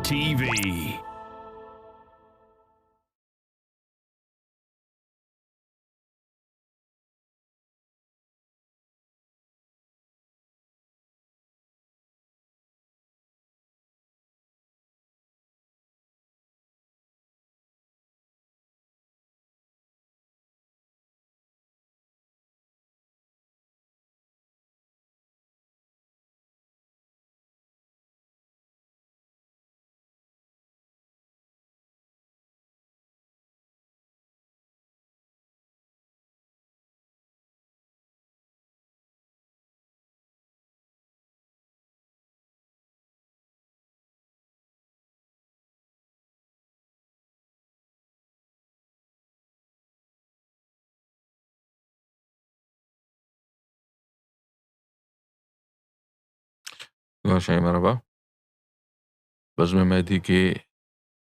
TV. شاہ مرحبا، بزم مہدی کے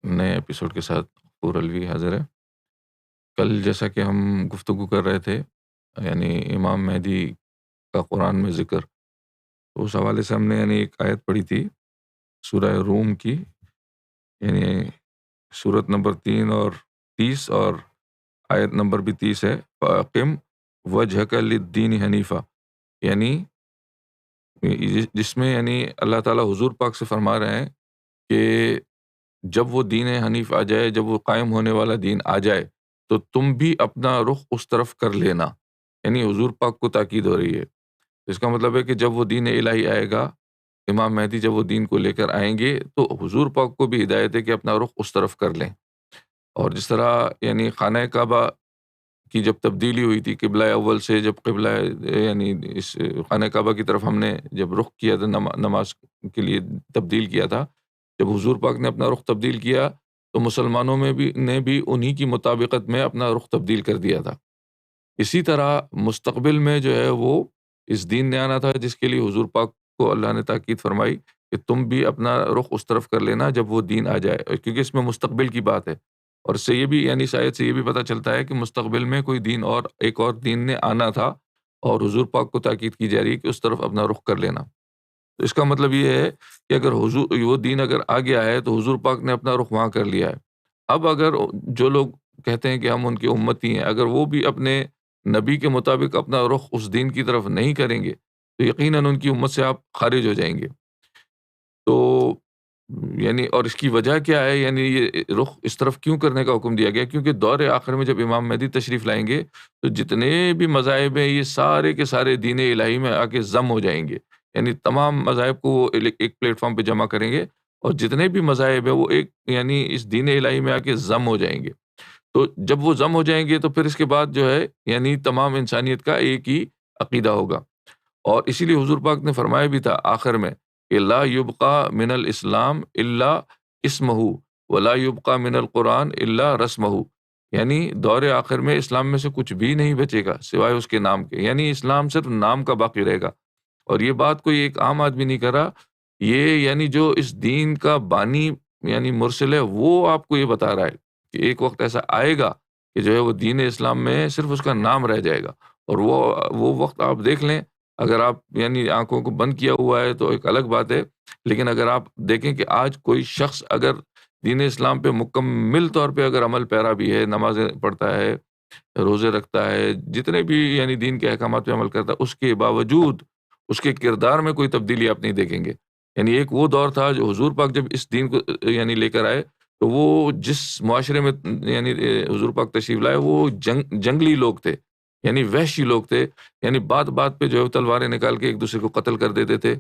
نئے ایپیسوڈ کے ساتھ غفور الوی حاضر ہے۔ کل جیسا کہ ہم گفتگو کر رہے تھے یعنی امام مہدی کا قرآن میں ذکر، تو اس حوالے سے ہم نے یعنی ایک آیت پڑھی تھی سورہ روم کی، یعنی سورت نمبر 3 اور 30 اور آیت نمبر بھی 30 ہے، فَأَقِمْ وَجْهَكَ لِلدِّينِ حَنِيفًا، یعنی جس میں یعنی اللہ تعالیٰ حضور پاک سے فرما رہے ہیں کہ جب وہ دین حنیف آ جائے، جب وہ قائم ہونے والا دین آ جائے تو تم بھی اپنا رخ اس طرف کر لینا، یعنی حضور پاک کو تاکید ہو رہی ہے۔ اس کا مطلب ہے کہ جب وہ دین الہی آئے گا، امام مہدی جب وہ دین کو لے کر آئیں گے تو حضور پاک کو بھی ہدایت ہے کہ اپنا رخ اس طرف کر لیں۔ اور جس طرح یعنی خانہ کعبہ کی جب تبدیلی ہوئی تھی قبلہ اول سے، جب قبلہ یعنی اس خانہ کعبہ کی طرف ہم نے جب رخ کیا تھا نماز کے لیے تبدیل کیا تھا، جب حضور پاک نے اپنا رخ تبدیل کیا تو مسلمانوں میں بھی انہی کی مطابقت میں اپنا رخ تبدیل کر دیا تھا۔ اسی طرح مستقبل میں جو ہے وہ اس دین نے آنا تھا جس کے لیے حضور پاک کو اللہ نے تاکید فرمائی کہ تم بھی اپنا رخ اس طرف کر لینا جب وہ دین آ جائے، کیونکہ اس میں مستقبل کی بات ہے۔ اور اس سے یہ بھی یعنی شاید سے یہ بھی پتہ چلتا ہے کہ مستقبل میں کوئی دین اور ایک اور دین نے آنا تھا اور حضور پاک کو تاکید کی جا رہی ہے کہ اس طرف اپنا رخ کر لینا۔ تو اس کا مطلب یہ ہے کہ اگر وہ دین اگر آ گیا ہے تو حضور پاک نے اپنا رخ وہاں کر لیا ہے۔ اب اگر جو لوگ کہتے ہیں کہ ہم ان کی امتی ہیں، اگر وہ بھی اپنے نبی کے مطابق اپنا رخ اس دین کی طرف نہیں کریں گے تو یقیناً ان کی امت سے آپ خارج ہو جائیں گے۔ تو یعنی اور اس کی وجہ کیا ہے، یعنی یہ رخ اس طرف کیوں کرنے کا حکم دیا گیا؟ کیونکہ دور آخر میں جب امام مہدی تشریف لائیں گے تو جتنے بھی مذاہب ہیں یہ سارے کے سارے دین الہی میں آ کے ضم ہو جائیں گے، یعنی تمام مذاہب کو وہ ایک پلیٹ فارم پہ جمع کریں گے اور جتنے بھی مذاہب ہیں وہ ایک یعنی اس دین الہی میں آ کے ضم ہو جائیں گے۔ تو جب وہ ضم ہو جائیں گے تو پھر اس کے بعد جو ہے یعنی تمام انسانیت کا ایک ہی عقیدہ ہوگا۔ اور اسی لیے حضور پاک نے فرمایا بھی تھا آخر میں کہ لا یبقى من الاسلام الا اسمہ ولا یبقى من القرآن الا رسمہ، یعنی دور آخر میں اسلام میں سے کچھ بھی نہیں بچے گا سوائے اس کے نام کے، یعنی اسلام صرف نام کا باقی رہے گا۔ اور یہ بات کوئی ایک عام آدمی نہیں کر رہا، یہ یعنی جو اس دین کا بانی یعنی مرسل ہے وہ آپ کو یہ بتا رہا ہے کہ ایک وقت ایسا آئے گا کہ جو ہے وہ دین اسلام میں صرف اس کا نام رہ جائے گا۔ اور وہ وقت آپ دیکھ لیں، اگر آپ یعنی آنکھوں کو بند کیا ہوا ہے تو ایک الگ بات ہے، لیکن اگر آپ دیکھیں کہ آج کوئی شخص اگر دین اسلام پہ مکمل طور پہ اگر عمل پیرا بھی ہے، نمازیں پڑھتا ہے، روزے رکھتا ہے، جتنے بھی یعنی دین کے احکامات پہ عمل کرتا ہے، اس کے باوجود اس کے کردار میں کوئی تبدیلی آپ نہیں دیکھیں گے۔ یعنی ایک وہ دور تھا جو حضور پاک جب اس دین کو یعنی لے کر آئے تو وہ جس معاشرے میں یعنی حضور پاک تشریف لائے وہ جنگلی لوگ تھے، یعنی وحشی لوگ تھے، یعنی بات بات پہ جو ہے تلواریں نکال کے ایک دوسرے کو قتل کر دیتے تھے،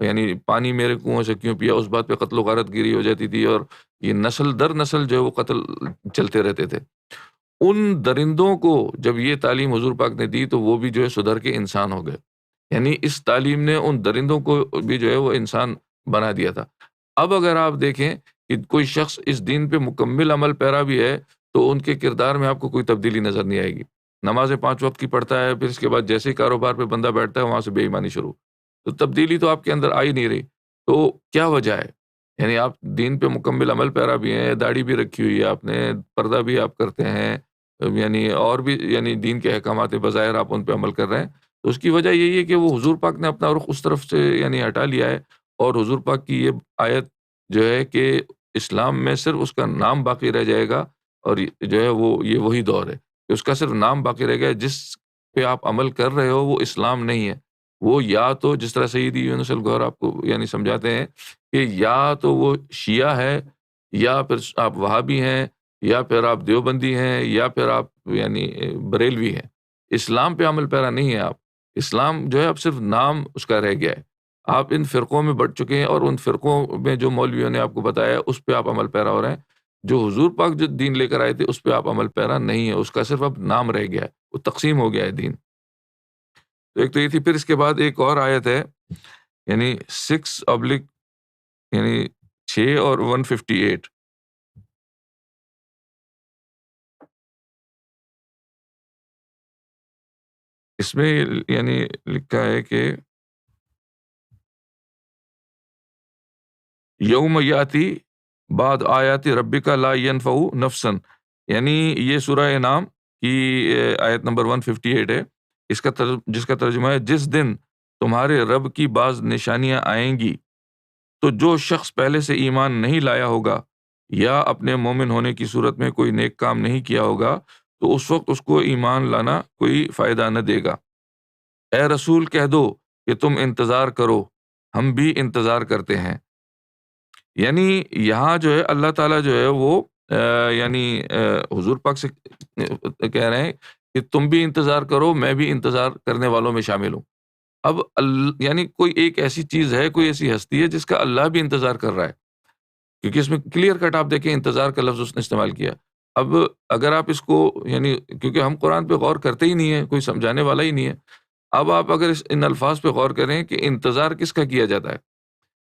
یعنی پانی میرے کنویں سے کیوں پیا، اس بات پہ قتل و غارت گیری ہو جاتی تھی، اور یہ نسل در نسل جو ہے وہ قتل چلتے رہتے تھے۔ ان درندوں کو جب یہ تعلیم حضور پاک نے دی تو وہ بھی جو ہے سدھر کے انسان ہو گئے، یعنی اس تعلیم نے ان درندوں کو بھی جو ہے وہ انسان بنا دیا تھا۔ اب اگر آپ دیکھیں کہ کوئی شخص اس دین پہ مکمل عمل پیرا بھی ہے تو ان کے کردار میں آپ کو کوئی تبدیلی نظر نہیں آئے گی۔ نمازیں 5 وقت کی پڑھتا ہے، پھر اس کے بعد جیسے ہی کاروبار پہ بندہ بیٹھتا ہے وہاں سے بے ایمانی شروع، تو تبدیلی تو آپ کے اندر آ ہی نہیں رہی۔ تو کیا وجہ ہے؟ یعنی آپ دین پہ مکمل عمل پیرا بھی ہیں، داڑھی بھی رکھی ہوئی ہے آپ نے، پردہ بھی آپ کرتے ہیں، یعنی اور بھی یعنی دین کے احکامات بظاہر آپ ان پہ عمل کر رہے ہیں، تو اس کی وجہ یہی ہے کہ وہ حضور پاک نے اپنا رخ اس طرف سے یعنی ہٹا لیا ہے۔ اور حضور پاک کی یہ آیت جو ہے کہ اسلام میں صرف اس کا نام باقی رہ جائے گا، اور جو ہے وہ یہ وہی دور ہے کہ اس کا صرف نام باقی رہ گیا، جس پہ آپ عمل کر رہے ہو وہ اسلام نہیں ہے۔ وہ یا تو جس طرح سیدی یونس الگوہر آپ کو یعنی سمجھاتے ہیں کہ یا تو وہ شیعہ ہے، یا پھر آپ وہابی ہیں، یا پھر آپ دیوبندی ہیں، یا پھر آپ یعنی بریلوی ہیں۔ اسلام پہ عمل پیرا نہیں ہے آپ۔ اسلام جو ہے اب صرف نام اس کا رہ گیا ہے۔ آپ ان فرقوں میں بٹ چکے ہیں، اور ان فرقوں میں جو مولویوں نے آپ کو بتایا اس پہ آپ عمل پیرا ہو رہے ہیں۔ جو حضور پاک جو دین لے کر آئے تھے اس پہ آپ عمل پیرا نہیں ہے، اس کا صرف اب نام رہ گیا ہے، وہ تقسیم ہو گیا ہے دین۔ تو ایک تو یہ تھی، پھر اس کے بعد ایک اور آیت ہے، یعنی 6 ابلک یعنی 6 اور 158۔ اس میں یعنی لکھا ہے کہ یوم یاتی بعد آیات ربک لا ینفع نفسا، یعنی یہ سورہ انعام کی آیت نمبر 158 ہے۔ اس کا جس کا ترجمہ ہے، جس دن تمہارے رب کی بعض نشانیاں آئیں گی تو جو شخص پہلے سے ایمان نہیں لایا ہوگا یا اپنے مومن ہونے کی صورت میں کوئی نیک کام نہیں کیا ہوگا تو اس وقت اس کو ایمان لانا کوئی فائدہ نہ دے گا۔ اے رسول کہہ دو کہ تم انتظار کرو، ہم بھی انتظار کرتے ہیں۔ یعنی یہاں جو ہے اللہ تعالیٰ جو ہے وہ یعنی حضور پاک سے کہہ رہے ہیں کہ تم بھی انتظار کرو، میں بھی انتظار کرنے والوں میں شامل ہوں۔ اب یعنی کوئی ایک ایسی چیز ہے، کوئی ایسی ہستی ہے جس کا اللہ بھی انتظار کر رہا ہے، کیونکہ اس میں کلیئر کٹ آپ دیکھیں انتظار کا لفظ اس نے استعمال کیا۔ اب اگر آپ اس کو یعنی کیونکہ ہم قرآن پہ غور کرتے ہی نہیں ہیں، کوئی سمجھانے والا ہی نہیں ہے، اب آپ اگر ان الفاظ پہ غور کریں کہ انتظار کس کا کیا جاتا ہے،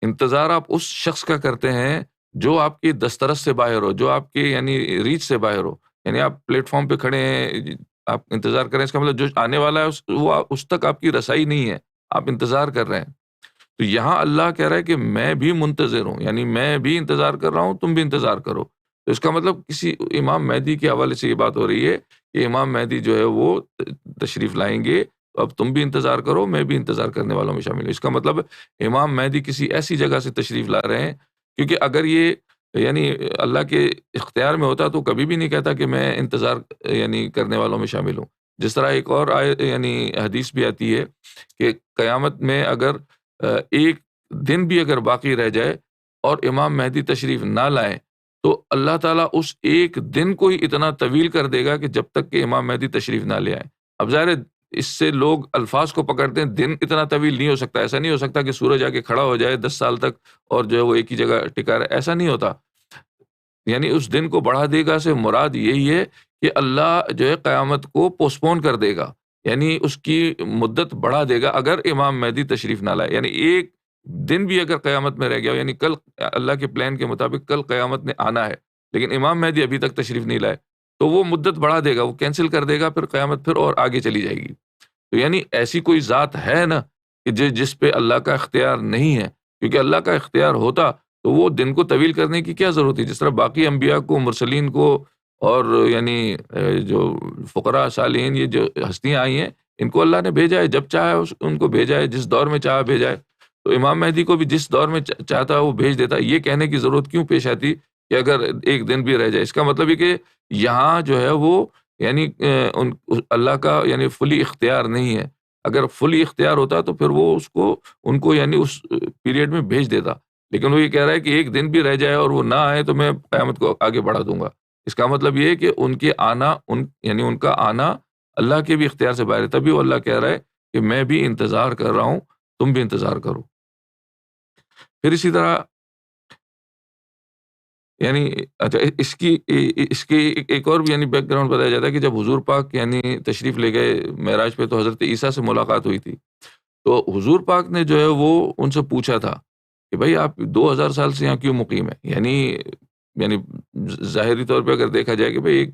انتظار آپ اس شخص کا کرتے ہیں جو آپ کی دسترس سے باہر ہو، جو آپ کے یعنی ریچ سے باہر ہو۔ یعنی آپ پلیٹ فارم پہ کھڑے ہیں، آپ انتظار کریں، اس کا مطلب جو آنے والا ہے وہ اس تک آپ کی رسائی نہیں ہے، آپ انتظار کر رہے ہیں۔ تو یہاں اللہ کہہ رہا ہے کہ میں بھی منتظر ہوں، یعنی میں بھی انتظار کر رہا ہوں، تم بھی انتظار کرو۔ تو اس کا مطلب کسی امام مہدی کے حوالے سے یہ بات ہو رہی ہے کہ امام مہدی جو ہے وہ تشریف لائیں گے، تو اب تم بھی انتظار کرو، میں بھی انتظار کرنے والوں میں شامل ہوں۔ اس کا مطلب امام مہدی کسی ایسی جگہ سے تشریف لا رہے ہیں، کیونکہ اگر یہ یعنی اللہ کے اختیار میں ہوتا تو کبھی بھی نہیں کہتا کہ میں انتظار یعنی کرنے والوں میں شامل ہوں۔ جس طرح ایک اور یعنی حدیث بھی آتی ہے کہ قیامت میں اگر ایک دن بھی اگر باقی رہ جائے اور امام مہدی تشریف نہ لائیں تو اللہ تعالیٰ اس ایک دن کو ہی اتنا طویل کر دے گا کہ جب تک کہ امام مہدی تشریف نہ لے آئیں۔ اب ظاہر ہے اس سے لوگ الفاظ کو پکڑتے ہیں، دن اتنا طویل نہیں ہو سکتا، ایسا نہیں ہو سکتا کہ سورج آ کے کھڑا ہو جائے 10 سال تک اور جو ہے وہ ایک ہی جگہ ٹکا رہے، ایسا نہیں ہوتا۔ یعنی اس دن کو بڑھا دے گا سے مراد یہی ہے کہ اللہ جو ہے قیامت کو پوسٹ پون کر دے گا، یعنی اس کی مدت بڑھا دے گا اگر امام مہدی تشریف نہ لائے۔ یعنی ایک دن بھی اگر قیامت میں رہ گیا، یعنی کل اللہ کے پلان کے مطابق کل قیامت نے آنا ہے لیکن امام مہدی ابھی تک تشریف نہیں لائے، تو وہ مدت بڑھا دے گا، وہ کینسل کر دے گا، پھر قیامت پھر اور آگے چلی جائے گی۔ تو یعنی ایسی کوئی ذات ہے نا کہ جس پہ اللہ کا اختیار نہیں ہے، کیونکہ اللہ کا اختیار ہوتا تو وہ دن کو طویل کرنے کی کیا ضرورت ہے؟ جس طرح باقی انبیاء کو، مرسلین کو، اور یعنی جو فقراء صالحین، یہ جو ہستیاں آئی ہیں، ان کو اللہ نے بھیجا ہے، جب چاہے ان کو بھیجا ہے، جس دور میں چاہا بھیجا ہے۔ تو امام مہدی کو بھی جس دور میں چاہتا ہے وہ بھیج دیتا۔ یہ کہنے کی ضرورت کیوں پیش آتی کہ اگر ایک دن بھی رہ جائے؟ اس کا مطلب یہ کہ یہاں جو ہے وہ یعنی اللہ کا یعنی فلی اختیار نہیں ہے۔ اگر فلی اختیار ہوتا تو پھر وہ ان کو یعنی اس پیریڈ میں بھیج دیتا، لیکن وہ یہ کہہ رہا ہے کہ ایک دن بھی رہ جائے اور وہ نہ آئے تو میں قیامت کو آگے بڑھا دوں گا۔ اس کا مطلب یہ ہے کہ ان کے آنا یعنی ان کا آنا اللہ کے بھی اختیار سے باہر ہے، تبھی وہ اللہ کہہ رہا ہے کہ میں بھی انتظار کر رہا ہوں، تم بھی انتظار کرو۔ پھر اسی طرح یعنی اچھا اس کی ایک اور بھی یعنی بیک گراؤنڈ بتایا جاتا ہے کہ جب حضور پاک یعنی تشریف لے گئے معراج پہ تو حضرت عیسیٰ سے ملاقات ہوئی تھی، تو حضور پاک نے جو ہے وہ ان سے پوچھا تھا کہ بھائی آپ 2000 سال سے یہاں کیوں مقیم ہیں؟ یعنی ظاہری طور پہ اگر دیکھا جائے کہ بھائی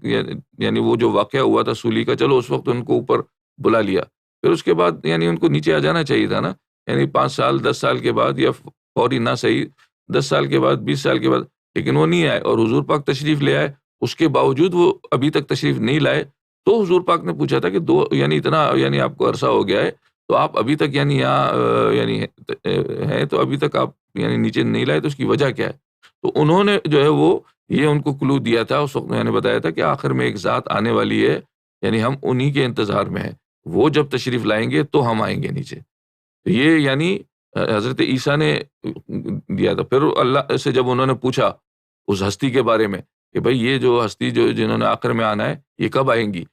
یعنی وہ جو واقعہ ہوا تھا سولی کا، چلو اس وقت ان کو اوپر بلا لیا، پھر اس کے بعد یعنی ان کو نیچے آ جانا چاہیے تھا نا، یعنی 5 سال 10 سال کے بعد، یا فوری نہ صحیح 10 سال کے بعد 20 سال کے بعد، لیکن وہ نہیں آئے اور حضور پاک تشریف لے آئے، اس کے باوجود وہ ابھی تک تشریف نہیں لائے۔ تو حضور پاک نے پوچھا تھا کہ یعنی اتنا یعنی آپ کو عرصہ ہو گیا ہے تو آپ ابھی تک یعنی یہاں یعنی ہیں، تو ابھی تک آپ یعنی نیچے نہیں لائے، تو اس کی وجہ کیا ہے؟ تو انہوں نے جو ہے وہ یہ ان کو کلو دیا تھا، اس وقت میں نے بتایا تھا کہ آخر میں ایک ذات آنے والی ہے، یعنی ہم انہی کے انتظار میں ہیں، وہ جب تشریف لائیں گے تو ہم آئیں گے نیچے. تو یہ یعنی حضرت عیسیٰ نے دیا تھا. پھر اللہ سے جب انہوں نے پوچھا اس ہستی کے بارے میں کہ بھائی یہ جو ہستی جو جنہوں نے آخر میں آنا ہے یہ کب آئیں گی،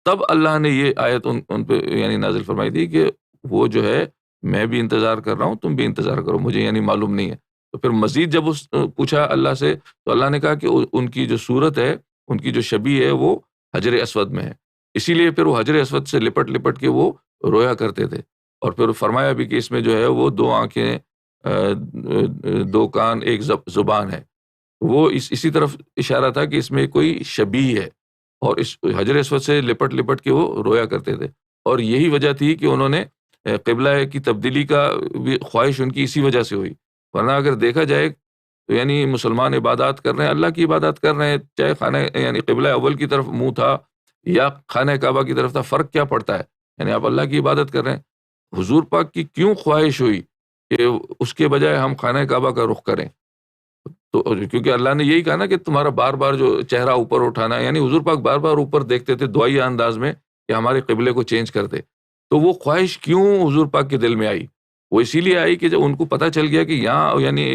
تب اللہ نے یہ آیت ان پہ یعنی نازل فرمائی تھی کہ وہ جو ہے میں بھی انتظار کر رہا ہوں، تم بھی انتظار کرو، مجھے یعنی معلوم نہیں ہے. تو پھر مزید جب پوچھا اللہ سے تو اللہ نے کہا کہ ان کی جو صورت ہے، ان کی جو شبیہ ہے وہ حجر اسود میں ہے، اسی لیے پھر وہ حجر اسود سے لپٹ لپٹ کے وہ رویا کرتے تھے. اور پھر فرمایا بھی کہ اس میں جو ہے وہ 2 آنکھیں، 2 کان، 1 زبان ہے. وہ اسی طرف اشارہ تھا کہ اس میں کوئی شبیہ ہے، اور اس حجر اسود سے لپٹ لپٹ کے وہ رویا کرتے تھے. اور یہی وجہ تھی کہ انہوں نے قبلہ کی تبدیلی کا بھی خواہش ان کی اسی وجہ سے ہوئی. ورنہ اگر دیکھا جائے تو یعنی مسلمان عبادات کر رہے ہیں، اللہ کی عبادت کر رہے ہیں، چاہے خانہ یعنی قبلہ اول کی طرف منہ تھا یا خانہ کعبہ کی طرف تھا، فرق کیا پڑتا ہے؟ یعنی آپ اللہ کی عبادت کر رہے ہیں. حضور پاک کی کیوں خواہش ہوئی کہ اس کے بجائے ہم خانہ کعبہ کا رخ کریں؟ تو کیونکہ اللہ نے یہی کہا نا کہ تمہارا بار بار جو چہرہ اوپر اٹھانا ہے، یعنی حضور پاک بار بار اوپر دیکھتے تھے دعائیہ انداز میں کہ ہمارے قبلے کو چینج کر دے. تو وہ خواہش کیوں حضور پاک کے دل میں آئی؟ وہ اسی لیے آئی کہ جب ان کو پتہ چل گیا کہ یہاں یعنی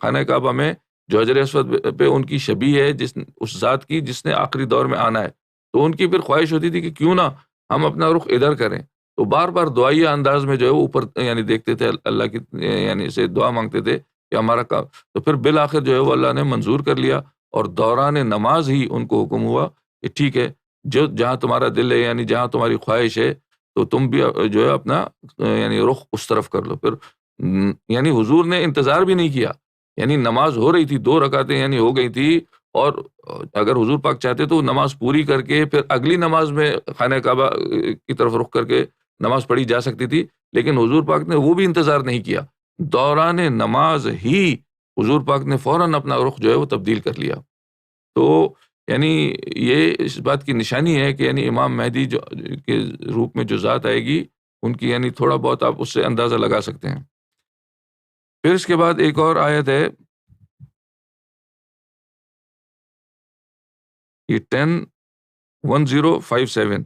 خانہ کعبہ میں جو حجر اسود پہ ان کی شبیہ ہے، اس ذات کی جس نے آخری دور میں آنا ہے، تو ان کی پھر خواہش ہوتی تھی کہ کیوں نہ ہم اپنا رخ ادھر کریں. تو بار بار دعائیہ انداز میں جو ہے وہ اوپر یعنی دیکھتے تھے، اللہ کی یعنی سے دعا مانگتے تھے کہ ہمارا کام. تو پھر بالآخر جو ہے وہ اللہ نے منظور کر لیا، اور دوران نماز ہی ان کو حکم ہوا کہ ٹھیک ہے، جو جہاں تمہارا دل ہے یعنی جہاں تمہاری خواہش ہے تو تم بھی جو ہے اپنا یعنی رخ اس طرف کر لو. پھر یعنی حضور نے انتظار بھی نہیں کیا، یعنی نماز ہو رہی تھی، 2 رکعتیں یعنی ہو گئی تھی، اور اگر حضور پاک چاہتے تو نماز پوری کر کے پھر اگلی نماز میں خانہ کعبہ کی طرف رخ کر کے نماز پڑھی جا سکتی تھی، لیکن حضور پاک نے وہ بھی انتظار نہیں کیا. دوران نماز ہی حضور پاک نے فوراً اپنا رخ جو ہے وہ تبدیل کر لیا. تو یعنی یہ اس بات کی نشانی ہے کہ یعنی امام مہدی جو کے روپ میں جو ذات آئے گی، ان کی یعنی تھوڑا بہت آپ اس سے اندازہ لگا سکتے ہیں. پھر اس کے بعد ایک اور آیت ہے، یہ 10:1057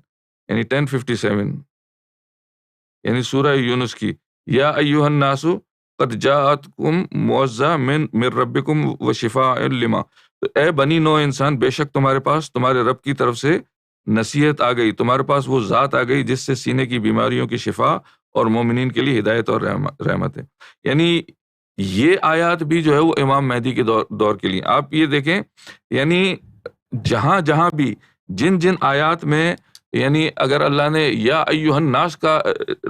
یعنی 10:57 یعنی سورہ یونس کی، یا ایھا الناس قد جاءتکم موعظہ من ربکم وشفاء لما. تو اے بنی نو انسان، بے شک تمہارے پاس تمہارے رب کی طرف سے نصیحت آ گئی، تمہارے پاس وہ ذات آ گئی جس سے سینے کی بیماریوں کی شفا اور مومنین کے لیے ہدایت اور رحمت ہے. یعنی یہ آیات بھی جو ہے وہ امام مہدی کے دور کے لیے. آپ یہ دیکھیں یعنی جہاں جہاں بھی جن جن آیات میں یعنی اگر اللہ نے یا ایھا الناس کا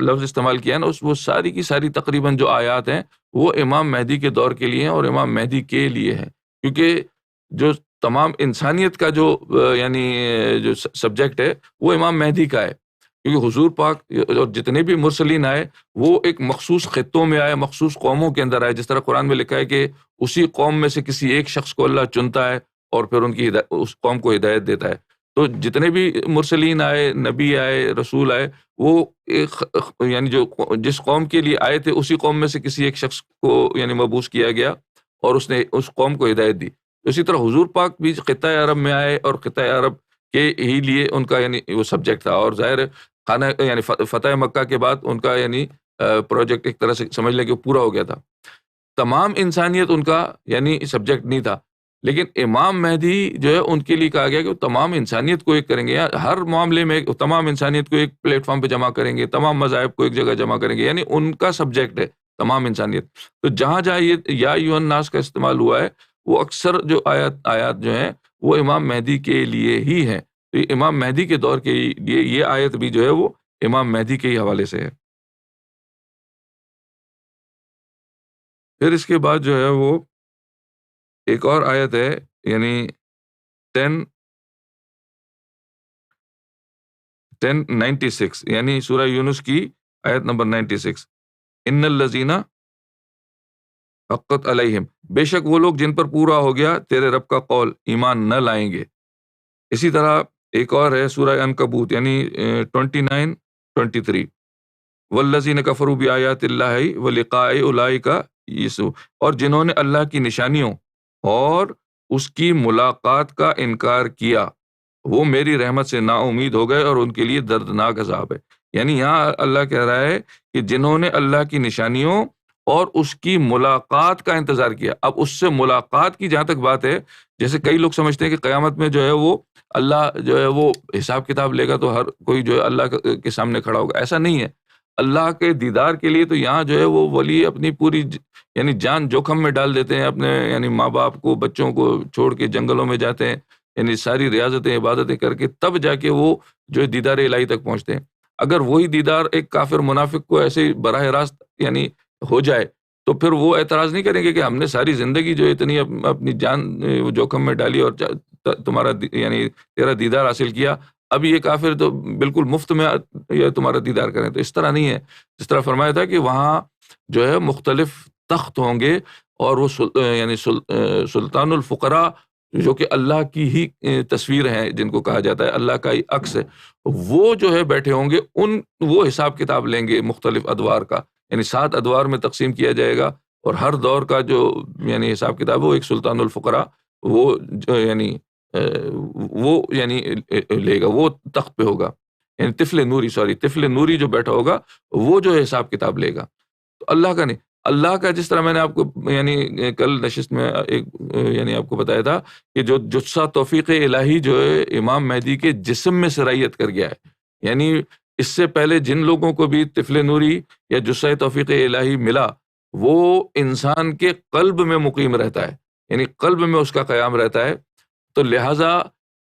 لفظ استعمال کیا ہے نا، وہ ساری کی ساری تقریباً جو آیات ہیں وہ امام مہدی کے دور کے لیے ہیں اور امام مہدی کے لیے ہیں. کیونکہ جو تمام انسانیت کا جو یعنی جو سبجیکٹ ہے وہ امام مہدی کا ہے. کیونکہ حضور پاک اور جتنے بھی مرسلین آئے وہ ایک مخصوص خطوں میں آئے، مخصوص قوموں کے اندر آئے. جس طرح قرآن میں لکھا ہے کہ اسی قوم میں سے کسی ایک شخص کو اللہ چنتا ہے اور پھر ان کی اس قوم کو ہدایت دیتا ہے. تو جتنے بھی مرسلین آئے، نبی آئے، رسول آئے، وہ ایک یعنی جو جس قوم کے لیے آئے تھے اسی قوم میں سے کسی ایک شخص کو یعنی مبعوث کیا گیا اور اس نے اس قوم کو ہدایت دی. اسی طرح حضور پاک بھی خطۂ عرب میں آئے اور خطۂ عرب کے ہی لیے ان کا یعنی وہ سبجیکٹ تھا. اور ظاہر خانہ یعنی فتح مکہ کے بعد ان کا یعنی پروجیکٹ ایک طرح سے سمجھ لیں کہ پورا ہو گیا تھا. تمام انسانیت ان کا یعنی سبجیکٹ نہیں تھا، لیکن امام مہدی جو ہے ان کے لیے کہا گیا کہ وہ تمام انسانیت کو ایک کریں گے، ہر معاملے میں تمام انسانیت کو ایک پلیٹ فارم پہ جمع کریں گے، تمام مذاہب کو ایک جگہ جمع کریں گے، یعنی ان کا سبجیکٹ ہے تمام انسانیت. تو جہاں جہاں یہ یا ایھا الناس کا استعمال ہوا ہے وہ اکثر جو آیات جو ہیں وہ امام مہدی کے لیے ہی ہیں. تو یہ امام مہدی کے دور کے لیے یہ آیت بھی جو ہے وہ امام مہدی کے ہی حوالے سے ہے. پھر اس کے بعد جو ہے وہ ایک اور آیت ہے یعنی 10:96 یعنی سورہ یونس کی آیت نمبر 96، ان الذین حقت علیہم، بے شک وہ لوگ جن پر پورا ہو گیا تیرے رب کا قول ایمان نہ لائیں گے. اسی طرح ایک اور ہے سورہ عنکبوت یعنی 29:23، والذین کفروا بآیات اللہ ولقاء اولئک یسوع، اور جنہوں نے اللہ کی نشانیوں اور اس کی ملاقات کا انکار کیا، وہ میری رحمت سے نا امید ہو گئے اور ان کے لیے دردناک عذاب ہے۔ یعنی یہاں اللہ کہہ رہا ہے کہ جنہوں نے اللہ کی نشانیوں اور اس کی ملاقات کا انتظار کیا۔ اب اس سے ملاقات کی جہاں تک بات ہے، جیسے کئی لوگ سمجھتے ہیں کہ قیامت میں جو ہے وہ اللہ جو ہے وہ حساب کتاب لے گا تو ہر کوئی جو ہے اللہ کے سامنے کھڑا ہوگا، ایسا نہیں ہے۔ اللہ کے دیدار کے لیے تو یہاں جو ہے وہ ولی اپنی پوری یعنی جان جوکھم میں ڈال دیتے ہیں، اپنے یعنی ماں باپ کو، بچوں کو چھوڑ کے جنگلوں میں جاتے ہیں، یعنی ساری ریاضتیں عبادتیں کر کے تب جا کے وہ جو ہے دیدار الہی تک پہنچتے ہیں۔ اگر وہی دیدار ایک کافر منافق کو ایسے ہی براہ راست یعنی ہو جائے تو پھر وہ اعتراض نہیں کریں گے کہ ہم نے ساری زندگی جو اتنی اپنی جان وہ جوکھم میں ڈالی اور تمہارا یعنی تیرا دیدار حاصل کیا، اب یہ کافر تو بالکل مفت میں یہ تمہارا دیدار کریں۔ تو اس طرح نہیں ہے، جس طرح فرمایا تھا کہ وہاں جو ہے مختلف تخت ہوں گے اور وہ یعنی سلطان الفقراء جو کہ اللہ کی ہی تصویر ہیں، جن کو کہا جاتا ہے اللہ کا ہی عکس ہے، وہ جو ہے بیٹھے ہوں گے، وہ حساب کتاب لیں گے مختلف ادوار کا، یعنی 7 ادوار میں تقسیم کیا جائے گا اور ہر دور کا جو یعنی حساب کتاب وہ ایک سلطان الفقراء وہ جو یعنی وہ یعنی لے گا، وہ تخت پہ ہوگا، یعنی طفل نوری جو بیٹھا ہوگا وہ جو ہے حساب کتاب لے گا۔ تو اللہ کا نہیں، اللہ کا جس طرح میں نے آپ کو یعنی کل نشست میں ایک یعنی آپ کو بتایا تھا کہ جو جثہ توفیق الہی جو ہے امام مہدی کے جسم میں سرایت کر گیا ہے، یعنی اس سے پہلے جن لوگوں کو بھی طفل نوری یا جثہ توفیق الہی ملا وہ انسان کے قلب میں مقیم رہتا ہے، یعنی قلب میں اس کا قیام رہتا ہے۔ تو لہٰذا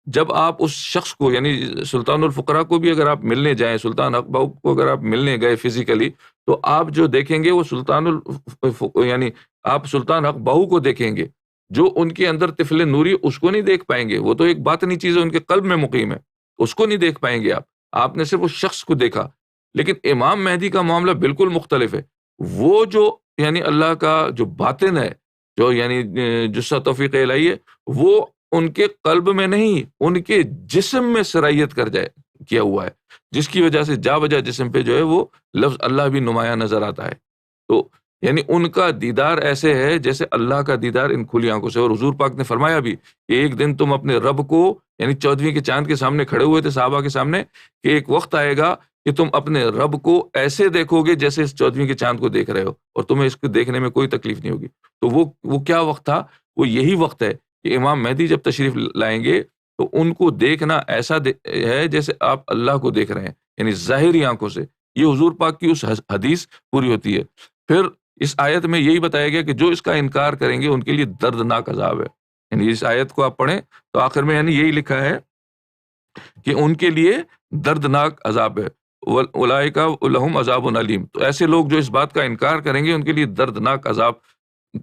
جب آپ اس شخص کو یعنی سلطان الفقراء کو بھی اگر آپ ملنے جائیں، سلطان حق بہو کو اگر آپ ملنے گئے فزیکلی، تو آپ جو دیکھیں گے وہ یعنی آپ سلطان حق بہو کو دیکھیں گے، جو ان کے اندر طفل نوری اس کو نہیں دیکھ پائیں گے، وہ تو ایک باطنی چیز ہے، ان کے قلب میں مقیم ہے، اس کو نہیں دیکھ پائیں گے آپ نے صرف اس شخص کو دیکھا۔ لیکن امام مہدی کا معاملہ بالکل مختلف ہے، وہ جو یعنی اللہ کا جو باطن ہے، جو یعنی جثہ توفیق الہی ہے، وہ ان کے قلب میں نہیں، ان کے جسم میں سرایت کیا ہوا ہے، جس کی وجہ سے جا بجا جسم پہ جو ہے وہ لفظ اللہ بھی نمایاں نظر آتا ہے۔ تو یعنی ان کا دیدار ایسے ہے جیسے اللہ کا دیدار ان کھلی آنکھوں سے۔ اور حضور پاک نے فرمایا بھی کہ ایک دن تم اپنے رب کو یعنی 14ویں کے چاند کے سامنے کھڑے ہوئے تھے صحابہ کے سامنے کہ ایک وقت آئے گا کہ تم اپنے رب کو ایسے دیکھو گے جیسے اس 14ویں کے چاند کو دیکھ رہے ہو، اور تمہیں اس کو دیکھنے میں کوئی تکلیف نہیں ہوگی۔ تو وہ کیا وقت تھا؟ وہ یہی وقت ہے کہ امام مہدی جب تشریف لائیں گے تو ان کو دیکھنا ایسا ہے جیسے آپ اللہ کو دیکھ رہے ہیں، یعنی ظاہری آنکھوں سے۔ یہ حضور پاک کی اس حدیث پوری ہوتی ہے۔ پھر اس آیت میں یہی بتایا گیا کہ جو اس کا انکار کریں گے ان کے لیے دردناک عذاب ہے۔ یعنی اس آیت کو آپ پڑھیں تو آخر میں یعنی یہی لکھا ہے کہ ان کے لیے دردناک عذاب ہے، اولئک لہم عذاب علیم۔ تو ایسے لوگ جو اس بات کا انکار کریں گے ان کے لیے دردناک عذاب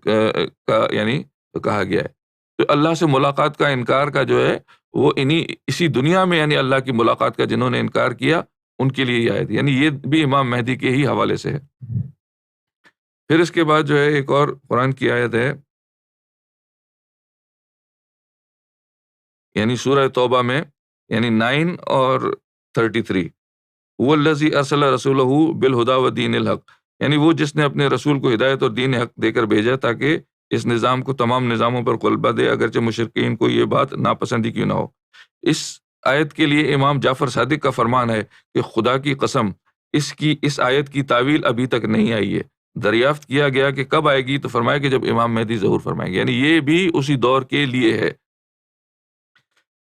کا یعنی کہا گیا ہے۔ تو اللہ سے ملاقات کا انکار کا جو ہے وہ اسی دنیا میں یعنی اللہ کی ملاقات کا جنہوں نے انکار کیا ان کے لیے یہ آیت، یعنی یہ بھی امام مہدی کے ہی حوالے سے ہے۔ پھر اس کے بعد جو ہے ایک اور قرآن کی آیت ہے، یعنی سورہ توبہ میں یعنی 9 اور 33، وہ الذی ارسل رسولہ بالہدی ودین الحق، یعنی وہ جس نے اپنے رسول کو ہدایت اور دین حق دے کر بھیجا تاکہ اس نظام کو تمام نظاموں پر غلبہ دے، اگرچہ مشرکین کو یہ بات ناپسندی کیوں نہ ہو۔ اس آیت کے لیے امام جعفر صادق کا فرمان ہے کہ خدا کی قسم اس آیت کی تعویل ابھی تک نہیں آئی ہے۔ دریافت کیا گیا کہ کب آئے گی، تو فرمایا کہ جب امام مہدی ظہور فرمائیں گے، یعنی یہ بھی اسی دور کے لیے ہے۔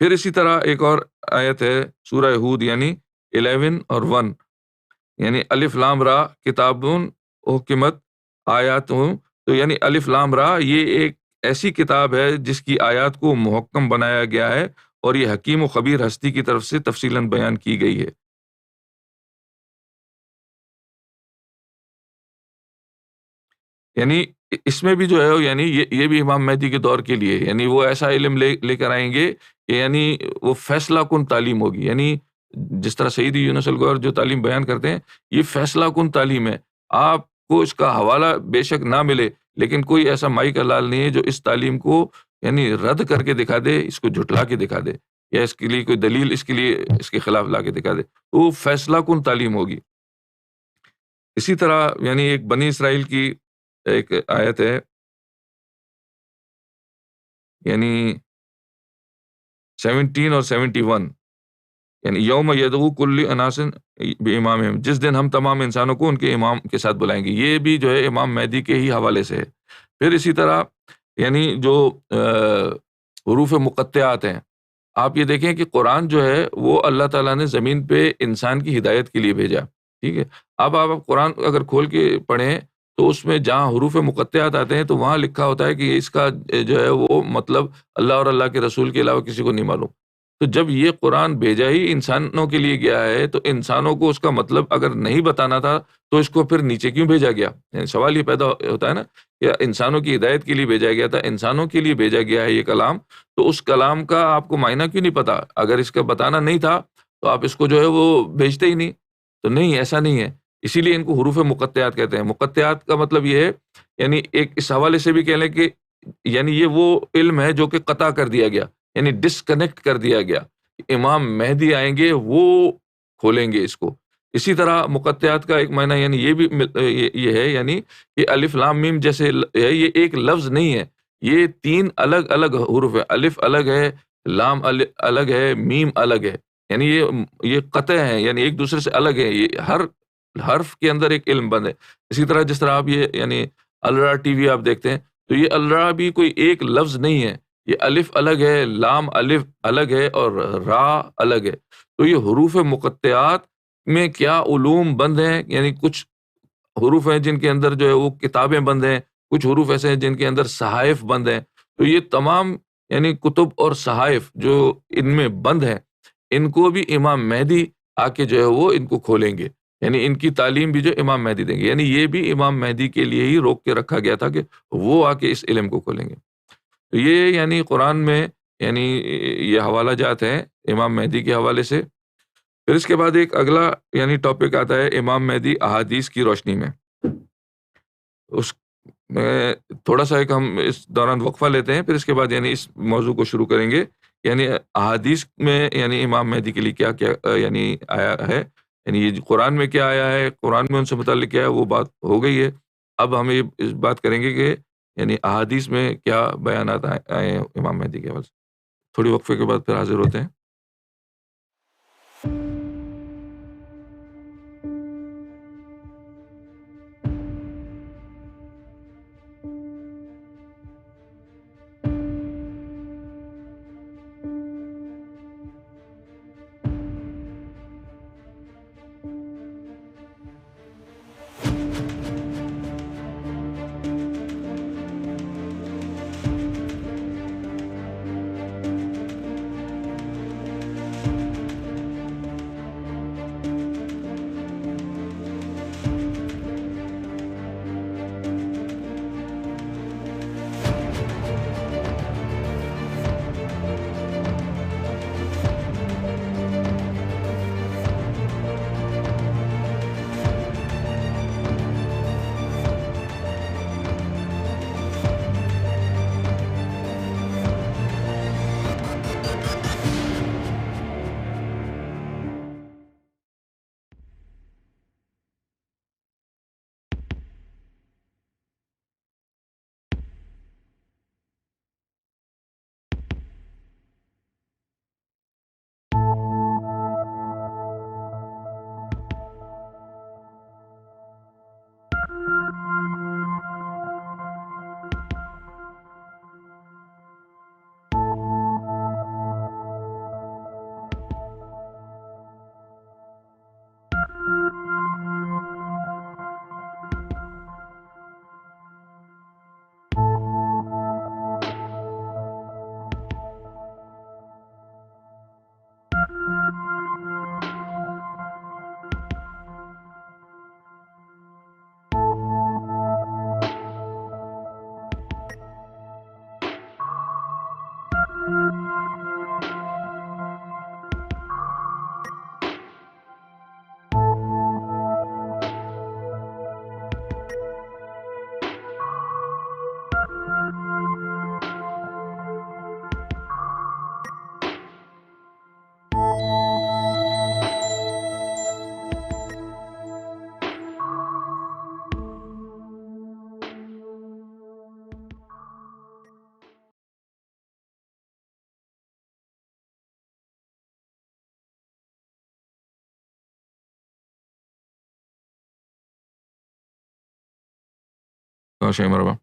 پھر اسی طرح ایک اور آیت ہے سورہ ہود یعنی 11 اور 1، یعنی الف لام را کتابون احکمت آیات ہوں، تو یعنی الف لام را یہ ایک ایسی کتاب ہے جس کی آیات کو محکم بنایا گیا ہے اور یہ حکیم و خبیر ہستی کی طرف سے تفصیلاً بیان کی گئی ہے۔ یعنی اس میں بھی جو ہے یعنی یہ بھی امام مہدی کے دور کے لیے، یعنی وہ ایسا علم لے کر آئیں گے کہ یعنی وہ فیصلہ کن تعلیم ہوگی، یعنی جس طرح سیدی یونس الگوہر جو تعلیم بیان کرتے ہیں یہ فیصلہ کن تعلیم ہے۔ آپ کو اس کا حوالہ بے شک نہ ملے، لیکن کوئی ایسا مائی کا لال نہیں ہے جو اس تعلیم کو یعنی رد کر کے دکھا دے، اس کو جھٹلا کے دکھا دے، یا اس کے لیے کوئی دلیل اس کے لیے اس کے خلاف لا کے دکھا دے، تو وہ فیصلہ کن تعلیم ہوگی۔ اسی طرح یعنی ایک بنی اسرائیل کی ایک آیت ہے یعنی 17 اور 71، یعنی یوم یدعو کل اناس بامامہم، جس دن ہم تمام انسانوں کو ان کے امام کے ساتھ بلائیں گے، یہ بھی جو ہے امام مہدی کے ہی حوالے سے ہے۔ پھر اسی طرح یعنی جو حروف مقطعات ہیں، آپ یہ دیکھیں کہ قرآن جو ہے وہ اللہ تعالیٰ نے زمین پہ انسان کی ہدایت کے لیے بھیجا، ٹھیک ہے۔ اب آپ قرآن اگر کھول کے پڑھیں تو اس میں جہاں حروف مقطعات آتے ہیں تو وہاں لکھا ہوتا ہے کہ اس کا جو ہے وہ مطلب اللہ اور اللہ کے رسول کے علاوہ کسی کو نہیں معلوم۔ تو جب یہ قرآن بھیجا ہی انسانوں کے لیے گیا ہے تو انسانوں کو اس کا مطلب اگر نہیں بتانا تھا تو اس کو پھر نیچے کیوں بھیجا گیا؟ یعنی سوال یہ پیدا ہوتا ہے نا کہ انسانوں کی ہدایت کے لیے بھیجا گیا تھا، انسانوں کے لیے بھیجا گیا ہے یہ کلام، تو اس کلام کا آپ کو معنی کیوں نہیں پتا؟ اگر اس کا بتانا نہیں تھا تو آپ اس کو جو ہے وہ بھیجتے ہی نہیں۔ تو نہیں، ایسا نہیں ہے، اسی لیے ان کو حروف مقطعات کہتے ہیں۔ مقطعات کا مطلب یہ ہے، یعنی ایک اس حوالے سے بھی کہہ لیں کہ یعنی یہ وہ علم ہے جو کہ قطع کر دیا گیا، یعنی ڈسکنیکٹ کر دیا گیا۔ امام مہدی آئیں گے، وہ کھولیں گے اس کو۔ اسی طرح مقطعات کا ایک معنی یعنی یہ بھی یہ ہے، یعنی کہ الف لام میم جیسے ہے، یہ ایک لفظ نہیں ہے، یہ 3 الگ الگ حروف ہے۔ الف الگ ہے، لام الگ ہے، میم الگ ہے، یعنی یہ قطع ہیں، یعنی ایک دوسرے سے الگ ہے۔ یہ ہر حرف کے اندر ایک علم بند ہے۔ اسی طرح جس طرح آپ یہ یعنی الرا ٹی وی آپ دیکھتے ہیں تو یہ الرا بھی کوئی ایک لفظ نہیں ہے، یہ الف الگ ہے، لام الف الگ ہے اور را الگ ہے۔ تو یہ حروف مقطعات میں کیا علوم بند ہیں، یعنی کچھ حروف ہیں جن کے اندر جو ہے وہ کتابیں بند ہیں، کچھ حروف ایسے ہیں جن کے اندر صحائف بند ہیں۔ تو یہ تمام یعنی کتب اور صحائف جو ان میں بند ہیں، ان کو بھی امام مہدی آ کے جو ہے وہ ان کو کھولیں گے، یعنی ان کی تعلیم بھی جو امام مہدی دیں گے۔ یعنی یہ بھی امام مہدی کے لیے ہی روک کے رکھا گیا تھا کہ وہ آ کے اس علم کو کھولیں گے۔ تو یہ یعنی قرآن میں یعنی یہ حوالہ جات ہیں امام مہدی کے حوالے سے۔ پھر اس کے بعد ایک اگلا یعنی ٹاپک آتا ہے امام مہدی احادیث کی روشنی میں۔ اس میں تھوڑا سا ایک ہم اس دوران وقفہ لیتے ہیں، پھر اس کے بعد یعنی اس موضوع کو شروع کریں گے، یعنی احادیث میں یعنی امام مہدی کے لیے کیا کیا یعنی آیا ہے، یعنی یہ قرآن میں کیا آیا ہے، قرآن میں ان سے متعلق کیا ہے، وہ بات ہو گئی ہے۔ اب ہم یہ اس بات کریں گے کہ یعنی احادیث میں کیا بیانات آئے ہیں امام مہدی کے حوالے سے۔ تھوڑی وقفے کے بعد پھر حاضر ہوتے ہیں۔ شاہ مرحبا۔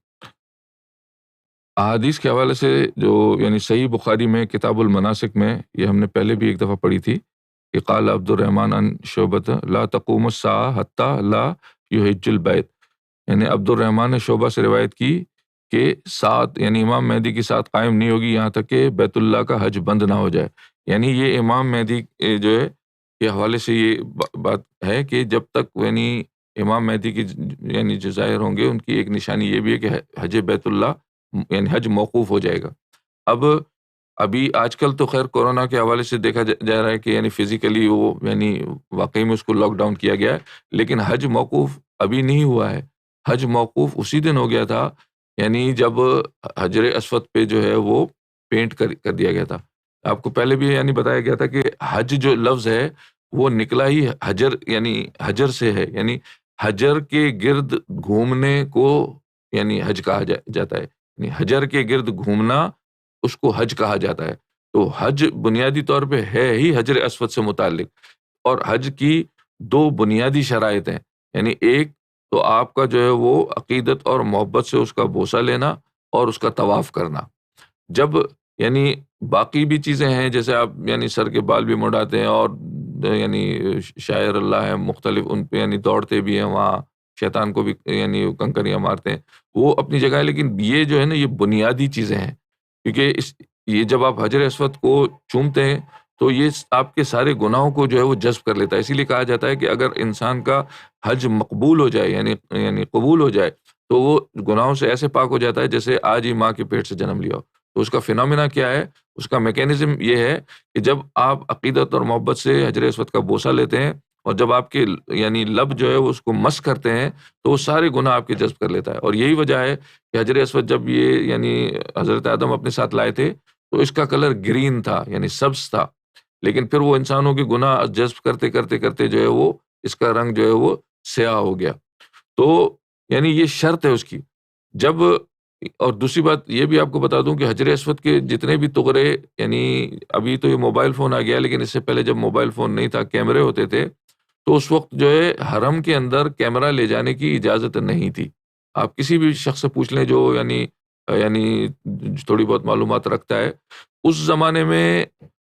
احادیث کے حوالے سے جو یعنی صحیح بخاری میں کتاب المناسک میں یہ ہم نے پہلے بھی ایک دفعہ پڑھی تھی کہ قال عبد الرحمن عن شعبۃ لا تقوم الساعة حتى لا يحج البیت، یعنی عبد الرحمن نے شعبہ سے روایت کی کہ ساتھ یعنی امام مہدی کی ساتھ قائم نہیں ہوگی یہاں تک کہ بیت اللہ کا حج بند نہ ہو جائے۔ یعنی یہ امام مہدی جو ہے کے حوالے سے یہ بات ہے کہ جب تک یعنی امام مہدی کی یعنی جو ظاہر ہوں گے ان کی ایک نشانی یہ بھی ہے کہ حج بیت اللہ یعنی حج موقوف ہو جائے گا۔ اب ابھی آج کل تو خیر کورونا کے حوالے سے دیکھا جا رہا ہے کہ یعنی فزیکلی وہ یعنی واقعی میں اس کو لاک ڈاؤن کیا گیا ہے، لیکن حج موقوف ابھی نہیں ہوا ہے۔ حج موقوف اسی دن ہو گیا تھا یعنی جب حجر اسود پہ جو ہے وہ پینٹ کر دیا گیا تھا۔ آپ کو پہلے بھی یعنی بتایا گیا تھا کہ حج جو لفظ ہے وہ نکلا ہی حجر یعنی حجر سے ہے، یعنی حجر کے گرد گھومنے کو یعنی حج کہا جاتا ہے، یعنی حجر کے گرد گھومنا اس کو حج کہا جاتا ہے۔ تو حج بنیادی طور پہ ہے ہی حجر اسود سے متعلق، اور حج کی دو بنیادی شرائط ہیں، یعنی ایک تو آپ کا جو ہے وہ عقیدت اور محبت سے اس کا بوسہ لینا اور اس کا طواف کرنا۔ جب یعنی باقی بھی چیزیں ہیں جیسے آپ یعنی سر کے بال بھی مڈاتے ہیں اور یعنی شاعر اللہ ہے مختلف ان پہ یعنی دوڑتے بھی ہیں، وہاں شیطان کو بھی یعنی کنکریاں مارتے ہیں، وہ اپنی جگہ ہے، لیکن یہ جو ہے نا یہ بنیادی چیزیں ہیں، کیونکہ یہ جب آپ حجر اسود کو چومتے ہیں تو یہ آپ کے سارے گناہوں کو جو ہے وہ جذب کر لیتا ہے۔ اسی لیے کہا جاتا ہے کہ اگر انسان کا حج مقبول ہو جائے یعنی قبول ہو جائے تو وہ گناہوں سے ایسے پاک ہو جاتا ہے جیسے آج ہی ماں کے پیٹ سے جنم لیا ہو۔ تو اس کا فینومینا کیا ہے؟ اس کا میکینزم یہ ہے کہ جب آپ عقیدت اور محبت سے حجر اسود کا بوسہ لیتے ہیں اور جب آپ کے یعنی لب جو ہے وہ اس کو مس کرتے ہیں تو وہ سارے گناہ آپ کے جذب کر لیتا ہے۔ اور یہی وجہ ہے کہ حجر اسود جب یہ یعنی حضرت آدم اپنے ساتھ لائے تھے تو اس کا کلر گرین تھا یعنی سبز تھا، لیکن پھر وہ انسانوں کے گناہ جذب کرتے کرتے کرتے جو ہے وہ اس کا رنگ جو ہے وہ سیاہ ہو گیا۔ تو یعنی یہ شرط ہے اس کی۔ جب اور دوسری بات یہ بھی آپ کو بتا دوں کہ حجر اسود کے جتنے بھی تغرے یعنی ابھی تو یہ موبائل فون آ گیا، لیکن اس سے پہلے جب موبائل فون نہیں تھا کیمرے ہوتے تھے تو اس وقت جو ہے حرم کے اندر کیمرہ لے جانے کی اجازت نہیں تھی۔ آپ کسی بھی شخص سے پوچھ لیں جو یعنی تھوڑی بہت معلومات رکھتا ہے، اس زمانے میں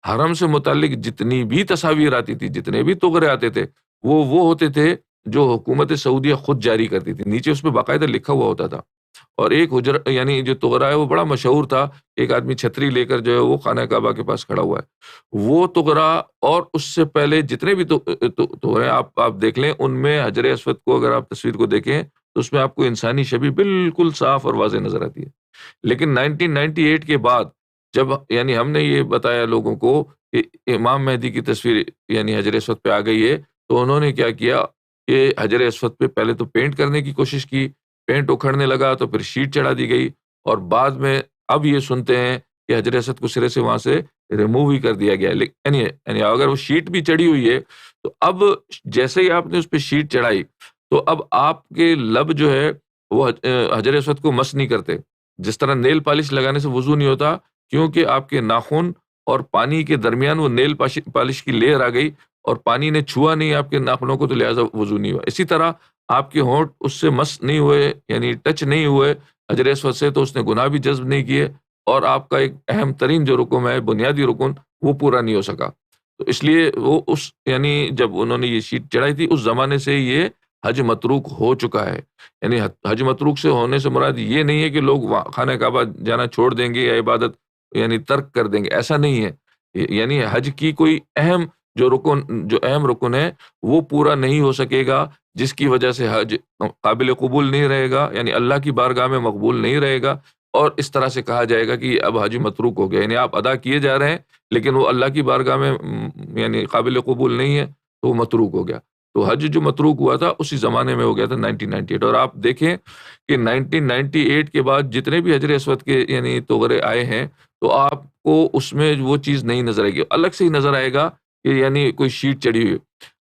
حرم سے متعلق جتنی بھی تصاویر آتی تھی، جتنے بھی تغرے آتے تھے وہ ہوتے تھے جو حکومت سعودیہ خود جاری کرتی تھی، نیچے اس پہ باقاعدہ لکھا ہوا ہوتا تھا۔ اور ایک حجر یعنی جو تغرا ہے وہ بڑا مشہور تھا، ایک آدمی چھتری لے کر جو ہے وہ خانہ کعبہ کے پاس کھڑا ہوا ہے، وہ تغرا اور اس سے پہلے جتنے بھی تغرے آپ دیکھ لیں ان میں حجر اسود کو اگر آپ تصویر کو دیکھیں تو اس میں آپ کو انسانی شبیہ بالکل صاف اور واضح نظر آتی ہے۔ لیکن 1998 کے بعد جب یعنی ہم نے یہ بتایا لوگوں کو کہ امام مہدی کی تصویر یعنی حجر اسود پہ آ گئی ہے، تو انہوں نے کیا کیا کہ حجر اسود پہ پہلے تو پینٹ کرنے کی کوشش کی، پینٹ اکھڑنے لگا تو پھر شیٹ چڑھا دی گئی، اور بعد میں اب یہ سنتے ہیں کہ حجر اسود کو سرے سے وہاں سے ریموو ہی کر دیا گیا۔ یعنی اگر وہ شیٹ بھی چڑھی ہوئی ہے تو اب جیسے ہی آپ نے اس پہ شیٹ چڑھائی تو اب آپ کے لب جو ہے وہ حجر اسود کو مس نہیں کرتے، جس طرح نیل پالش لگانے سے وضو نہیں ہوتا، کیونکہ آپ کے ناخن اور پانی کے درمیان وہ نیل پالش کی لیئر آ گئی اور پانی نے چھوا نہیں آپ کے ناخنوں کو، تو لہٰذا وضو نہیں ہوا۔ اسی طرح آپ کے ہونٹ اس سے مس نہیں ہوئے یعنی ٹچ نہیں ہوئے حجر اسود سے، تو اس نے گناہ بھی جذب نہیں کیے، اور آپ کا ایک اہم ترین جو رکن ہے بنیادی رکن وہ پورا نہیں ہو سکا۔ تو اس لیے وہ اس یعنی جب انہوں نے یہ شیٹ چڑھائی تھی اس زمانے سے یہ حج متروک ہو چکا ہے۔ یعنی حج متروک سے ہونے سے مراد یہ نہیں ہے کہ لوگ خانہ کعبہ جانا چھوڑ دیں گے یا عبادت یعنی ترک کر دیں گے، ایسا نہیں ہے۔ یعنی حج کی کوئی اہم جو اہم رکن ہے وہ پورا نہیں ہو سکے گا، جس کی وجہ سے حج قابل قبول نہیں رہے گا، یعنی اللہ کی بارگاہ میں مقبول نہیں رہے گا، اور اس طرح سے کہا جائے گا کہ اب حج متروک ہو گیا، یعنی آپ ادا کیے جا رہے ہیں لیکن وہ اللہ کی بارگاہ میں یعنی قابل قبول نہیں ہے تو وہ متروک ہو گیا۔ تو حج جو متروک ہوا تھا اسی زمانے میں ہو گیا تھا 1998، اور آپ دیکھیں کہ 1998 کے بعد جتنے بھی حجر اسود کے یعنی تغرے آئے ہیں تو آپ کو اس میں وہ چیز نہیں نظر آئے گی، الگ سے ہی نظر آئے گا کہ یعنی کوئی شیٹ چڑھی ہوئی۔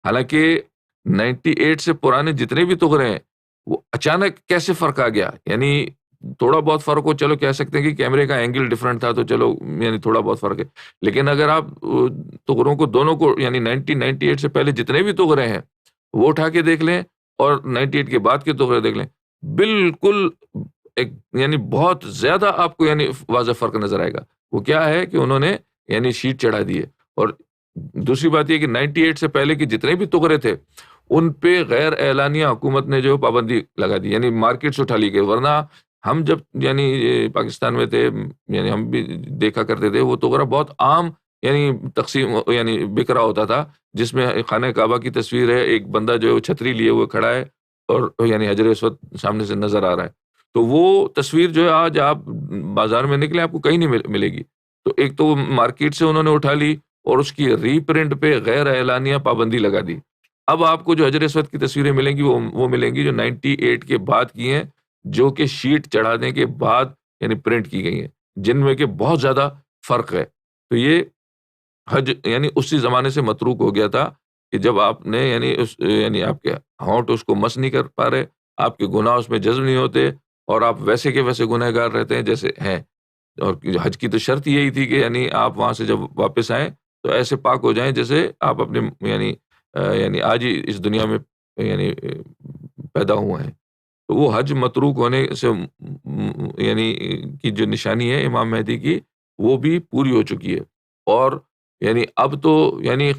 حالانکہ 98 سے پرانے جتنے بھی تغرے ہیں وہ اچانک کیسے فرق آ گیا، یعنی تھوڑا بہت فرق ہو چلو کہہ سکتے ہیں کہ کیمرے کا اینگل ڈیفرنٹ تھا تو چلو یعنی تھوڑا بہت فرق ہے، لیکن اگر آپ تغروں کو دونوں کو یعنی 1998 سے پہلے جتنے بھی تغرے ہیں وہ اٹھا کے دیکھ لیں اور 98 کے بعد کے تغرے دیکھ لیں بالکل ایک یعنی بہت زیادہ آپ کو یعنی واضح فرق نظر آئے گا۔ وہ کیا ہے کہ انہوں نے یعنی شیٹ چڑھا دی ہے، اور دوسری بات یہ کہ 98 سے پہلے کے جتنے بھی تغرے تھے ان پہ غیر اعلانیہ حکومت نے جو پابندی لگا دی، یعنی مارکیٹ سے اٹھا لی گئی۔ ورنہ ہم جب یعنی پاکستان میں تھے، یعنی ہم بھی دیکھا کرتے تھے، وہ تغرا بہت عام یعنی تقسیم یعنی بک رہا ہوتا تھا، جس میں خانہ کعبہ کی تصویر ہے، ایک بندہ جو چھتری لیے ہوئے کھڑا ہے اور یعنی حجر اسود سامنے سے نظر آ رہا ہے۔ تو وہ تصویر جو ہے آج آپ بازار میں نکلے آپ کو کہیں نہیں ملے گی۔ تو ایک تو مارکیٹ سے انہوں نے اٹھا لی، اور اس کی ری پرنٹ پہ غیر اعلانیہ پابندی لگا دی۔ اب آپ کو جو حجر اسود کی تصویریں ملیں گی وہ ملیں گی جو 98 کے بعد کی ہیں، جو کہ شیٹ چڑھانے کے بعد یعنی پرنٹ کی گئی ہیں، جن میں کہ بہت زیادہ فرق ہے۔ تو یہ حج یعنی اسی زمانے سے متروک ہو گیا تھا کہ جب آپ نے یعنی آپ کے ہونٹ اس کو مس نہیں کر پا رہے، آپ کے گناہ اس میں جزم نہیں ہوتے، اور آپ ویسے کے ویسے گنہگار رہتے ہیں جیسے ہیں۔ اور حج کی تو شرط یہی تھی کہ یعنی آپ وہاں سے جب واپس آئیں تو ایسے پاک ہو جائیں جیسے آپ اپنے یعنی آج ہی اس دنیا میں یعنی پیدا ہوئے ہیں۔ تو وہ حج متروک ہونے سے یعنی کی جو نشانی ہے امام مہدی کی، وہ بھی پوری ہو چکی ہے۔ اور یعنی اب تو یعنی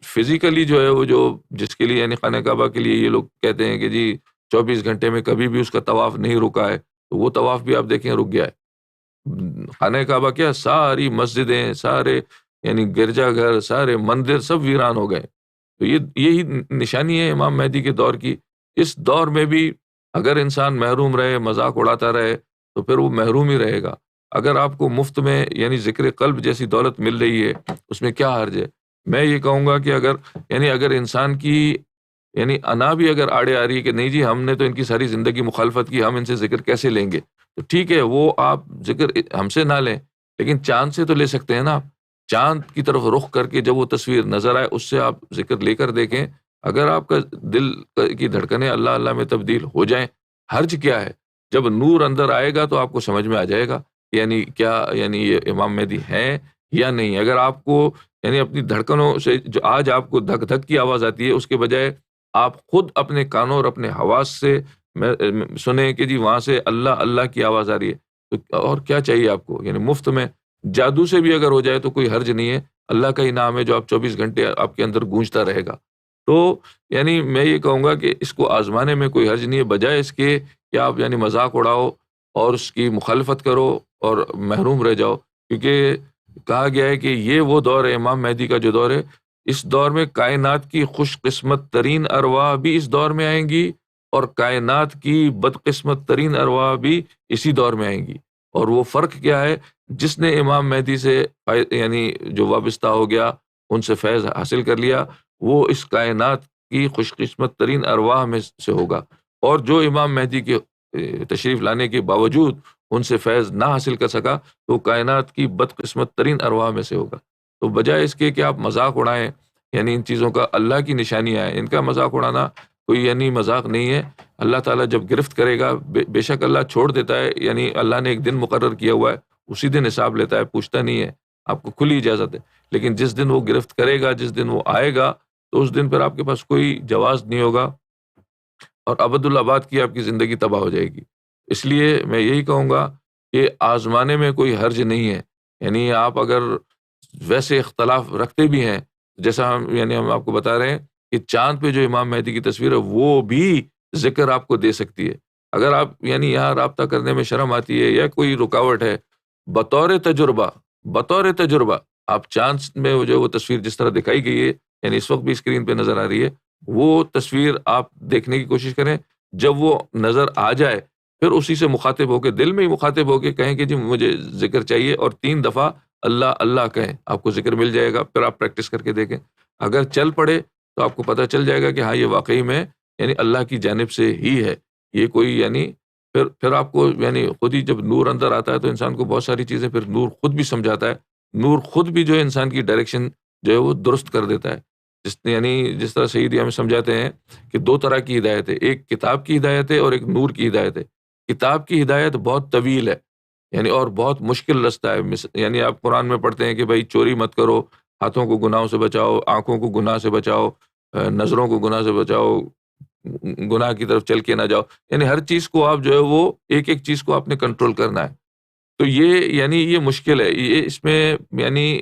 فزیکلی جو ہے وہ جو جس کے لیے یعنی خانہ کعبہ کے لیے یہ لوگ کہتے ہیں کہ جی 24 گھنٹے میں کبھی بھی اس کا طواف نہیں رکا ہے، تو وہ طواف بھی آپ دیکھیں رک گیا ہے۔ خانہ کعبہ کیا ساری مسجدیں، سارے یعنی گرجا گھر، سارے مندر سب ویران ہو گئے۔ تو یہی نشانی ہے امام مہدی کے دور کی۔ اس دور میں بھی اگر انسان محروم رہے، مذاق اڑاتا رہے، تو پھر وہ محروم ہی رہے گا۔ اگر آپ کو مفت میں یعنی ذکر قلب جیسی دولت مل رہی ہے، اس میں کیا حرج ہے؟ میں یہ کہوں گا کہ اگر انسان کی یعنی انا بھی اگر آڑے آ رہی ہے کہ نہیں جی ہم نے تو ان کی ساری زندگی مخالفت کی، ہم ان سے ذکر کیسے لیں گے، تو ٹھیک ہے، وہ آپ ذکر ہم سے نہ لیں، لیکن چاند سے تو لے سکتے ہیں نا آپ۔ چاند کی طرف رخ کر کے جب وہ تصویر نظر آئے اس سے آپ ذکر لے کر دیکھیں، اگر آپ کا دل کی دھڑکنیں اللہ اللہ میں تبدیل ہو جائیں، حرج کیا ہے؟ جب نور اندر آئے گا تو آپ کو سمجھ میں آ جائے گا یعنی کیا یعنی یہ امام مہدی ہیں یا نہیں۔ اگر آپ کو یعنی اپنی دھڑکنوں سے جو آج آپ کو دھک دھک کی آواز آتی ہے، اس کے بجائے آپ خود اپنے کانوں اور اپنے حواس سے سنیں کہ جی وہاں سے اللہ اللہ کی آواز آ رہی ہے، تو اور کیا چاہیے آپ کو؟ یعنی مفت میں جادو سے بھی اگر ہو جائے تو کوئی حرج نہیں ہے، اللہ کا ہی نام ہے جو آپ 24 گھنٹے آپ کے اندر گونجتا رہے گا۔ تو یعنی میں یہ کہوں گا کہ اس کو آزمانے میں کوئی حرج نہیں ہے، بجائے اس کے کہ آپ یعنی مذاق اڑاؤ اور اس کی مخالفت کرو اور محروم رہ جاؤ، کیونکہ کہا گیا ہے کہ یہ وہ دور ہے امام مہدی کا جو دور ہے، اس دور میں کائنات کی خوش قسمت ترین ارواح بھی اس دور میں آئیں گی، اور کائنات کی بدقسمت ترین ارواح بھی اسی دور میں آئیں گی۔ اور وہ فرق کیا ہے؟ جس نے امام مہدی سے یعنی جو وابستہ ہو گیا، ان سے فیض حاصل کر لیا، وہ اس کائنات کی خوش قسمت ترین ارواح میں سے ہوگا، اور جو امام مہدی کے تشریف لانے کے باوجود ان سے فیض نہ حاصل کر سکا تو کائنات کی بدقسمت ترین ارواح میں سے ہوگا۔ تو بجائے اس کے کہ آپ مذاق اڑائیں، یعنی ان چیزوں کا اللہ کی نشانیاں ہیں، ان کا مذاق اڑانا کوئی یعنی مذاق نہیں ہے۔ اللہ تعالیٰ جب گرفت کرے گا، بے شک اللہ چھوڑ دیتا ہے، یعنی اللہ نے ایک دن مقرر کیا ہوا ہے، اسی دن حساب لیتا ہے، پوچھتا نہیں ہے، آپ کو کھلی اجازت ہے۔ لیکن جس دن وہ گرفت کرے گا، جس دن وہ آئے گا، تو اس دن پر آپ کے پاس کوئی جواز نہیں ہوگا، اور ابد الآباد کی آپ کی زندگی تباہ ہو جائے گی۔ اس لیے میں یہی کہوں گا کہ آزمانے میں کوئی حرج نہیں ہے۔ یعنی آپ اگر ویسے اختلاف رکھتے بھی ہیں، جیسا ہم آپ کو بتا رہے ہیں کہ چاند پہ جو امام مہدی کی تصویر ہے وہ بھی ذکر آپ کو دے سکتی ہے۔ اگر آپ یعنی یہاں رابطہ کرنے میں شرم آتی ہے یا کوئی رکاوٹ ہے، بطور تجربہ آپ چاند میں وہ تصویر جس طرح دکھائی گئی ہے، یعنی اس وقت بھی اسکرین پہ نظر آ رہی ہے، وہ تصویر آپ دیکھنے کی کوشش کریں۔ جب وہ نظر آ جائے پھر اسی سے مخاطب ہو کے، دل میں ہی مخاطب ہو کے کہیں کہ جی مجھے ذکر چاہیے، اور 3 دفعہ اللہ اللہ کہیں، آپ کو ذکر مل جائے گا۔ پھر آپ پریکٹس کر کے دیکھیں، اگر چل پڑے تو آپ کو پتہ چل جائے گا کہ ہاں یہ واقعی میں یعنی اللہ کی جانب سے ہی ہے، یہ کوئی یعنی پھر آپ کو یعنی خود ہی جب نور اندر آتا ہے تو انسان کو بہت ساری چیزیں پھر نور خود بھی سمجھاتا ہے، نور خود بھی جو ہے انسان کی ڈائریکشن جو ہے وہ درست کر دیتا ہے۔ جس طرح سیدی ہمیں سمجھاتے ہیں کہ 2 طرح کی ہدایت ہے، ایک کتاب کی ہدایت ہے اور ایک نور کی ہدایت ہے۔ کتاب کی ہدایت بہت طویل ہے، یعنی اور بہت مشکل رستہ ہے۔ یعنی آپ قرآن میں پڑھتے ہیں کہ بھائی چوری مت کرو، ہاتھوں کو گناہوں سے بچاؤ، آنکھوں کو گناہ سے بچاؤ، نظروں کو گناہ سے بچاؤ، گناہ کی طرف چل کے نہ جاؤ، یعنی ہر چیز کو آپ جو ہے وہ ایک ایک چیز کو آپ نے کنٹرول کرنا ہے. تو یہ مشکل ہے، یہ اس میں یعنی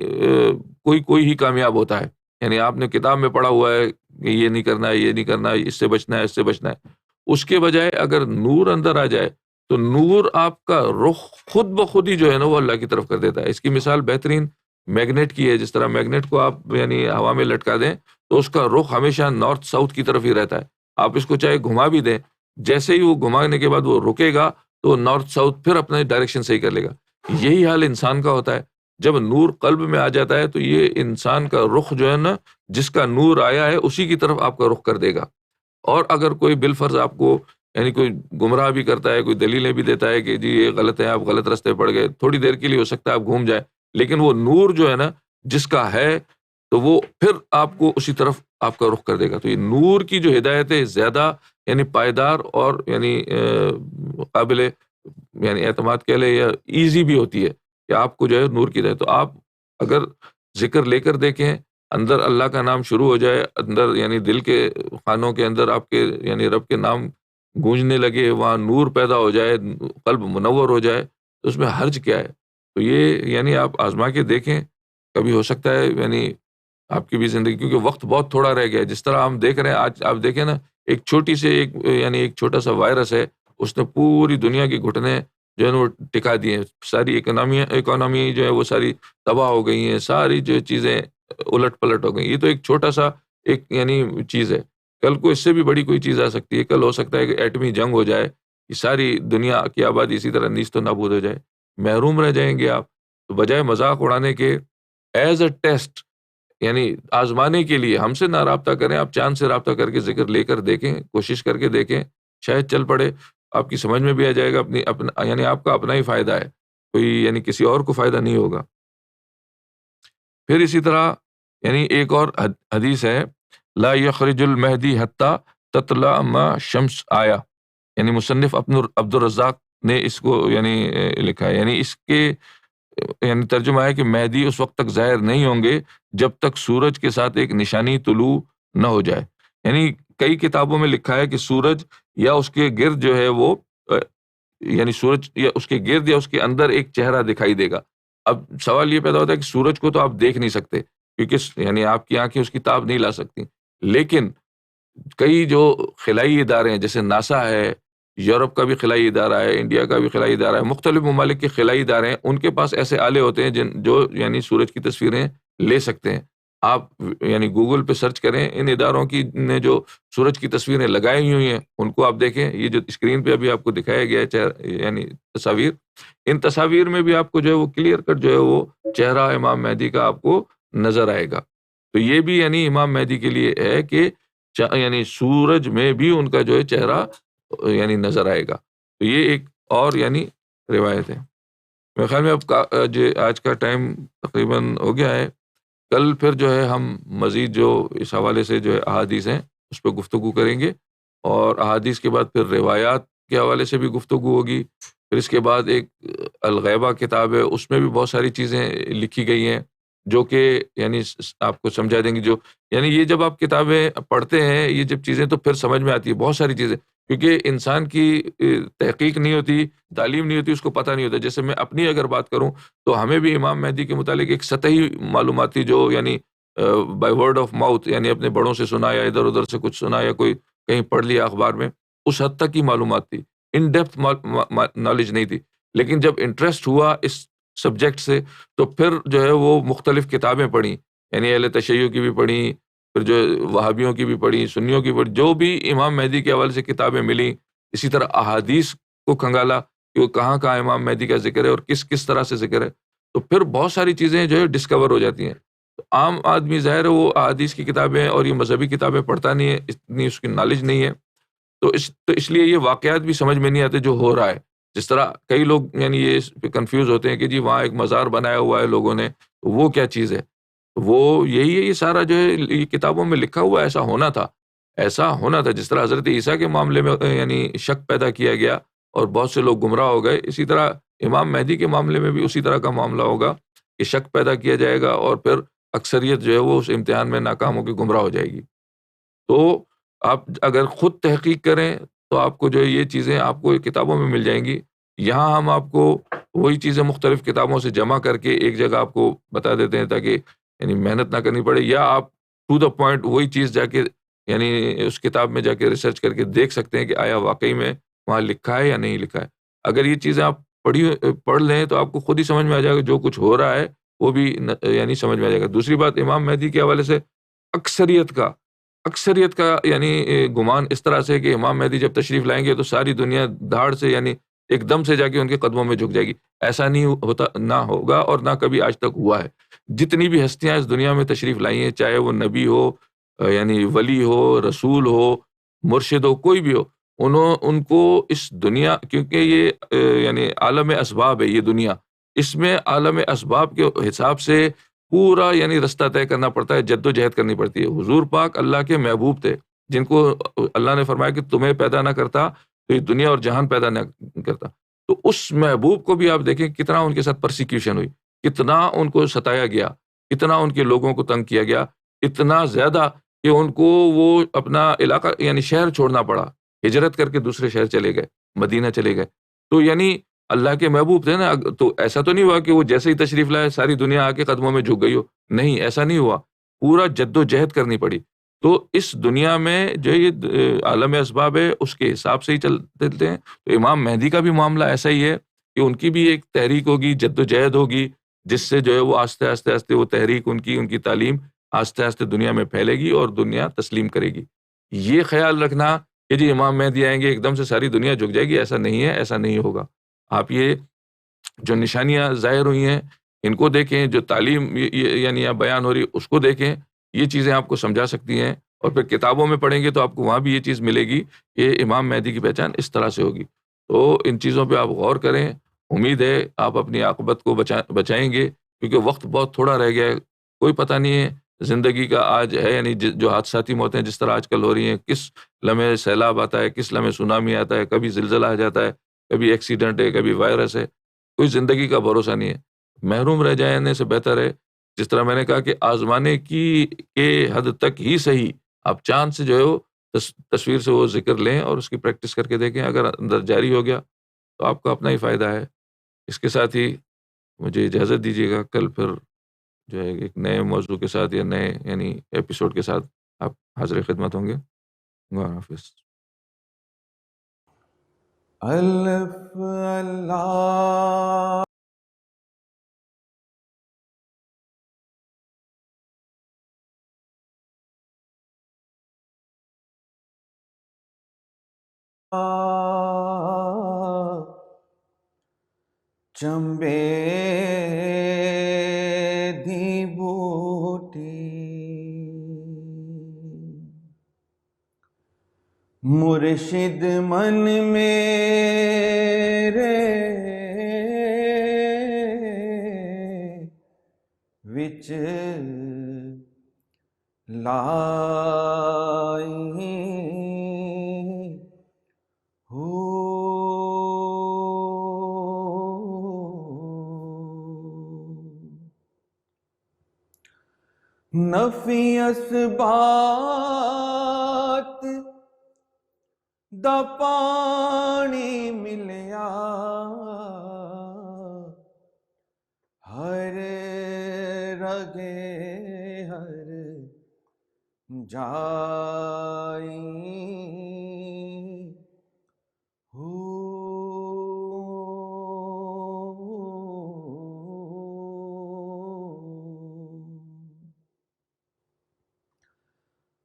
کوئی ہی کامیاب ہوتا ہے. یعنی آپ نے کتاب میں پڑھا ہوا ہے کہ یہ نہیں کرنا ہے، یہ نہیں کرنا ہے، اس سے بچنا ہے، اس سے بچنا ہے. اس کے بجائے اگر نور اندر آ جائے تو نور آپ کا رخ خود بخود ہی جو ہے نا وہ اللہ کی طرف کر دیتا ہے. اس کی مثال بہترین میگنیٹ کی ہے. جس طرح میگنیٹ کو آپ یعنی ہوا میں لٹکا دیں تو اس کا رخ ہمیشہ نارتھ ساؤتھ کی طرف ہی رہتا ہے. آپ اس کو چاہے گھما بھی دیں، جیسے ہی وہ گھمانے کے بعد وہ رکے گا تو نارتھ ساؤتھ پھر اپنا ڈائریکشن صحیح کر لے گا. یہی حال انسان کا ہوتا ہے. جب نور قلب میں آ جاتا ہے تو یہ انسان کا رخ جو ہے نا، جس کا نور آیا ہے اسی کی طرف آپ کا رخ کر دے گا. اور اگر کوئی بالفرض آپ کو یعنی کوئی گمراہ بھی کرتا ہے، کوئی دلیلیں بھی دیتا ہے کہ جی یہ غلط ہے، آپ غلط راستے پڑ گئے، تھوڑی دیر کے لیے ہو سکتا ہے آپ گھوم جائیں، لیکن وہ نور جو ہے نا جس کا ہے تو وہ پھر آپ کو اسی طرف آپ کا رخ کر دے گا. تو یہ نور کی جو ہدایت ہے زیادہ یعنی پائیدار اور یعنی قابل یعنی اعتماد کہہ لیں یا ایزی بھی ہوتی ہے کہ آپ کو جو ہے نور کی ہدایت. تو آپ اگر ذکر لے کر دیکھیں، اندر اللہ کا نام شروع ہو جائے، اندر یعنی دل کے خانوں کے اندر آپ کے یعنی رب کے نام گونجنے لگے، وہاں نور پیدا ہو جائے، قلب منور ہو جائے، تو اس میں حرج کیا ہے؟ تو یہ یعنی آپ آزما کے دیکھیں، کبھی ہو سکتا ہے یعنی آپ کی بھی زندگی، کیونکہ وقت بہت تھوڑا رہ گیا ہے. جس طرح ہم دیکھ رہے ہیں آج آپ دیکھیں نا، ایک چھوٹی سے یعنی ایک چھوٹا سا وائرس ہے، اس نے پوری دنیا کی گھٹنے جو ہے نا وہ ٹکا دی ہیں. ساری اکانومی جو ہے وہ ساری تباہ ہو گئی ہیں، ساری جو چیزیں الٹ پلٹ ہو گئی. یہ تو ایک چھوٹا سا ایک یعنی چیز ہے. کل کو اس سے بھی بڑی کوئی چیز آ سکتی ہے. کل ہو سکتا ہے کہ ایٹمی جنگ ہو جائے، یہ ساری دنیا کی آبادی اسی طرح نیست و نابود ہو جائے، محروم رہ جائیں گے آپ. تو بجائے مذاق اڑانے کے ایز اے ٹیسٹ یعنی آزمانے کے لیے ہم سے نہ رابطہ کریں، آپ چاند سے رابطہ کر کے ذکر لے کر دیکھیں، کوشش کر کے دیکھیں، شاید چل پڑے. آپ کی سمجھ میں بھی آ جائے گا، اپنا یعنی آپ کا اپنا ہی فائدہ ہے، کوئی یعنی کسی اور کو فائدہ نہیں ہوگا. پھر اسی طرح یعنی ایک اور حدیث ہے، لا یخرج المہدی حتی تطلع ما شمس آیا. یعنی مصنف عبد الرزاق نے اس کو یعنی لکھا ہے. یعنی اس کے یعنی ترجمہ ہے کہ مہدی اس وقت تک ظاہر نہیں ہوں گے جب تک سورج کے ساتھ ایک نشانی طلوع نہ ہو جائے. یعنی کئی کتابوں میں لکھا ہے کہ سورج یا اس کے گرد جو ہے وہ یعنی سورج یا اس کے گرد یا اس کے اندر ایک چہرہ دکھائی دے گا. اب سوال یہ پیدا ہوتا ہے کہ سورج کو تو آپ دیکھ نہیں سکتے کیونکہ یعنی آپ کی آنکھیں اس کی تاب نہیں لا سکتی، لیکن کئی جو خلائی ادارے ہیں جیسے ناسا ہے، یورپ کا بھی خلائی ادارہ ہے، انڈیا کا بھی خلائی ادارہ ہے، مختلف ممالک کے خلائی ادارے ہیں، ان کے پاس ایسے آلے ہوتے ہیں جو یعنی سورج کی تصویریں لے سکتے ہیں. آپ یعنی گوگل پہ سرچ کریں، ان اداروں کی نے جو سورج کی تصویریں لگائی ہوئی ہیں ان کو آپ دیکھیں. یہ جو اسکرین پہ ابھی آپ کو دکھایا گیا ہے یعنی تصاویر، ان تصاویر میں بھی آپ کو جو ہے وہ کلیئر کٹ جو ہے وہ چہرہ امام مہدی کا آپ کو نظر آئے گا. تو یہ بھی یعنی امام مہدی کے لیے ہے کہ یعنی سورج میں بھی ان کا جو ہے چہرہ یعنی نظر آئے گا. تو یہ ایک اور یعنی روایت ہے. میرے خیال میں اب آج کا ٹائم تقریباً ہو گیا ہے. کل پھر جو ہے ہم مزید جو اس حوالے سے جو ہے احادیث ہیں اس پہ گفتگو کریں گے، اور احادیث کے بعد پھر روایات کے حوالے سے بھی گفتگو ہوگی. پھر اس کے بعد ایک الغیبہ کتاب ہے، اس میں بھی بہت ساری چیزیں لکھی گئی ہیں جو کہ یعنی آپ کو سمجھا دیں گی. جو یعنی یہ جب آپ کتابیں پڑھتے ہیں یہ جب چیزیں تو پھر سمجھ میں آتی ہے بہت ساری چیزیں، کیونکہ انسان کی تحقیق نہیں ہوتی، تعلیم نہیں ہوتی، اس کو پتہ نہیں ہوتا. جیسے میں اپنی اگر بات کروں تو ہمیں بھی امام مہدی کے متعلق ایک سطحی معلومات تھی جو یعنی بائی ورڈ آف ماؤتھ یعنی اپنے بڑوں سے سنا یا ادھر ادھر سے کچھ سنا یا کوئی کہیں پڑھ لیا اخبار میں، اس حد تک کی معلومات تھی، ان ڈیپتھ نالج نہیں تھی. لیکن جب انٹرسٹ ہوا اس سبجیکٹ سے تو پھر جو ہے وہ مختلف کتابیں پڑھیں، یعنی اہل تشیع کی بھی پڑھیں، پھر جو وہابیوں کی بھی پڑھی، سنیوں کی پڑھی، جو بھی امام مہدی کے حوالے سے کتابیں ملیں. اسی طرح احادیث کو کھنگالا کہ وہ کہاں کہاں امام مہدی کا ذکر ہے اور کس کس طرح سے ذکر ہے. تو پھر بہت ساری چیزیں جو ہے ڈسکور ہو جاتی ہیں. تو عام آدمی ظاہر ہے وہ احادیث کی کتابیں اور یہ مذہبی کتابیں پڑھتا نہیں ہے، اتنی اس کی نالج نہیں ہے. تو اس لیے یہ واقعات بھی سمجھ میں نہیں آتے جو ہو رہا ہے. جس طرح کئی لوگ یعنی یہ کنفیوز ہوتے ہیں کہ جی وہاں ایک مزار بنایا ہوا ہے لوگوں نے، وہ کیا چیز ہے؟ وہ یہی ہے، یہ سارا جو ہے یہ کتابوں میں لکھا ہوا ایسا ہونا تھا، ایسا ہونا تھا. جس طرح حضرت عیسیٰ کے معاملے میں یعنی شک پیدا کیا گیا اور بہت سے لوگ گمراہ ہو گئے، اسی طرح امام مہدی کے معاملے میں بھی اسی طرح کا معاملہ ہوگا کہ شک پیدا کیا جائے گا اور پھر اکثریت جو ہے وہ اس امتحان میں ناکام ہو کے گمراہ ہو جائے گی. تو آپ اگر خود تحقیق کریں تو آپ کو جو ہے یہ چیزیں آپ کو کتابوں میں مل جائیں گی. یہاں ہم آپ کو وہی چیزیں مختلف کتابوں سے جمع کر کے ایک جگہ آپ کو بتا دیتے ہیں تاکہ یعنی محنت نہ کرنی پڑے, یا آپ ٹو دا پوائنٹ وہی چیز جا کے یعنی اس کتاب میں جا کے ریسرچ کر کے دیکھ سکتے ہیں کہ آیا واقعی میں وہاں لکھا ہے یا نہیں لکھا ہے. اگر یہ چیزیں آپ پڑھ لیں تو آپ کو خود ہی سمجھ میں آ جائے گا جو کچھ ہو رہا ہے وہ بھی یعنی سمجھ میں آ جائے گا. دوسری بات, امام مہدی کے حوالے سے اکثریت کا یعنی گمان اس طرح سے کہ امام مہدی جب تشریف لائیں گے تو ساری دنیا دھاڑ سے یعنی ایک دم سے جا کے ان کے قدموں میں جھک جائے گی. ایسا نہیں ہوتا, نہ ہوگا اور نہ کبھی آج تک ہوا ہے. جتنی بھی ہستیاں اس دنیا میں تشریف لائی ہیں, چاہے وہ نبی ہو, یعنی ولی ہو, رسول ہو, مرشد ہو, کوئی بھی ہو, ان کو اس دنیا, کیونکہ یہ یعنی عالم اسباب ہے یہ دنیا, اس میں عالم اسباب کے حساب سے پورا یعنی رستہ طے کرنا پڑتا ہے, جد و جہد کرنی پڑتی ہے. حضور پاک اللہ کے محبوب تھے جن کو اللہ نے فرمایا کہ تمہیں پیدا نہ کرتا تو یہ دنیا اور جہان پیدا نہ کرتا. تو اس محبوب کو بھی آپ دیکھیں کتنا ان کے ساتھ پرسیکیوشن ہوئی, کتنا ان کو ستایا گیا, کتنا ان کے لوگوں کو تنگ کیا گیا, اتنا زیادہ کہ ان کو وہ اپنا علاقہ یعنی شہر چھوڑنا پڑا, ہجرت کر کے دوسرے شہر چلے گئے, مدینہ چلے گئے. تو یعنی اللہ کے محبوب تھے نا, تو ایسا تو نہیں ہوا کہ وہ جیسے ہی تشریف لائے ساری دنیا آ کے قدموں میں جھک گئی ہو, نہیں ایسا نہیں ہوا, پورا جد و جہد کرنی پڑی. تو اس دنیا میں جو یہ عالم اسباب ہے اس کے حساب سے ہی چلتے ہیں. تو امام مہدی کا بھی معاملہ ایسا ہی ہے کہ ان کی بھی ایک تحریک ہوگی, جد و جہد ہوگی, جس سے جو ہے وہ آہستہ آہستہ وہ تحریک ان کی تعلیم آہستہ آہستہ دنیا میں پھیلے گی اور دنیا تسلیم کرے گی. یہ خیال رکھنا کہ جی امام مہدی آئیں گے ایک دم سے ساری دنیا جھک جائے گی, ایسا نہیں ہے, ایسا نہیں ہوگا. آپ یہ جو نشانیاں ظاہر ہوئی ہیں ان کو دیکھیں, جو تعلیم یعنی آپ بیان ہو رہی اس کو دیکھیں, یہ چیزیں آپ کو سمجھا سکتی ہیں. اور پھر کتابوں میں پڑھیں گے تو آپ کو وہاں بھی یہ چیز ملے گی کہ امام مہدی کی پہچان اس طرح سے ہوگی. تو ان چیزوں پہ آپ غور کریں, امید ہے آپ اپنی عاقبت کو بچائیں گے, کیونکہ وقت بہت تھوڑا رہ گیا ہے. کوئی پتہ نہیں ہے زندگی کا آج ہے یعنی جو حادثاتی موتیں جس طرح آج کل ہو رہی ہیں, کس لمحے سیلاب آتا ہے, کس لمحے سونامی آتا ہے, کبھی زلزلہ آ جاتا ہے, کبھی ایکسیڈنٹ ہے, کبھی وائرس ہے, کوئی زندگی کا بھروسہ نہیں ہے. محروم رہ جانے سے بہتر ہے, جس طرح میں نے کہا کہ آزمانے کی کے حد تک ہی صحیح آپ چاند سے جو ہے وہ تصویر سے وہ ذکر لیں اور اس کی پریکٹس کر کے دیکھیں. اگر اندر جاری ہو گیا تو آپ کا اپنا ہی فائدہ ہے. اس کے ساتھ ہی مجھے اجازت دیجیے گا, کل پھر جو ہے ایک نئے موضوع کے ساتھ یا نئے یعنی ایپیسوڈ کے ساتھ آپ حاضر خدمت ہوں گے. اللہ حافظ. الف اللہ چمبے دی بوٹی مرشد من میرے وچ لائی ہو نفی اسبات دا پانی ملیا ہر رگے ہر جائی ہو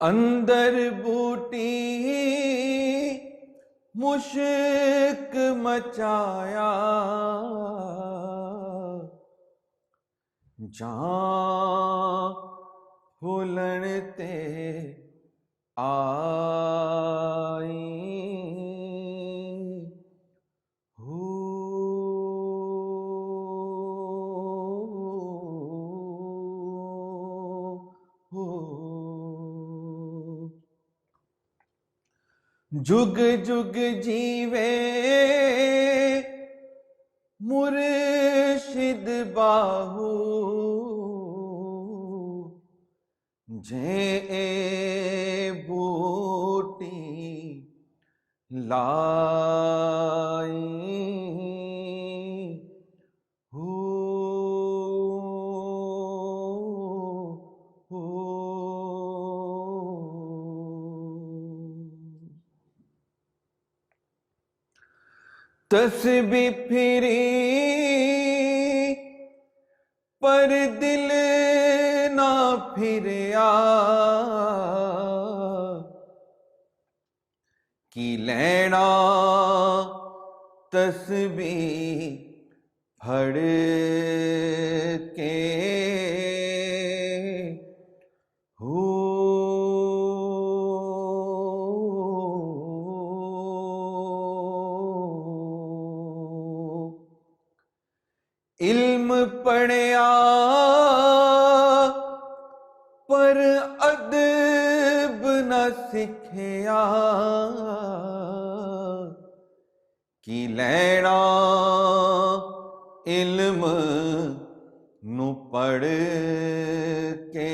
اندر بوٹی مشک مچایا جان پھولن تے آئی ہو جگ جگ جیوے مرشد باہو جے اے بوٹی لائی تسبیح پھری پر دل نہ پھریا کی لینا تسبیح پھڑ کے علم پڑھیا پر ادب نہ سکھیا کی لینا علم نو پڑھ کے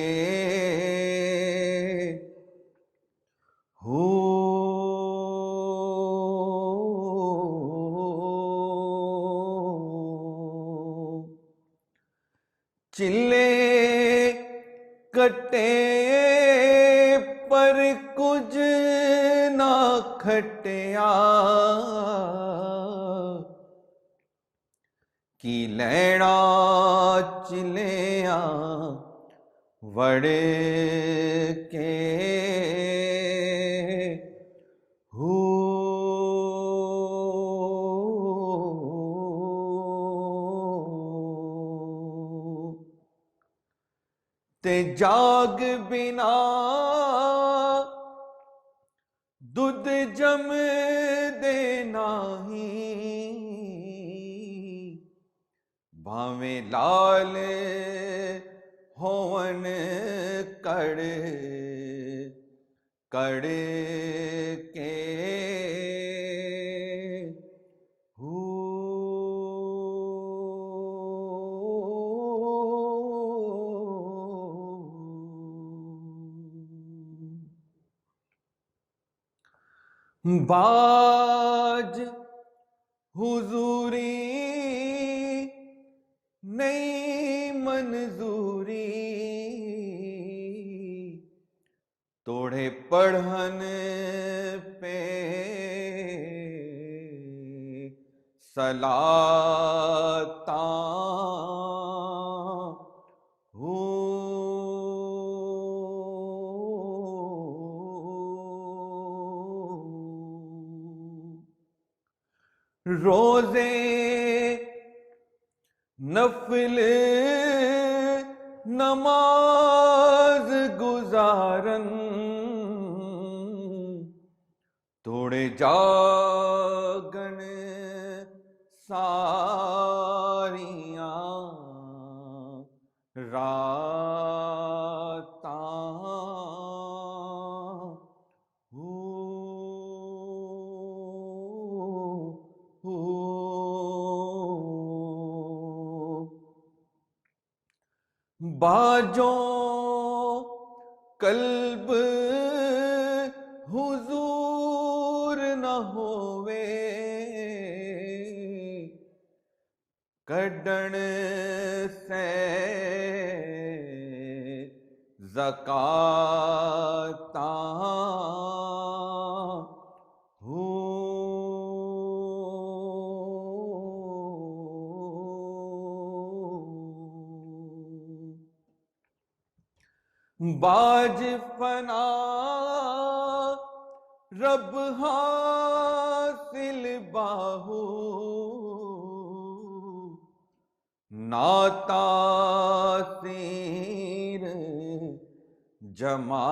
چلے کٹے پر کچھ نہ کھٹیا کی لینا چلیاں وڑ کے تے جاگ بنا دودھ جم دینا ہی بھاویں لال ہون کڑ کڑ کے باج حضوری نئی منظوری توڑے پڑھن پہ صلاتاں روزے نفل نماز گزارن توڑے جاگن ساریاں راتاں باجوں قلب حضور نہ ہووے کڈن سے زکاتاں باج فنا رب حاصل باہو ناتاثیر جماعتاں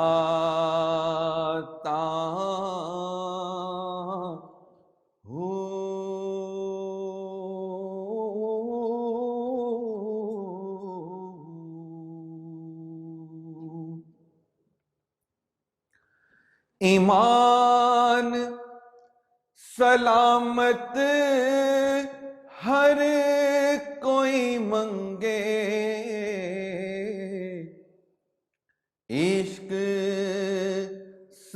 ایمان سلامت ہر کوئی منگے عشق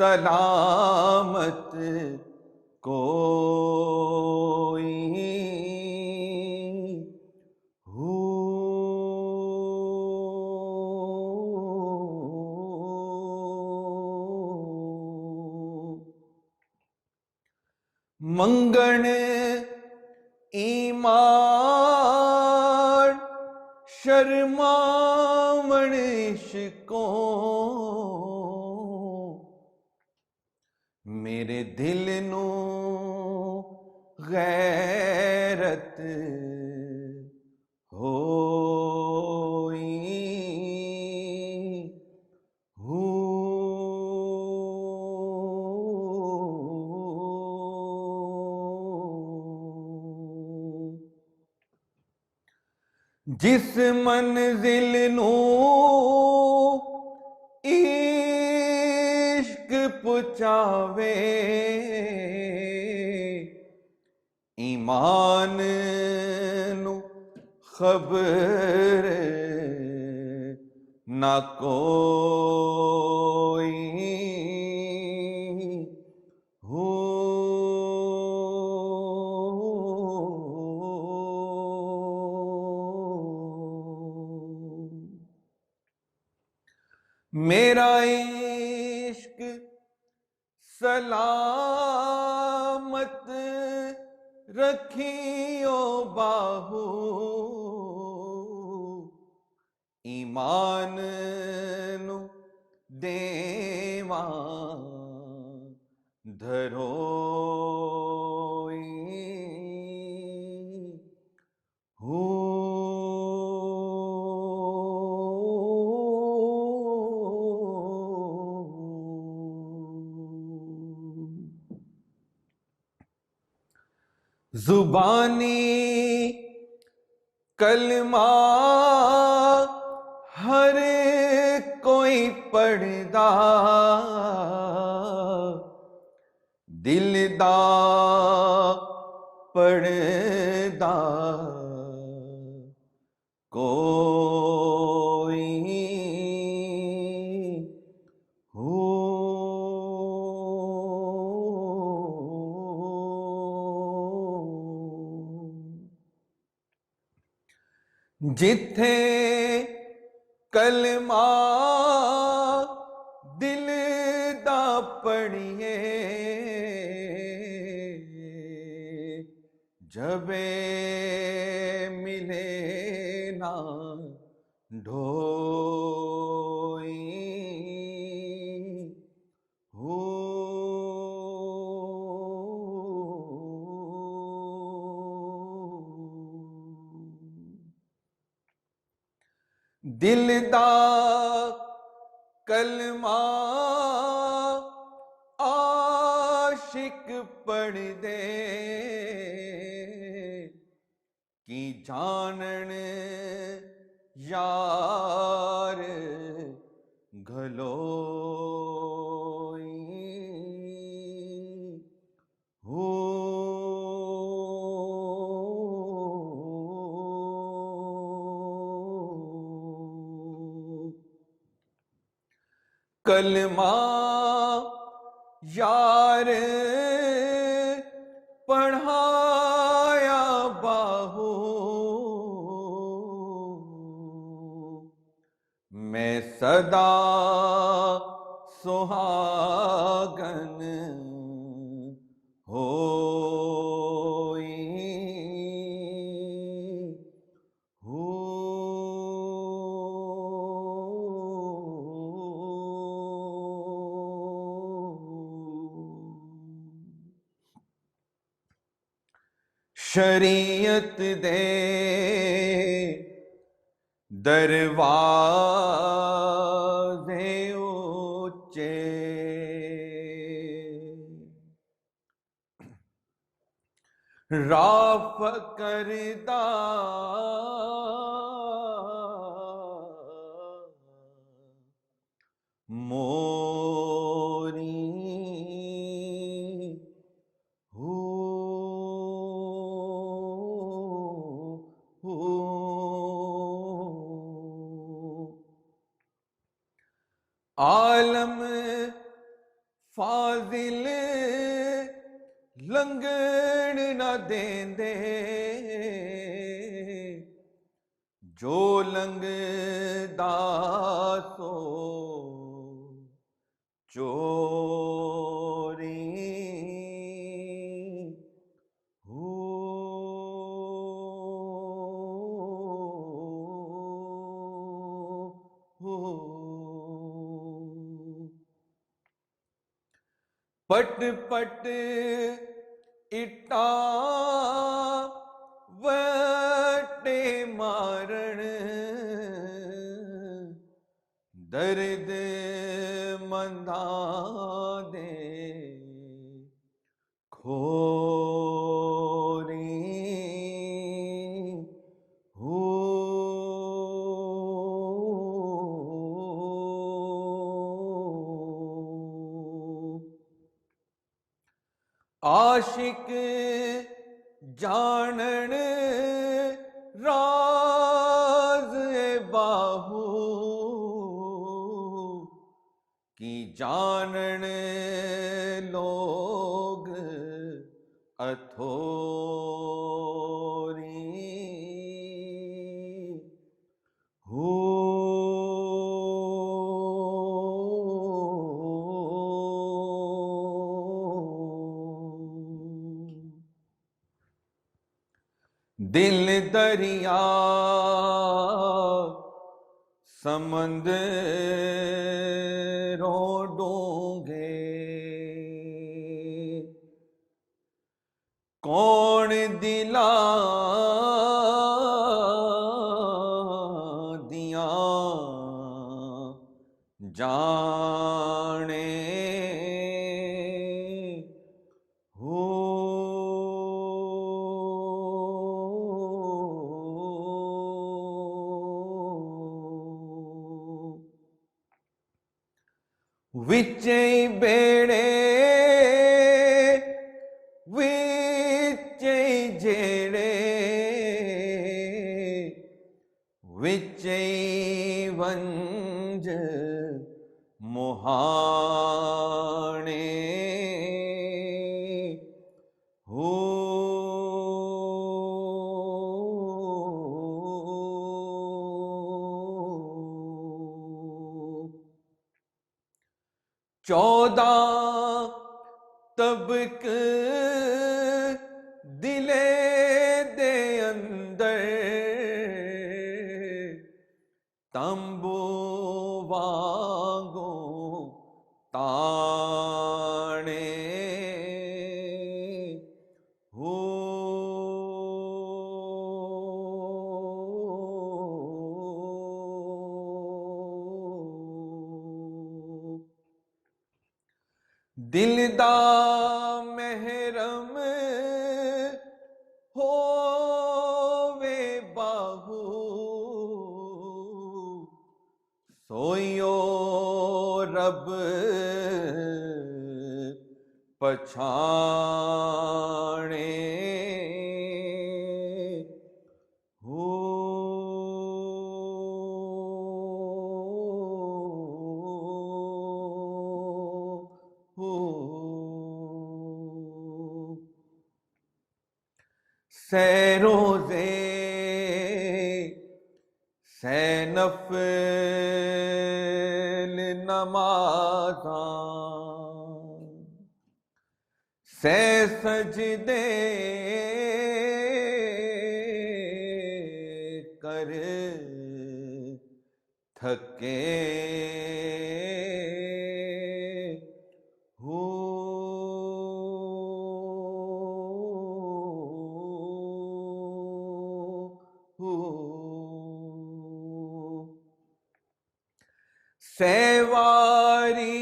سلامت کوئی ہو منگن ایمان شرماون عشقوں میرے دل نو غیرت ہوئی ہو جس منزل نو عشق پچاوے ایمان نو خبر نہ کوئی ہو میرا عشق سلامت رکھیو باہو ایمان نو دیواں دھروئی ہو زبانی کلمہ ہر کوئی پڑھدا دل دا پڑھدا کوئی ہو جتھے کلمہ دل دا پڑھیے جبے ملے نا ڈھوئی ہو دل دا کلمہ عاشق پڑھ دے کی جانن یار گھلوئی ہو کلمہ یار پڑھایا باہو میں صدا سہاگن ہوئی ہو شریعت دے دروازے اونچے رافع کردہ موری عالم لنگن نہ دین دے جو لنگ دا سو چوری پٹ پٹ اٹا وٹے مارن درد منداں دے کھوری عاشق جانن راز باہو کی جانن لوگ اتھوری دل دریا سمندروں ڈونگے کون دلاں دیاں جانے وچے بیڑے وچے جیڑے وچے ونج مہانے چودہ طبق دلے دے اندر تمبو وانگو تانے دل دا محرم ہووے باہو سوئیو رب پچھانے سے روزے سے نفل نمازاں سے سجدے کر تھکے سیواری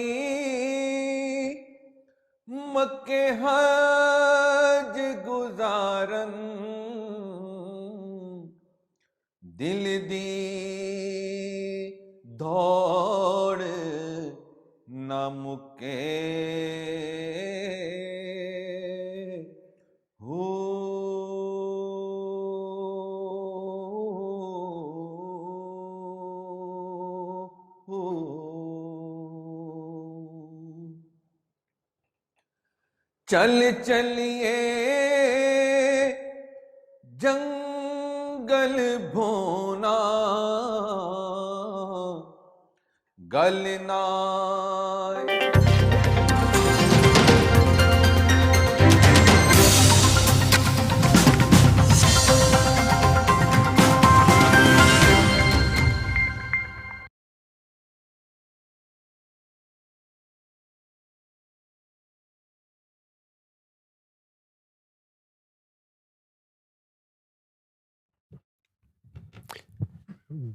مکے حج گزارن دل دی دوڑ نہ مکے چل چلیے गल भोना गलनाय।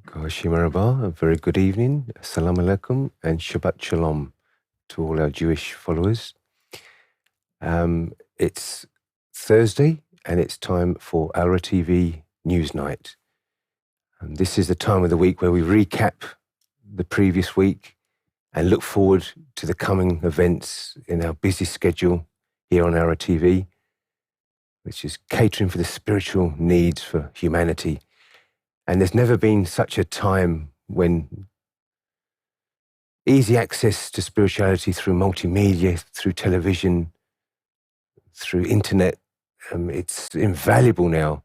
Goshi Maraba, a very good evening, Assalamu alaikum, and Shabbat Shalom to all our Jewish followers. It's Thursday, and it's time for ALRA TV News Night. This is the time of the week where we recap the previous week and look forward to the coming events in our busy schedule here on ALRA TV, which is catering for the spiritual needs for humanity. And there's never been such a time when easy access to spirituality through multimedia, through television, through internet, it's invaluable now.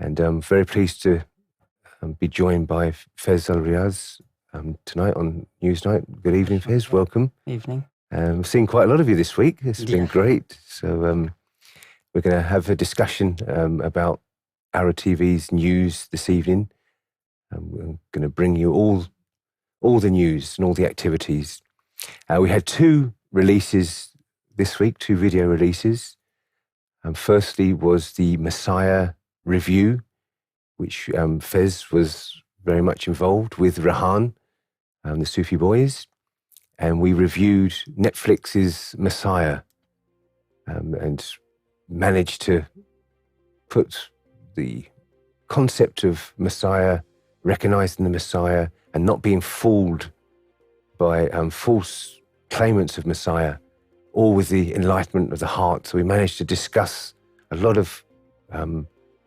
And I'm very pleased to be joined by Fez Al-Riaz tonight on Newsnight. Good evening, Fez. Welcome. Evening. I've seen quite a lot of you this week. It's been great. So we're going to have a discussion about ALRA TV's news this evening. We're going to bring you all the news and all the activities. We had 2 releases this week, 2 video releases. Firstly was the Messiah review, which Fez was very much involved with Rahan, the Sufi boys. And we reviewed Netflix's Messiah and managed to put the concept of Messiah, recognizing the Messiah, and not being fooled by false claimants of Messiah, all with the enlightenment of the heart. So we managed to discuss a lot of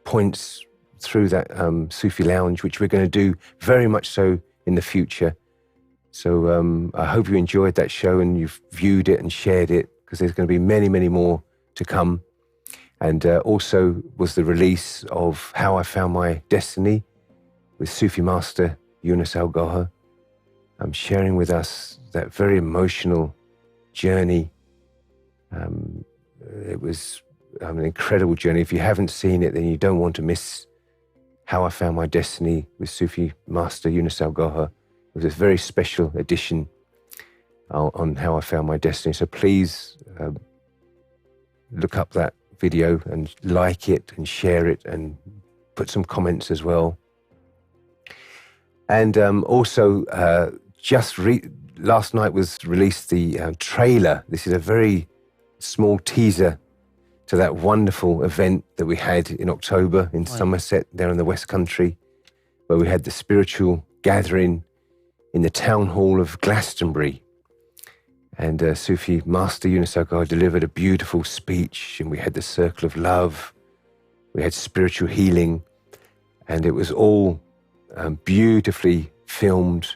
points through that Sufi lounge, which we're going to do very much so in the future. So I hope you enjoyed that show and you've viewed it and shared it, because there's going to be many, many more to come. And also was the release of How I Found My Destiny with Sufi master Younus AlGohar, sharing with us that very emotional journey. It was an incredible journey. If you haven't seen it, then you don't want to miss How I Found My Destiny with Sufi master Younus AlGohar. It was a very special edition on How I Found My Destiny. So please look up that video and like it and share it and put some comments as well. And also last night was released the trailer. This is a very small teaser to that wonderful event that we had in October in Somerset, there in the West Country, where we had the spiritual gathering in the town hall of Glastonbury. And Sufi master Younus AlGohar delivered a beautiful speech, and we had the circle of love, we had spiritual healing, and it was all beautifully filmed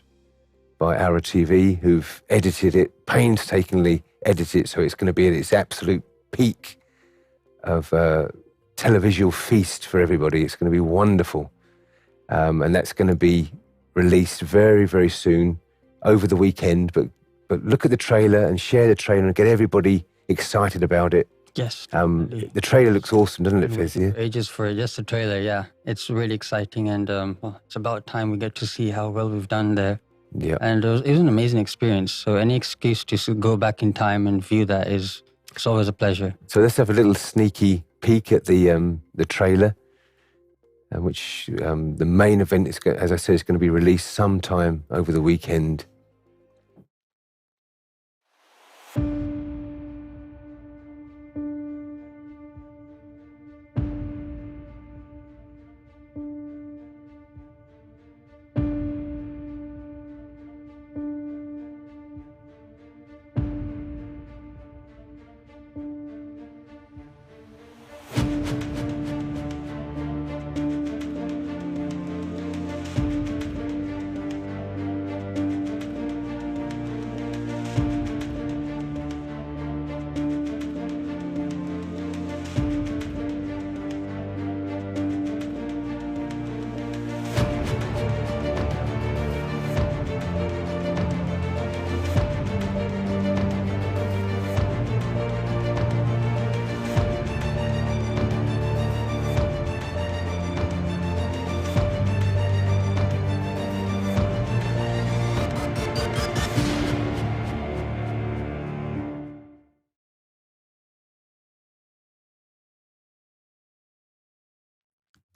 by ALRA TV, who've edited it, painstakingly edited it, so it's going to be at its absolute peak of televisual feast for everybody. It's going to be wonderful. And that's going to be released very, very soon over the weekend. But look at the trailer and share the trailer and get everybody excited about it. Yes. The trailer looks awesome, doesn't it, Fez? Yeah? Ages for just the trailer, yeah. It's really exciting, and it's about time we get to see how well we've done there. Yeah. And it was an amazing experience. So any excuse to go back in time and view that it's always a pleasure. So let's have a little sneaky peek at the trailer, which the main event is, as I said, is going to be released sometime over the weekend.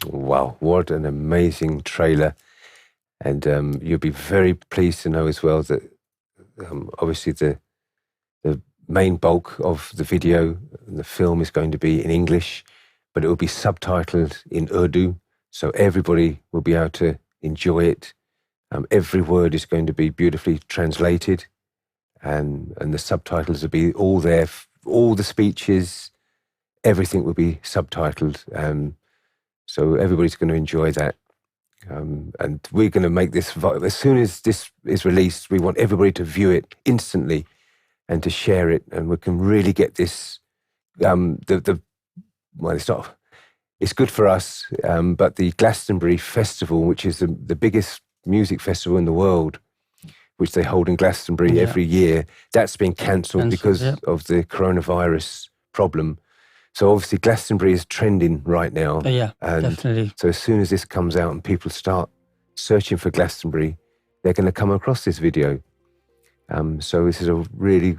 Wow, what an amazing trailer. And you'll be very pleased to know as well that obviously the main bulk of the video and the film is going to be in English, but it will be subtitled in Urdu, so everybody will be able to enjoy it. Every word is going to be beautifully translated, and the subtitles will be all there, all the speeches, everything will be subtitled, so everybody's going to enjoy that. And we're going to make this, as soon as this is released, we want everybody to view it instantly and to share it, and we can really get this, well, it's good for us, but the Glastonbury Festival, which is the biggest music festival in the world, which they hold in Glastonbury every year, that's been cancelled because of the coronavirus problem. So obviously Glastonbury is trending right now. And definitely. So as soon as this comes out and people start searching for Glastonbury, they're going to come across this video. So this is a really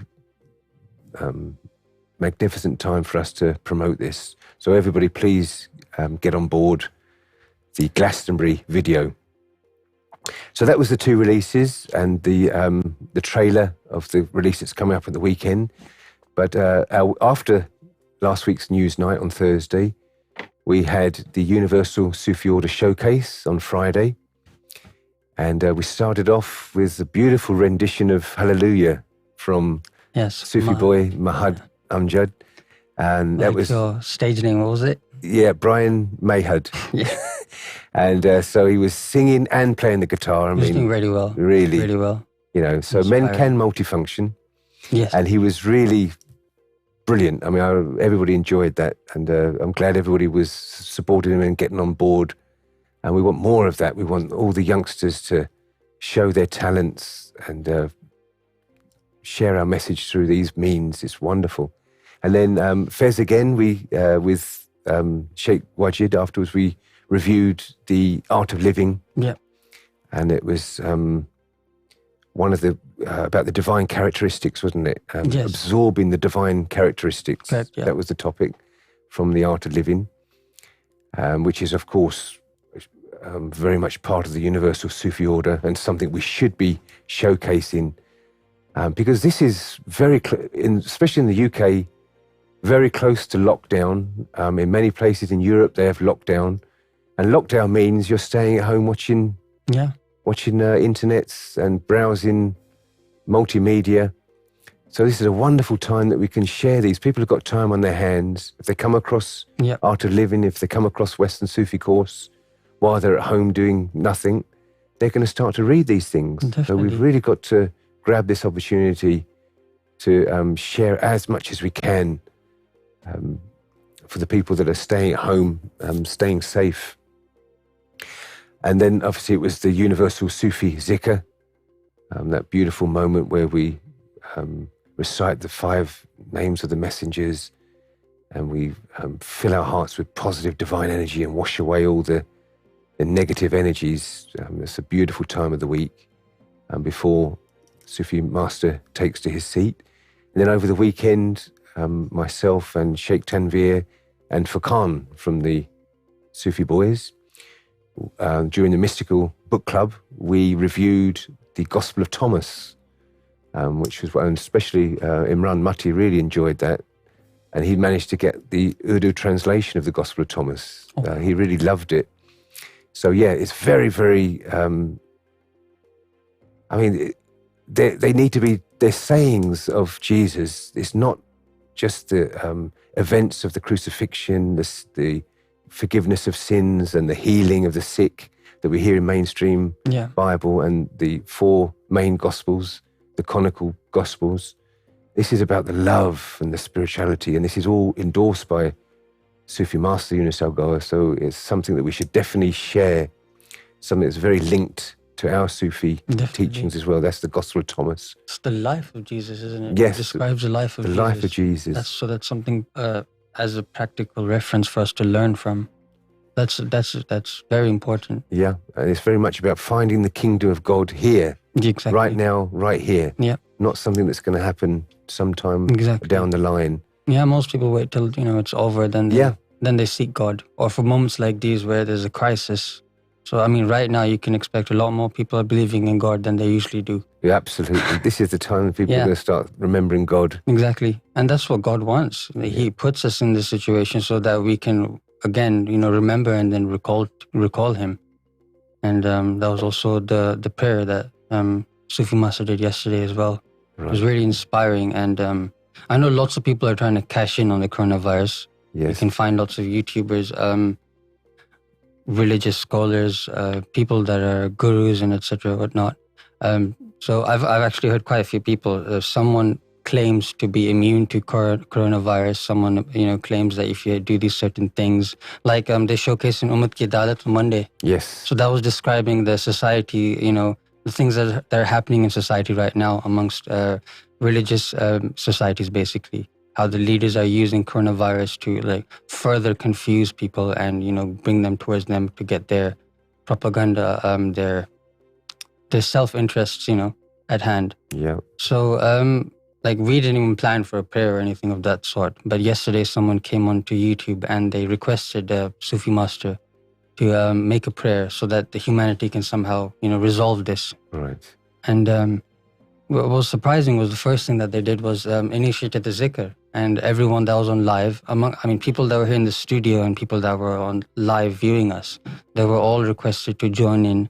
magnificent time for us to promote this. So everybody please get on board the Glastonbury video. So that was the two releases and the trailer of the release that's coming up at the weekend. But after last week's news night on Thursday, we had the Universal Sufi Order Showcase on Friday. And we started off with a beautiful rendition of Hallelujah from Sufi boy Mahad Amjad. And that was your stage name, what was it? Yeah, Brian Mayhad. And so he was singing and playing the guitar. He was doing really well. Really well. You know, so men can multifunction. Yes. And he was really brilliant. I mean, everybody enjoyed that. And I'm glad everybody was supporting him and getting on board. And we want more of that. We want all the youngsters to show their talents and share our message through these means. It's wonderful. And then Fez again, with Sheikh Wajid, afterwards we reviewed The Art of Living. Yeah. And it was one of the, about the divine characteristics, wasn't it? Yes. Absorbing the divine characteristics. Correct, yeah. That was the topic from The Art of Living, which is, of course, very much part of the Universal Sufi Order and something we should be showcasing, because this is very, especially in the UK, very close to lockdown. In many places in Europe, they have lockdown, and lockdown means you're staying at home watching internets and browsing multimedia. So this is a wonderful time that we can share these. People have got time on their hands. If they come across Art of Living, if they come across Western Sufi course, while they're at home doing nothing, they're going to start to read these things. Definitely. So we've really got to grab this opportunity to share as much as we can for the people that are staying at home, staying safe. And then obviously it was the Universal Sufi Zikr, that beautiful moment where we recite the 5 names of the messengers and we fill our hearts with positive divine energy and wash away all the negative energies. It's a beautiful time of the week before Sufi Master takes to his seat. And then over the weekend, myself and Sheikh Tanveer and Furqan from the Sufi Boys, during the Mystical Book Club, we reviewed the Gospel of Thomas, which was, and especially Imran Mati really enjoyed that. And he managed to get the Urdu translation of the Gospel of Thomas. He really loved it. So yeah, it's very, very, I mean, they need to be, they're sayings of Jesus. It's not just the events of the crucifixion, the forgiveness of sins and the healing of the sick that we hear in mainstream Bible and the 4 main Gospels, the canonical Gospels. This is about the love and the spirituality, and this is all endorsed by Sufi Master Younus AlGohar, so it's something that we should definitely share, something that's very linked to our Sufi teachings as well. That's the Gospel of Thomas. It's the life of Jesus, isn't it? Yes. It describes the life of Jesus. The life of Jesus. That's something as a practical reference for us to learn from. That's very important. Yeah, and it's very much about finding the kingdom of God here. Exactly. Right now, right here. Yeah. Not something that's going to happen sometime down the line. Yeah, most people wait till it's over, then they then they seek God. Or for moments like these where there's a crisis. So, I mean, right now you can expect a lot more people are believing in God than they usually do. Yeah, absolutely. This is the time people are going to start remembering God. Exactly. And that's what God wants. He puts us in this situation so that we can, again, remember and then recall Him. And that was also the prayer that Sufi Master did yesterday as well. Right. It was really inspiring. And I know lots of people are trying to cash in on the coronavirus. Yes. You can find lots of YouTubers, religious scholars, people that are gurus and etc. whatnot. So I've actually heard quite a few people. Someone claims to be immune to coronavirus. Someone claims that if you do these certain things, like they showcased in Ummat Ki Adalat on Monday. Yes. So that was describing the society, the things that are happening in society right now amongst religious societies, basically. How the leaders are using coronavirus to further confuse people and bring them towards them to get their propaganda, their self-interests at hand. Yeah. So we didn't even plan for a prayer or anything of that sort. But yesterday someone came onto YouTube and they requested a Sufi master to make a prayer so that the humanity can somehow resolve this. Right. And what was surprising was the first thing that they did was initiated the zikr. And everyone that was on live, people that were here in the studio and people that were on live viewing us, they were all requested to join in.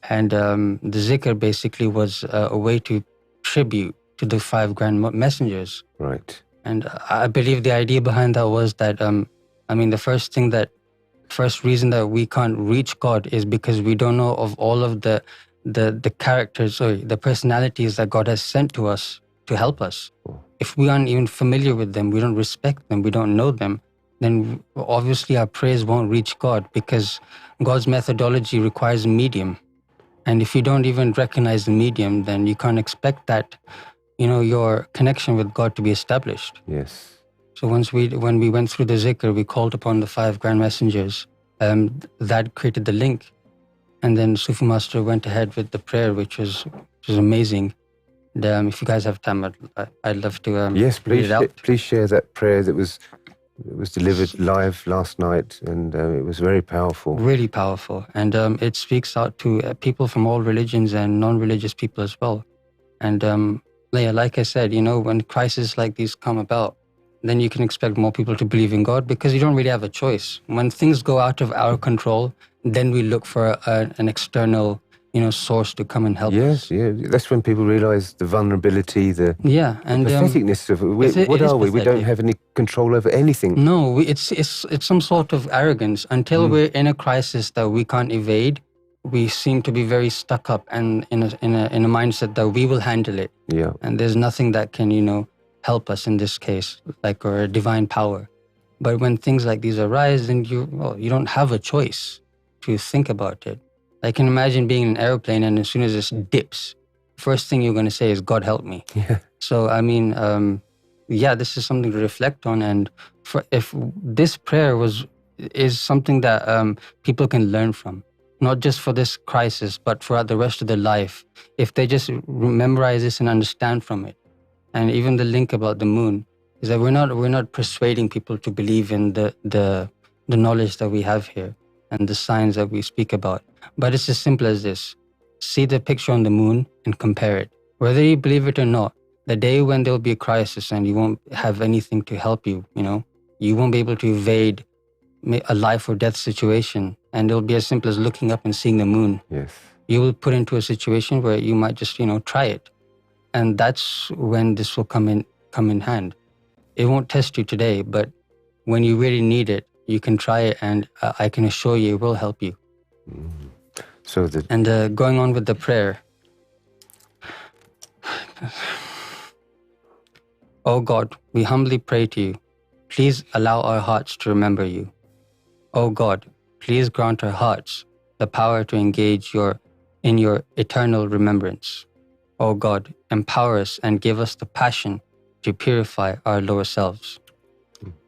And the zikr basically was a way to tribute to the 5 grand messengers. Right. And I believe the idea behind that was that, the first reason that we can't reach God is because we don't know of all of the characters, the personalities that God has sent to us to help us. If we aren't even familiar with them, we don't respect them, we don't know them, then obviously our prayers won't reach God, because God's methodology requires a medium. And if you don't even recognize the medium, then you can't expect that, your connection with God to be established. Yes. So when we went through the zikr, we called upon the 5 grand messengers. That created the link. And then Sufi Master went ahead with the prayer, which was amazing. And, if you guys have time, I'd love to yes, please, read it out. Please share that prayer that was delivered live last night, and it was very powerful. Really powerful. And it speaks out to people from all religions and non-religious people as well. And like I said, when crises like these come about, then you can expect more people to believe in God, because you don't really have a choice. When things go out of our control, then we look for an external, source to come and help us. Yes, yeah. That's when people realize the vulnerability, the patheticness of it. What are we? We don't have any control over anything. No, it's some sort of arrogance. Until we're in a crisis that we can't evade, we seem to be very stuck up and in a mindset that we will handle it. Yeah. And there's nothing that can, help us in this case, or a divine power. But when things like these arise, then you don't have a choice to think about it. I can imagine being in an airplane, and as soon as it dips, first thing you're going to say is, God help me. Yeah. So, this is something to reflect on. And if this prayer is something that people can learn from, not just for this crisis, but throughout the rest of their life, if they just memorize this and understand from it. And even the link about the moon is that we're not persuading people to believe in the knowledge that we have here and the signs that we speak about. But it's as simple as this. See the picture on the moon and compare it. Whether you believe it or not, the day when there'll be a crisis and you won't have anything to help you, you won't be able to evade a life or death situation. And it'll be as simple as looking up and seeing the moon. Yes. You will put into a situation where you might just, try it. And that's when this will come in hand. It won't test you today, but when you really need it, you can try it, and I can assure you it will help you. And going on with the prayer. Oh God, we humbly pray to you. Please allow our hearts to remember you. Oh God, please grant our hearts the power to engage in your eternal remembrance. Oh God, empower us and give us the passion to purify our lower selves.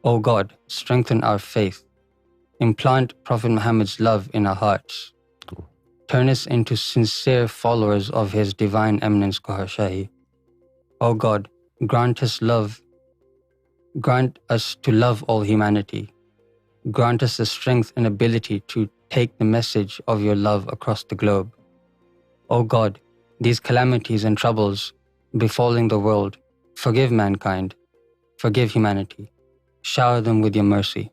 Oh God, strengthen our faith. Implant Prophet Muhammad's love in our hearts. Turn us into sincere followers of His Divine Eminence Gohar Shahi. Oh God, grant us to love all humanity. grant us the strength and ability to take the message of your love across the globe. O God, these calamities and troubles befalling the world, forgive mankind, forgive humanity, shower them with your mercy.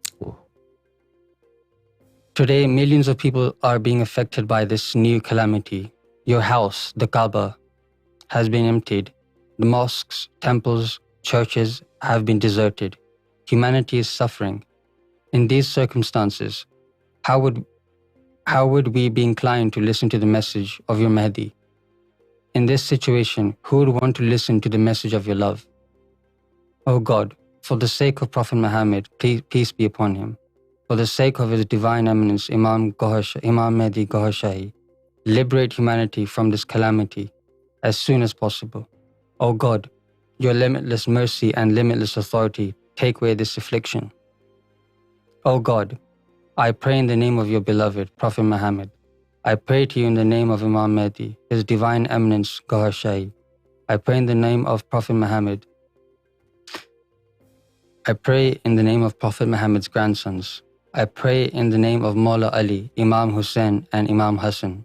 Today, millions of people are being affected by this new calamity. Your house, the Kaaba, has been emptied. The mosques, temples, churches have been deserted. Humanity is suffering. In these circumstances, how would we be inclined to listen to the message of your Mahdi? In this situation, who would want to listen to the message of your love? O God, for the sake of Prophet Muhammad, peace be upon him, for the sake of His Divine Eminence Imam Mahdi Gohar Shahi, liberate humanity from this calamity as soon as possible. O God, your limitless mercy and limitless authority, take away this affliction. O God, I pray in the name of your beloved Prophet Muhammad. I pray to you in the name of Imam Mahdi, His Divine Eminence Gohar Shahi. I pray in the name of Prophet Muhammad. I pray in the name of Prophet Muhammad's grandsons. I pray in the name of Mawla Ali, Imam Hussein and Imam Hassan.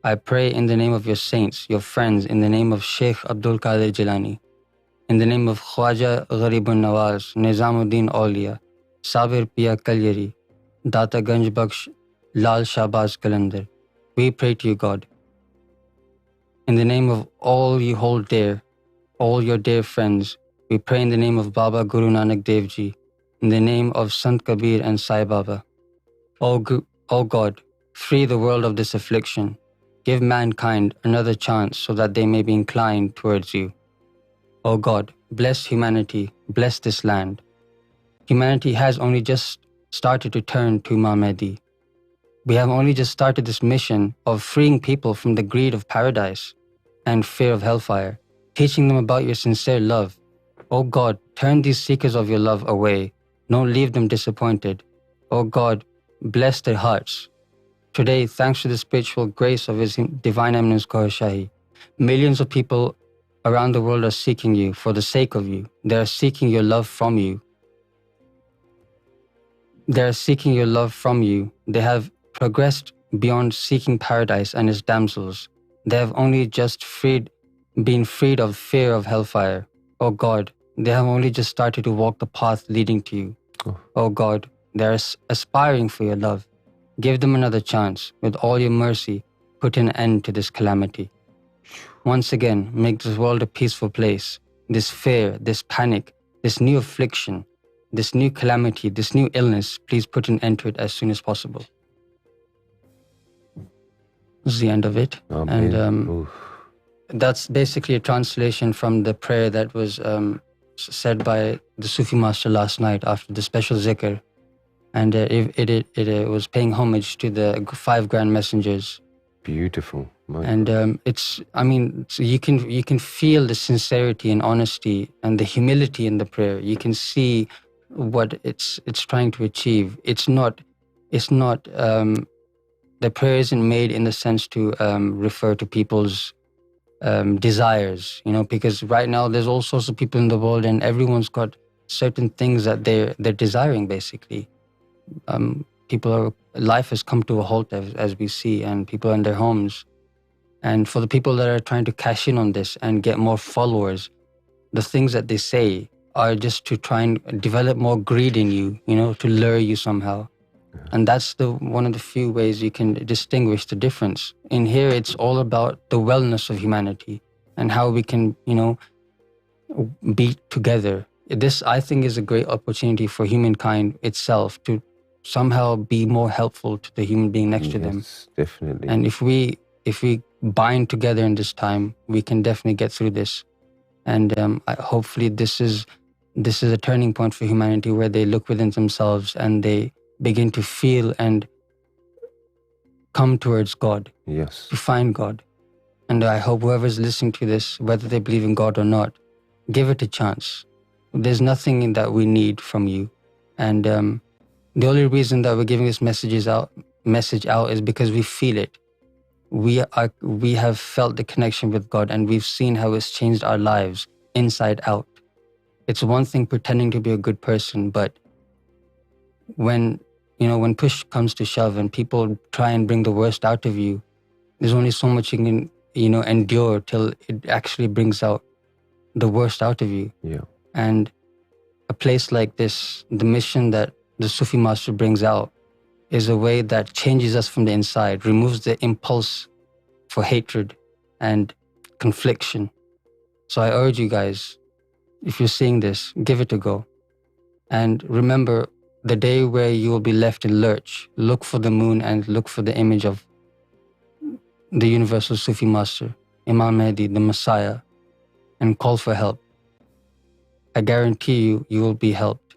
I pray in the name of your saints, your friends, in the name of Sheikh Abdul Qadir Jilani, in the name of Khwaja Gharibun Nawaz, Nizamuddin Aulia, Sabir Pia Kalyari, Data Ganj Baksh, Lal Shahbaz Kalandar. We pray to you, God. In the name of all you hold dear, all your dear friends, we pray in the name of Baba Guru Nanak Dev Ji, in the name of Sant Kabir and Sai Baba. O God, free the world of this affliction. Give mankind another chance so that they may be inclined towards you. O God, bless humanity, bless this land. Humanity has only just started to turn to Imam Mahdi. We have only just started this mission of freeing people from the greed of paradise and fear of hellfire, teaching them about your sincere love. O God, turn these seekers of your love away. Don't leave them disappointed. O God, bless their hearts. Today, thanks to the spiritual grace of His Divine Eminence Gohar Shahi, millions of people around the world are seeking you for the sake of you. They are seeking your love from you. They are seeking your love from you. They have progressed beyond seeking paradise and its damsels. They have only just been freed of fear of hellfire. O God, they have only just started to walk the path leading to you. O God, they are aspiring for your love. Give them another chance. With all your mercy, put an end to this calamity. Once again, make this world a peaceful place. This fear, this panic, this new affliction, this new calamity, this new illness, please put an end to it as soon as possible. This is the end of it. Amen. And that's basically a translation from the prayer that was said by the Sufi master last night after the special zikr. And it was paying homage to the 5 grand messengers. Beautiful. And so you can feel the sincerity and honesty and the humility in the prayer. You can see what it's trying to achieve. It's not the prayer isn't made in the sense to refer to people's desires, because right now there's all sorts of people in the world and everyone's got certain things that they're desiring basically. Life has come to a halt as we see, and people are in their homes. And for the people that are trying to cash in on this and get more followers, the things that they say are just to try and develop more greed in you, to lure you somehow. And that's one of the few ways you can distinguish the difference. In here, it's all about the wellness of humanity and how we can, be together. This, I think, is a great opportunity for humankind itself to somehow be more helpful to the human being next to them. Yes, definitely. And if we bind together in this time, we can definitely get through this. And hopefully this is a turning point for humanity where they look within themselves and they begin to feel and come towards God. Yes. To find God. And I hope whoever's listening to this, whether they believe in God or not, give it a chance. There's nothing that we need from you. And the only reason that we're giving this message out is because we feel it. We have felt the connection with God, and we've seen how it's changed our lives inside out. It's one thing pretending to be a good person, but when when push comes to shove and people try and bring the worst out of you, there's only so much you can, endure till it actually brings out the worst out of you. Yeah. And a place like this, the mission that the Sufi master brings out is a way that changes us from the inside, removes the impulse for hatred and confliction. So I urge you guys, if you're seeing this, give it a go. And remember, the day where you will be left in lurch, look for the moon and look for the image of the universal Sufi master, Imam Mahdi, the Messiah, and call for help. I guarantee you will be helped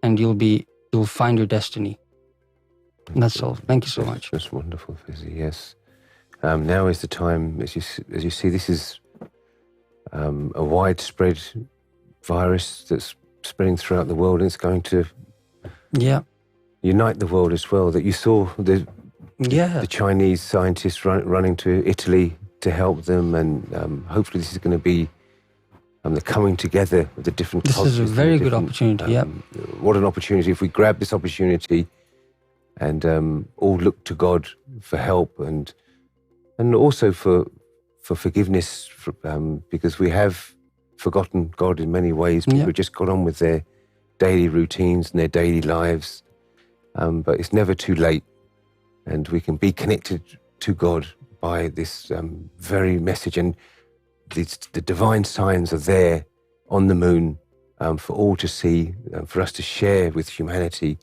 and you'll find your destiny. And that's all. Thank you so much. That's wonderful, Fizzy. Yes. Now is the time, as you see, this is a widespread virus that's spreading throughout the world, and it's going to unite the world as well. That you saw the Chinese scientists running to Italy to help them, and hopefully this is going to be the coming together of the different cultures. This is a very good opportunity. What an opportunity if we grab this opportunity and all look to God for help and also for forgiveness, because we have forgotten God in many ways. People have just got on with their daily routines and their daily lives. But it's never too late. And we can be connected to God by this very message. And the divine signs are there on the moon for all to see, for us to share with humanity.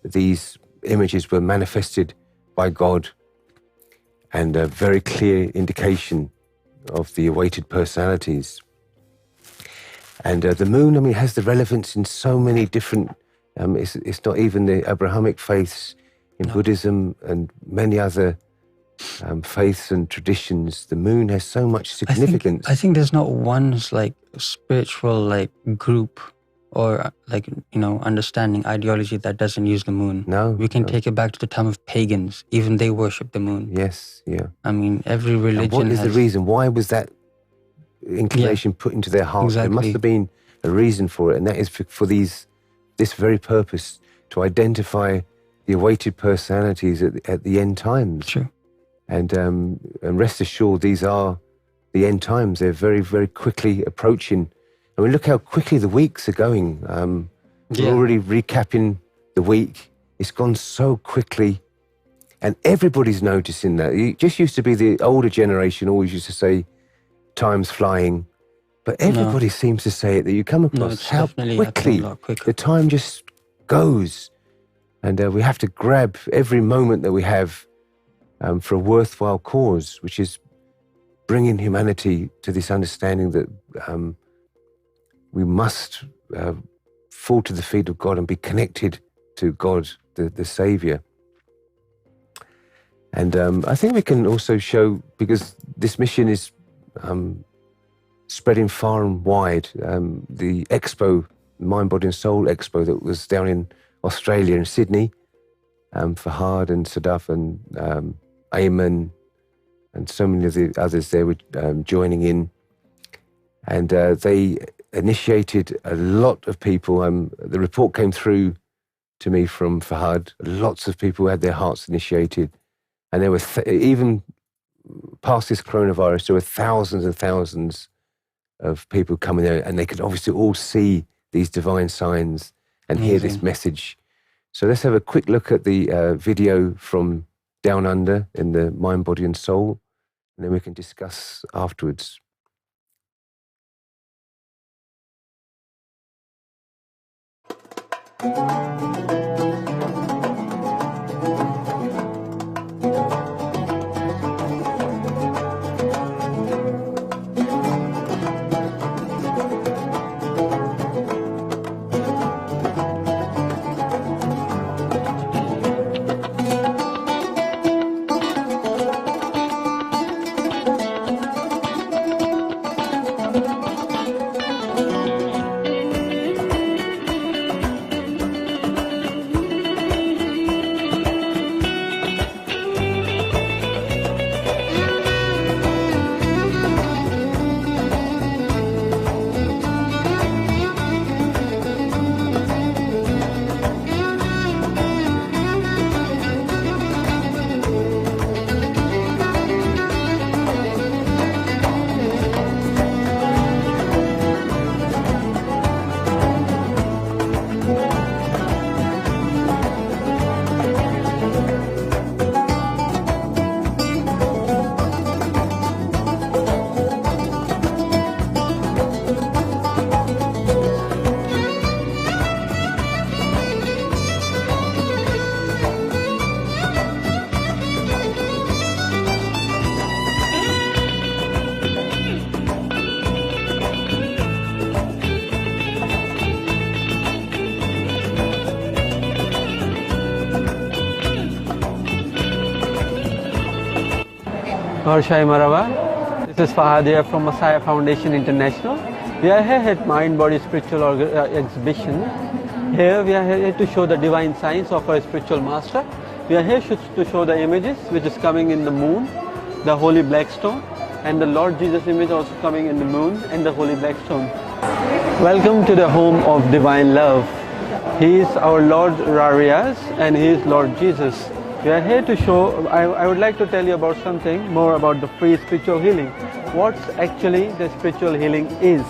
These images were manifested by God and a very clear indication of the awaited personalities. And the moon, has the relevance in so many different, it's not even the Abrahamic faiths in Buddhism and many other faiths and traditions. The moon has so much significance. I think there's not one spiritual group or understanding, ideology that doesn't use the moon. No. We can take it back to the time of pagans. Even they worship the moon. Yes, yeah. Every religion and what is the reason? Why was that inclination put into their hearts? Exactly. There must have been a reason for it, and that is for this very purpose, to identify the awaited personalities at the end times. True. And rest assured, these are the end times. They're very, very quickly approaching. Look how quickly the weeks are going. We're already recapping the week. It's gone so quickly. And everybody's noticing that. It just used to be the older generation always used to say, time's flying. But everybody seems to say it, that you come across how quickly the time just goes. And we have to grab every moment that we have for a worthwhile cause, which is bringing humanity to this understanding that we must fall to the feet of God and be connected to God, the Saviour. And I think we can also show, because this mission is spreading far and wide, the expo, Mind, Body and Soul Expo that was down in Australia, in Sydney, Fahad and Sadaf and Ayman and so many of the others there were joining in. And they initiated a lot of people. The report came through to me from Fahad. Lots of people had their hearts initiated. And there were, even past this coronavirus, there were thousands and thousands of people coming there, and they could obviously all see these divine signs and hear this message. So let's have a quick look at the video from Down Under in the Mind, Body and Soul, and then we can discuss afterwards. Harshai Marava. This is Fahad here from Messiah Foundation International. We are here at Mind Body Spiritual Exhibition. Here we are here to show the divine science of our spiritual master. We are here to show the images which is coming in the moon, the holy black stone, and the Lord Jesus image also coming in the moon and the holy black stone. Welcome to the home of divine love. He is our Lord Rarias and He is Lord Jesus. We are here to show, I would like to tell you about something more about the free spiritual healing. What actually the spiritual healing is.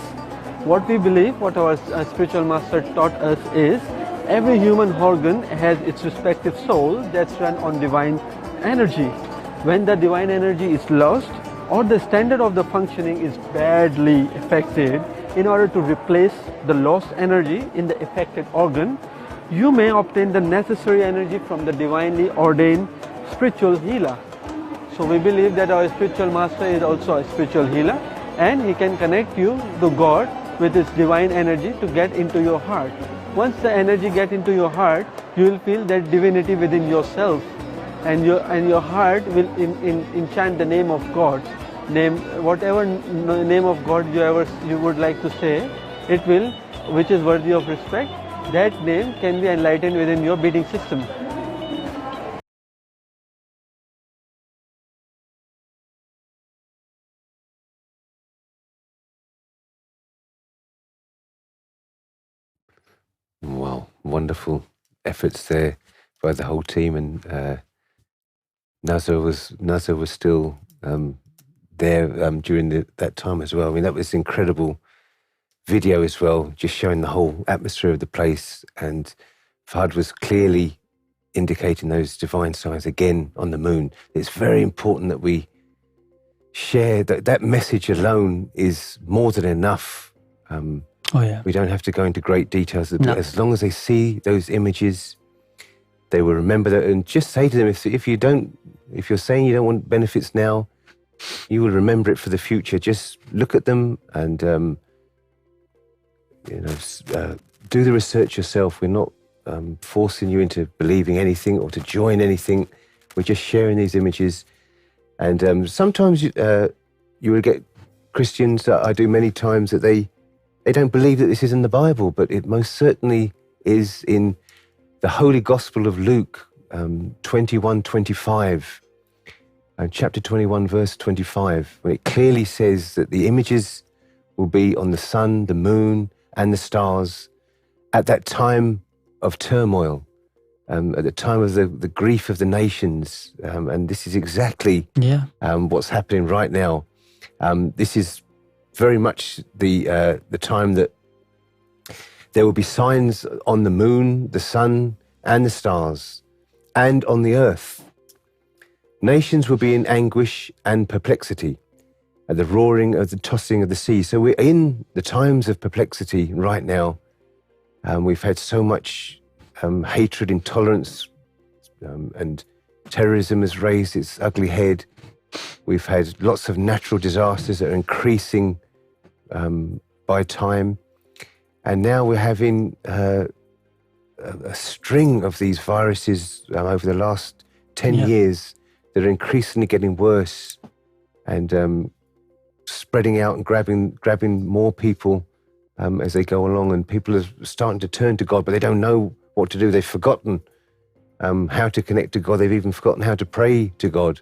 What we believe, what our spiritual master taught us is, every human organ has its respective soul that's run on divine energy. When the divine energy is lost or the standard of the functioning is badly affected, in order to replace the lost energy in the affected organ, you may obtain the necessary energy from the divinely ordained spiritual healer. So we believe that our spiritual master is also a spiritual healer, and he can connect you to God with his divine energy to get into your heart. Once the energy gets into your heart, you will feel that divinity within yourself, and your heart will enchant the name of God. Whatever name of God you would like to say, it will, which is worthy of respect, that name can be enlightened within your beating system. Wow, wonderful efforts there by the whole team, and Nazar was still there during that time as well. I mean, that was incredible video as well, just showing the whole atmosphere of the place, and Fahad was clearly indicating those divine signs again on the moon. It's very important that we share that message alone is more than enough. We don't have to go into great details. No. As long as they see those images, they will remember that, and just say to them, if you're saying you don't want benefits now, you will remember it for the future. Just look at them and do the research yourself. We're not forcing you into believing anything or to join anything. We're just sharing these images. And sometimes you will get Christians, that I do many times, that they don't believe that this is in the Bible, but it most certainly is in the Holy Gospel of Luke 21:25, chapter 21, verse 25, when it clearly says that the images will be on the sun, the moon, and the stars at that time of turmoil, at the time of the grief of the nations. And this is exactly what's happening right now. This is very much the time that there will be signs on the moon, the sun, and the stars, and on the earth. Nations will be in anguish and perplexity at the roaring of the tossing of the sea. So we're in the times of perplexity right now. We've had so much hatred, intolerance, and terrorism has raised its ugly head. We've had lots of natural disasters that are increasing by time. And now we're having a string of these viruses over the last 10 years that are increasingly getting worse and spreading out and grabbing more people as they go along. And people are starting to turn to God, but they don't know what to do. They've forgotten how to connect to God. They've even forgotten how to pray to God.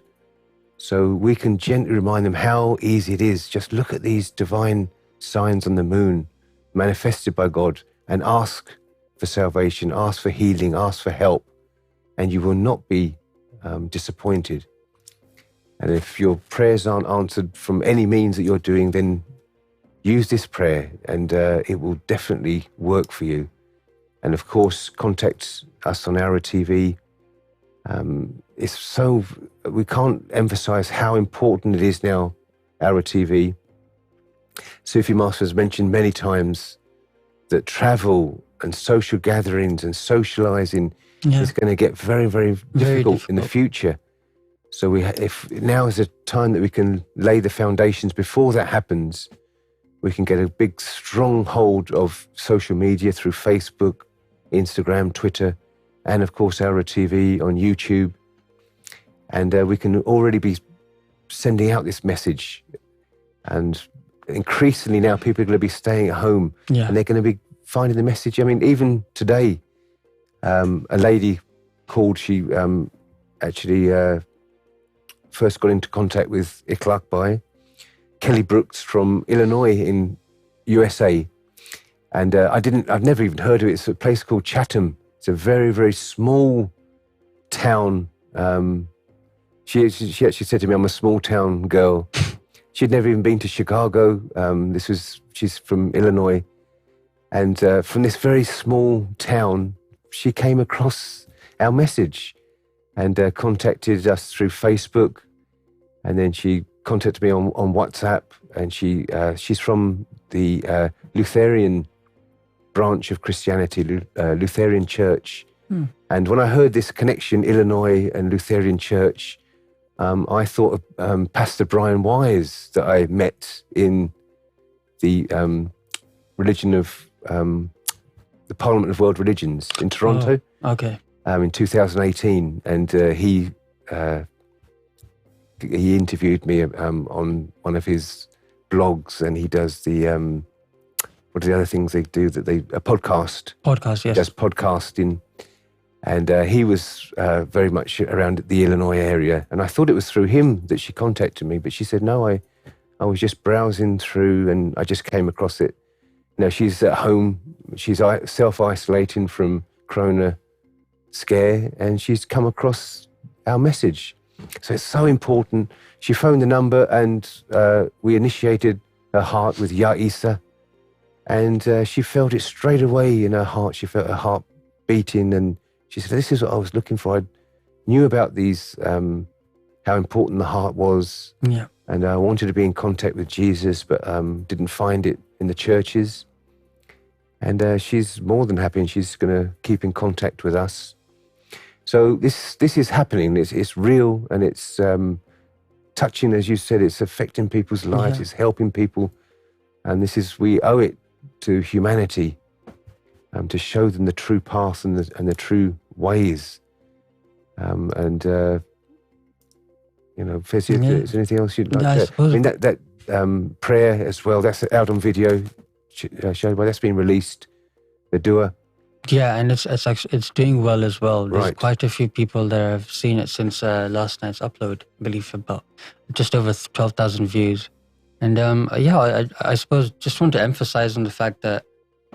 So we can gently remind them how easy it is. Just look at these divine signs on the moon manifested by God and ask for salvation, ask for healing, ask for help, and you will not be disappointed. And if your prayers aren't answered from any means that you're doing, then use this prayer and it will definitely work for you. And of course, contact us on ALRA TV. We can't emphasize how important it is now, ALRA TV. Sufi Master has mentioned many times that travel and social gatherings and socializing is going to get very, very difficult in the future. So if now is a time that we can lay the foundations before that happens, we can get a big strong hold of social media through Facebook, Instagram, Twitter, and of course ALRA TV on YouTube. And we can already be sending out this message. And increasingly now people are going to be staying at home and they're going to be finding the message. I mean, even today, a lady called, she actually first got into contact with Ikhlaq by Kelly Brooks from Illinois in USA. And I've never even heard of it. It's a place called Chatham. It's a very, very small town. She actually said to me, I'm a small town girl. She'd never even been to Chicago. She's from Illinois. And from this very small town, she came across our message and contacted us through Facebook. And then she contacted me on WhatsApp. And she's from the Lutheran branch of Christianity, Lutheran Church. And when I heard this connection, Illinois and Lutheran Church, I thought of Pastor Brian Wise that I met in the religion of the Parliament of World Religions in Toronto. In 2018, and he interviewed me on one of his blogs, and he does the what are the other things they do that a podcast? Podcast, yes. Does podcasting. And he was very much around the Illinois area. And I thought it was through him that she contacted me. But she said, no, I was just browsing through and I just came across it. You know, she's at home. She's self-isolating from Corona scare. And she's come across our message. So it's so important. She phoned the number and we initiated her heart with Ya Isa. And she felt it straight away in her heart. She felt her heart beating, and she said, this is what I was looking for. I knew about these, how important the heart was. Yeah. And I wanted to be in contact with Jesus, but didn't find it in the churches. And she's more than happy, and she's going to keep in contact with us. So this is happening. It's real, and it's touching, as you said. It's affecting people's lives. It's helping people. And we owe it to humanity to show them the true path and the true ways. Fez, is there anything else you'd like to... I mean, that prayer as well, that's out on video, that's been released, the dua. Yeah, and it's doing well as well. There's quite a few people that have seen it since last night's upload, I believe about just over 12,000 views. And I suppose just want to emphasize on the fact that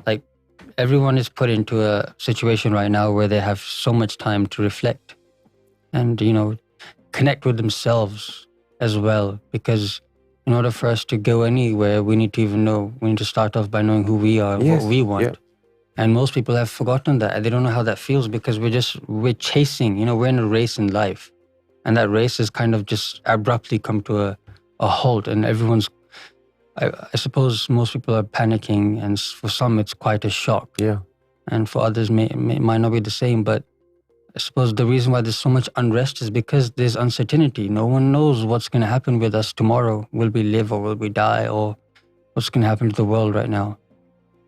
like everyone is put into a situation right now where they have so much time to reflect and, connect with themselves as well. Because in order for us to go anywhere, we need to start off by knowing who we are and what we want. Yeah. And most people have forgotten that. They don't know how that feels because we're chasing, we're in a race in life. And that race has kind of just abruptly come to a halt, and everyone's, I suppose most people are panicking, and for some it's quite a shock. Yeah. And for others might not be the same, but I suppose the reason why there's so much unrest is because there's uncertainty. No one knows what's going to happen with us tomorrow. Will we live or will we die, or what's going to happen to the world right now?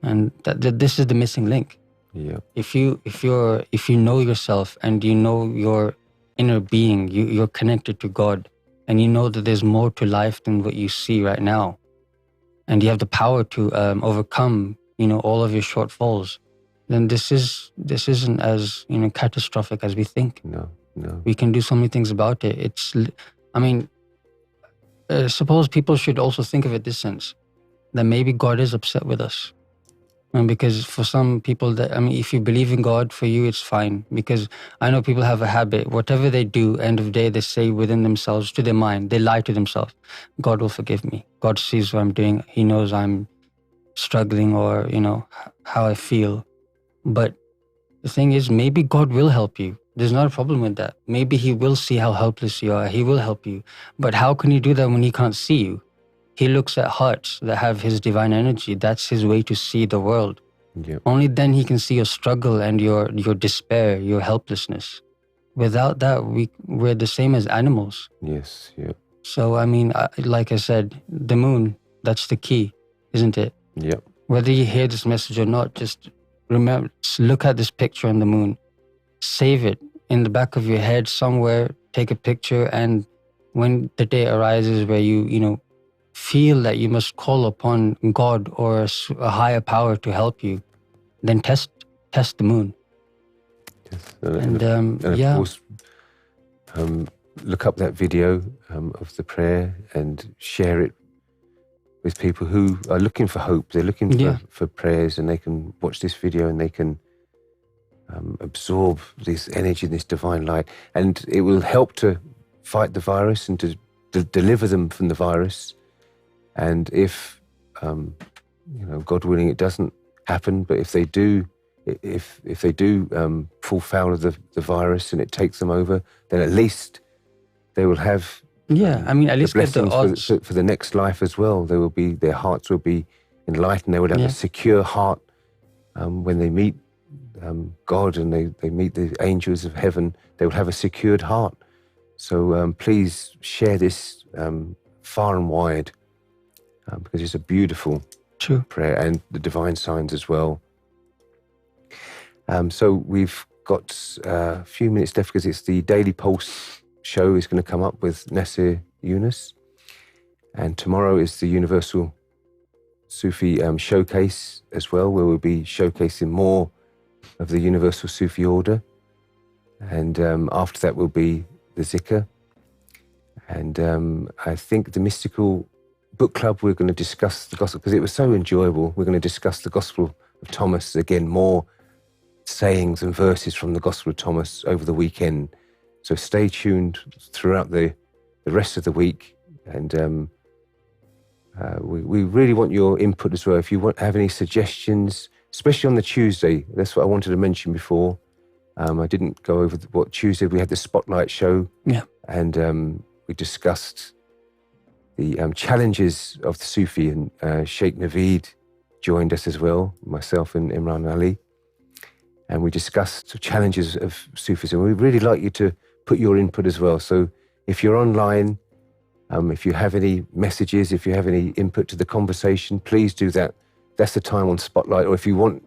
And this is the missing link. Yeah. If you know yourself and you know your inner being, you're connected to God, and you know that there's more to life than what you see right now, and you have the power to overcome, all of your shortfalls, then this isn't as catastrophic as we think. No. We can do so many things about it. Suppose people should also think of it this sense, that maybe God is upset with us. And because for some people, if you believe in God, for you it's fine. Because I know people have a habit, whatever they do, end of the day, they say within themselves, to their mind, they lie to themselves, God will forgive me. God sees what I'm doing. He knows I'm struggling, or, how I feel. But the thing is, maybe God will help you. There's not a problem with that. Maybe He will see how helpless you are. He will help you. But how can He do that when He can't see you? He looks at hearts that have His divine energy. That's His way to see the world. Yep. Only then He can see your struggle and your despair, your helplessness. Without that, we're the same as animals. Yes, yeah. So, like I said, the moon, that's the key, isn't it? Yep. Whether you hear this message or not, just remember, look at this picture on the moon. Save it in the back of your head somewhere, take a picture, and when the day arises where you feel that you must call upon God or a higher power to help you, then test the moon. Yes. And of yeah, course, look up that video of the prayer and share it with people who are looking for hope. They're looking for prayers, and they can watch this video and they can absorb this energy, this divine light, and it will help to fight the virus and to deliver them from the virus. And if God willing, it doesn't happen, but if they do, fall foul of the virus and it takes them over, then at least they will have I mean, at least the get the blessings odds. for the next life as well. Their hearts will be enlightened. They would have a secure heart when they meet God and they meet the angels of heaven. They will have a secured heart. So please share this far and wide because it's a beautiful prayer, and the divine signs as well. So we've got a few minutes left because it's the Daily Pulse show is going to come up with Nasser Younus, and tomorrow is the Universal Sufi showcase as well, where we'll be showcasing more of the Universal Sufi order, and after that will be the Zikr, and I think the Mystical Book Club, we're going to discuss the Gospel because it was so enjoyable. We're going to discuss the Gospel of Thomas again, more sayings and verses from the Gospel of Thomas over the weekend. So stay tuned throughout the rest of the week, and we really want your input as well. If you have any suggestions, especially on the Tuesday, that's what I wanted to mention before. I didn't go over what Tuesday we had the Spotlight show, and we discussed the challenges of the Sufi, and Sheikh Naveed joined us as well, myself and Imran Ali. And we discussed the challenges of Sufism. We'd really like you to put your input as well. So if you're online, if you have any messages, if you have any input to the conversation, please do that. That's the time on Spotlight. Or if you want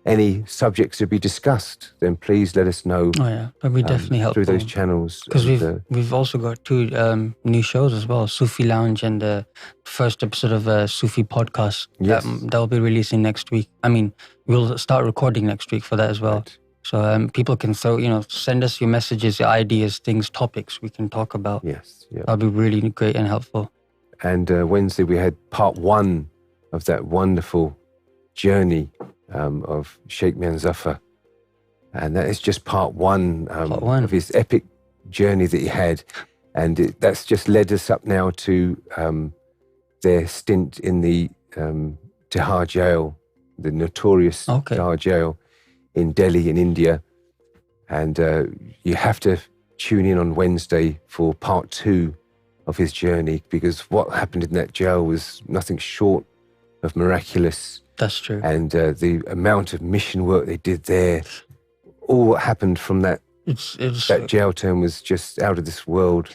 any subjects to be discussed, then please let us know. Oh yeah, but we definitely help through those channels. Because we've also got 2 new shows as well, Sufi Lounge and the first episode of Sufi Podcast. Yes. That'll be releasing next week. I mean, we'll start recording next week for that as well. Right. So people can send us your messages, your ideas, things, topics we can talk about. Yes. Yeah. That'll be really great and helpful. And Wednesday we had part 1 of that wonderful journey of Sheikh Mian Zafar. And that is just part one of his epic journey that he had. And that's just led us up now to their stint in the Tihar jail, the notorious Tihar jail in Delhi in India. And you have to tune in on Wednesday for part 2 of his journey, because what happened in that jail was nothing short of miraculous. That's true. And the amount of mission work they did there, all what happened from that that jail term was just out of this world.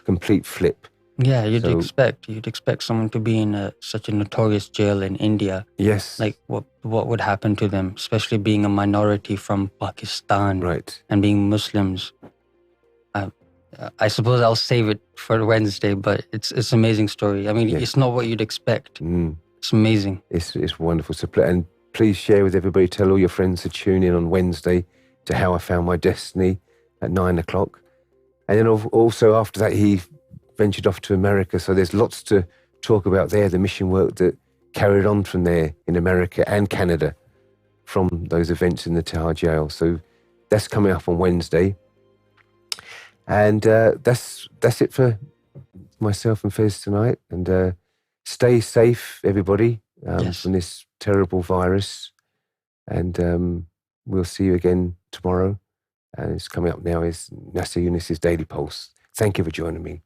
Complete flip. Yeah, you'd expect someone to be in such a notorious jail in India. Yes. Like what would happen to them, especially being a minority from Pakistan, right? And being Muslims. I suppose I'll save it for Wednesday, but it's an amazing story. I mean, It's not what you'd expect. It's amazing. It's wonderful. So, and please share with everybody. Tell all your friends to tune in on Wednesday to How I Found My Destiny at 9:00. And then also after that, he ventured off to America. So there's lots to talk about there, the mission work that carried on from there in America and Canada from those events in the Tihar jail. So that's coming up on Wednesday. And that's it for myself and Fez tonight. And stay safe, everybody, from this terrible virus. And we'll see you again tomorrow. And it's coming up now is Nasser Younus's Daily Pulse. Thank you for joining me.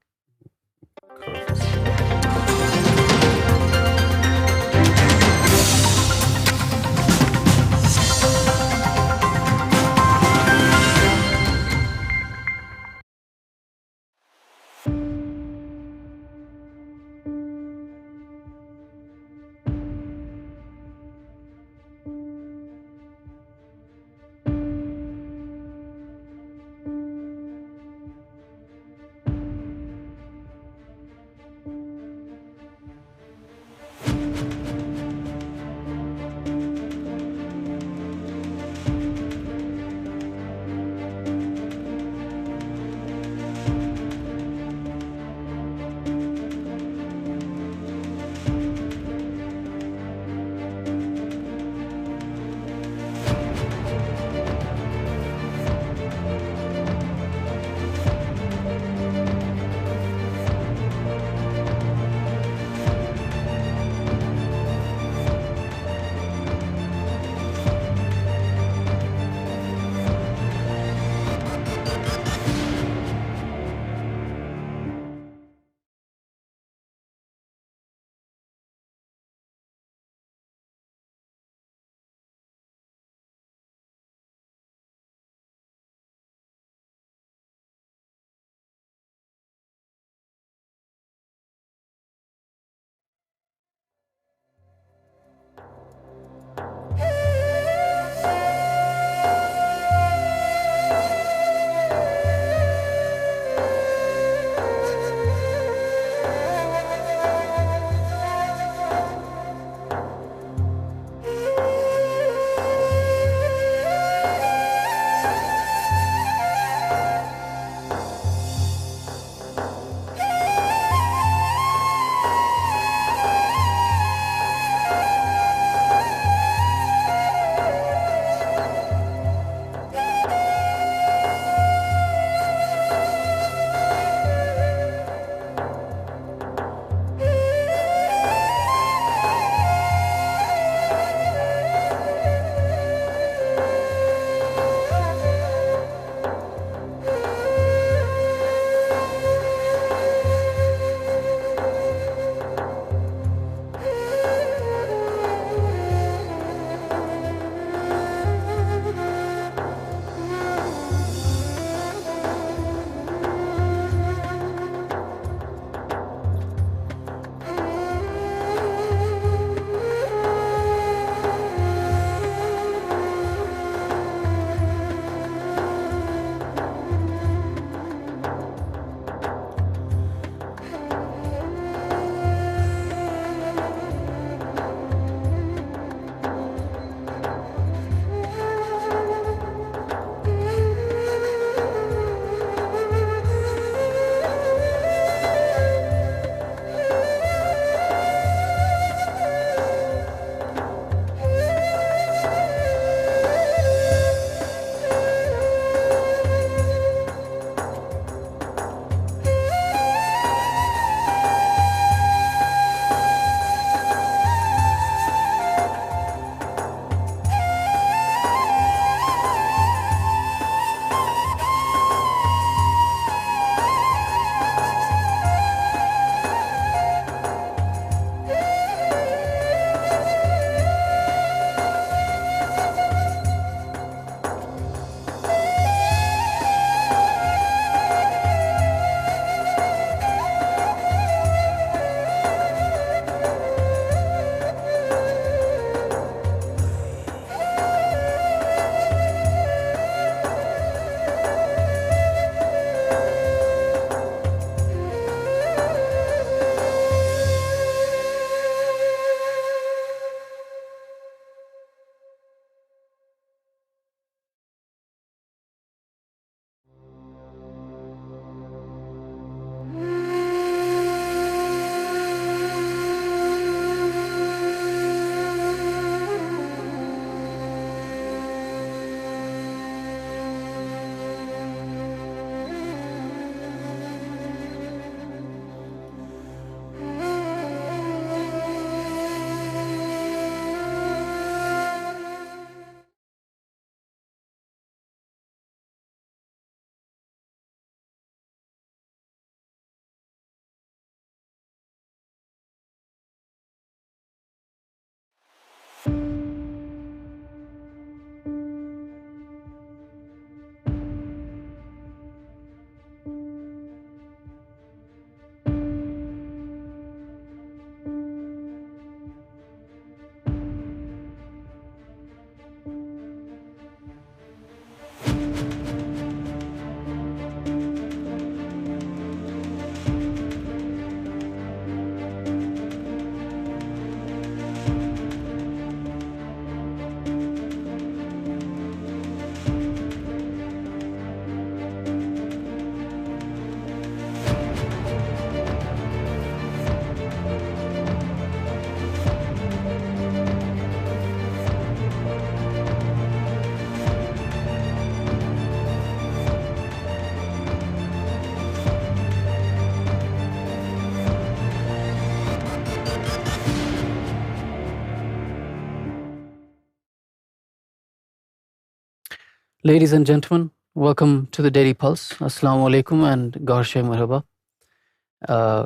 Ladies and gentlemen, welcome to the Daily Pulse. Assalamu alaikum and Gohar Shai Marhaba.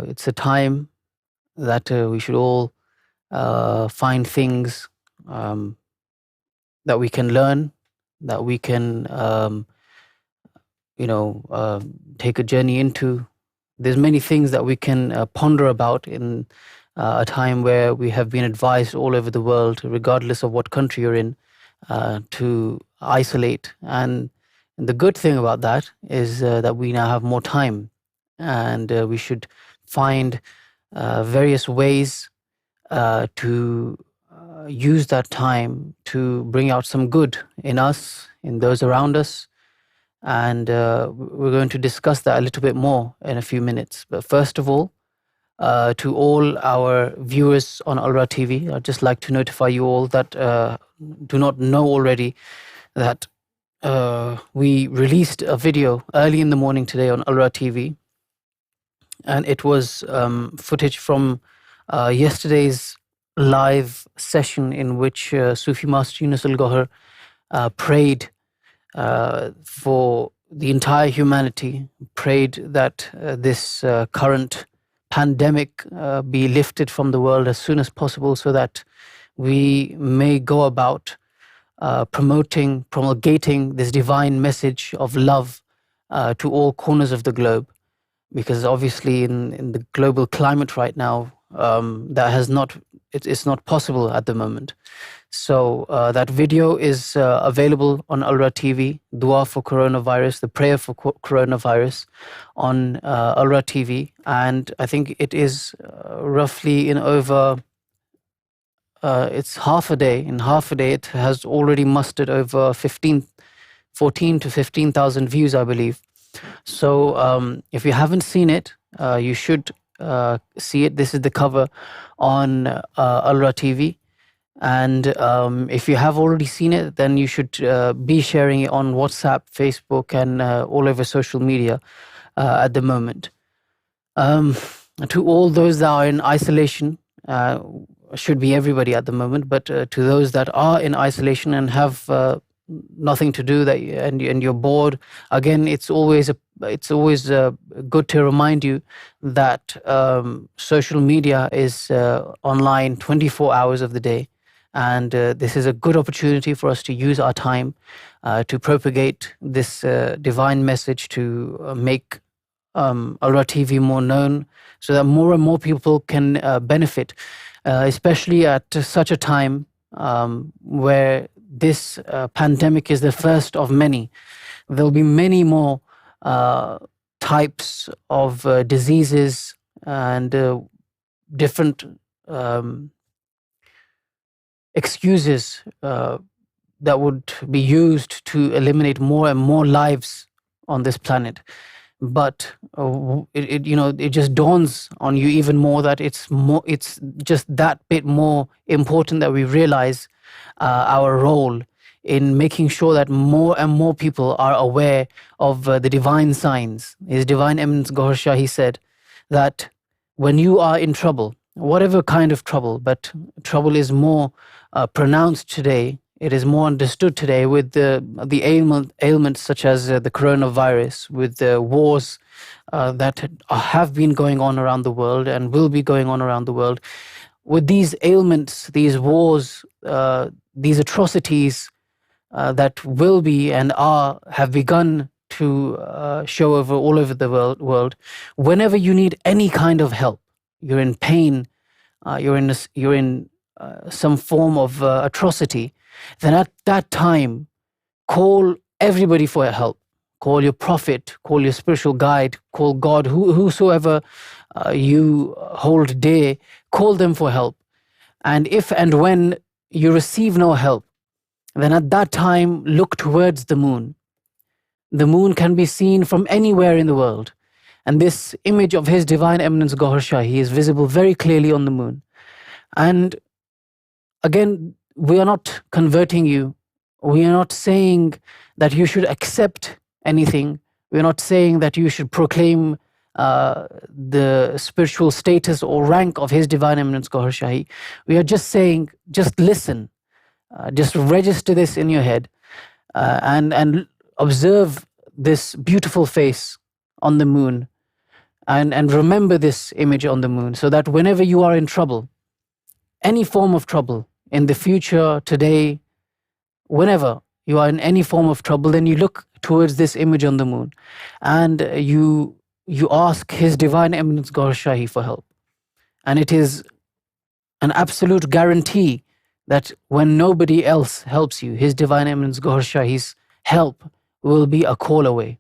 It's a time that we should all find things that we can learn, that we can, take a journey into. There's many things that we can ponder about in a time where we have been advised all over the world, regardless of what country you're in, to isolate. And the good thing about that is that we now have more time, and we should find various ways to use that time to bring out some good in us, in those around us. And we're going to discuss that a little bit more in a few minutes. But first of all, to all our viewers on ALRA TV, I'd just like to notify you all that do not know already that we released a video early in the morning today on ALRA TV, and it was footage from yesterday's live session in which Sufi Master Younus AlGohar prayed for the entire humanity, prayed that this current pandemic be lifted from the world as soon as possible, so that we may go about promulgating this divine message of love to all corners of the globe. Because obviously in the global climate right now, it's not possible at the moment. So that video is available on ALRA TV, Dua for Coronavirus, the prayer for coronavirus on ALRA TV. And I think it is roughly in over, it's half a day. In half a day, it has already mustered over 14 to 15,000 views, I believe. So if you haven't seen it, you should see it. This is the cover on ALRA TV. And if you have already seen it, then you should be sharing it on WhatsApp, Facebook, and all over social media at the moment. To all those that are in isolation, should be everybody at the moment, but to those that are in isolation and have nothing to do, and you're bored, again, it's always good to remind you that social media is online 24 hours of the day. And this is a good opportunity for us to use our time to propagate this divine message, to make ALRA TV more known, so that more and more people can benefit, especially at such a time where this pandemic is the first of many. There'll be many more types of diseases and different excuses that would be used to eliminate more and more lives on this planet. But it just dawns on you even more that it's just that bit more important that we realize our role in making sure that more and more people are aware of the divine signs. His Divine Eminence Gohar Shah, he said that when you are in trouble, whatever kind of trouble, but trouble is more pronounced today, it is more understood today with the ailments such as the coronavirus, with the wars that have been going on around the world and will be going on around the world. With these ailments, these wars, these atrocities that will be and have begun to show all over the world, whenever you need any kind of help, you're in pain, you're in some form of atrocity, then at that time, call everybody for help. Call your prophet, call your spiritual guide, call God, whosoever you hold dear, call them for help. And if and when you receive no help, then at that time, look towards the moon. The moon can be seen from anywhere in the world. And this image of His Divine Eminence Gohar Shah, he is visible very clearly on the moon. And again, we are not converting you. We are not saying that you should accept anything. We are not saying that you should proclaim the spiritual status or rank of His Divine Eminence Gohar Shahi. We are just saying, just listen. Just register this in your head and observe this beautiful face on the moon and remember this image on the moon, so that whenever you are in trouble, any form of trouble, in the future, today, whenever you are in any form of trouble, then you look towards this image on the moon and you ask His Divine Eminence Gohar Shahi for help. And it is an absolute guarantee that when nobody else helps you, His Divine Eminence Gohar Shahi's help will be a call away.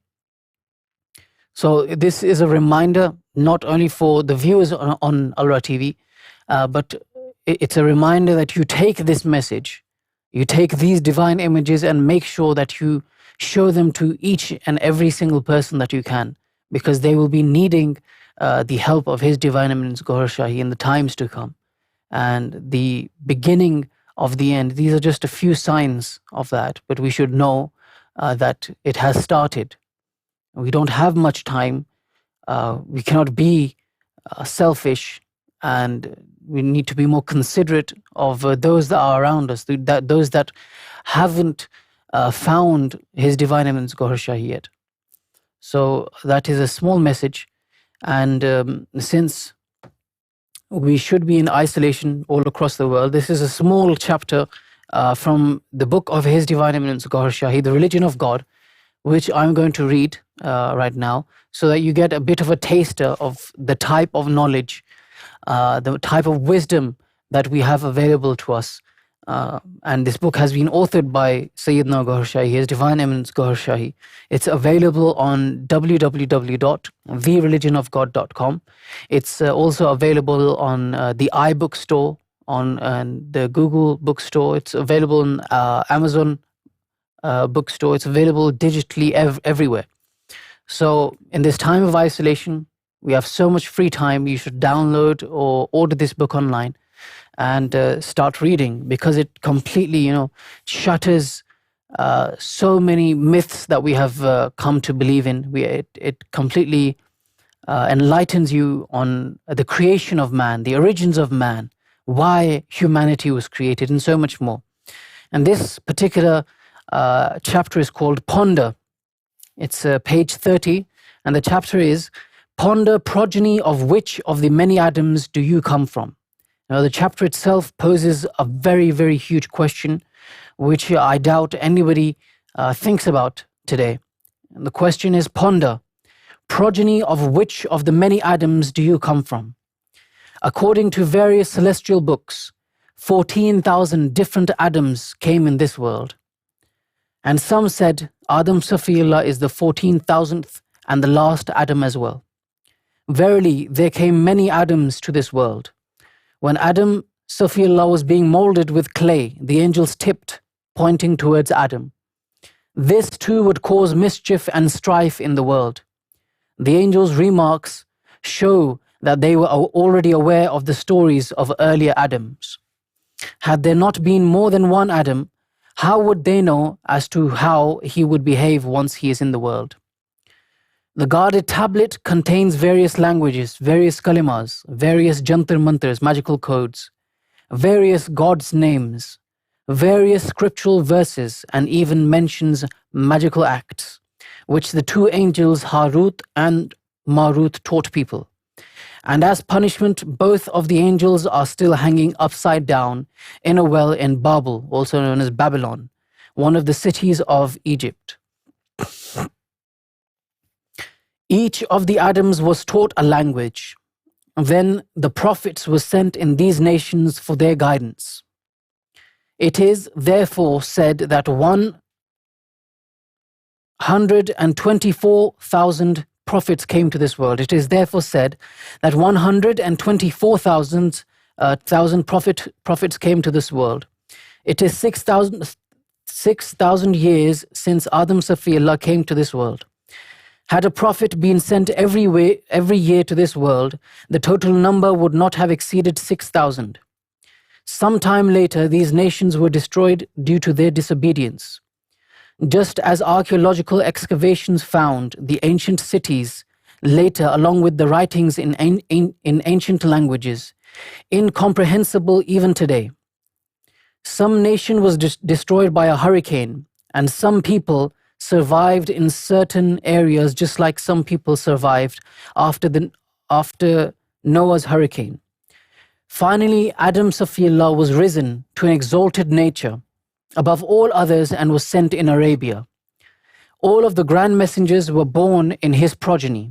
So this is a reminder not only for the viewers on ALRA TV, but it's a reminder that you take this message, you take these divine images and make sure that you show them to each and every single person that you can, because they will be needing the help of His Divine Eminence Gohar Shahi in the times to come. And the beginning of the end, these are just a few signs of that, but we should know that it has started. We don't have much time. We cannot be selfish, and we need to be more considerate of those that are around us, those that haven't found His Divine Eminence Gohar Shahi yet. So that is a small message. And since we should be in isolation all across the world, this is a small chapter from the book of His Divine Eminence Gohar Shahi, The Religion of God, which I'm going to read right now, so that you get a bit of a taster of the type of knowledge, the type of wisdom that we have available to us. And this book has been authored by Sayyidina Gohar Shahi, His Divine Eminence Gohar Shahi. It's available on www.thereligionofgod.com. It's also available on the iBookstore, on the Google Bookstore. It's available on Amazon Bookstore. It's available digitally everywhere. So in this time of isolation, we have so much free time. You should download or order this book online and start reading, because it completely, shatters so many myths that we have come to believe in. It completely enlightens you on the creation of man, the origins of man, why humanity was created, and so much more. And this particular chapter is called Ponder. It's page 30, and the chapter is Ponder, progeny of which of the many Adams do you come from? Now, the chapter itself poses a very, very huge question, which I doubt anybody thinks about today. And the question is, ponder, progeny of which of the many Adams do you come from? According to various celestial books, 14,000 different Adams came in this world. And some said Adam Safiullah is the 14,000th and the last Adam as well. Verily, there came many Adams to this world. When Adam Safiullah was being molded with clay, the angels tipped, pointing towards Adam. This too would cause mischief and strife in the world. The angels' remarks show that they were already aware of the stories of earlier Adams. Had there not been more than one Adam, how would they know as to how he would behave once he is in the world? The guarded tablet contains various languages, various kalimas, various jantar mantras, magical codes, various gods' names, various scriptural verses, and even mentions magical acts, which the two angels Harut and Marut taught people. And as punishment, both of the angels are still hanging upside down in a well in Babel, also known as Babylon, one of the cities of Egypt. Each of the Adams was taught a language. Then the prophets were sent in these nations for their guidance. It is therefore said that 124,000 prophets came to this world. It is therefore said that 124,000 prophets came to this world. It is 6,000 years since Adam Safiullah came to this world. Had a prophet been sent every year to this world, the total number would not have exceeded 6,000. Sometime later, these nations were destroyed due to their disobedience. Just as archaeological excavations found the ancient cities later, along with the writings in ancient languages, incomprehensible even today. Some nation was destroyed by a hurricane, and some people survived in certain areas, just like some people survived after Noah's hurricane. Finally, Adam Safiullah was risen to an exalted nature above all others and was sent in Arabia. All of the grand messengers were born in his progeny.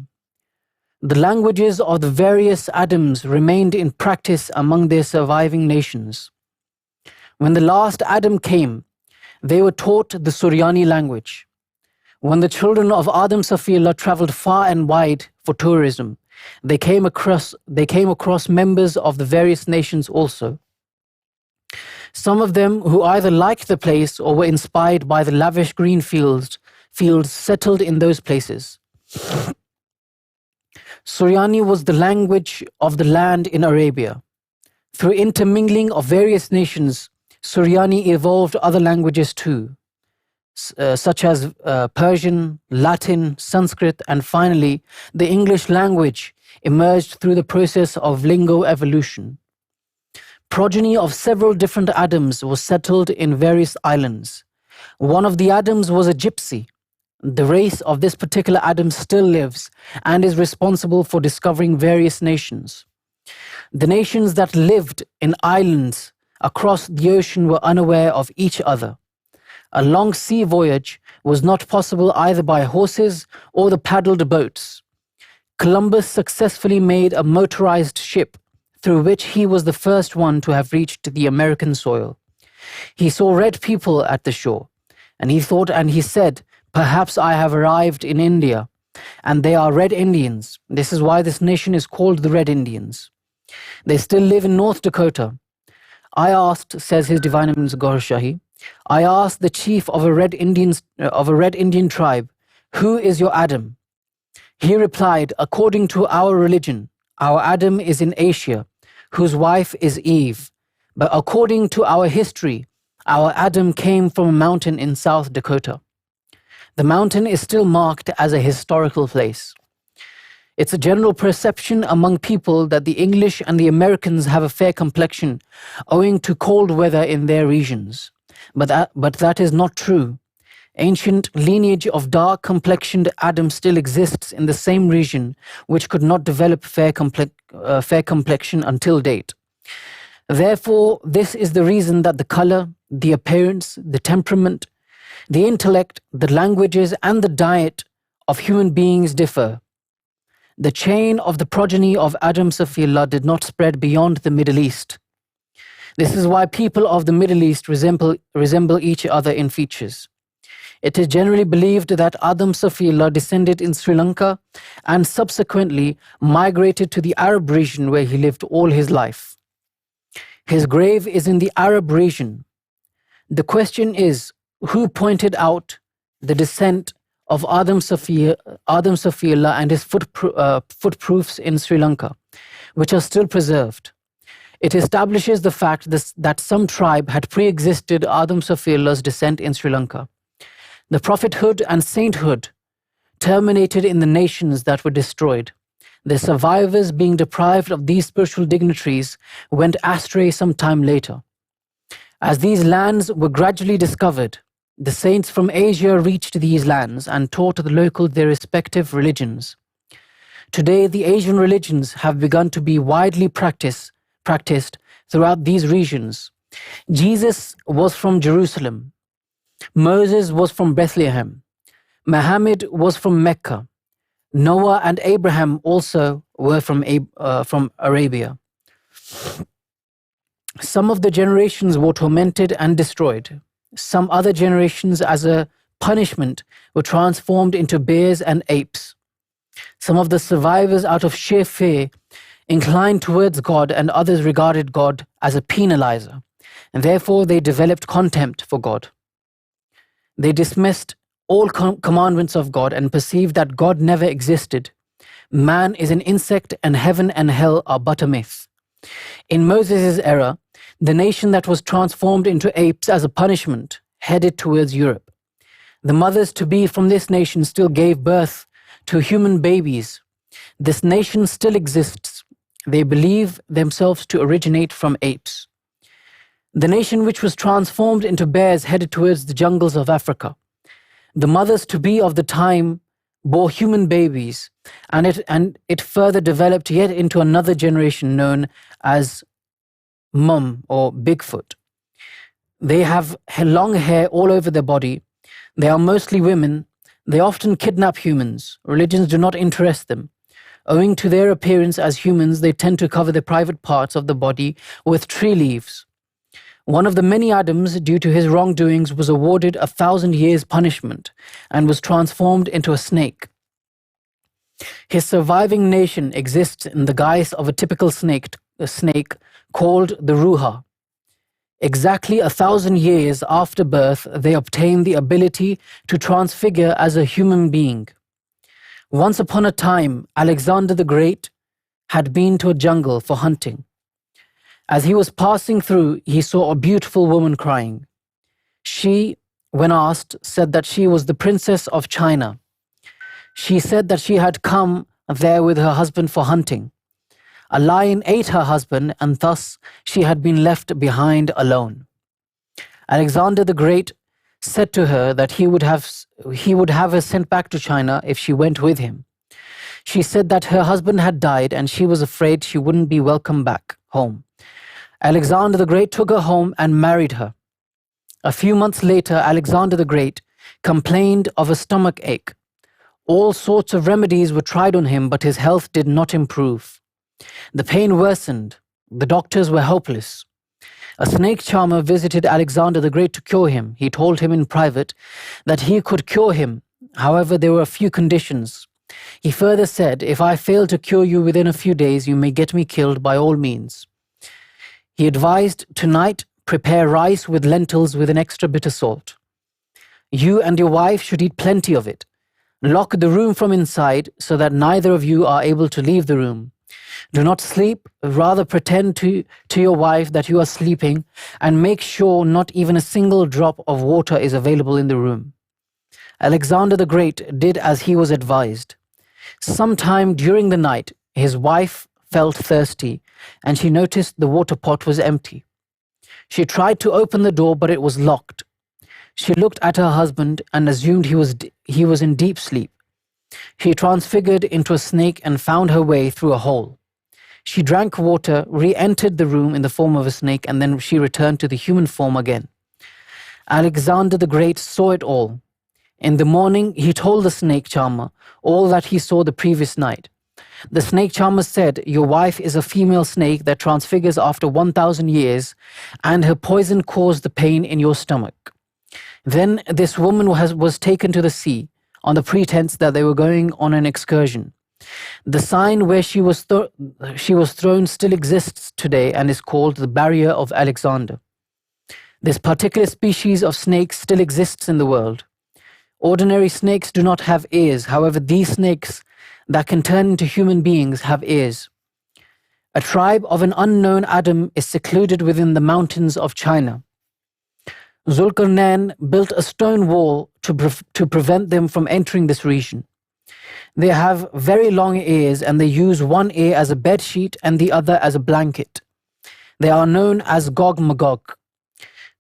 The languages of the various Adams remained in practice among their surviving nations. When the last Adam came, they were taught the Suryani language. When the children of Adam Safiullah traveled far and wide for tourism, they came across members of the various nations also. Some of them who either liked the place or were inspired by the lavish green fields settled in those places. Suryani was the language of the land in Arabia. Through intermingling of various nations, Suryani evolved other languages too, such as Persian, Latin, Sanskrit, and finally, the English language emerged through the process of lingo evolution. Progeny of several different Adams was settled in various islands. One of the Adams was a gypsy. The race of this particular Adam still lives and is responsible for discovering various nations. The nations that lived in islands across the ocean were unaware of each other. A long sea voyage was not possible either by horses or the paddled boats. Columbus successfully made a motorized ship through which he was the first one to have reached the American soil. He saw red people at the shore, and he said, "Perhaps I have arrived in India, and they are Red Indians. This is why this nation is called the Red Indians. They still live in North Dakota. I asked," says His Divine Eminence Gohar Shahi, "I asked the chief of a Red Indian tribe, 'Who is your Adam?' He replied, 'According to our religion, our Adam is in Asia, whose wife is Eve. But according to our history, our Adam came from a mountain in South Dakota.' The mountain is still marked as a historical place. It's a general perception among people that the English and the Americans have a fair complexion owing to cold weather in their regions. But that is not true. Ancient lineage of dark-complexioned Adam still exists in the same region, which could not develop fair complexion until date. Therefore, this is the reason that the color, the appearance, the temperament, the intellect, the languages, and the diet of human beings differ. The chain of the progeny of Adam Safiullah did not spread beyond the Middle East. This is why people of the Middle East resemble each other in features. It is generally believed that Adam Safiullah descended in Sri Lanka and subsequently migrated to the Arab region where he lived all his life. His grave is in the Arab region. The question is, who pointed out the descent of Adam Safiullah and his footproofs in Sri Lanka, which are still preserved? It establishes the fact that some tribe had pre-existed Adam Safiullah's descent in Sri Lanka. The prophethood and sainthood terminated in the nations that were destroyed. The survivors, being deprived of these spiritual dignitaries, went astray some time later. As these lands were gradually discovered, the saints from Asia reached these lands and taught the locals their respective religions. Today, the Asian religions have begun to be widely practiced throughout these regions. Jesus was from Jerusalem. Moses was from Bethlehem. Muhammad was from Mecca. Noah and Abraham also were from Arabia. Some of the generations were tormented and destroyed. Some other generations, as a punishment, were transformed into bears and apes. Some of the survivors, out of sheer fear, inclined towards God, and others regarded God as a penalizer, and therefore they developed contempt for God. They dismissed all commandments of God and perceived that God never existed. Man is an insect, and heaven and hell are but a myth. In Moses' era, the nation that was transformed into apes as a punishment headed towards Europe. The mothers-to-be from this nation still gave birth to human babies. This nation still exists. They believe themselves to originate from apes. The nation which was transformed into bears headed towards the jungles of Africa. The mothers-to-be of the time bore human babies, and it further developed yet into another generation known as Mum or Bigfoot. They have long hair all over their body. They are mostly women. They often kidnap humans. Religions do not interest them. Owing to their appearance as humans, they tend to cover the private parts of the body with tree leaves. One of the many Adams, due to his wrongdoings, was awarded 1,000 years punishment and was transformed into a snake. His surviving nation exists in the guise of a typical snake called the Ruha. Exactly 1,000 years after birth, they obtain the ability to transfigure as a human being. Once upon a time, Alexander the Great had been to a jungle for hunting. As he was passing through, he saw a beautiful woman crying. She, when asked, said that she was the princess of China. She said that she had come there with her husband for hunting. A lion ate her husband, and thus she had been left behind alone. Alexander the Great said to her that he would have her sent back to China if she went with him. She said that her husband had died and she was afraid she wouldn't be welcome back home. Alexander the Great took her home and married her. A few months later, Alexander the Great complained of a stomach ache. All sorts of remedies were tried on him, but his health did not improve. The pain worsened. The doctors were hopeless. A snake charmer visited Alexander the Great to cure him. He told him in private that he could cure him. However, there were a few conditions. He further said, "If I fail to cure you within a few days, you may get me killed by all means." He advised, "Tonight, prepare rice with lentils with an extra bit of salt. You and your wife should eat plenty of it. Lock the room from inside so that neither of you are able to leave the room. Do not sleep, rather pretend to your wife that you are sleeping, and make sure not even a single drop of water is available in the room." Alexander the Great did as he was advised. Sometime during the night, his wife felt thirsty, and she noticed the water pot was empty. She tried to open the door, but it was locked. She looked at her husband and assumed he was in deep sleep. She transfigured into a snake and found her way through a hole. She drank water, re-entered the room in the form of a snake, and then she returned to the human form again. Alexander the Great saw it all. In the morning, he told the snake charmer all that he saw the previous night. The snake charmer said, "Your wife is a female snake that transfigures after 1,000 years, and her poison caused the pain in your stomach." Then this woman was taken to the sea on the pretense that they were going on an excursion. The sign where she was thrown still exists today and is called the Barrier of Alexander. This particular species of snake still exists in the world. Ordinary snakes do not have ears. However, these snakes that can turn into human beings have ears. A tribe of an unknown Adam is secluded within the mountains of China. Zulkarnain built a stone wall to prevent them from entering this region. They have very long ears, and they use one ear as a bed sheet and the other as a blanket. They are known as Gog Magog.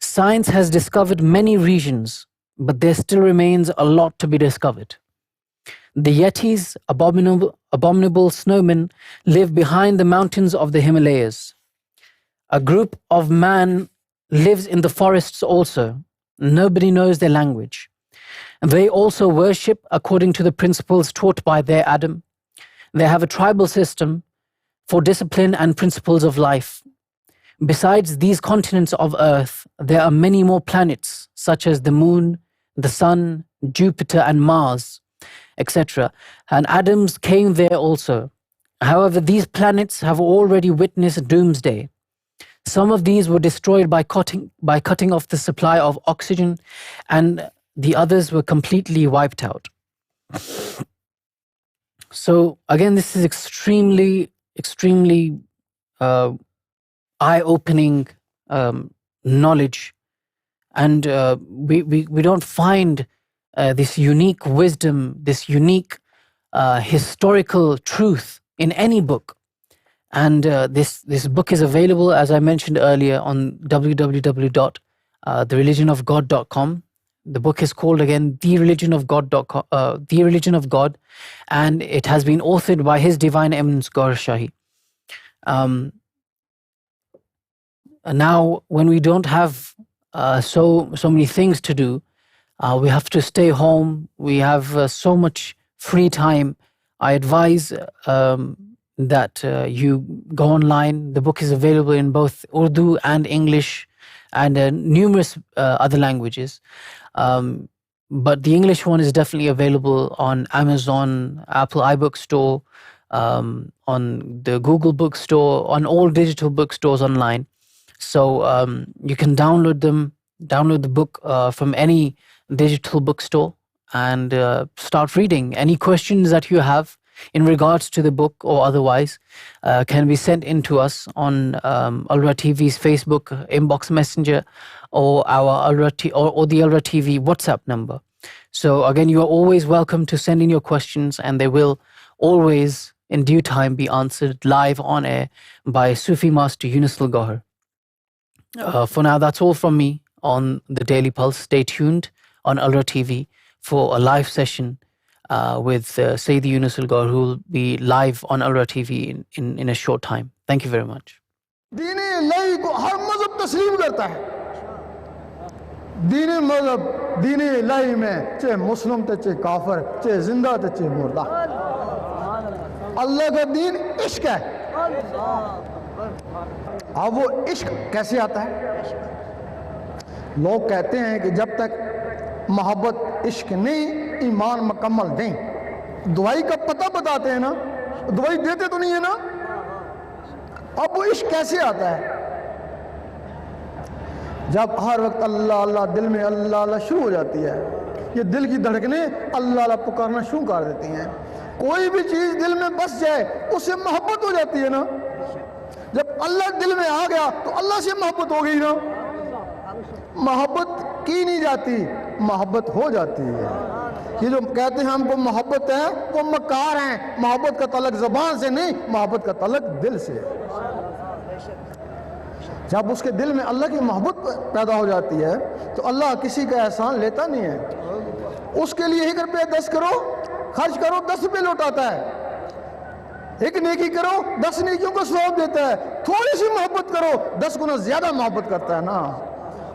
Science has discovered many regions, but there still remains a lot to be discovered. The Yetis, abominable snowmen, live behind the mountains of the Himalayas. A group of man lives in the forests also. Nobody knows their language. They also worship according to the principles taught by their Adam. They have a tribal system for discipline and principles of life. Besides these continents of Earth, there are many more planets, such as the Moon, the Sun, Jupiter and Mars, etc. And Adams came there also. However, these planets have already witnessed doomsday. Some of these were destroyed by cutting off the supply of oxygen, and the others were completely wiped out. So again, this is extremely eye-opening knowledge, and we don't find this unique wisdom, this unique historical truth in any book. And this book is available, as I mentioned earlier, on www.thereligionofgod.com. The book is called again The Religion of God, and it has been authored by His Divine Eminence Gohar Shahi. Now, when we don't have so many things to do, we have to stay home. We have so much free time. I advise that you go online. The book is available in both Urdu and English and numerous other languages. But the English one is definitely available on Amazon, Apple iBook Store, on the Google Book Store, on all digital bookstores online. So you can download the book from any digital bookstore and start reading. Any questions that you have in regards to the book or otherwise can be sent in to us on ALRA TV's Facebook inbox messenger or our or the ALRA TV WhatsApp number. So again, you are always welcome to send in your questions, and they will always in due time be answered live on air by Sufi Master Younus AlGohar. For now, that's all from me on the Daily Pulse. Stay tuned on ALRA TV for a live session with Sayyidi Younus AlGohar, who will be live on ALRA TV in a short time. Thank you very much. دین الہی کو ہر مذہب تسلیم کرتا ہے. دین مذہب دین الہی میں چاہے مسلم تھے چاہے کافر, چاہے زندہ تھے چاہے مردہ, اللہ کا دین عشق ہے. اب وہ عشق کیسے آتا ہے؟ لوگ کہتے ہیں کہ جب تک محبت عشق نہیں, ایمان مکمل نہیں. دوائی کا پتہ بتاتے ہیں نا, دوائی دیتے تو نہیں ہے نا. اب وہ عشق کیسے آتا ہے؟ جب ہر وقت اللہ اللہ دل میں اللہ اللہ شروع ہو جاتی ہے, یہ دل کی دھڑکنیں اللہ اللہ پکارنا شروع کر دیتی ہیں. کوئی بھی چیز دل میں بس جائے اس سے محبت ہو جاتی ہے نا. جب اللہ دل میں آ گیا تو اللہ سے محبت ہو گئی نا. محبت کی نہیں جاتی, محبت ہو جاتی ہے. یہ جو کہتے ہیں ہم کو محبت ہے وہ مکار ہیں. محبت کا تعلق زبان سے نہیں, محبت کا تعلق دل سے. جب اس کے دل میں اللہ کی محبت پیدا ہو جاتی ہے تو اللہ کسی کا احسان لیتا نہیں ہے. اس کے لیے 1 روپے 10 کرو خرچ کرو, 10 روپے لوٹاتا ہے. ایک نیکی کرو 10 نیکیوں کا ثواب دیتا ہے. تھوڑی سی محبت کرو 10 گنا زیادہ محبت کرتا ہے نا.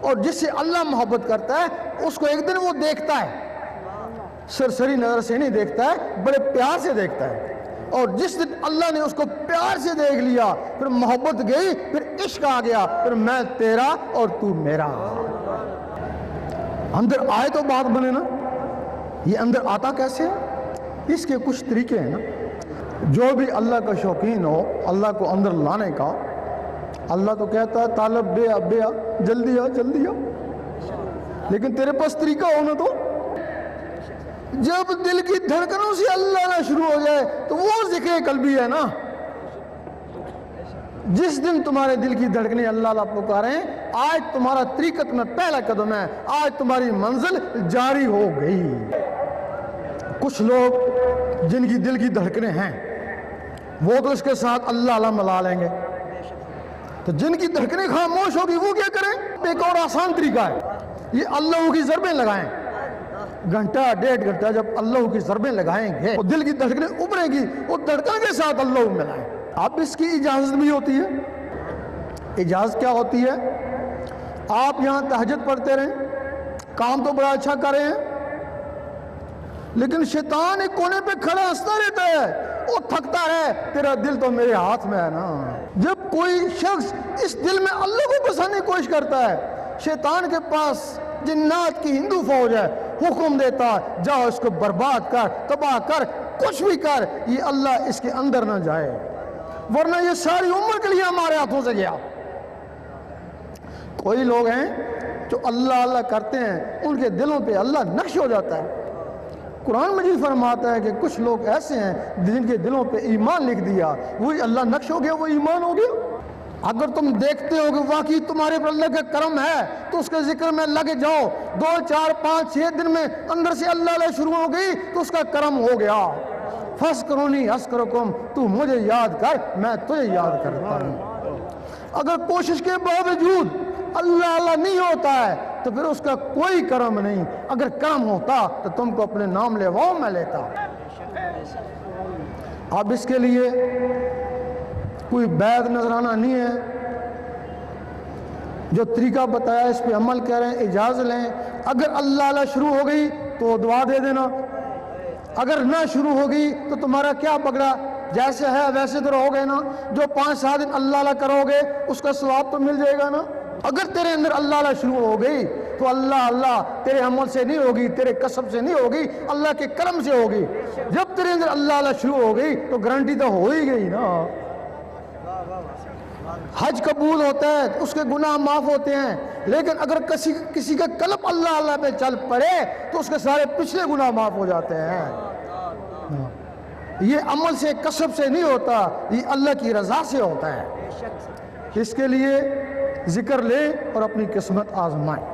اور جس سے اللہ محبت کرتا ہے اس کو ایک دن وہ دیکھتا ہے, سرسری نظر سے نہیں دیکھتا ہے, بڑے پیار سے دیکھتا ہے. اور جس دن اللہ نے اس کو پیار سے دیکھ لیا, پھر محبت گئی, پھر عشق آ گیا, پھر میں تیرا اور تو میرا. اندر آئے تو بات بنے نا. یہ اندر آتا کیسے ہے؟ اس کے کچھ طریقے ہیں نا. جو بھی اللہ کا شوقین ہو اللہ کو اندر لانے کا, اللہ تو کہتا ہے طالب بے آ, جلدی آ جلدی آ. لیکن تیرے پاس طریقہ ہونا تو جب دل کی دھڑکنوں سے اللہ نہ شروع ہو جائے تو وہ ذکر قلبی ہے نا. جس دن تمہارے دل کی دھڑکنیں اللہ اللہ پکاریں, آج تمہارا طریقت میں پہلا قدم ہے, آج تمہاری منزل جاری ہو گئی. کچھ لوگ جن کی دل کی دھڑکنیں ہیں وہ تو اس کے ساتھ اللہ اللہ ملا لیں گے. تو جن کی دھڑکنیں خاموش ہوگی وہ کیا کریں؟ ایک اور آسان طریقہ ہے, یہ اللہ کی ضربیں لگائیں. گھنٹہ 1.5 گھنٹہ جب اللہ کی ضربیں لگائیں گے وہ دل کی دھڑکنیں ابھریں گی, وہ دھڑکن کے ساتھ اللہ ملائیں. اب اس کی اجازت بھی ہوتی ہے. اجازت کیا ہوتی ہے؟ آپ یہاں تہجد پڑھتے رہیں, کام تو بڑا اچھا کر رہے ہیں, لیکن شیطان ایک کونے پہ کھڑا ہنستا رہتا ہے, وہ تھکتا ہے, تیرا دل تو میرے ہاتھ میں ہے نا. جب کوئی شخص اس دل میں اللہ کو بسانے کی کوشش کرتا ہے, شیطان کے پاس جنات کی ہندو فوج ہے, حکم دیتا ہے جا اس کو برباد کر, تباہ کر, کچھ بھی کر, یہ اللہ اس کے اندر نہ جائے, ورنہ یہ ساری عمر کے لیے ہمارے ہاتھوں سے گیا. کوئی لوگ ہیں جو اللہ اللہ کرتے ہیں, ان کے دلوں پہ اللہ نقش ہو جاتا ہے. قرآن مجید فرماتا ہے کہ کچھ لوگ ایسے ہیں جن کے دلوں پہ ایمان لکھ دیا, وہی اللہ نقش ہو گیا, وہ ایمان ہو گیا. اگر تم دیکھتے ہو کہ واقعی تمہارے پر اللہ کا کرم ہے تو اس کے ذکر میں لگے جاؤ. 2 4 5 6 دن میں اندر سے اللہ اللہ شروع ہو گئی تو اس کا کرم ہو گیا. فَاسْكُرُونِي أَذْكُرُكُمْ, تو مجھے یاد کر میں تجھے یاد کرتا ہوں. اگر کوشش کے باوجود اللہ اللہ نہیں ہوتا ہے تو پھر اس کا کوئی کرم نہیں. اگر کرم ہوتا تو تم کو اپنے نام لیواؤں میں لیتا. اب اس کے لیے کوئی بیت نذرانہ نہیں ہے. جو طریقہ بتایا اس پہ عمل کریں, اجازت لیں. اگر اللہ شروع ہو گئی تو دعا دے دینا, اگر نہ شروع ہوگی تو تمہارا کیا پکڑا, جیسے ہے ویسے تو رہو گے نا. جو 5-7 دن اللہ کرو گے اس کا ثواب تو مل جائے گا نا. اگر تیرے اندر اللہ شروع ہو گئی تو اللہ تیرے عمل سے نہیں ہوگی, تیرے کسب سے نہیں ہوگی, اللہ کے کرم سے ہوگی. جب تیرے اندر اللہ شروع ہو گئی تو گارنٹی تو ہو ہی گئی نا. حج قبول ہوتا ہے, اس کے گناہ معاف ہوتے ہیں, لیکن اگر کسی کا قلب اللہ پہ چل پڑے تو اس کے سارے پچھلے گناہ معاف ہو جاتے ہیں. یہ عمل سے کسب سے نہیں ہوتا, یہ اللہ کی رضا سے ہوتا ہے. اس کے لیے ذکر لے اور اپنی قسمت آزمائیں.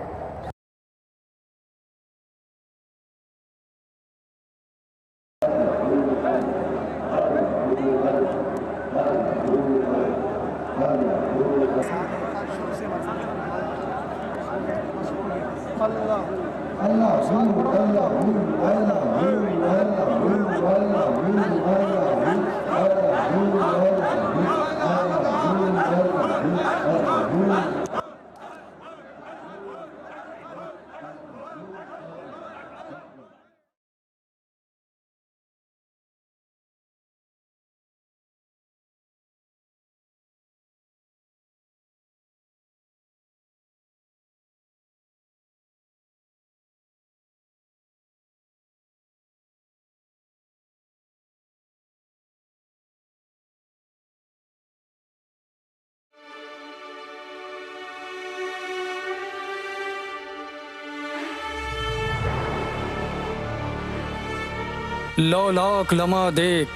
لو لاکھ لمحہ دیکھ,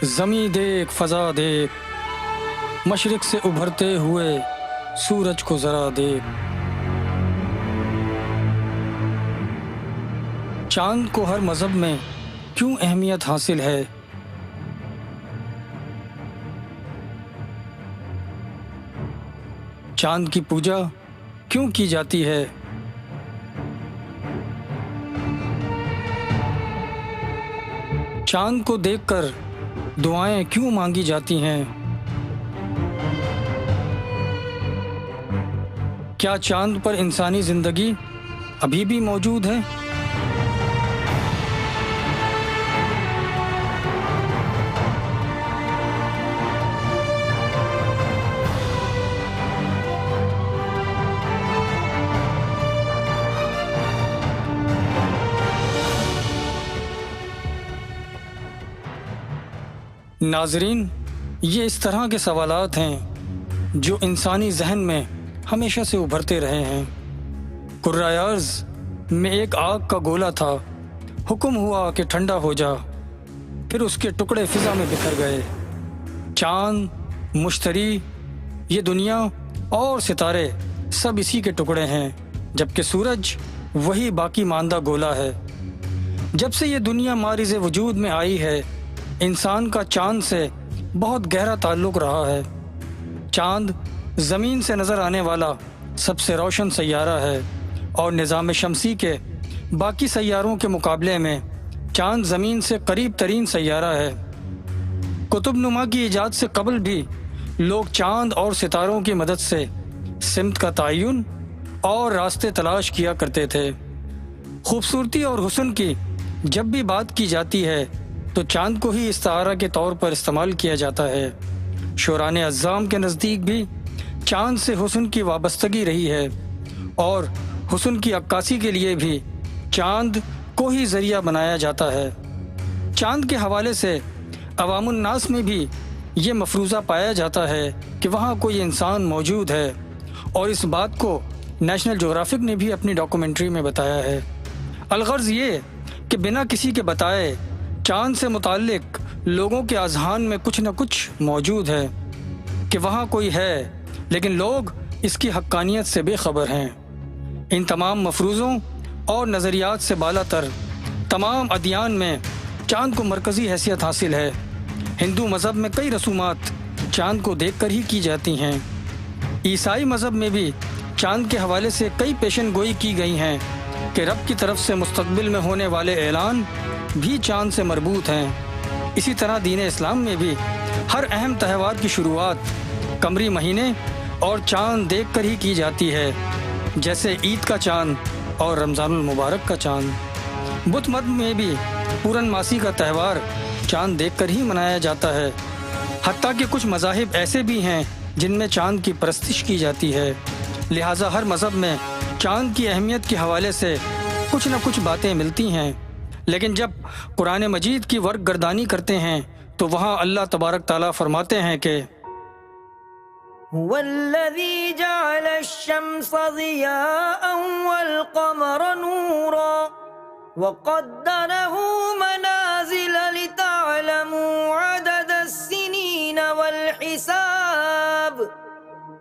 زمیں دیکھ, فضا دیکھ, مشرق سے ابھرتے ہوئے سورج کو ذرا دیکھ. چاند کو ہر مذہب میں کیوں اہمیت حاصل ہے؟ چاند کی پوجا کیوں کی جاتی ہے؟ چاند کو دیکھ کر دعائیں کیوں مانگی جاتی ہیں؟ کیا چاند پر انسانی زندگی ابھی بھی موجود ہے؟ ناظرین، یہ اس طرح کے سوالات ہیں جو انسانی ذہن میں ہمیشہ سے ابھرتے رہے ہیں. کرۂ ارض میں ایک آگ کا گولا تھا، حکم ہوا کہ ٹھنڈا ہو جا، پھر اس کے ٹکڑے فضا میں بکھر گئے. چاند، مشتری، یہ دنیا اور ستارے سب اسی کے ٹکڑے ہیں، جبکہ سورج وہی باقی ماندہ گولا ہے. جب سے یہ دنیا مارز وجود میں آئی ہے، انسان کا چاند سے بہت گہرا تعلق رہا ہے. چاند زمین سے نظر آنے والا سب سے روشن سیارہ ہے، اور نظام شمسی کے باقی سیاروں کے مقابلے میں چاند زمین سے قریب ترین سیارہ ہے. قطب نما کی ایجاد سے قبل بھی لوگ چاند اور ستاروں کی مدد سے سمت کا تعین اور راستے تلاش کیا کرتے تھے. خوبصورتی اور حسن کی جب بھی بات کی جاتی ہے تو چاند کو ہی استعارہ کے طور پر استعمال کیا جاتا ہے. شعراء عظام کے نزدیک بھی چاند سے حسن کی وابستگی رہی ہے، اور حسن کی عکاسی کے لیے بھی چاند کو ہی ذریعہ بنایا جاتا ہے. چاند کے حوالے سے عوام الناس میں بھی یہ مفروضہ پایا جاتا ہے کہ وہاں کوئی انسان موجود ہے، اور اس بات کو نیشنل جغرافک نے بھی اپنی ڈاکومنٹری میں بتایا ہے. الغرض یہ کہ بنا کسی کے بتائے چاند سے متعلق لوگوں کے اذہان میں کچھ نہ کچھ موجود ہے کہ وہاں کوئی ہے، لیکن لوگ اس کی حقانیت سے بے خبر ہیں. ان تمام مفروضوں اور نظریات سے بالا تر تمام ادیان میں چاند کو مرکزی حیثیت حاصل ہے. ہندو مذہب میں کئی رسومات چاند کو دیکھ کر ہی کی جاتی ہیں. عیسائی مذہب میں بھی چاند کے حوالے سے کئی پیشن گوئی کی گئی ہیں کہ رب کی طرف سے مستقبل میں ہونے والے اعلان بھی چاند سے مربوط ہیں۔ اسی طرح دین اسلام میں بھی ہر اہم تہوار کی شروعات قمری مہینے اور چاند دیکھ کر ہی کی جاتی ہے، جیسے عید کا چاند اور رمضان المبارک کا چاند۔ بدھ مت میں بھی پورن ماسی کا تہوار چاند دیکھ کر ہی منایا جاتا ہے، حتیٰ کہ کچھ مذاہب ایسے بھی ہیں جن میں چاند کی پرستش کی جاتی ہے۔ لہٰذا ہر مذہب میں چاند کی اہمیت کے حوالے سے کچھ نہ کچھ باتیں ملتی ہیں، لیکن جب قرآن مجید کی ورق گردانی کرتے ہیں تو وہاں اللہ تبارک تعالیٰ فرماتے ہیں کہ هو الذي جعل الشمس ضياء والقمر نورا وقدره منازل لتعلموا عدد السنين والحساب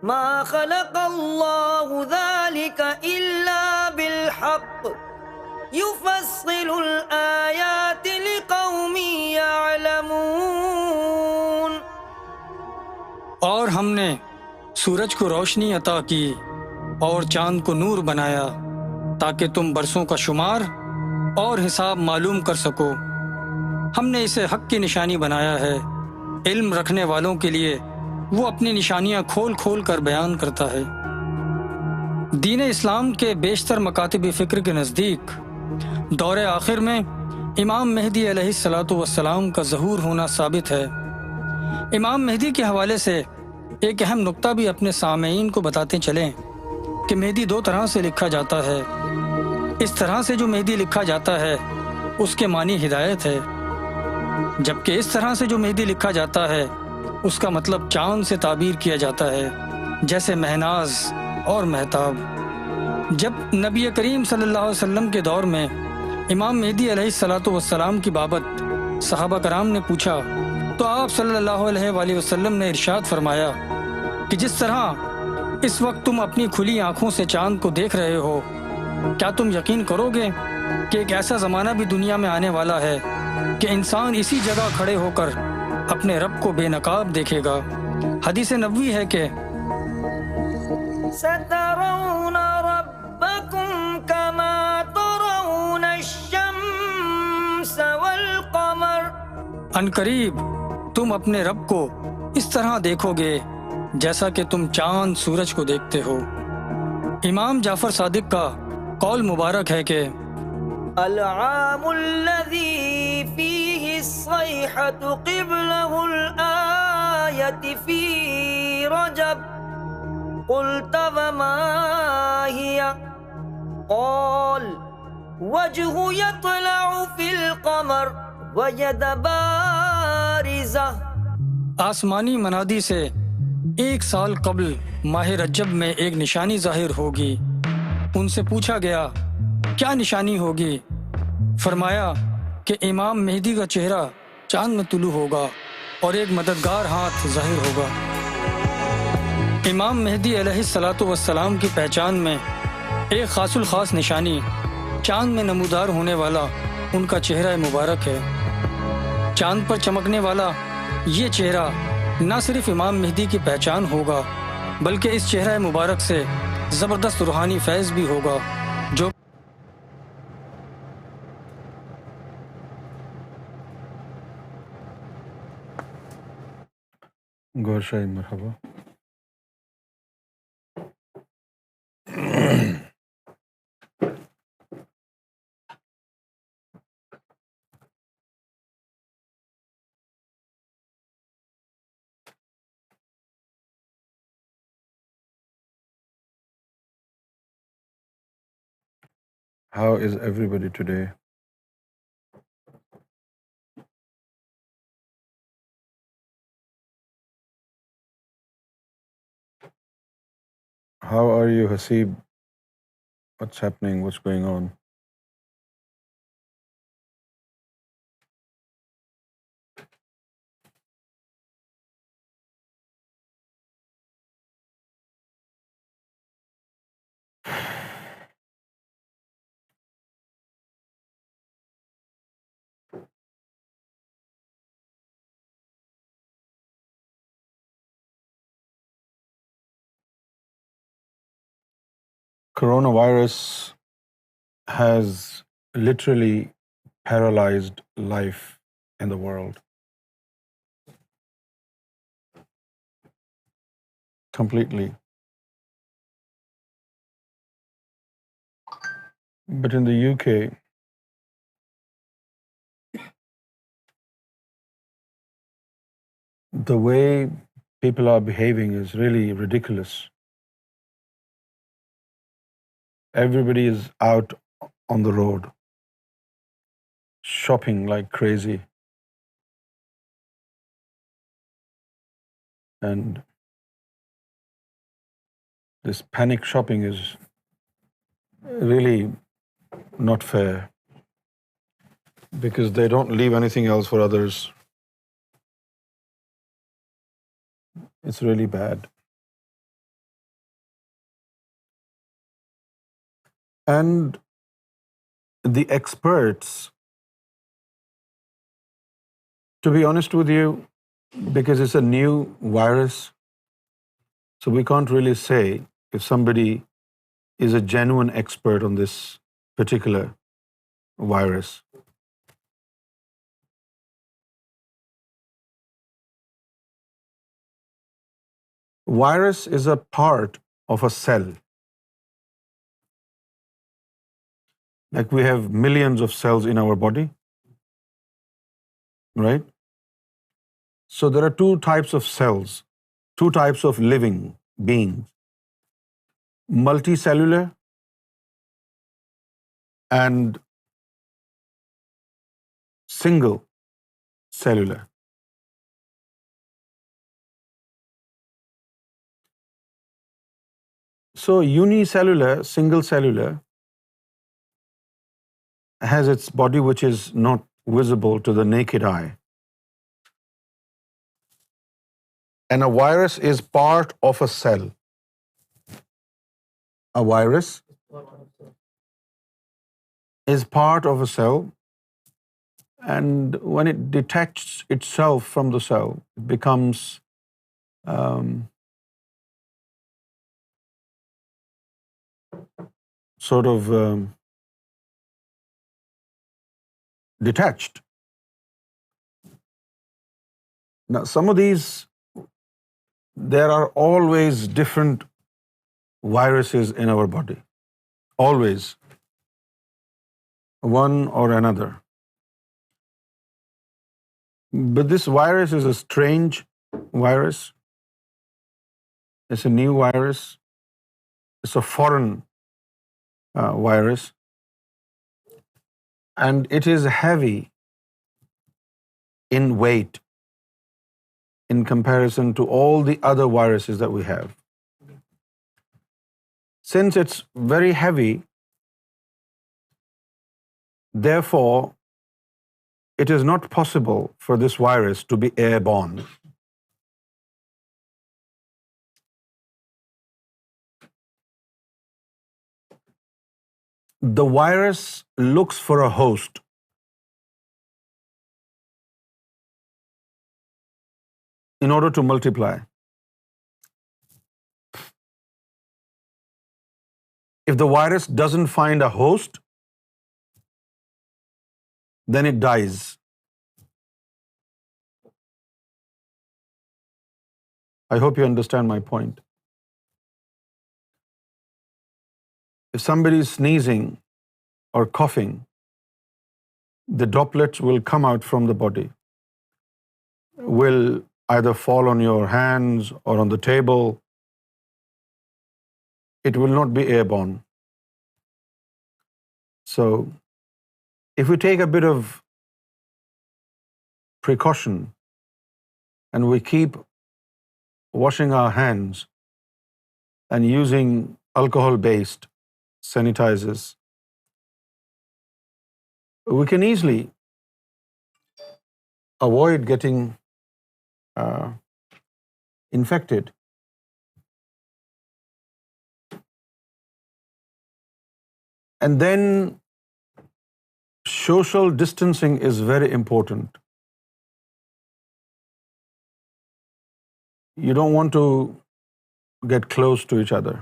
ما خلق الله ذلك إلا بالحق يفصل الآيات لقوم يعلمون۔ اور ہم نے سورج کو روشنی عطا کی اور چاند کو نور بنایا تاکہ تم برسوں کا شمار اور حساب معلوم کر سکو۔ ہم نے اسے حق کی نشانی بنایا ہے، علم رکھنے والوں کے لیے وہ اپنی نشانیاں کھول کھول کر بیان کرتا ہے۔ دین اسلام کے بیشتر مکاتب فکر کے نزدیک دور آخر میں امام مہدی علیہ السلام کا ظہور ہونا ثابت ہے۔ امام مہدی کے حوالے سے ایک اہم نقطہ بھی اپنے سامعین کو بتاتے چلیں کہ مہدی دو طرح سے لکھا جاتا ہے۔ اس طرح سے جو مہدی لکھا جاتا ہے اس کے معنی ہدایت ہے، جبکہ اس طرح سے جو مہدی لکھا جاتا ہے اس کا مطلب چاند سے تعبیر کیا جاتا ہے، جیسے مہناز اور مہتاب۔ جب نبی کریم صلی اللہ علیہ وسلم کے دور میں امام مہدی علیہ السلام کی بابت صحابہ کرام نے پوچھا تو آپ صلی اللہ علیہ وآلہ وسلم نے ارشاد فرمایا کہ جس طرح اس وقت تم اپنی کھلی آنکھوں سے چاند کو دیکھ رہے ہو، کیا تم یقین کرو گے کہ ایک ایسا زمانہ بھی دنیا میں آنے والا ہے کہ انسان اسی جگہ کھڑے ہو کر اپنے رب کو بے نقاب دیکھے گا۔ حدیث نبوی ہے کہ سترون ربکم کما ترون الشمس والقمر، عنقریب تم اپنے رب کو اس طرح دیکھو گے جیسا کہ تم چاند سورج کو دیکھتے ہو۔ امام جعفر صادق کا قول مبارک ہے کہ العام الذي فيه الصيحة قبله الآية في رجب قلت وما هي قال وجه يطلع في القمر ويد بارزة۔ آسمانی منادی سے ایک سال قبل ماہ رجب میں ایک نشانی ظاہر ہوگی۔ ان سے پوچھا گیا کیا نشانی ہوگی؟ فرمایا کہ امام مہدی کا چہرہ چاند میں طلوع ہوگا اور ایک مددگار ہاتھ ظاہر ہوگا۔ امام مہدی علیہ السلام کی پہچان میں ایک خاص الخاص نشانی چاند میں نمودار ہونے والا ان کا چہرہ مبارک ہے۔ چاند پر چمکنے والا یہ چہرہ نہ صرف امام مہدی کی پہچان ہوگا بلکہ اس چہرہ مبارک سے زبردست روحانی فیض بھی ہوگا جو گوہر شاہی مرحبا۔ How is everybody today? How are you, Hasib? What's happening? What's going on? coronavirus has literally paralyzed life in the world completely. But in the UK, the way people are behaving is really ridiculous. Everybody is out on the road, shopping like crazy. And this panic shopping is really not fair because they don't leave anything else for others. It's really bad. And the experts, to be honest with you, because it's a new virus, so we can't really say if somebody is a genuine expert on this particular virus. Virus is a part of a cell. Like we have millions of cells in our body, right? So there are two types of cells, two types of living beings: multicellular and single cellular. So unicellular, single cellular, has its body which is not visible to the naked eye. And a virus is part of a cell. A virus is part of a cell, and when it detaches itself from the cell, it becomes sort of detached. Now, some of these, there are always different viruses in our body. Always. One or another. But this virus is a strange virus. It's a new virus. It's a foreign virus. And it is heavy in weight in comparison to all the other viruses that we have. Since it's very heavy, therefore, it is not possible for this virus to be airborne. The virus looks for a host. In order to multiply. If the virus doesn't find a host, then it dies. I hope you understand my point. If somebody is sneezing or coughing, the droplets will come out from the body, will either fall on your hands or on the table. It will not be airborne. So, if we take a bit of precaution and we keep washing our hands and using alcohol-based sanitizers, we can easily avoid getting infected. And then social distancing is very important. You don't want to get close to each other.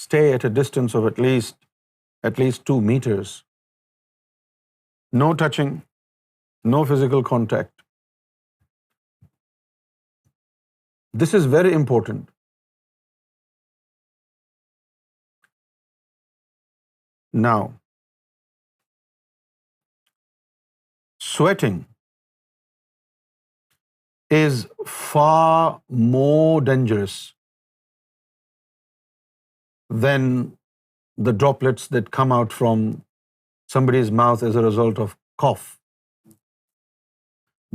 stay at a distance of at least 2 meters. No touching, no physical contact. This is very important. Now, sweating is far more dangerous than the droplets that come out from somebody's mouth as a result of cough.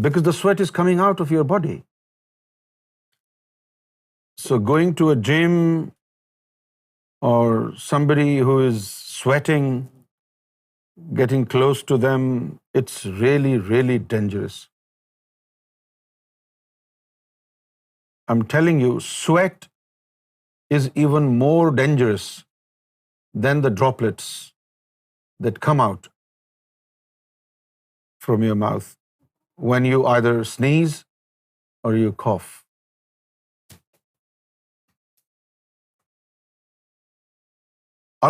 Because the sweat is coming out of your body. So going to a gym or somebody who is sweating, getting close to them, it's really, really dangerous. I'm telling you, sweat is even more dangerous than the droplets that come out from your mouth when you either sneeze or you cough.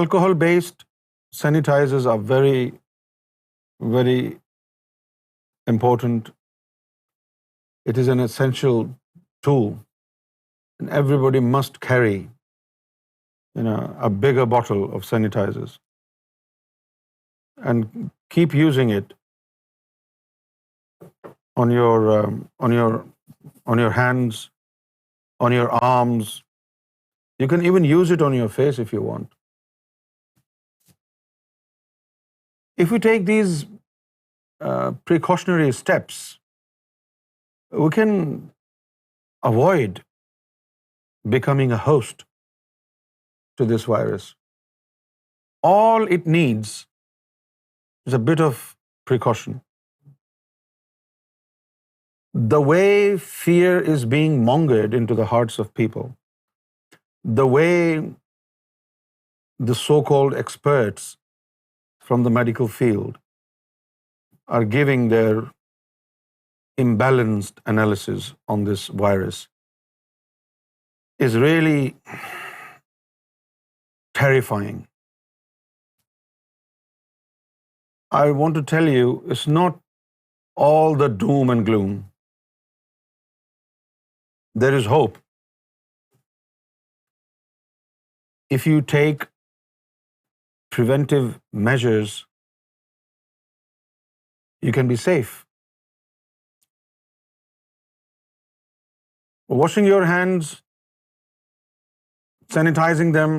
Alcohol-based sanitizers are very, very important. It is an essential tool, and everybody must carry, a bigger bottle of sanitizers, and keep using it on your hands, on your arms. You can even use it on your face if you want. If we take these precautionary steps, we can avoid becoming a host to this virus. All it needs is a bit of precaution. The way fear is being mongered into the hearts of people, the way the so-called experts from the medical field are giving their imbalanced analysis on this virus is really terrifying. I want to tell you, it's not all the doom and gloom. There is hope. If you take preventive measures, you can be safe. Washing your hands, sanitizing them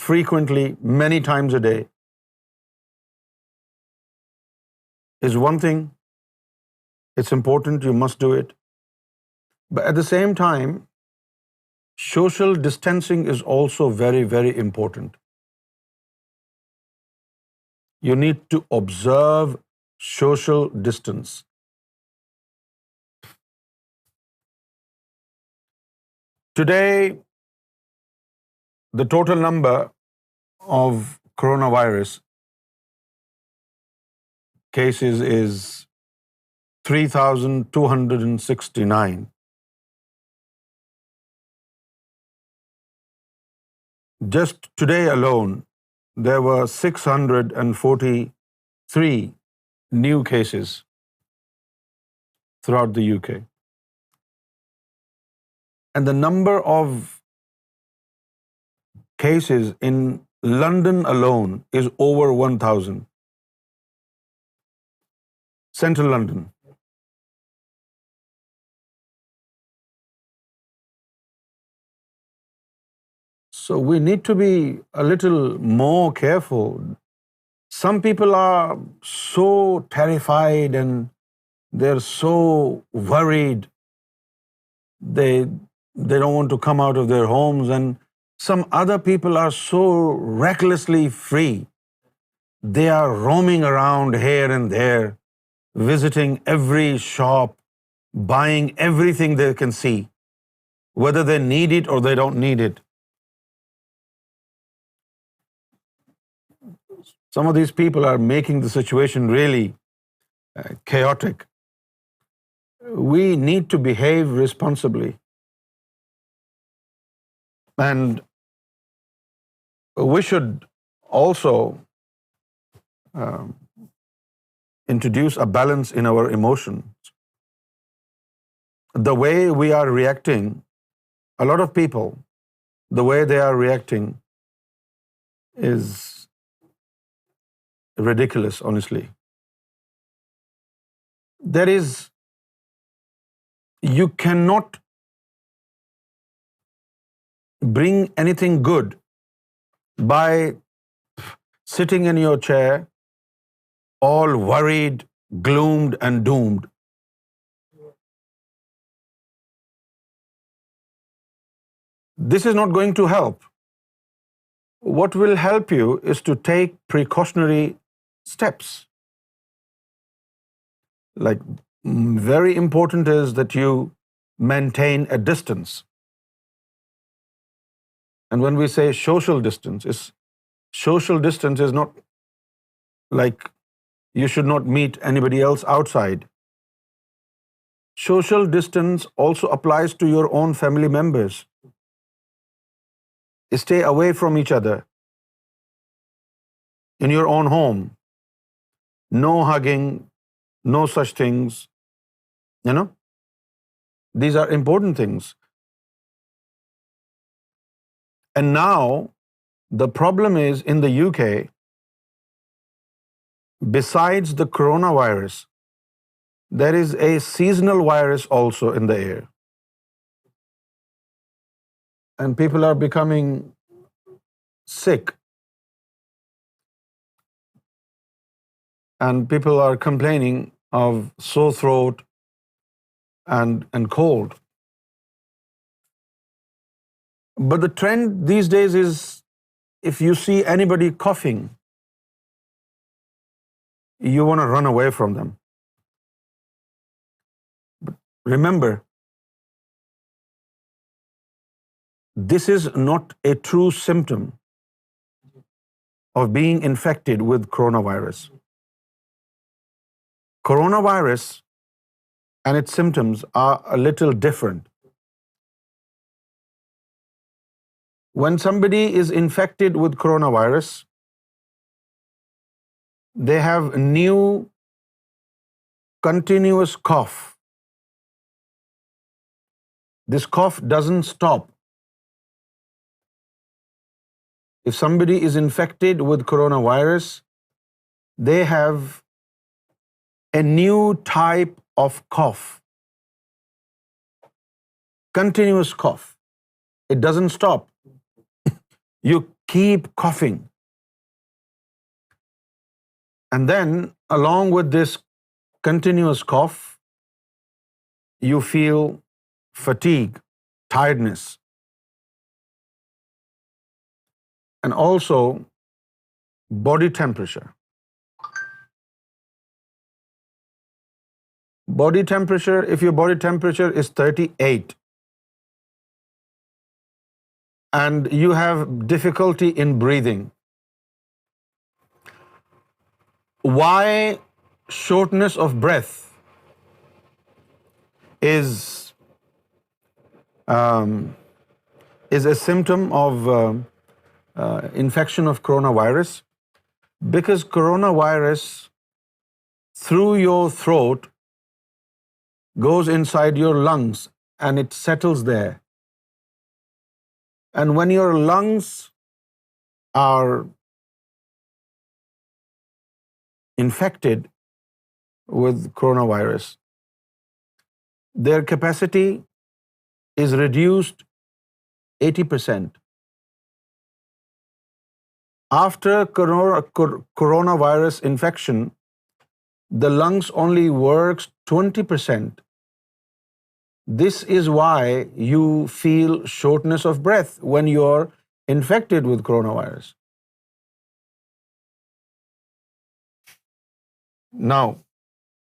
frequently, many times a day, is one thing. It's important, you must do it. But at the same time, social distancing is also very, very important. You need to observe social distance. Today, the total number of coronavirus cases is 3,269. Just today alone, there were 643 new cases throughout the UK. And the number of cases in London alone is over 1,000. Central London. So we need to be a little more careful. Some people are so terrified and they're so worried. They don't want to come out of their homes, and some other people are so recklessly free. They are roaming around here and there, visiting every shop, buying everything they can see, whether they need it or they don't need it. Some of these people are making the situation really chaotic. We need to behave responsibly. And we should also introduce a balance in our emotions. The way we are reacting, a lot of people, the way they are reacting is ridiculous, honestly. You cannot bring anything good by sitting in your chair all worried, gloomed and doomed. This is not going to help. What will help you is to take precautionary steps. Like, very important is that you maintain a distance. And when we say social distance is not like you should not meet anybody else outside. Social distance also applies to your own family members. Stay away from each other in your own home. No hugging, no such things. These are important things. And now the problem is in the UK, besides the coronavirus, there is a seasonal virus also in the air. And people are becoming sick. And people are complaining of sore throat and cold. But the trend these days is, if you see anybody coughing, you want to run away from them. But remember, this is not a true symptom of being infected with coronavirus. Coronavirus and its symptoms are a little different. When somebody is infected with coronavirus, they have new continuous cough. This cough doesn't stop. If somebody is infected with coronavirus, they have a new type of cough. Continuous cough. It doesn't stop. You keep coughing. And then, along with this continuous cough, you feel fatigue, tiredness, and also body temperature. Body temperature, if your body temperature is 38 and you have difficulty in breathing, why shortness of breath is a symptom of infection of coronavirus? Because coronavirus through your throat goes inside your lungs and it settles there. And when your lungs are infected with coronavirus, their capacity is reduced 80%. After coronavirus infection, the lungs only works 20%. This is why you feel shortness of breath when you're infected with coronavirus. Now,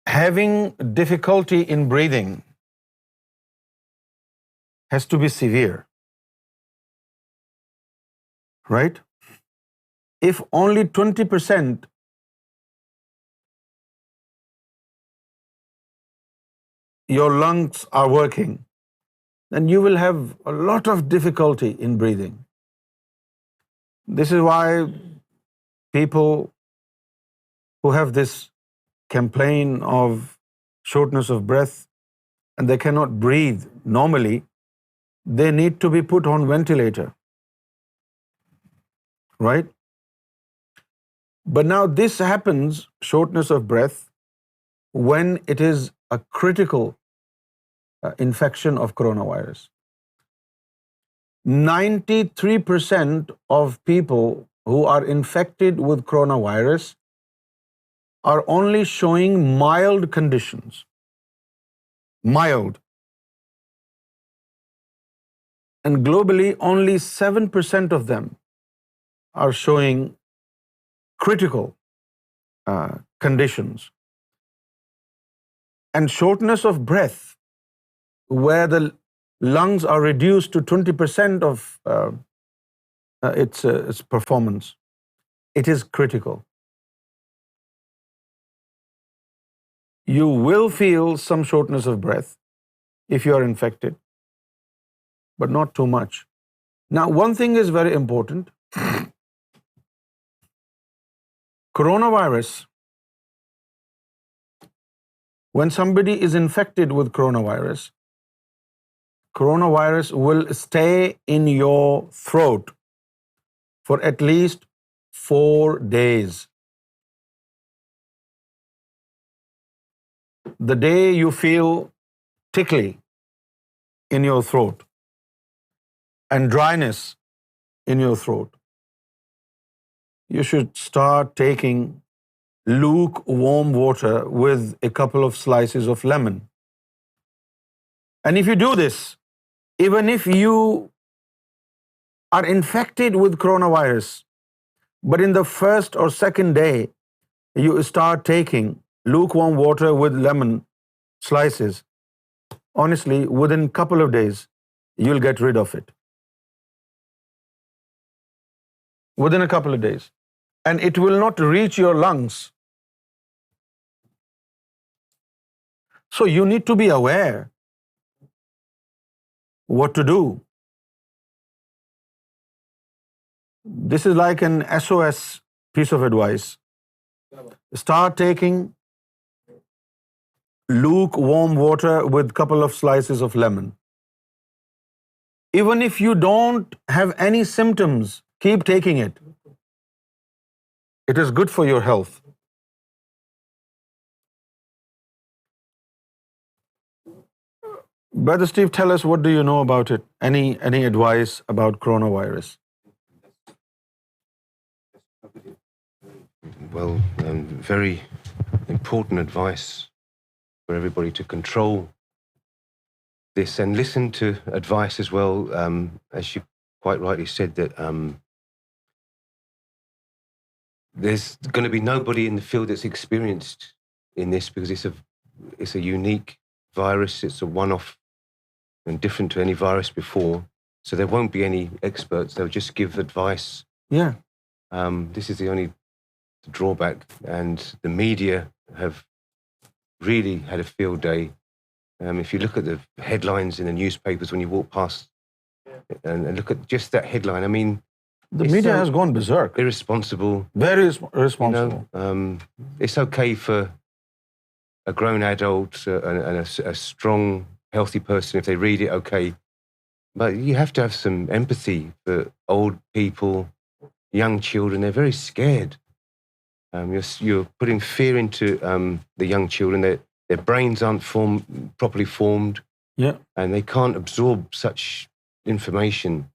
having difficulty in breathing has to be severe, right? If only 20% your lungs are working, then you will have a lot of difficulty in breathing. This is why people who have this complaint of shortness of breath and they cannot breathe normally, they need to be put on ventilator, right? But now this happens, shortness of breath, when it is a critical infection of coronavirus. 93% of people who are infected with coronavirus are only showing mild conditions. Mild. And globally, only 7% of them are showing critical conditions. And shortness of breath, where the lungs are reduced to 20% of its performance, it is critical. You will feel some shortness of breath if you are infected, but not too much. Now, one thing is very important. Coronavirus, when somebody is infected with coronavirus will stay in your throat for at least 4 days. The day you feel tickly in your throat and dryness in your throat, you should start taking lukewarm water with a couple of slices of lemon. And if you do this, even if you are infected with coronavirus, but in the first or second day you start taking lukewarm water with lemon slices, honestly, within a couple of days, you'll get rid of it. Within a couple of days. And it will not reach your lungs. So you need to be aware what to do. This is like an SOS piece of advice. Start taking lukewarm water with a couple of slices of lemon. Even if you don't have any symptoms, keep taking it. It is good for your health. Brother Steve, tell us, what do you know about it? Any advice about coronavirus? Well, very important advice for everybody to control this and listen to advice as well. As you quite rightly said, that there's going to be nobody in the field that's experienced in this, because it's a unique virus. It's a one-off and different to any virus before. So there won't be any experts. They'll just give advice. Yeah. This is the only drawback, and the media have really had a field day. If you look at the headlines in the newspapers when you walk past and look at just that headline, I mean, the media has gone berserk. Irresponsible. Very irresponsible. It's okay for a grown adult and a strong, healthy person, if they read it, okay. But you have to have some empathy for old people, young children. They're very scared. You're putting fear into the young children. Their brains aren't properly formed. Yeah. And they can't absorb such information.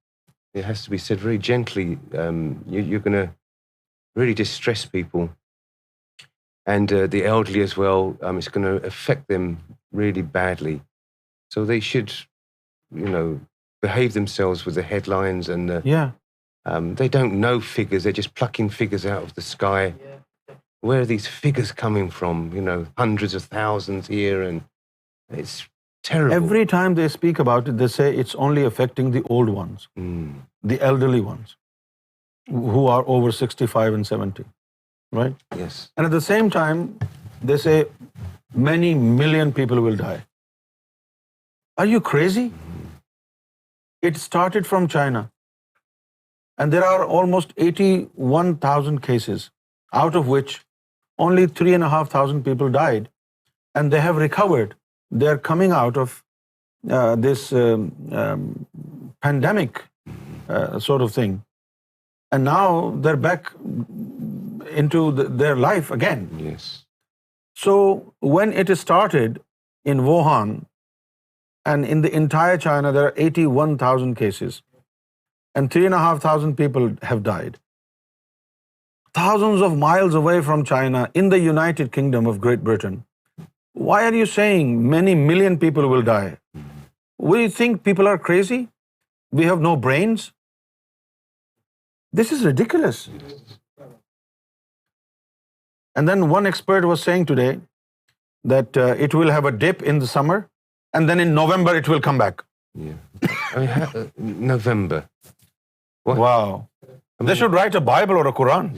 It has to be said very gently. You're going to really distress people. And the elderly as well, it's going to affect them really badly. So they should, behave themselves with the headlines and they don't know figures. They're just plucking figures out of the sky. Where are these figures coming from? Hundreds of thousands here, and it's terrible. Every time they speak about it, they say it's only affecting the old ones, the elderly ones, who are over 65 and 70, right? Yes. And at the same time, they say many million people will die. Are you crazy? It started from China. And there are almost 81,000 cases, out of which only 3,500 people died, and they have recovered. They're coming out of this pandemic sort of thing. And now they're back into their life again. Yes. So when it started in Wuhan, and in the entire China, there are 81,000 cases, and 3,500 people have died. Thousands of miles away from China, in the United Kingdom of Great Britain. Why are you saying many million people will die? We think people are crazy? We have no brains? This is ridiculous. And then one expert was saying today that it will have a dip in the summer, and then in November it will come back. Yeah. I mean, November. What? Wow. They should write a Bible or a Quran.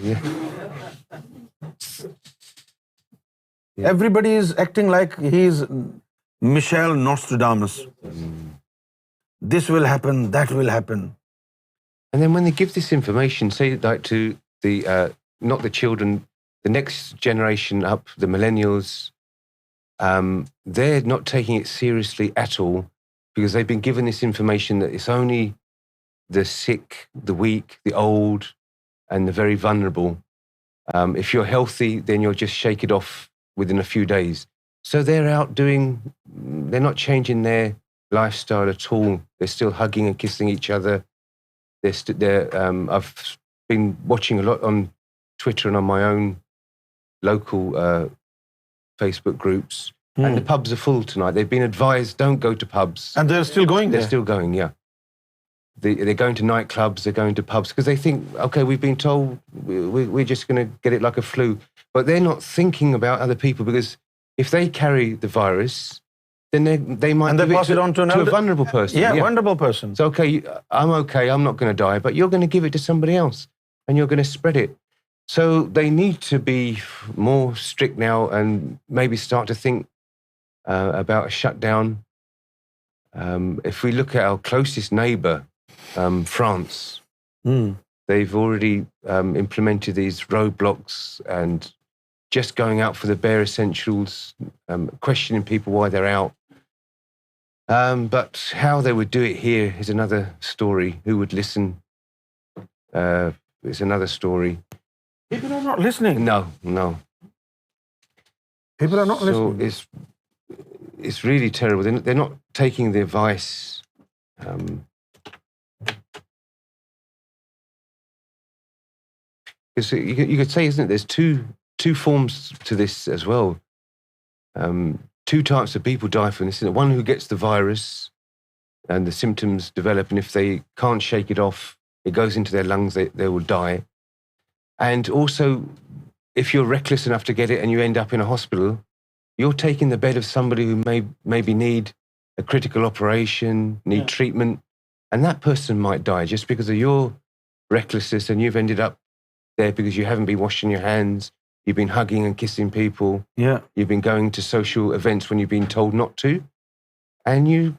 Yeah. Everybody is acting like he's Michel Nostradamus. This will happen, that will happen. And then when they give this information, say like to the not the children, the next generation up, the millennials, they're not taking it seriously at all, because they've been given this information that it's only the sick, the weak, the old, and the very vulnerable. If you're healthy, then you'll just shake it off within a few days. So they're out they're not changing their lifestyle at all. They're still hugging and kissing each other. I've been watching a lot on Twitter and on my own local Facebook groups, and the pubs are full tonight. They've been advised, don't go to pubs. And they're still going there? They're still going, yeah. They're going to nightclubs, they're going to pubs, because they think, okay, we've been told we're just going to get it like a flu. But they're not thinking about other people, because if they carry the virus, then they might pass it on to a vulnerable person. Yeah, vulnerable person. So, okay, I'm not going to die, but you're going to give it to somebody else, and you're going to spread it. So they need to be more strict now, and maybe start to think about a shutdown. If we look at our closest neighbour, France, they've already implemented these roadblocks and just going out for the bare essentials, questioning people why they're out. But how they would do it here is another story. Who would listen? It's another story. People are not listening. No. People are not listening. So it's really terrible. They're not taking the advice. Because you could say, isn't it, there's two forms to this as well. Two types of people die from this. One who gets the virus and the symptoms develop, and if they can't shake it off, it goes into their lungs, they will die. And also, if you're reckless enough to get it and you end up in a hospital, you're taking the bed of somebody who maybe need a critical operation, need treatment, and that person might die just because of your recklessness, and you've ended up there because you haven't been washing your hands, you've been hugging and kissing people, you've been going to social events when you've been told not to, and you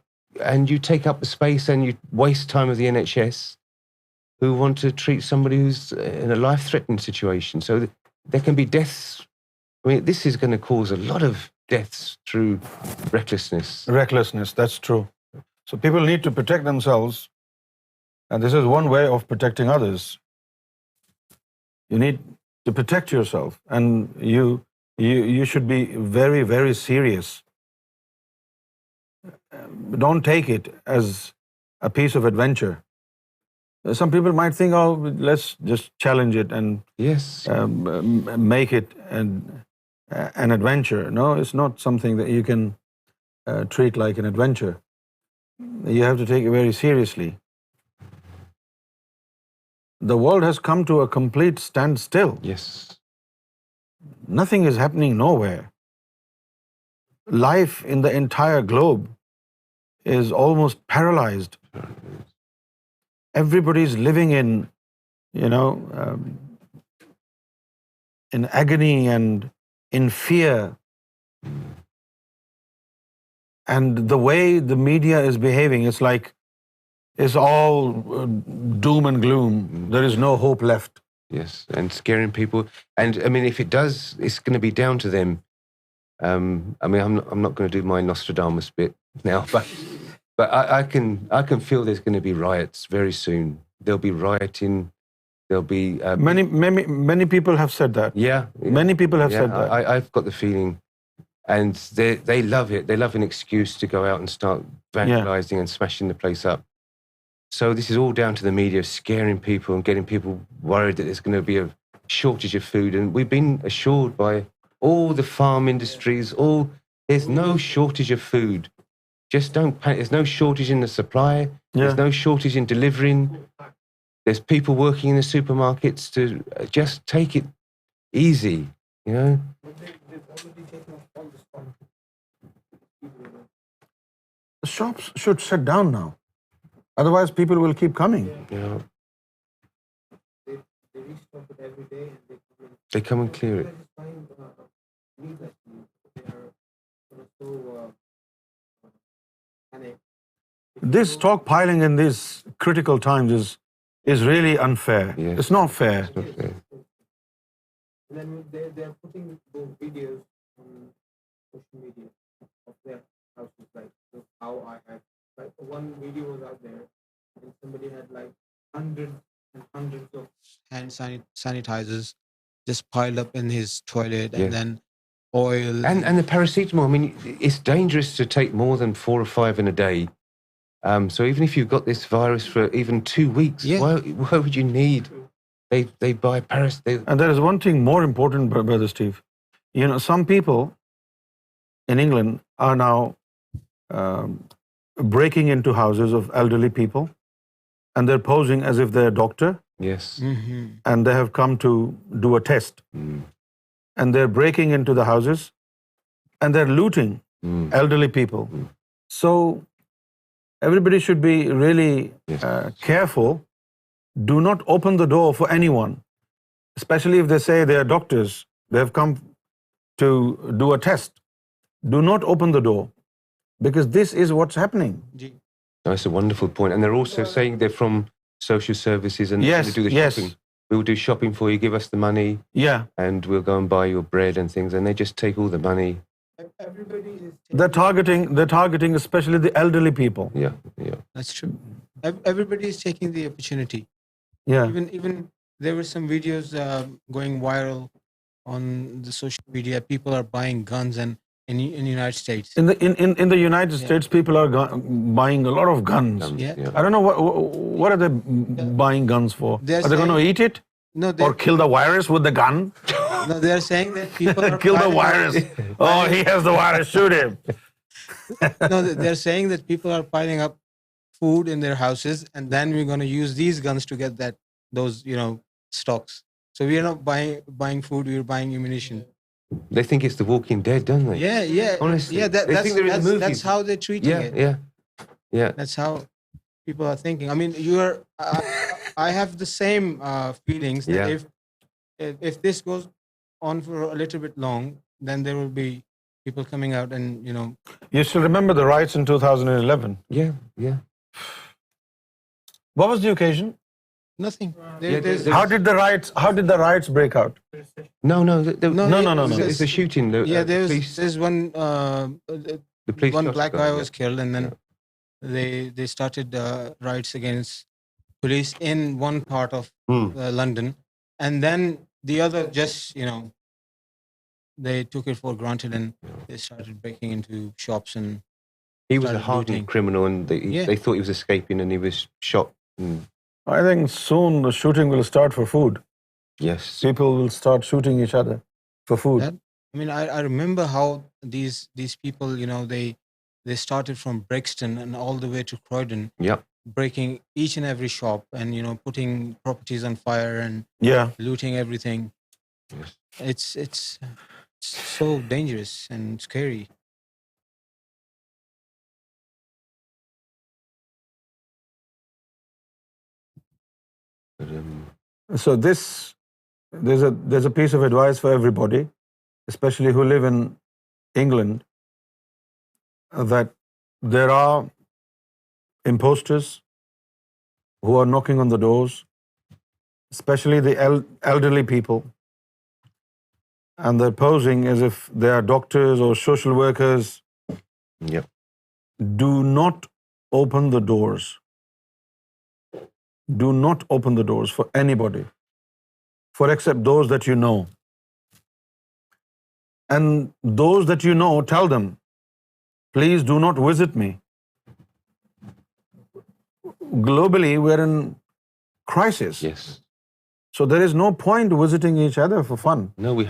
take up the space and you waste time with the NHS, who want to treat somebody who's in a life-threatening situation. So there can be deaths. I mean, this is going to cause a lot of deaths through recklessness. Recklessness, that's true. So people need to protect themselves, and this is one way of protecting others. You need to protect yourself, and you should be very, very serious. Don't take it as a piece of adventure. Some people might think, oh, let's just challenge it and make it an adventure. No, it's not something that you can treat like an adventure. You have to take it very seriously. The world has come to a complete standstill. Yes. Nothing is happening nowhere. Life in the entire globe is almost paralyzed. Everybody's living in, in agony and in fear. And the way the media is behaving, it's like it's all doom and gloom. There is no hope left. Yes, and scaring people. And I mean, if it does, it's going to be down to them. I mean, I'm not going to do my Nostradamus bit now, but I can feel there's going to be riots very soon. There'll be rioting. There'll be Many people have said that. yeah. Many people have said that. I've got the feeling, and they love it. They love an excuse to go out and start vandalizing and smashing the place up. So this is all down to the media scaring people and getting people worried that there's going to be a shortage of food. And we've been assured by all the farm industries, there's no shortage of food. Just don't panic. There's no shortage in the supply. There's no shortage in delivering. There's people working in the supermarkets to just take it easy, you know. The shops should shut down now. Otherwise, people will keep coming. Yeah. They come and clear it. This stockpiling in these critical times is really unfair. Yes. It's not fair. It's not fair. And then they're putting those videos on social media of their houses, like look how I had. Like one video was out there, and somebody had like hundreds and hundreds of hand sanitizers just piled up in his toilet, and then oil and the paracetamol. I mean, it's dangerous to take more than 4 or 5 in a day. So even if you've got this virus for even 2 weeks, why would you need? They buy paracetamol. And there is one thing more important, Brother Steve. You know, some people in England are now breaking into houses of elderly people, and they're posing as if they're a doctor. Yes. Mm-hmm. And they have come to do a test. And they're breaking into the houses, and they're looting elderly people. So everybody should be really careful. Do not open the door for anyone, especially if they say they are doctors. They have come to do a test. Do not open the door, because this is what's happening. That's a wonderful point. And they're also saying they're from social services and they do the shopping. We'll do shopping for you, give us the money. Yeah. And we'll go and buy your bread and things. And they just take all the money. They're targeting especially the elderly people. Yeah. That's true. Everybody is taking the opportunity. Yeah. Even there were some videos going viral on the social media. People are buying guns and in the United States. In the United States, people are buying a lot of guns. I don't know what are they buying guns for. Are they going to eat it? No, or kill the virus with the gun? No, they are saying that people are kill the virus. Oh, he has the virus. Shoot him. No, they are saying that people are piling up food in their houses, and then we're going to use these guns to get those stocks. So we are not buying food; we are buying ammunition. They think it's The Walking Dead, don't they? Yeah. Honestly, yeah. That's how they're treating it. Yeah. That's how people are thinking. I mean, I have the same feelings that if this goes on for a little bit long, then there will be people coming out and You still remember the riots in 2011? Yeah. What was the occasion? Nothing. How did the riots break out? No. No. It's a shooting. There's one. The police. One black guy was killed, and then they started riots against police in one part of London, and then the other just they took it for granted and they started breaking into shops and. He was a hardened criminal, and they thought he was escaping, and he was shot. I think soon the shooting will start for food. Yes. People will start shooting each other for food. I mean, I remember how these people, they started from Brixton and all the way to Croydon. Yeah. Breaking each and every shop and putting properties on fire and looting everything. Yes. It's so dangerous and scary. So there's a piece of advice for everybody, especially who live in England, that there are imposters, who are knocking on the doors, especially the elderly people, and they're posing as if they are doctors or social workers. Yep. Do not open the doors. Do not open the doors for anybody, for except those that you know. And those that you know, tell them, please do not visit me. Globally, we're in crisis. Yes. So there is no point visiting each other for fun. No, we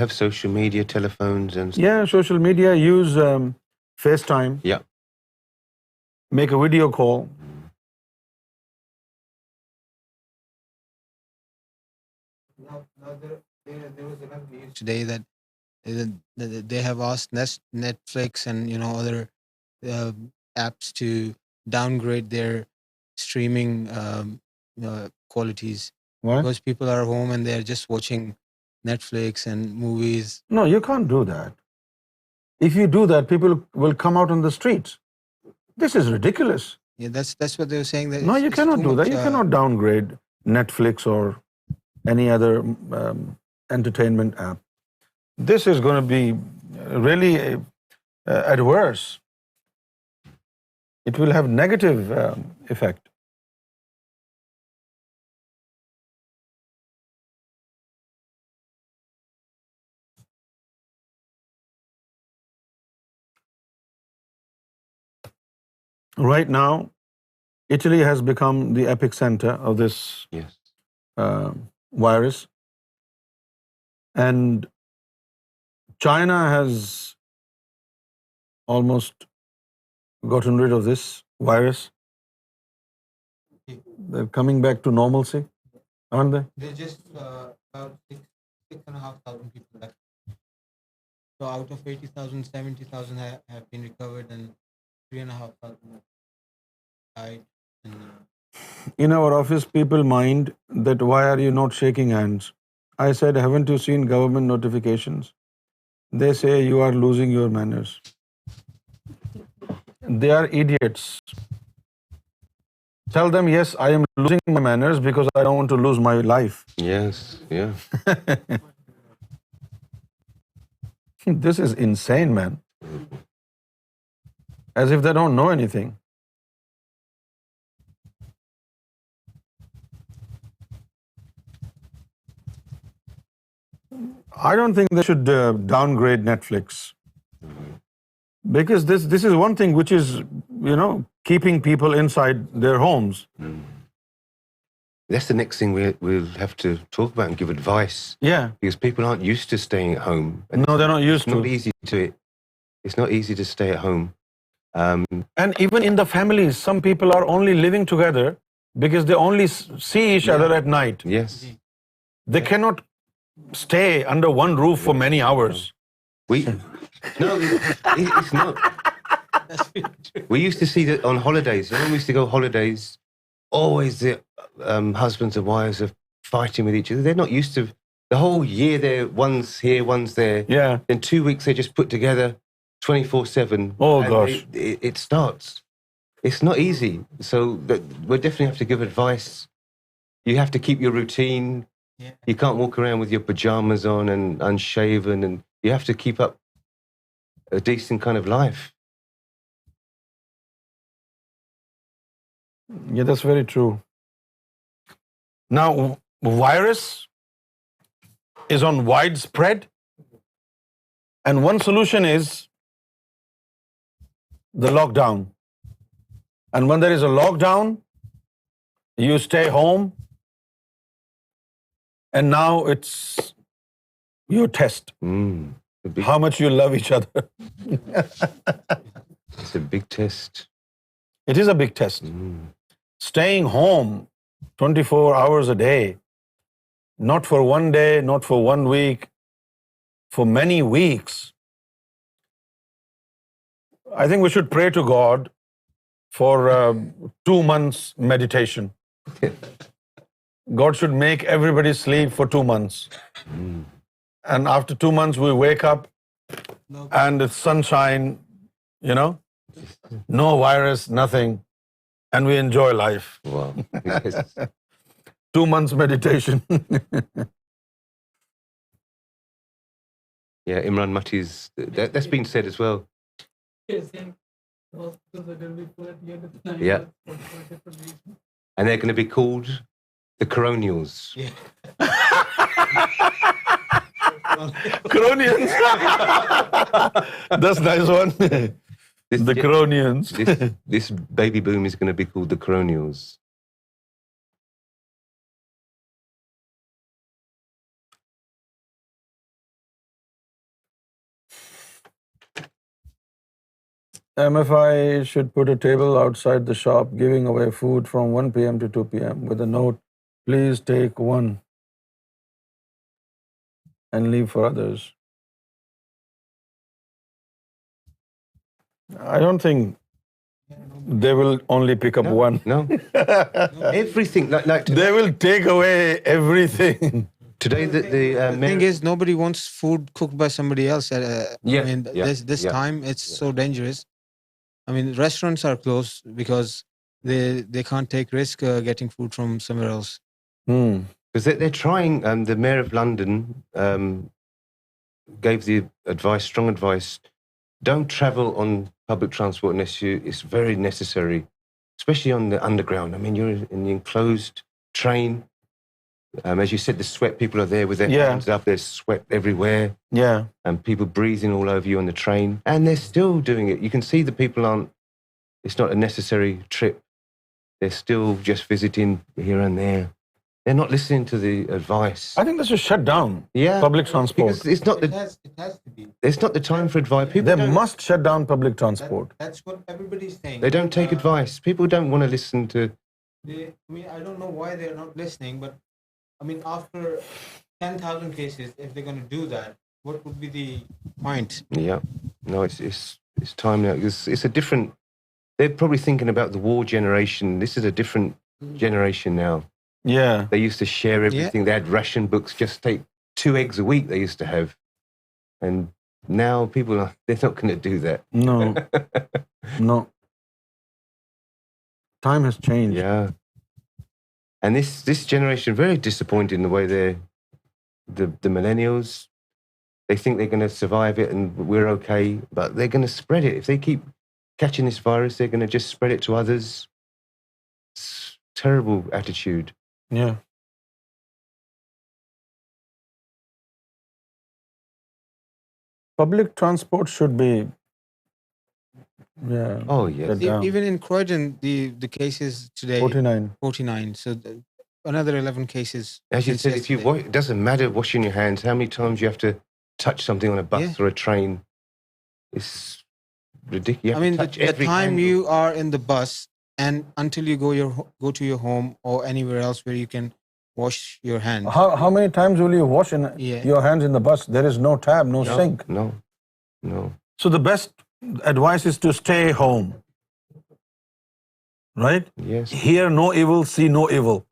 have social media, telephones, and Yeah, social media, use FaceTime, yeah. make a video call. Now there was another news today that they have asked Netflix and other apps to downgrade their streaming qualities, What? because people are home and they're just watching Netflix and movies. No, you can't do that. If you do that, people will come out on the streets. This is ridiculous. Yeah, that's what they were saying. That No, it's- you it's cannot too do that. much, You cannot downgrade Netflix or any other entertainment app. This is going to be really adverse. It will have negative effect. Right now, Italy has become the epicenter of this Yes. virus, and China has almost gotten rid of this virus. They're coming back to normalcy, aren't they? There's just about 6,500 people left. So out of 80,000, 70,000 have been recovered, and 3,500 died. And In our office, people mind that why are you not shaking hands? I said, haven't you seen government notifications? They say you are losing your manners. They are idiots. Tell them, yes, I am losing my manners because I don't want to lose my life. Yes. Yeah. This is insane, man. As if they don't know anything. I don't think they should downgrade Netflix. Because this is one thing which is, keeping people inside their homes. That's the next thing we'll have to talk about and give advice. Yeah. Because people aren't used to staying at home. No, they're not used It's not to. easy It's not easy to stay at home. And even in the families, some people are only living together because they only see each other at night. Yes. They cannot stay under one roof for many hours. No, it's not. We used to see that on holidays. When we used to go holidays, always the husbands and wives are fighting with each other. They're not used to the whole year. They're one's here, one's there. Yeah. Then 2 weeks they just put together 24/7. Oh, and gosh. It starts. It's not easy. So we definitely have to give advice. You have to keep your routine. Yeah. You can't walk around with your pajamas on and unshaven, and you have to keep up a decent kind of life. Yeah, that's very true. Now, virus is on widespread, and one solution is the lockdown. And when there is a lockdown, you stay home, and now it's your test. How much you love each other. It's a big test. It is a big test. Staying home 24 hours a day, not for one day, not for 1 week, for many weeks. I think we should pray to God for 2 months meditation. God should make everybody sleep for 2 months. And after 2 months, we wake up and it's sunshine, no virus, nothing. And we enjoy life. Wow. Yes. 2 months meditation. Yeah, Imran Mati's, that's been said as well. Yeah. And they're going to be called the Coronials. Cronians. That's nice one. The Cronians. This baby boom is going to be called the Coronials. MFI should put a table outside the shop giving away food from 1 p.m. to 2 p.m. with a note, please take one and leave for others. I don't think they will only pick up one. No. Everything. Like They will take away everything. today, the The thing is, nobody wants food cooked by somebody else. Yeah, I mean, yeah, this yeah. time it's so dangerous. I mean, restaurants are closed because they can't take risk getting food from somewhere else. Because they're trying, the Mayor of London gave the advice, strong advice, don't travel on public transport unless it's very necessary, especially on the underground. I mean, you're in the enclosed train. As you said, the sweat, people are there with their hands up, there's sweat everywhere. Yeah. And people breathing all over you on the train. And they're still doing it. You can see the people it's not a necessary trip. They're still just visiting here and there. They're not listening to the advice. I think they should shut down public transport. Because it's not It has to be. it's not the time for advice. They must shut down public transport. That's what everybody's saying. They don't take advice. People don't want to listen to... I mean, I don't know why they're not listening, but I mean, after 10,000 cases, if they're going to do that, what would be the point? Yeah. No, it's time now. It's a different... They're probably thinking about the war generation. This is a different generation now. Yeah. They used to share everything. They had ration books. Just take 2 eggs a week they used to have. And now people they're not going to do that. No. No. Time has changed. Yeah. And this generation, very disappointed in the way the millennials, they think they're going to survive it and we're okay, but they're going to spread it. If they keep catching this virus, they're going to just spread it to others. It's terrible attitude. Yeah. Public transport should be... Yeah. Oh, yes. Even in Croydon, the cases today... 49. 49. So another 11 cases. As you said, it doesn't matter washing your hands, how many times you have to touch something on a bus or a train. It's ridiculous. I mean, the time you are in the bus and until you go to your home or anywhere else where you can wash your hands. How many times will you wash your hands in the bus? There is no tab, no sink. No. So the best advice is to stay home. Right? Yes. Hear no evil, see no evil.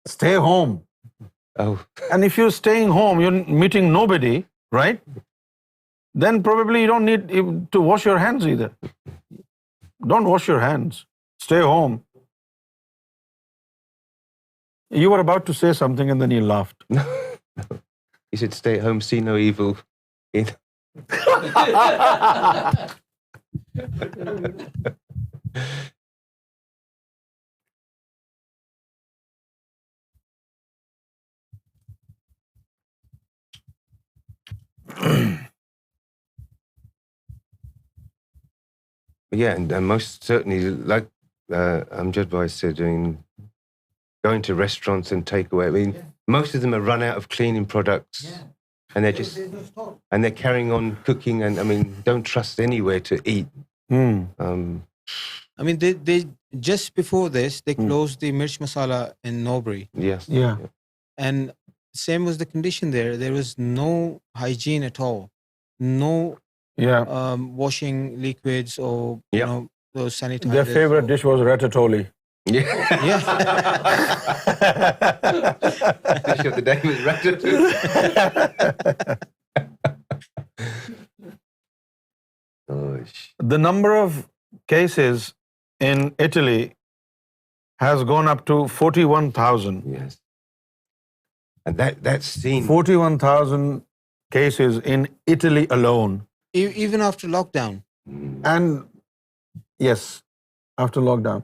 Stay home. Oh. And if you're staying home, you're meeting nobody, right? Then probably you don't need to wash your hands either. Don't wash your hands. Stay home. You were about to say something and then you laughed. You said stay at home, see no evil. Yeah, and most certainly, like Amjad Bhai said, going to restaurants and takeaway. I mean, most of them are run out of cleaning products, and they're carrying on cooking. And I mean, don't trust anywhere to eat. I mean, they just before this they closed the mirch masala in Norbury. Yes. Yeah. And same was the condition there. There was no hygiene at all. No. Yeah. Washing liquids or you know those sanitizers. Their favorite dish was ratatouille. Yeah. Dish of the day was ratatouille. The number of cases in Italy has gone up to 41,000. Yes. And that's seen. 41,000 cases in Italy alone. Even after lockdown. And yes, after lockdown.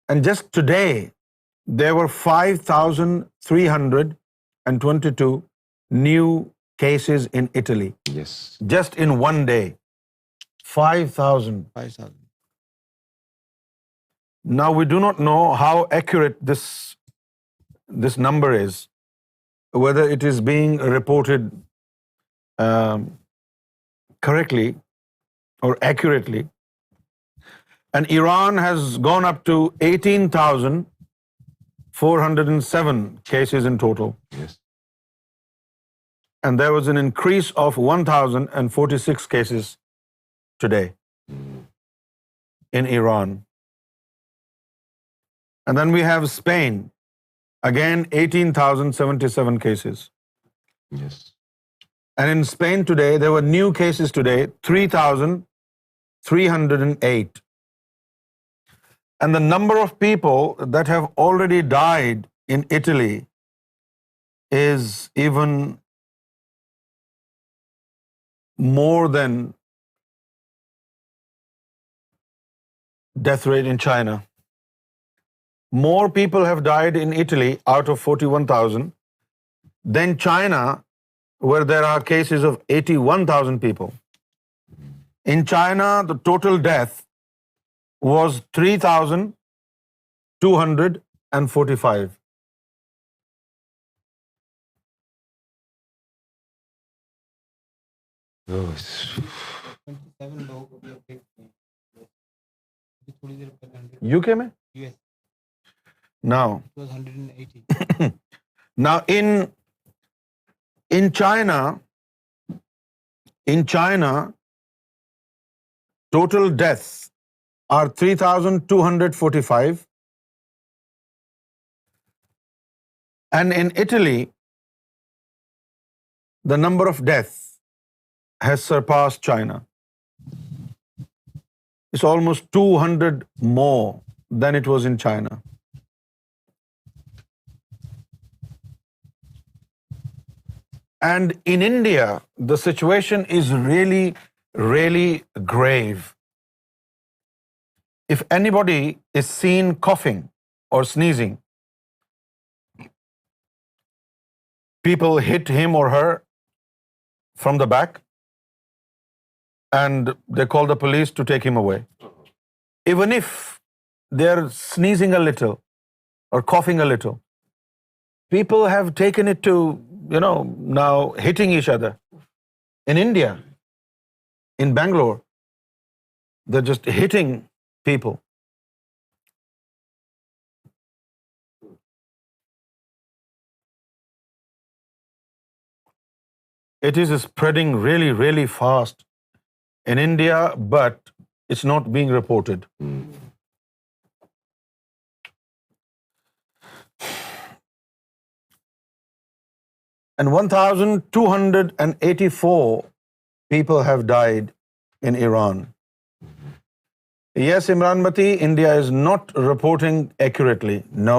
And just today, there were 5,322 new cases in Italy. Yes. Just in one day. 5,000. 5,000. Now, we do not know how accurate this number is, whether it is being reported correctly or accurately. And Iran has gone up to 18,407 cases in total. Yes. And there was an increase of 1,046 cases today in Iran. And then we have Spain, again 18,077 cases. Yes. And in Spain today, there were new cases today, 3,308. And the number of people that have already died in Italy is even more than death rate in China. More people have died in Italy out of 41,000 than China, where there are cases of 81,000 people. In China, the total death was 3,245. Oh, it's 27 लोग अभी update किए हैं। अभी थोड़ी देर पहले 100 UK में? US Now, it was 180. now in China, total deaths are 3,245, and in Italy, the number of deaths has surpassed China. It's almost 200 more than it was in China. And in India, the situation is really, really grave. If anybody is seen coughing or sneezing, people hit him or her from the back and they call the police to take him away. Even if they're sneezing a little or coughing a little, people have taken it to, now hitting each other. In India, in Bangalore, they're just hitting people. It is spreading really, really fast in India, but it's not being reported. And 1,284 people have died in Iran. Yes, Imran Mati, India is not reporting accurately. No.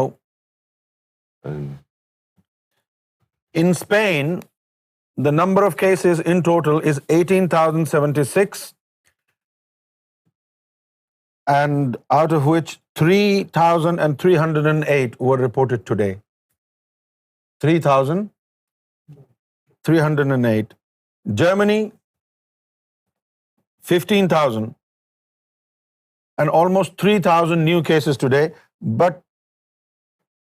In Spain, the number of cases in total is 18,076, and out of which 3,308 were reported today. 3,308. Germany, 15,000. And almost 3,000 new cases today. But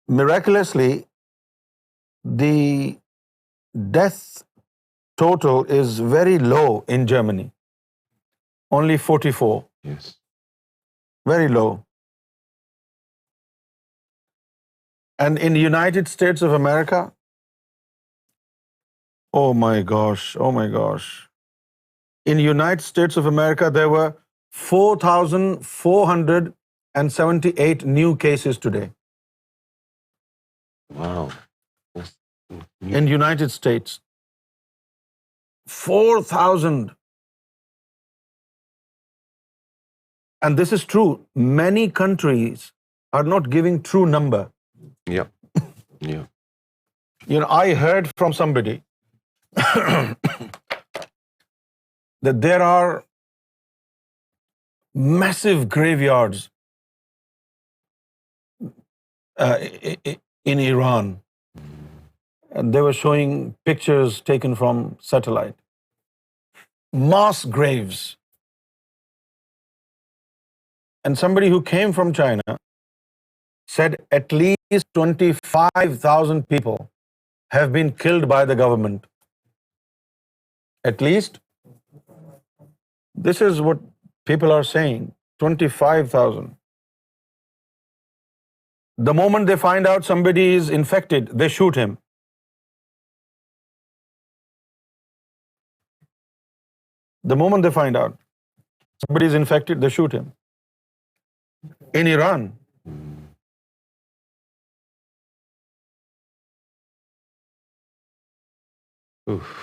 miraculously, the death total is very low in Germany. Only 44. yes. Very low. And in the United States of America, oh my gosh. In the United States of America, there were 4,478 new cases today. Wow. In the United States. 4,000. And this is true. Many countries are not giving true number. Yeah. Yeah. You know, I heard from somebody that there are massive graveyards in Iran. And they were showing pictures taken from satellite. Mass graves. And somebody who came from China said at least 25,000 people have been killed by the government. At least. This is what people are saying. 25,000. The moment they find out somebody is infected, they shoot him. The moment they find out somebody is infected, they shoot him. In Iran. Oof.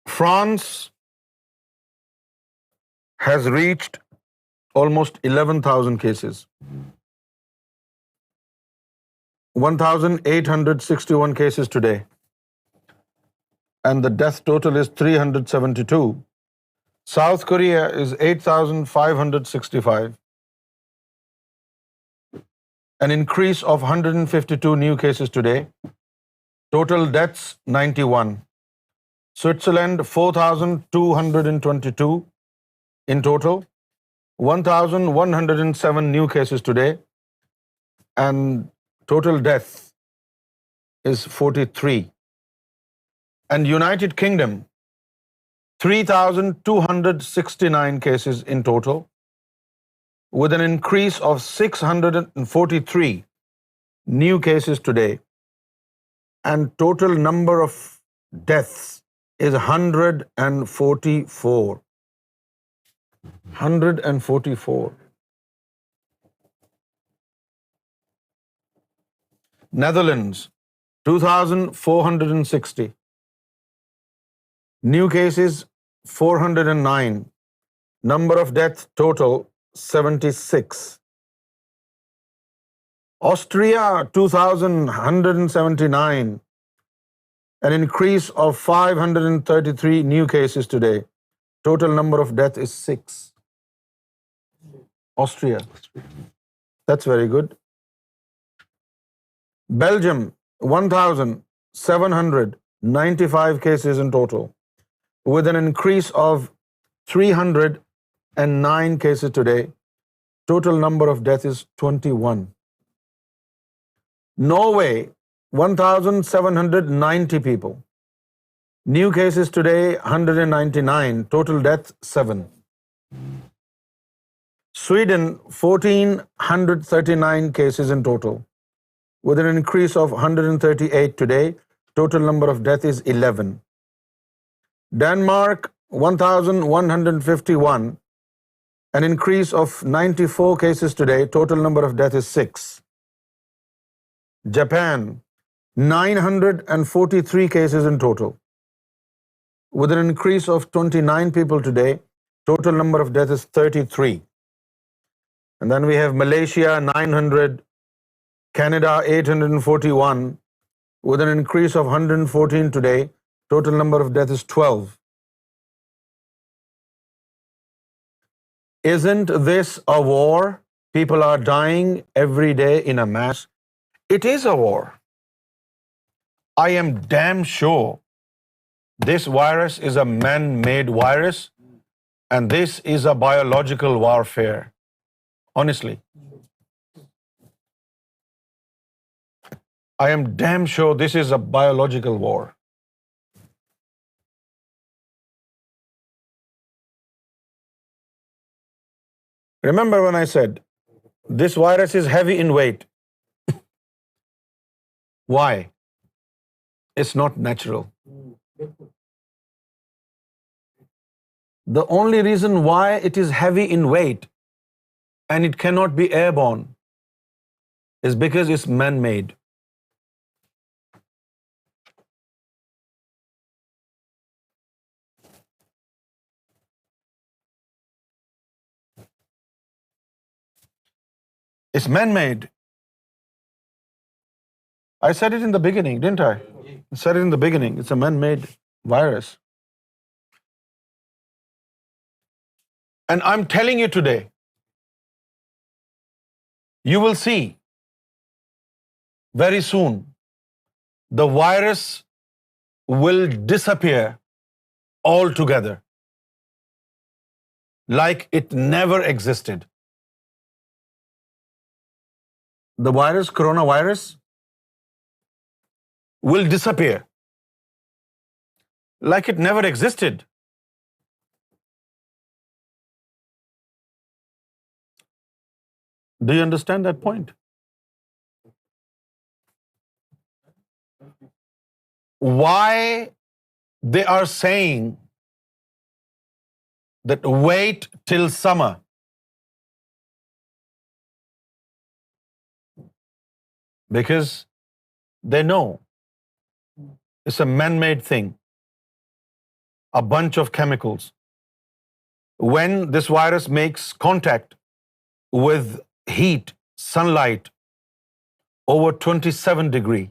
France has reached almost 11,000 cases. 1,861 cases today. And the death total is 372. South Korea is 8,565. An increase of 152 new cases today. Total deaths 91. Switzerland 4,222 in total. 1,107 new cases today. And total death is 43. And United Kingdom 3,269 cases in total, with an increase of 643 new cases today, and total number of deaths is 144. 144. Netherlands 2,460. New cases 409. Number of deaths total 76. Austria 2,179. An increase of 533 new cases today. Total number of deaths is 6. Austria. That's very good. Belgium 1,795 cases in total, with an increase of 309 cases today. Total number of deaths is 21. Norway 1,790 people. New cases today 199. Total deaths 7. Sweden 1,439 cases in total, with an increase of 138 today. Total number of deaths is 11. Denmark 1,151, an increase of 94 cases today. Total number of deaths is 6. Japan 943 cases in total, with an increase of 29 people today. Total number of deaths is 33. And then we have Malaysia 900, Canada 841, with an increase of 114 today. Total number of deaths is 12. Isn't this a war? People are dying every day in a mass. It is a war. I am damn sure this virus is a man-made virus, and this is a biological warfare. Honestly. I am damn sure this is a biological war. Remember when I said this virus is heavy in weight? Why? It's not natural. The only reason why it is heavy in weight and it cannot be airborne is because it's man-made. It's man-made. I said it in the beginning, didn't I? I said it in the beginning. It's a man-made virus. And I'm telling you today, you will see very soon the virus will disappear altogether, like it never existed. The virus, coronavirus, will disappear like it never existed. Do you understand that point? Why they are saying that wait till summer? Because they know it's a man-made thing, a bunch of chemicals. When this virus makes contact with heat, sunlight, over 27 degree,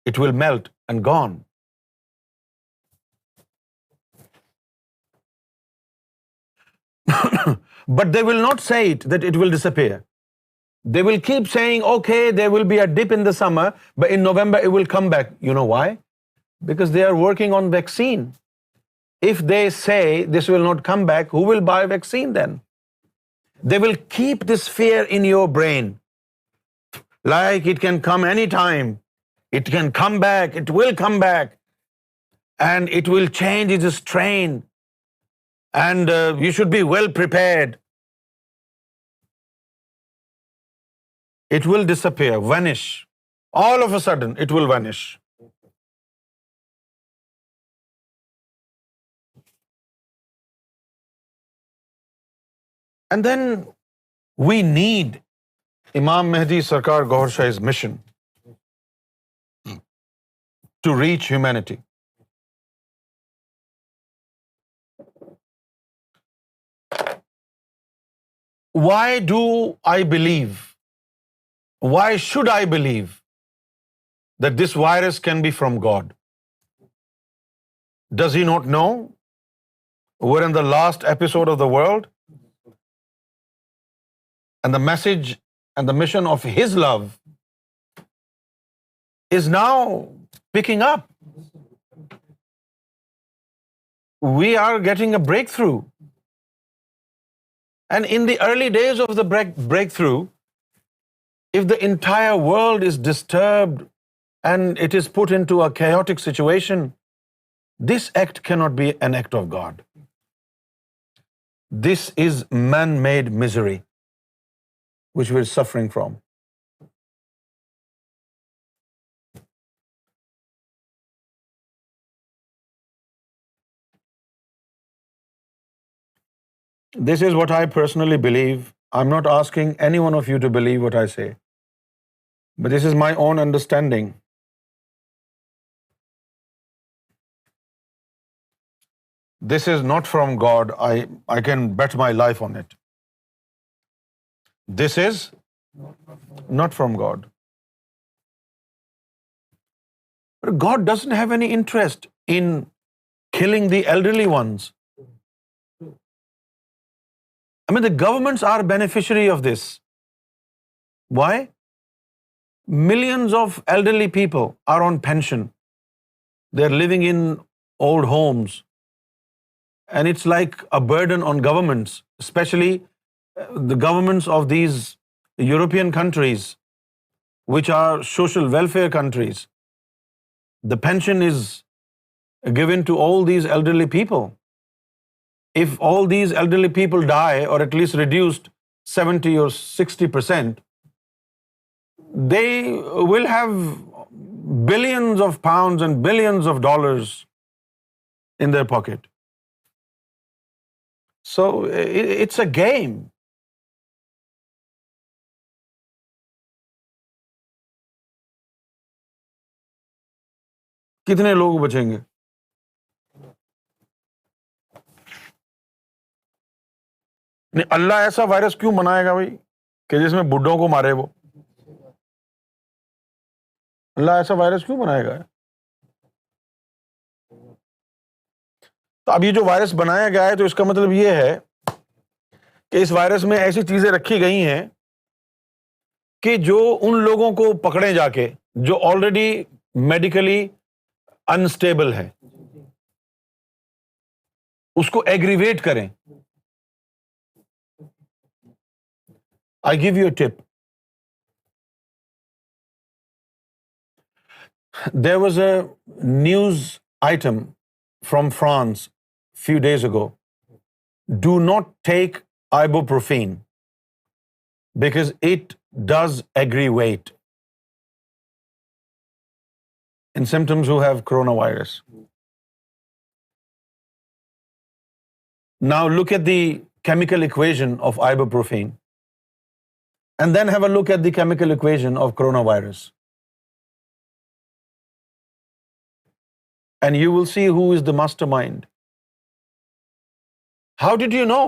it will melt and gone. But they will not say it that it will disappear. They will keep saying, okay, there will be a dip in the summer, but in November it will come back. You know why? Because they are working on vaccine. If they say this will not come back, who will buy vaccine then? They will keep this fear in your brain, like it can come anytime. It can come back, it will come back, and it will change its strain, and you should be well prepared. It will disappear, vanish. All of a sudden, it will vanish. And then we need Imam Mehdi Sarkar Gohar Shah's mission to reach humanity. Why do I believe? Why should I believe that this virus can be from God? Does he not know we're in the last episode of the world? And the message and the mission of his love is now picking up. We are getting a breakthrough. And in the early days of the breakthrough, if the entire world is disturbed and it is put into a chaotic situation, this act cannot be an act of God. This is man-made misery which we're suffering from. This is what I personally believe. I'm not asking any one of you to believe what I say, but this is my own understanding. This is not from God. I can bet my life on it. This is not from God. But God doesn't have any interest in killing the elderly ones. I mean, the governments are beneficiary of this. Why? Millions of elderly people are on pension. They're living in old homes. And it's like a burden on governments, especially the governments of these European countries, which are social welfare countries. The pension is given to all these elderly people. If all these elderly people die, or at least reduced 70 or 60%, they will have billions of pounds and billions of dollars in their pocket. So it's a game. कितने लोग बचेंगे? नहीं, अल्लाह ऐसा virus क्यों बनाएगा भाई कि जिसमें बुड्ढों को मारे वो? अल्लाह ऐसा वायरस क्यों बनाएगा? तो अब ये जो वायरस बनाया गया है, तो इसका मतलब ये है कि इस वायरस में ऐसी चीजें रखी गई हैं कि जो उन लोगों को पकड़े जाके जो ऑलरेडी मेडिकली अनस्टेबल है, उसको एग्रीवेट करें. I give you a tip. There was a news item from France few days ago. Do not take ibuprofen because it does aggravate in symptoms who have coronavirus. Now look at the chemical equation of ibuprofen and then have a look at the chemical equation of coronavirus. And you will see who is the mastermind. How did you know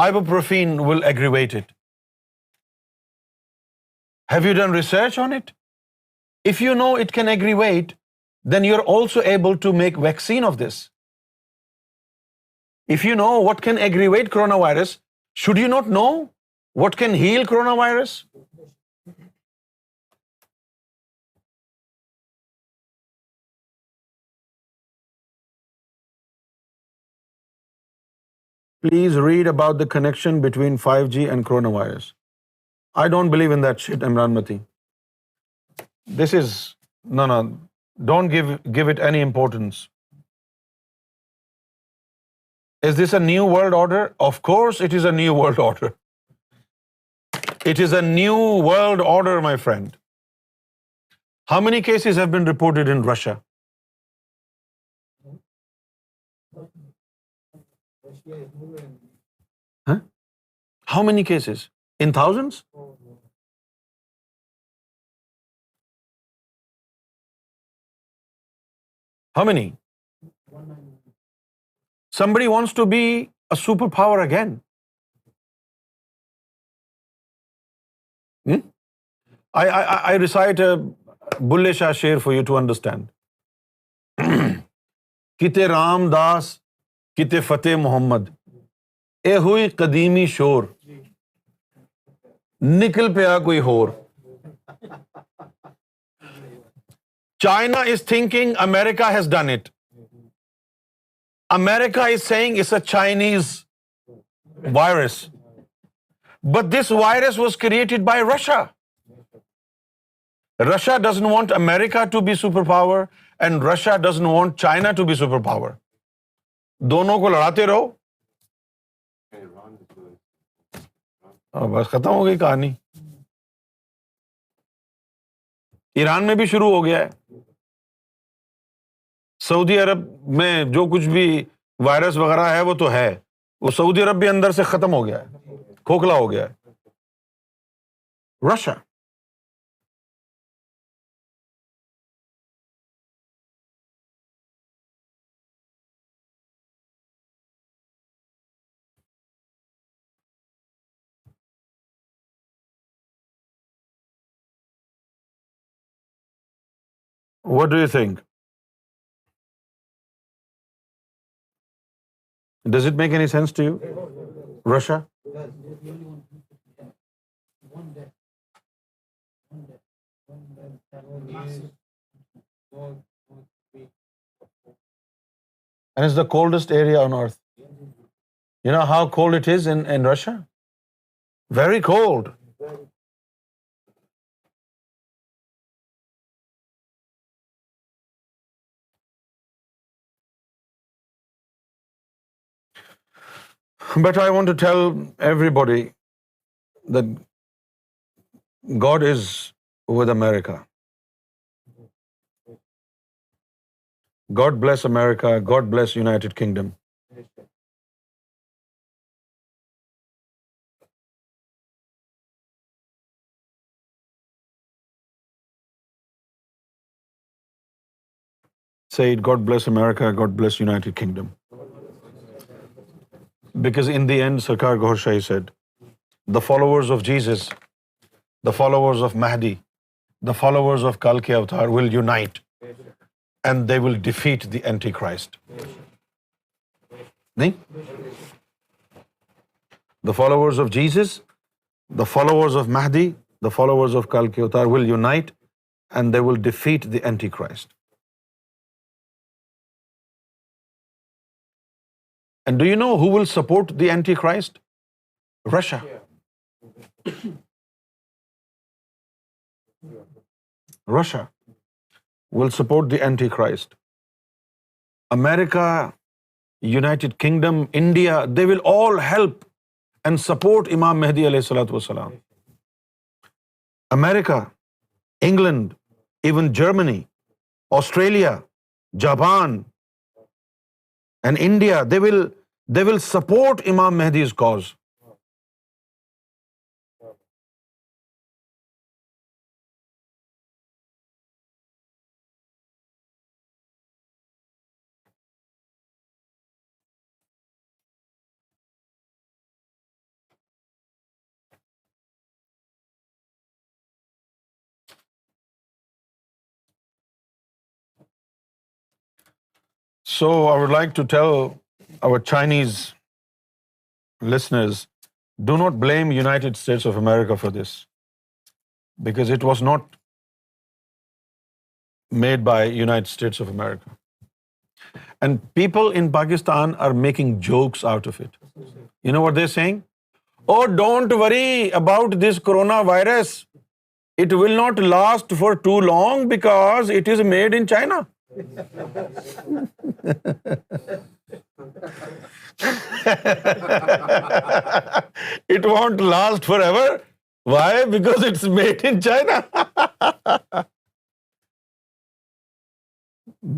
ibuprofen will aggravate it? Have you done research on it? If you know it can aggravate, then you're also able to make vaccine of this. If you know what can aggravate coronavirus, should you not know what can heal coronavirus? Please read about the connection between 5G and coronavirus. I don't believe in that shit, Imran Mati. This is no. Don't give it any importance. Is this a new world order? Of course, it is a new world order. It is a new world order, my friend. How many cases have been reported in Russia? Huh? How many cases? In thousands? How many? Somebody wants to be a superpower again. I recite a Bulle Shah Sher for you to understand. Kite Ram Das, kite Fateh Muhammad. ए हुई कदीमी शोर, निकल पे आ कोई होर. China is thinking America has done it. America is saying it's a Chinese virus. But this virus was created by Russia. Russia doesn't want America to be superpower and Russia doesn't want China to be superpower. दोनों को लड़ाते रहो. बस खत्म हो गई कहानी. Iran में भी शुरू हो गया है. सऊदी अरब में जो कुछ भी वायरस वगैरह है वो तो है, वो सऊदी अरब भी अंदर से खत्म हो गया है, खोखला हो गया है. Russia. What do you think? Does it make any sense to you? Russia? And it's the coldest area on earth. You know how cold it is in Russia? Very cold. But I want to tell everybody that God is with America. God bless America. God bless United Kingdom. say it, God bless America, God bless United Kingdom. Because in the end, Sarkar Gohar Shahi said, the followers of Jesus, the followers of Mahdi, the followers of Kalki Avatar will unite and they will defeat the Antichrist. Nahin? The followers of Jesus, the followers of Mahdi, the followers of Kalki Avatar will unite and they will defeat the Antichrist. And do you know who will support the Antichrist? Russia. Russia will support the Antichrist. America, United Kingdom, India, they will all help and support Imam Mahdi alayhi salatu wasalam. America, England, even Germany, Australia, Japan, and India, they will support Imam Mahdi's cause. So I would like to tell our Chinese listeners, do not blame United States of America for this, because it was not made by United States of America. And people in Pakistan are making jokes out of it. You know what they're saying? Oh, don't worry about this coronavirus. It will not last for too long because it is made in China. It won't last forever. Why? Because it's made in China.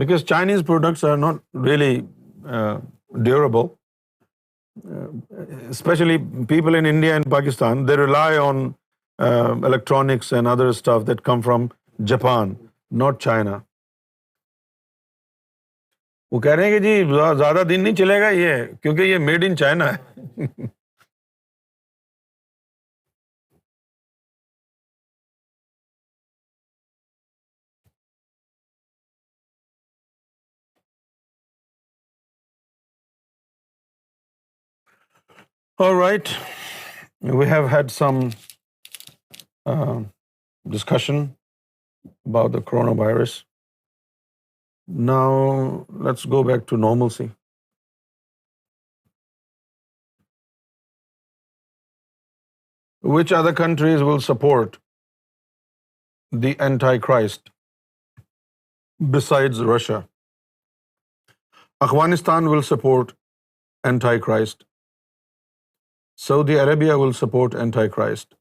Because Chinese products are not really durable. Especially people in India and Pakistan, they rely on electronics and other stuff that come from Japan, not China. وہ کہہ رہے ہیں کہ جی زیادہ دن نہیں چلے گا یہ، کیونکہ یہ میڈ ان چائنا ہے. All right, we have had some discussion about the coronavirus. Now let's go back to normalcy. Which other countries will support the Antichrist besides Russia? Afghanistan will support Antichrist. Saudi Arabia will support Antichrist.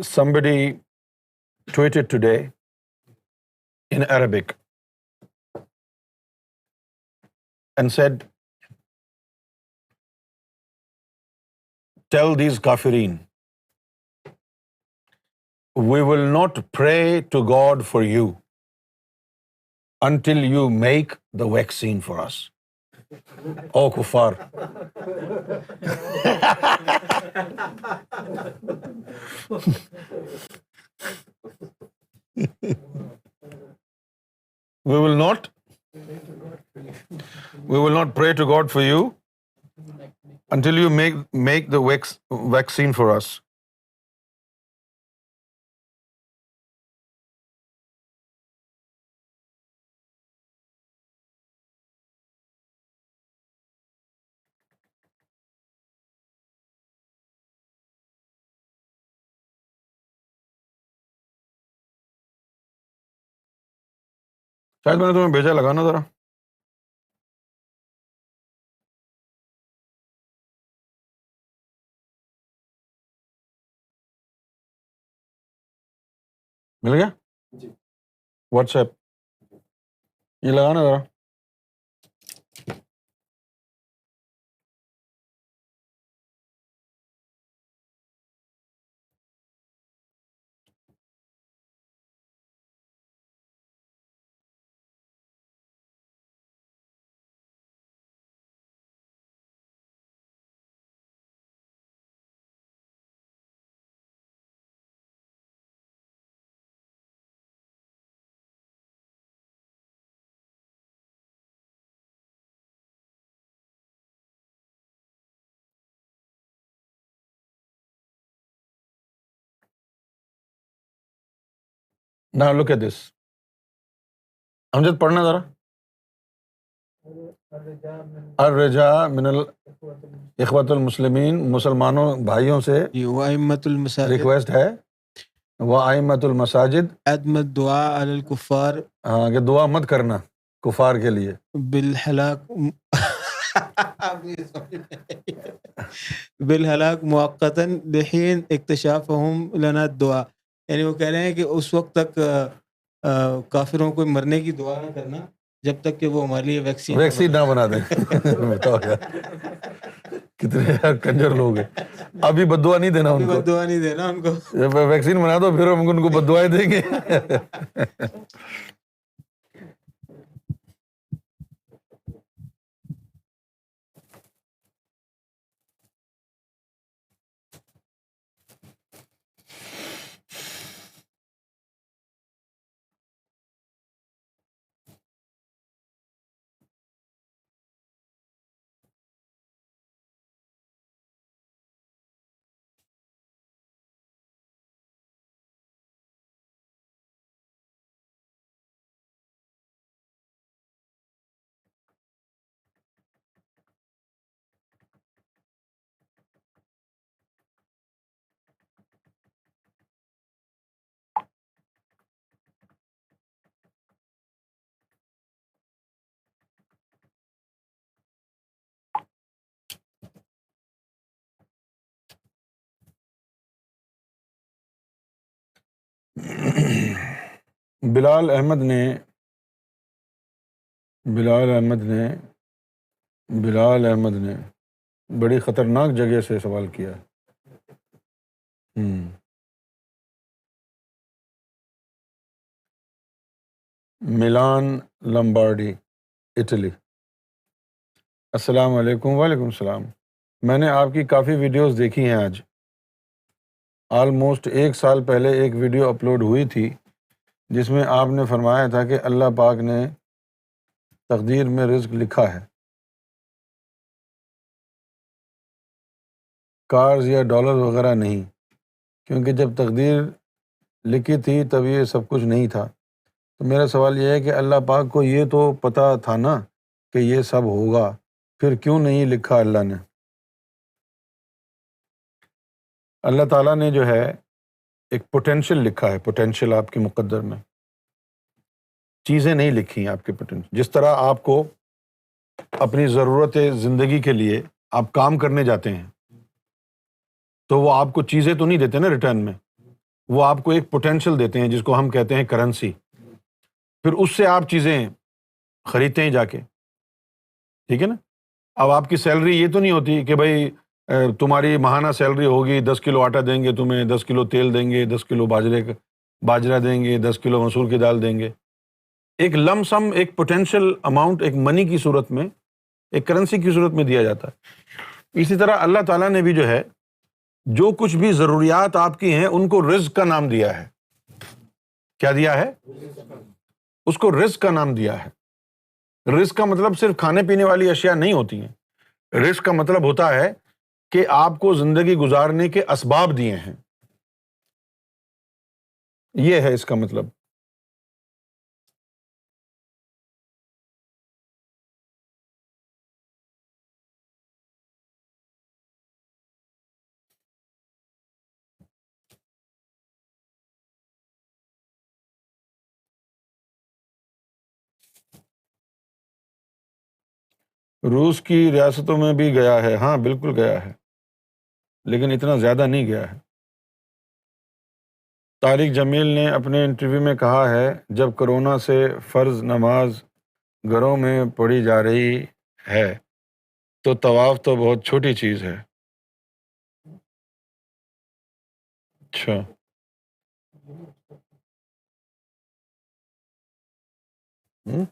Somebody tweeted today in Arabic and said, tell these kafirin, we will not pray to God for you until you make the vaccine for us. Oh, kuffar. We will not pray to God for you until you make the vaccine for us. شاید میں نے تمہیں بھیجا، لگانا ذرا. مل گیا؟ What's app یہ لگانا ذرا. Now look at this. امجد پڑھنا ذرا. الرجاء من اخوۃ المسلمین، مسلمانوں بھائیوں سے وَأَئِمَّةُ الْمَسَاجِدِ ریکویسٹ ہے، وَأَئِمَّةُ الْمَسَاجِد، عدم الدعاء علی الکفار، ہاں کہ دعا مت کرنا کفار کے لیے. بالہلاک بالہلاک مؤقتاً لحین اکتشافہم لنا الدعاء. یعنی وہ کہہ رہے ہیں کہ اس وقت تک کافروں کو مرنے کی دعا نہ کرنا جب تک کہ وہ ہمارے لیے ویکسین نہ بنا دیں. بتاؤ یار کتنے یار کنجر لوگ ہیں. ابھی بد دعا نہیں دینا ان کو، دعا نہیں دینا ان کو. جب ویکسین بنا دو پھر ہم ان کو بد دعائیں دیں گے. بلال احمد نے بڑی خطرناک جگہ سے سوال کیا ہے. میلان لمبارڈی، اٹلی. السلام علیکم. وعلیکم السلام. میں نے آپ کی کافی ویڈیوز دیکھی ہیں. آج آلموسٹ 1 سال پہلے ایک ویڈیو اپلوڈ ہوئی تھی جس میں آپ نے فرمایا تھا کہ اللہ پاک نے تقدیر میں رزق لکھا ہے، کارز یا ڈالر وغیرہ نہیں، کیونکہ جب تقدیر لکھی تھی تب یہ سب کچھ نہیں تھا. تو میرا سوال یہ ہے کہ اللہ پاک کو یہ تو پتہ تھا نا کہ یہ سب ہوگا، پھر کیوں نہیں لکھا اللہ نے؟ اللہ تعالیٰ نے جو ہے ایک پوٹینشیل لکھا ہے، پوٹینشیل آپ کے مقدر میں، چیزیں نہیں لکھی ہیں آپ کے پوٹینشیل. جس طرح آپ کو اپنی ضرورت زندگی کے لیے آپ کام کرنے جاتے ہیں تو وہ آپ کو چیزیں تو نہیں دیتے نا ریٹرن میں، وہ آپ کو ایک پوٹینشیل دیتے ہیں جس کو ہم کہتے ہیں کرنسی. پھر اس سے آپ چیزیں خریدتے ہیں جا کے، ٹھیک ہے نا. اب آپ کی سیلری یہ تو نہیں ہوتی کہ بھائی تمہاری ماہانہ سیلری ہوگی، 10 کلو آٹا دیں گے تمہیں، 10 کلو تیل دیں گے، 10 کلو باجرہ دیں گے، 10 کلو مسور کی دال دیں گے. ایک لم سم، ایک پوٹینشیل اماؤنٹ ایک منی کی صورت میں، ایک کرنسی کی صورت میں دیا جاتا ہے. اسی طرح اللہ تعالیٰ نے بھی جو ہے جو کچھ بھی ضروریات آپ کی ہیں ان کو رزق کا نام دیا ہے. کیا دیا ہے؟ اس کو رزق کا نام دیا ہے. رزق کا مطلب صرف کھانے پینے والی اشیاء نہیں ہوتی ہیں. رزق کا مطلب ہوتا ہے کہ آپ کو زندگی گزارنے کے اسباب دیے ہیں، یہ ہے اس کا مطلب. روس کی ریاستوں میں بھی گیا ہے، ہاں بالکل گیا ہے، لیکن اتنا زیادہ نہیں گیا ہے. طارق جمیل نے اپنے انٹرویو میں کہا ہے جب کرونا سے فرض نماز گھروں میں پڑھی جا رہی ہے تو طواف تو بہت چھوٹی چیز ہے۔ اچھا، ہم؟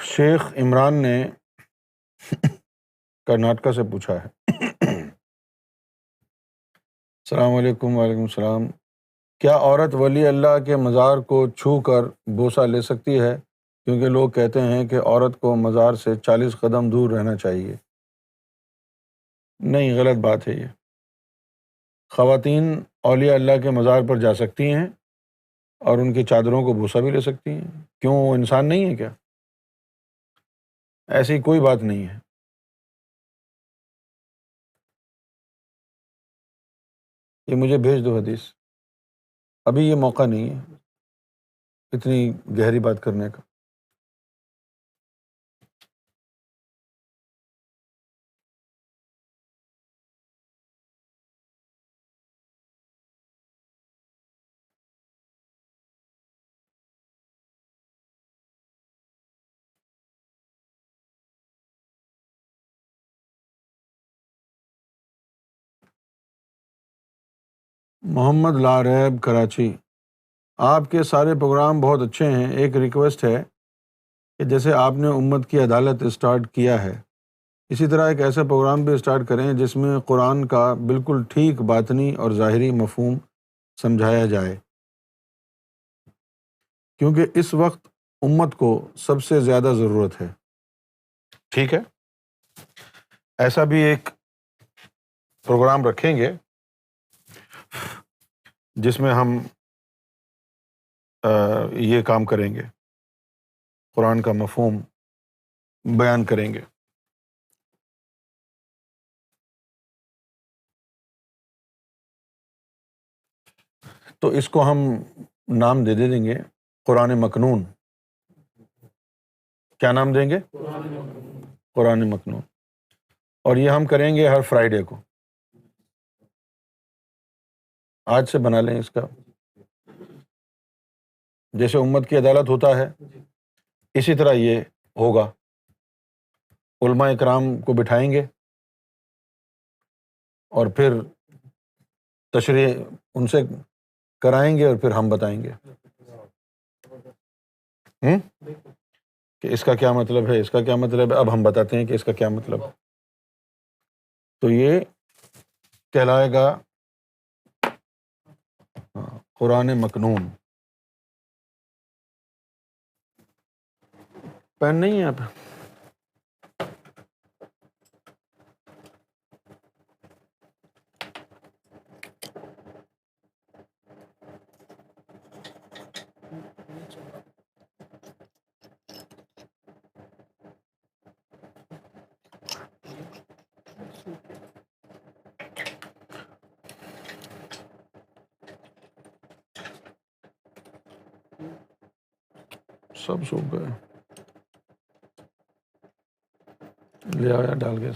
شیخ عمران نے کرناٹکا سے پوچھا ہے۔ السلام علیکم۔ وعلیکم السلام۔ کیا عورت ولی اللہ کے مزار کو چھو کر بوسہ لے سکتی ہے؟ کیونکہ لوگ کہتے ہیں کہ عورت کو مزار سے 40 قدم دور رہنا چاہیے۔ نہیں، غلط بات ہے یہ۔ خواتین اولیاء اللہ کے مزار پر جا سکتی ہیں اور ان کی چادروں کو بوسہ بھی لے سکتی ہیں۔ کیوں، وہ انسان نہیں ہے کیا؟ ایسی کوئی بات نہیں ہے۔ یہ مجھے بھیج دو حدیث، ابھی یہ موقع نہیں ہے اتنی گہری بات کرنے کا۔ محمد لاریب کراچی، آپ کے سارے پروگرام بہت اچھے ہیں۔ ایک ریکویسٹ ہے کہ جیسے آپ نے امت کی عدالت اسٹارٹ کیا ہے، اسی طرح ایک ایسا پروگرام بھی اسٹارٹ کریں جس میں قرآن کا بالکل ٹھیک باطنی اور ظاہری مفہوم سمجھایا جائے، کیونکہ اس وقت امت کو سب سے زیادہ ضرورت ہے۔ ٹھیک ہے، ایسا بھی ایک پروگرام رکھیں گے جس میں ہم یہ کام کریں گے، قرآن کا مفہوم بیان کریں گے۔ تو اس کو ہم نام دے دیں گے قرآن مکنون۔ کیا نام دیں گے؟ قرآن مکنون۔ اور یہ ہم کریں گے ہر فرائیڈے کو۔ آج سے بنا لیں اس کا، جیسے امت کی عدالت ہوتا ہے اسی طرح یہ ہوگا۔ علماء اکرام کو بٹھائیں گے اور پھر تشریح ان سے کرائیں گے اور پھر ہم بتائیں گے کہ اس کا کیا مطلب ہے، اس کا کیا مطلب ہے۔ اب ہم بتاتے ہیں کہ اس کا کیا مطلب ہے۔ تو یہ کہلائے گا قرآن مکنون۔ پین نہیں ہے آپ؟ سب سو گئے، لے آیا ڈال کے۔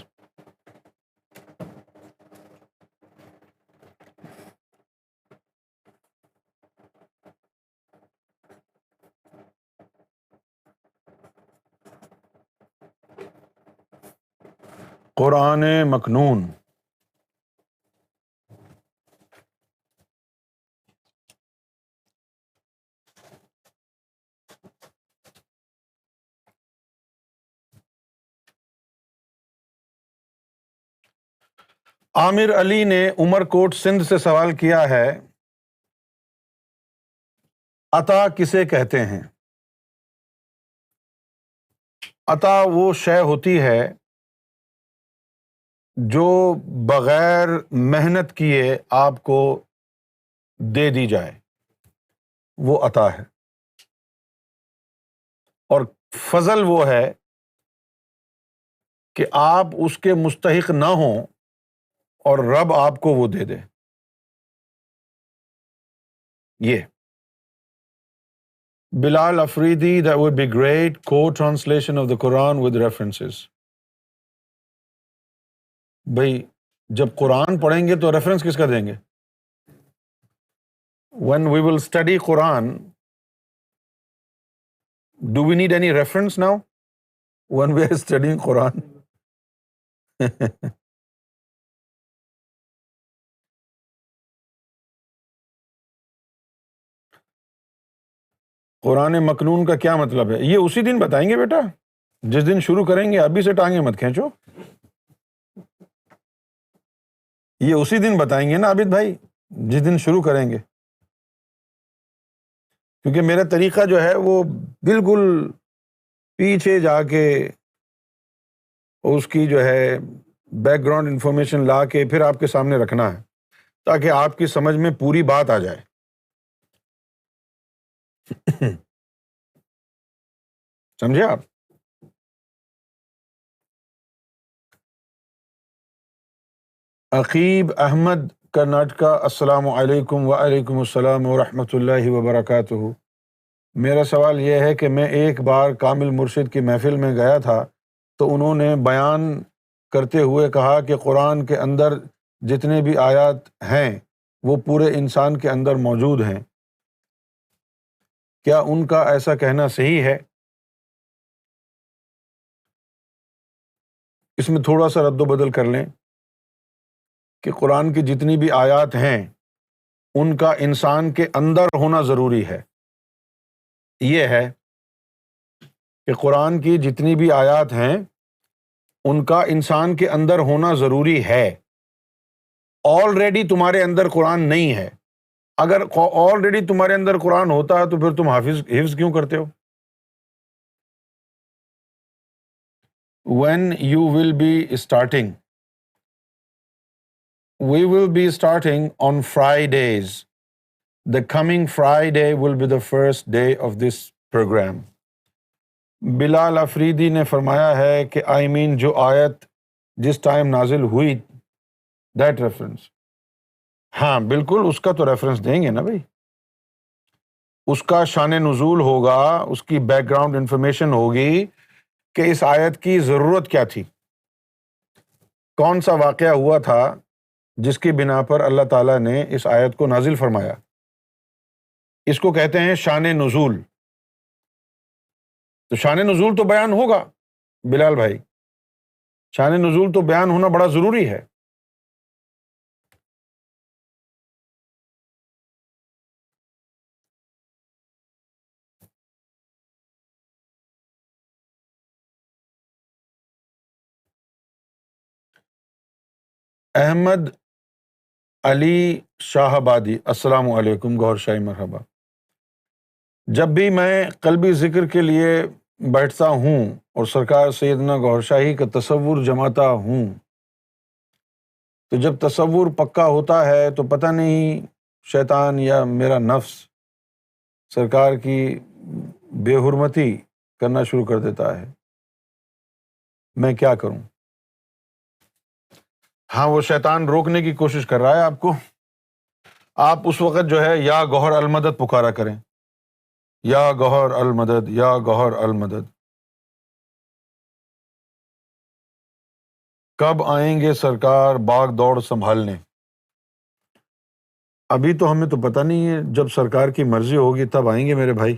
قرآن مکنون۔ عامر علی نے عمر کوٹ سندھ سے سوال کیا ہے، عطا کسے کہتے ہیں؟ عطا وہ شے ہوتی ہے جو بغیر محنت کیے آپ کو دے دی جائے۔ وہ عطا ہے، اور فضل وہ ہے کہ آپ اس کے مستحق نہ ہوں اور رب آپ کو وہ دے دے. یہ بلال Afridi that would be great co-translation of the Quran with references. بھائی جب قرآن پڑھیں گے تو ریفرنس کس کا دیں گے؟ When we will study Quran, do we need any reference now when we are studying Quran? قرآن مکنون کا کیا مطلب ہے؟ یہ اسی دن بتائیں گے بیٹا جس دن شروع کریں گے. ابھی سے ٹانگیں مت کھینچو. یہ اسی دن بتائیں گے نا عابد بھائی جس دن شروع کریں گے، کیونکہ میرا طریقہ جو ہے وہ بالکل پیچھے جا کے اس کی جو ہے بیک گراؤنڈ انفارمیشن لا کے پھر آپ کے سامنے رکھنا ہے تاکہ آپ کی سمجھ میں پوری بات آ جائے. سمجھے آپ؟ عقیب احمد کرناٹکا، السلام علیکم. وعلیکم السلام ورحمۃ اللہ وبرکاتہ. میرا سوال یہ ہے کہ میں ایک بار کامل مرشد کی محفل میں گیا تھا تو انہوں نے بیان کرتے ہوئے کہا کہ قرآن کے اندر جتنے بھی آیات ہیں وہ پورے انسان کے اندر موجود ہیں. کیا ان کا ایسا کہنا صحیح ہے؟ اس میں تھوڑا سا رد و بدل کر لیں کہ قرآن کی جتنی بھی آیات ہیں ان کا انسان کے اندر ہونا ضروری ہے. یہ ہے کہ قرآن کی جتنی بھی آیات ہیں ان کا انسان کے اندر ہونا ضروری ہے. آلریڈی تمہارے اندر قرآن نہیں ہے. اگر آلریڈی تمہارے اندر قرآن ہوتا ہے تو پھر تم حفظ کیوں کرتے ہو؟ When you will be starting, we will be starting on Fridays. The coming Friday will be the first day of this program. بلال افریدی نے فرمایا ہے کہ I mean جو آیت جس ٹائم نازل ہوئی that reference. ہاں بالکل اس کا تو ریفرنس دیں گے نا بھائی. اس کا شان نزول ہوگا، اس کی بیک گراؤنڈ انفارمیشن ہوگی کہ اس آیت کی ضرورت کیا تھی، کون سا واقعہ ہوا تھا جس کی بنا پر اللہ تعالیٰ نے اس آیت کو نازل فرمایا. اس کو کہتے ہیں شان نزول. تو شان نزول تو بیان ہوگا بلال بھائی، شان نزول تو بیان ہونا بڑا ضروری ہے. احمد علی شاہ آبادی، السلام علیکم. گوہر شاہی مرحبا. جب بھی میں قلبی ذکر کے لیے بیٹھتا ہوں اور سرکار سیدنا گوہر شاہی کا تصور جماتا ہوں تو جب تصور پکا ہوتا ہے تو پتہ نہیں شیطان یا میرا نفس سرکار کی بے حرمتی کرنا شروع کر دیتا ہے. میں کیا کروں؟ ہاں وہ شیطان روکنے کی کوشش کر رہا ہے آپ کو. آپ اس وقت جو ہے یا گوہر المدد پکارا کریں، یا گوہر المدد، یا گوہر المدد. کب آئیں گے سرکار باغ دوڑ سنبھالنے؟ ابھی تو ہمیں تو پتہ نہیں ہے، جب سرکار کی مرضی ہوگی تب آئیں گے میرے بھائی.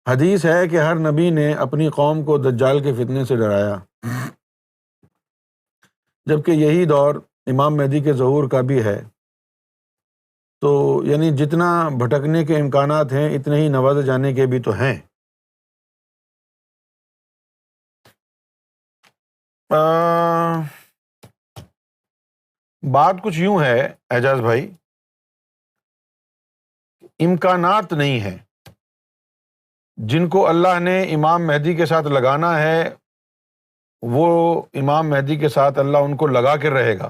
حدیث ہے کہ ہر نبی نے اپنی قوم کو دجال کے فتنے سے ڈرایا، جبکہ یہی دور امام مہدی کے ظہور کا بھی ہے. تو یعنی جتنا بھٹکنے کے امکانات ہیں اتنے ہی نوازے جانے کے بھی تو ہیں. بات کچھ یوں ہے اعجاز بھائی، امکانات نہیں ہیں. جن کو اللہ نے امام مہدی کے ساتھ لگانا ہے وہ امام مہدی کے ساتھ اللہ ان کو لگا کے رہے گا،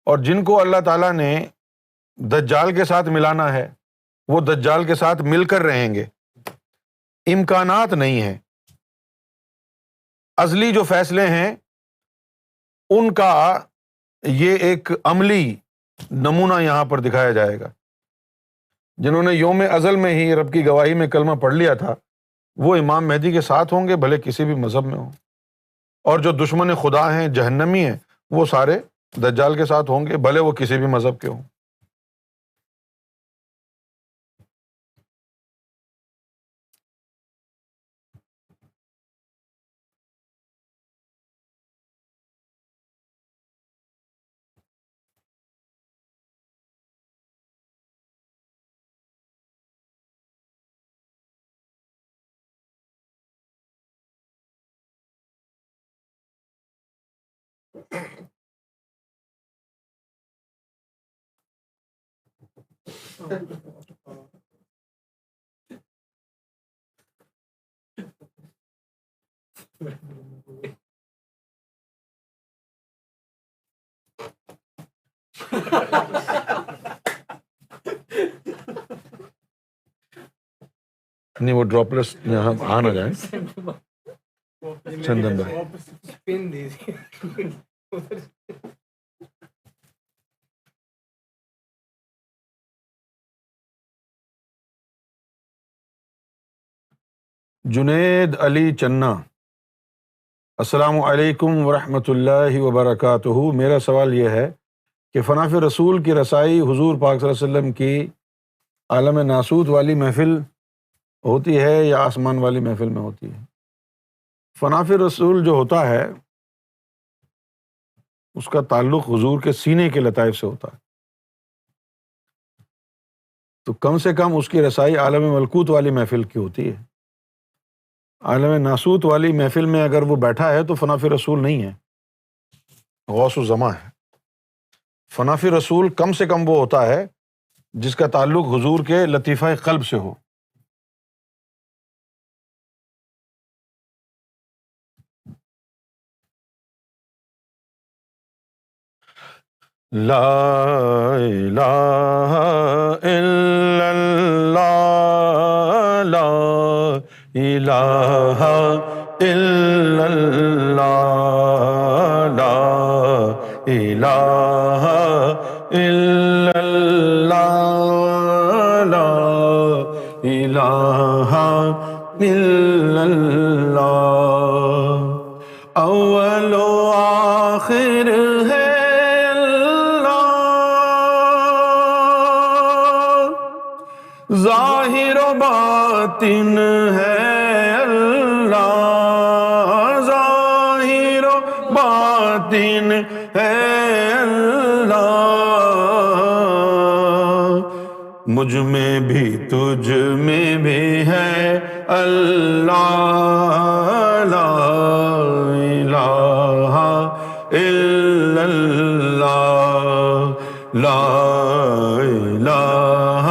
اور جن کو اللہ تعالیٰ نے دجال کے ساتھ ملانا ہے وہ دجال کے ساتھ مل کر رہیں گے۔ امکانات نہیں ہیں۔ ازلی جو فیصلے ہیں ان کا یہ ایک عملی نمونہ یہاں پر دکھایا جائے گا۔ جنہوں نے یوم ازل میں ہی رب کی گواہی میں کلمہ پڑھ لیا تھا وہ امام مہدی کے ساتھ ہوں گے، بھلے کسی بھی مذہب میں ہوں، اور جو دشمن خدا ہیں، جہنمی ہیں، وہ سارے دجال کے ساتھ ہوں گے، بھلے وہ کسی بھی مذہب کے ہوں۔ نہیں وہ ڈراپلس یہاں آ نہ جائیں۔ چندن بھائی جنید علی چنا، السلام علیکم ورحمۃ اللہ وبرکاتہ۔ میرا سوال یہ ہے کہ فناف رسول کی رسائی حضور پاک صلی اللہ علیہ وسلم کی عالم ناسوت والی محفل ہوتی ہے یا آسمان والی محفل میں ہوتی ہے؟ فناف رسول جو ہوتا ہے اس کا تعلق حضور کے سینے کے لطائف سے ہوتا ہے، تو کم سے کم اس کی رسائی عالم ملکوت والی محفل کی ہوتی ہے۔ عالم ناسوت والی محفل میں اگر وہ بیٹھا ہے تو فناف رسول نہیں ہے، غوث الزماں ہے۔ فناف رسول کم سے کم وہ ہوتا ہے جس کا تعلق حضور کے لطیفہ قلب سے ہو۔ لا الہ الا اللہ، لا الہ الا اللہ، لا الہ الا اللہ، لا الہ الا اللہ، اول و آخر ہے ظاہر و باطن ہے اللہ، ظاہر و باطن ہے اللہ، مجھ میں بھی تجھ میں بھی ہے اللہ، لا الہ الا اللہ، لا الہ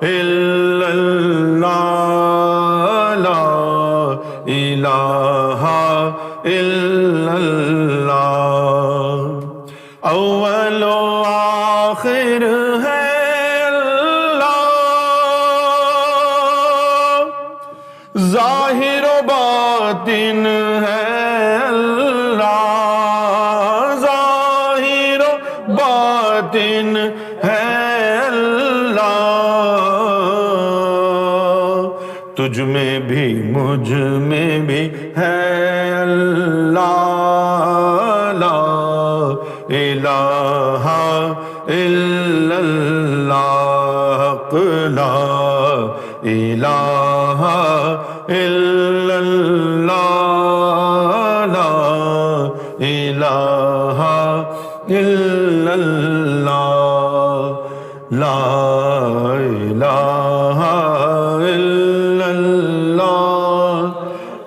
الا اللہ، لا الہ الا اللہ، اول و آخر ہے اللہ، ظاہر و باطن ہے اللہ، ظاہر و باطن ہے اللہ، تجھ میں بھی مجھ میں بھی ہے اللہ، لا الہ الا اللہ، لا الہ الا اللہ، لا الہ الا اللہ، لا الہ الا اللہ،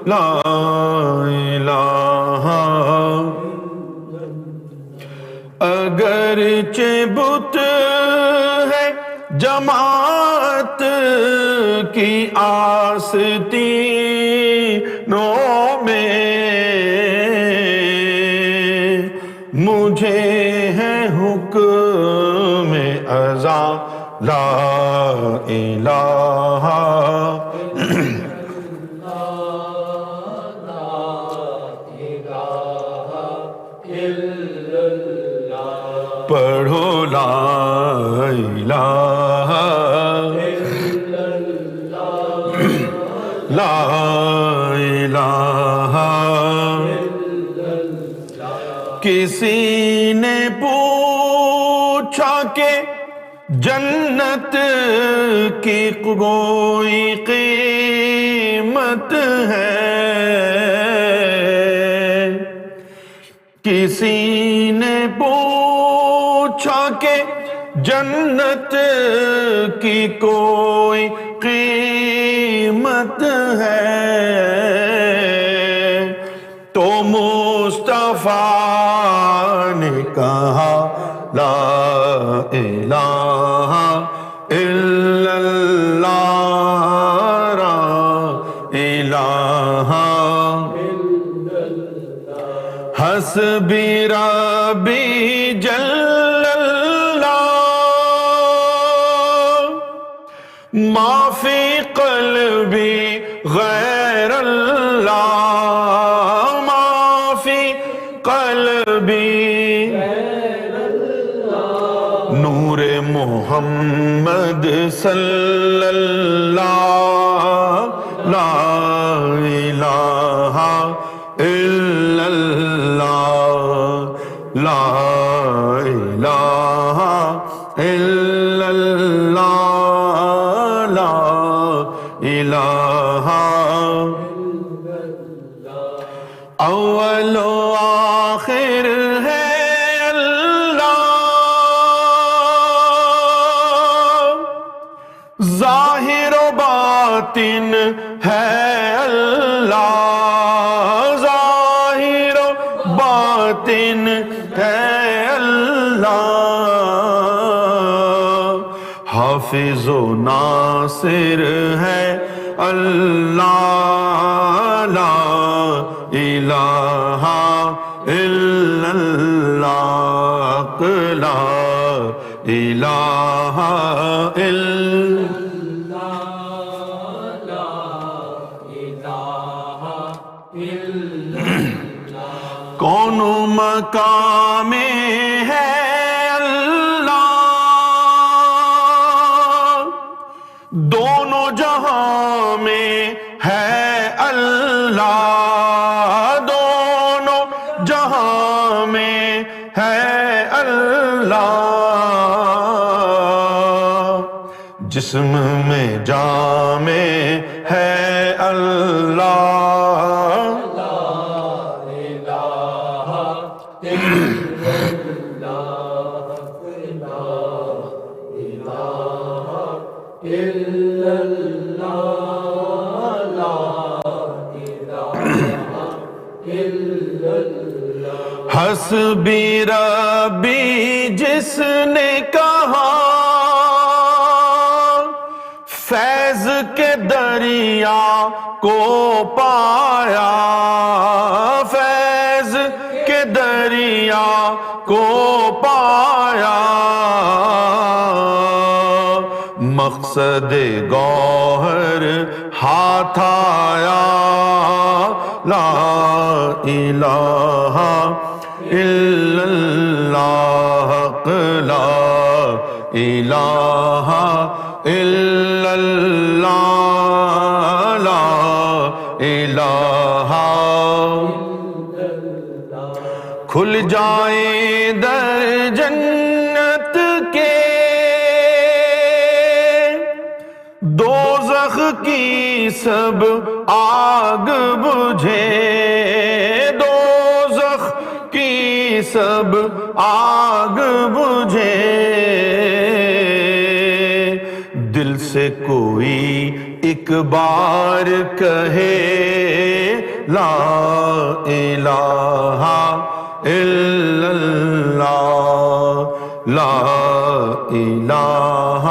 لا الہ، اگرچہ بت ہے جماعت کی آستینوں میں، مجھے ہے حکم ازا لا الہ پڑھو لا الہ لا الہ. کسی نے پوچھا کہ جنت کی کوئی قیمت ہے، کسی نے پوچھا کہ جنت کی کوئی قیمت ہے، تو مصطفیٰ نے کہا لا الہ الا اللہ لا الہ حسبی ربی جل اللہ ما فی قلبی غیر اللہ ما فی قلبی نور محمد صلی اللہ لا الہ الا اللہ لا الہ الا اللہ لا الہ اول و آخر ہے ظاہر و باطن ہے اللہ ظاہر و باطن ہے اللہ حافظ و ناصر ہے اللہ لا الہ الا اللہ لا الہ الا کون مقام ہے اللہ دونوں جہاں میں ہے اللہ دونوں جہاں میں ہے اللہ جسم میں جامع ہے اللہ حسبی ربی جس نے کہا فیض کے دریا کو پایا فیض کے دریا کو پایا مقصد گوہر ہاتھ آیا لا الہ الا اللہ لا الہ الا اللہ لا الہ کھل جائیں در جنت کے دوزخ کی سب آگ بجھے دوزخ کی سب آگ بجھے دل سے کوئی ایک بار کہے لا الہ الا اللہ لا الہ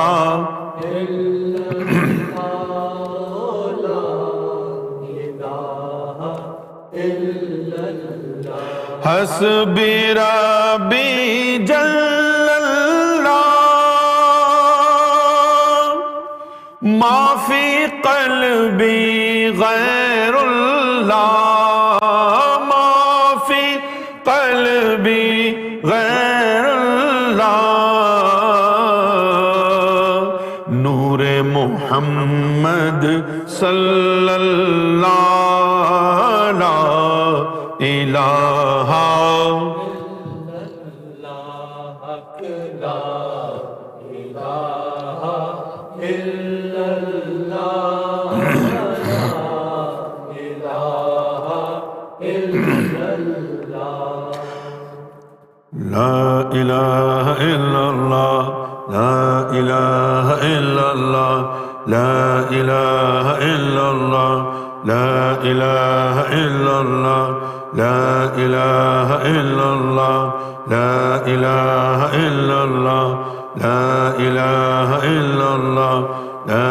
الا حسبی ربی جل اللہ ما فی قلبی غیر اللہ ما فی قلبی غیر اللہ نور محمد صلی اللہ لا الہ لا الہ الا اللہ لا الہ الا اللہ لا الہ الا اللہ لا الہ الا اللہ لا الہ الا اللہ لا الہ الا اللہ لا الہ الا اللہ لا الہ الا اللہ لا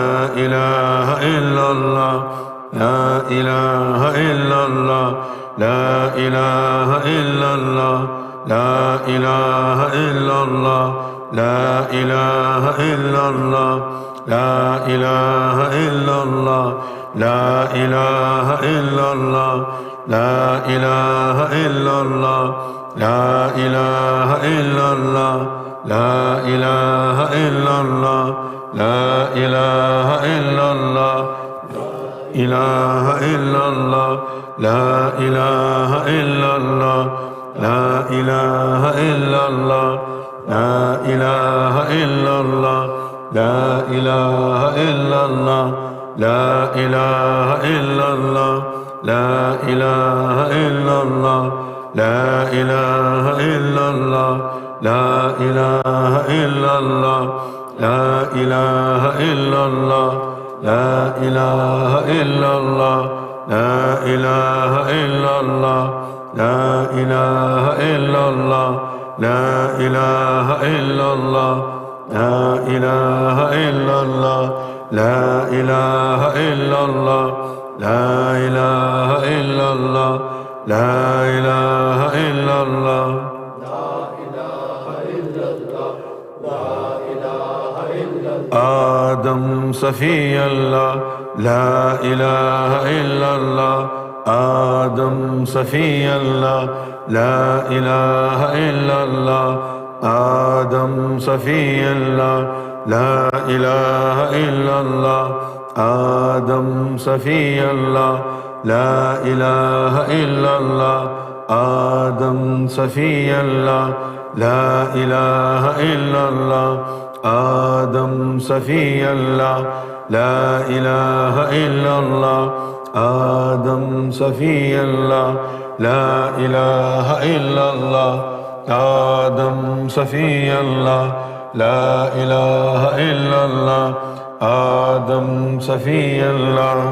الہ الا اللہ لا الہ الا اللہ لا الہ الا اللہ لا الہ الا اللہ لا الہ الا اللہ لا الہ الا اللہ لا الہ الا اللہ لا الہ الا اللہ لا الہ الا اللہ لا الہ الا اللہ الہ الا اللہ لا الہ الا اللہ لا الہ الا اللہ لا الہ الا اللہ لا الہ الا اللہ لا الہ الا اللہ لا الہ الا اللہ لا الہ الا اللہ لا الہ الا اللہ لا الہ الا اللہ لا الہ الا اللہ لا الہ الا اللہ لا الہ الا اللہ لا الہ الا اللہ لا الہ الا اللہ لا الہ الا اللہ لا الہ الا اللہ لا الہ الا اللہ آدم صفی اللہ لا الہ الا اللہ آدم صفی اللہ لا الہ الا اللہ آدم صفی اللہ لا الہ الا اللہ آدم صفی اللہ لا الہ الا اللہ آدم صفی اللہ لا الہ الا اللہ آدم صفی اللہ لا الہ الا اللہ آدم صفی اللہ لا الہ الا اللہ آدم صفی اللہ لا الہ الا اللہ آدم صفی اللہ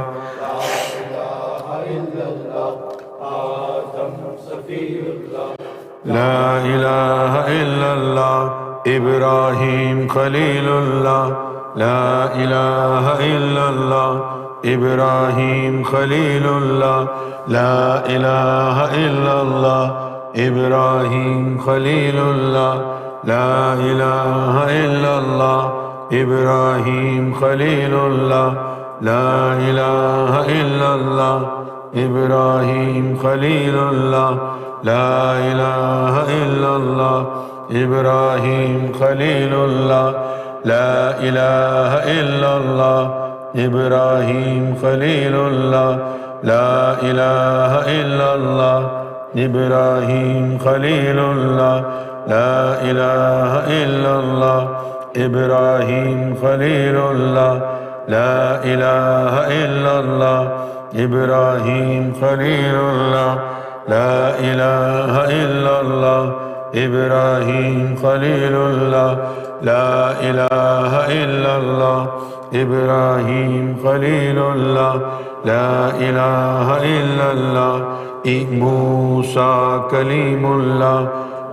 لا الہ الا اللہ ابراہیم خلیل اللہ لا الہ الا اللہ ابراہیم خلیل اللہ لا الہ الا اللہ ابراہیم خلیل اللہ لا الہ الا اللہ ابراہیم خلیل اللہ لا الہ الا اللہ ابراہیم خلیل اللہ لا الہ الا اللہ ابراہیم خلیل اللہ لا الہ الا اللہ ابراہیم خلیل اللہ لا الہ الا اللہ ابراہیم خلیل اللہ لا الہ الا اللہ ابراہیم خلیل اللہ لا الہ الا اللہ ابراہیم خلیل اللہ لا الہ الا اللہ ابراہیم خلیل اللہ لا الہ الا اللہ ابراہیم خلیل اللہ لا الہ الا اللہ موسیٰ کلیم اللہ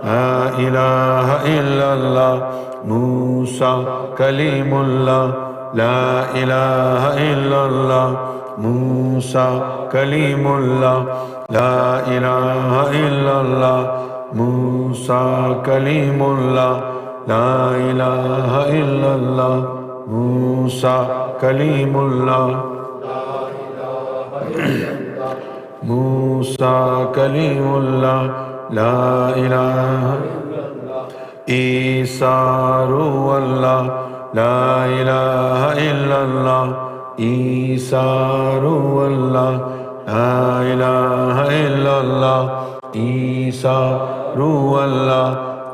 لا الہ الا اللہ موسیٰ کلیم اللہ لا الہ الا اللہ موسیٰ کلیم اللہ لا الہ الا اللہ موسیٰ کلیم اللہ لا الہ الا اللہ موسیٰ کلیم اللہ موسیٰ کلیم اللہ لا الہ عیسیٰ روح اللہ لا الہ الا اللہ عیسیٰ روح اللہ لا الہ الا اللہ عیسیٰ روح اللہ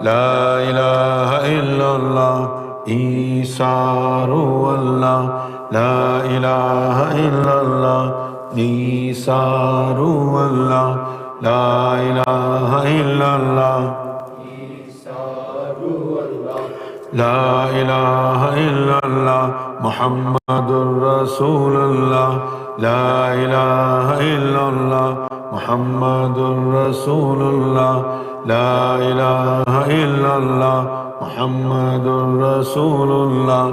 لا الہ الا اللہ عیسیٰ روح اللہ لا الہ الا اللہ عیسیٰ روح اللہ لا الہ الا اللہ لا الہ الا اللہ محمد الرسول اللہ لا الہ الا اللہ محمد الرسول اللہ لا الہ الا اللہ محمد الرسول اللہ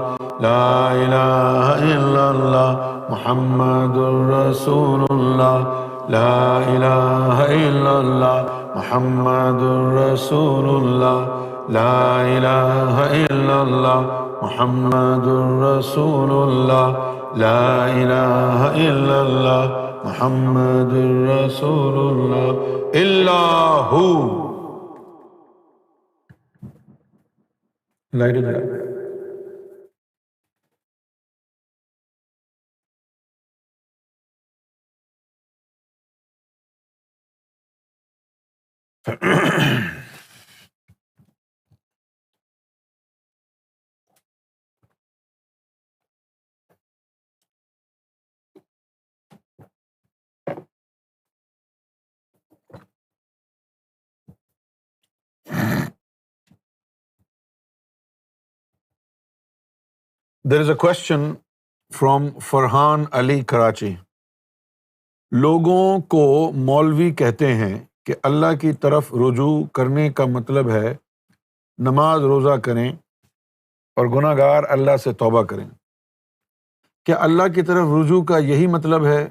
لا الہ الا اللہ محمد الرسول اللہ لا الہ الا اللہ محمد الرسول اللہ لا الہ الا اللہ محمد الرسول اللہ لا الہ الا اللہ محمد الرسول اللہ اللہ لائٹ جلا There is a question from Farhan Ali Karachi. لوگوں کو مولوی کہتے ہیں کہ اللہ کی طرف رجوع کرنے کا مطلب ہے نماز روزہ کریں اور گناہ گار اللہ سے توبہ کریں. کیا اللہ کی طرف رجوع کا یہی مطلب ہے؟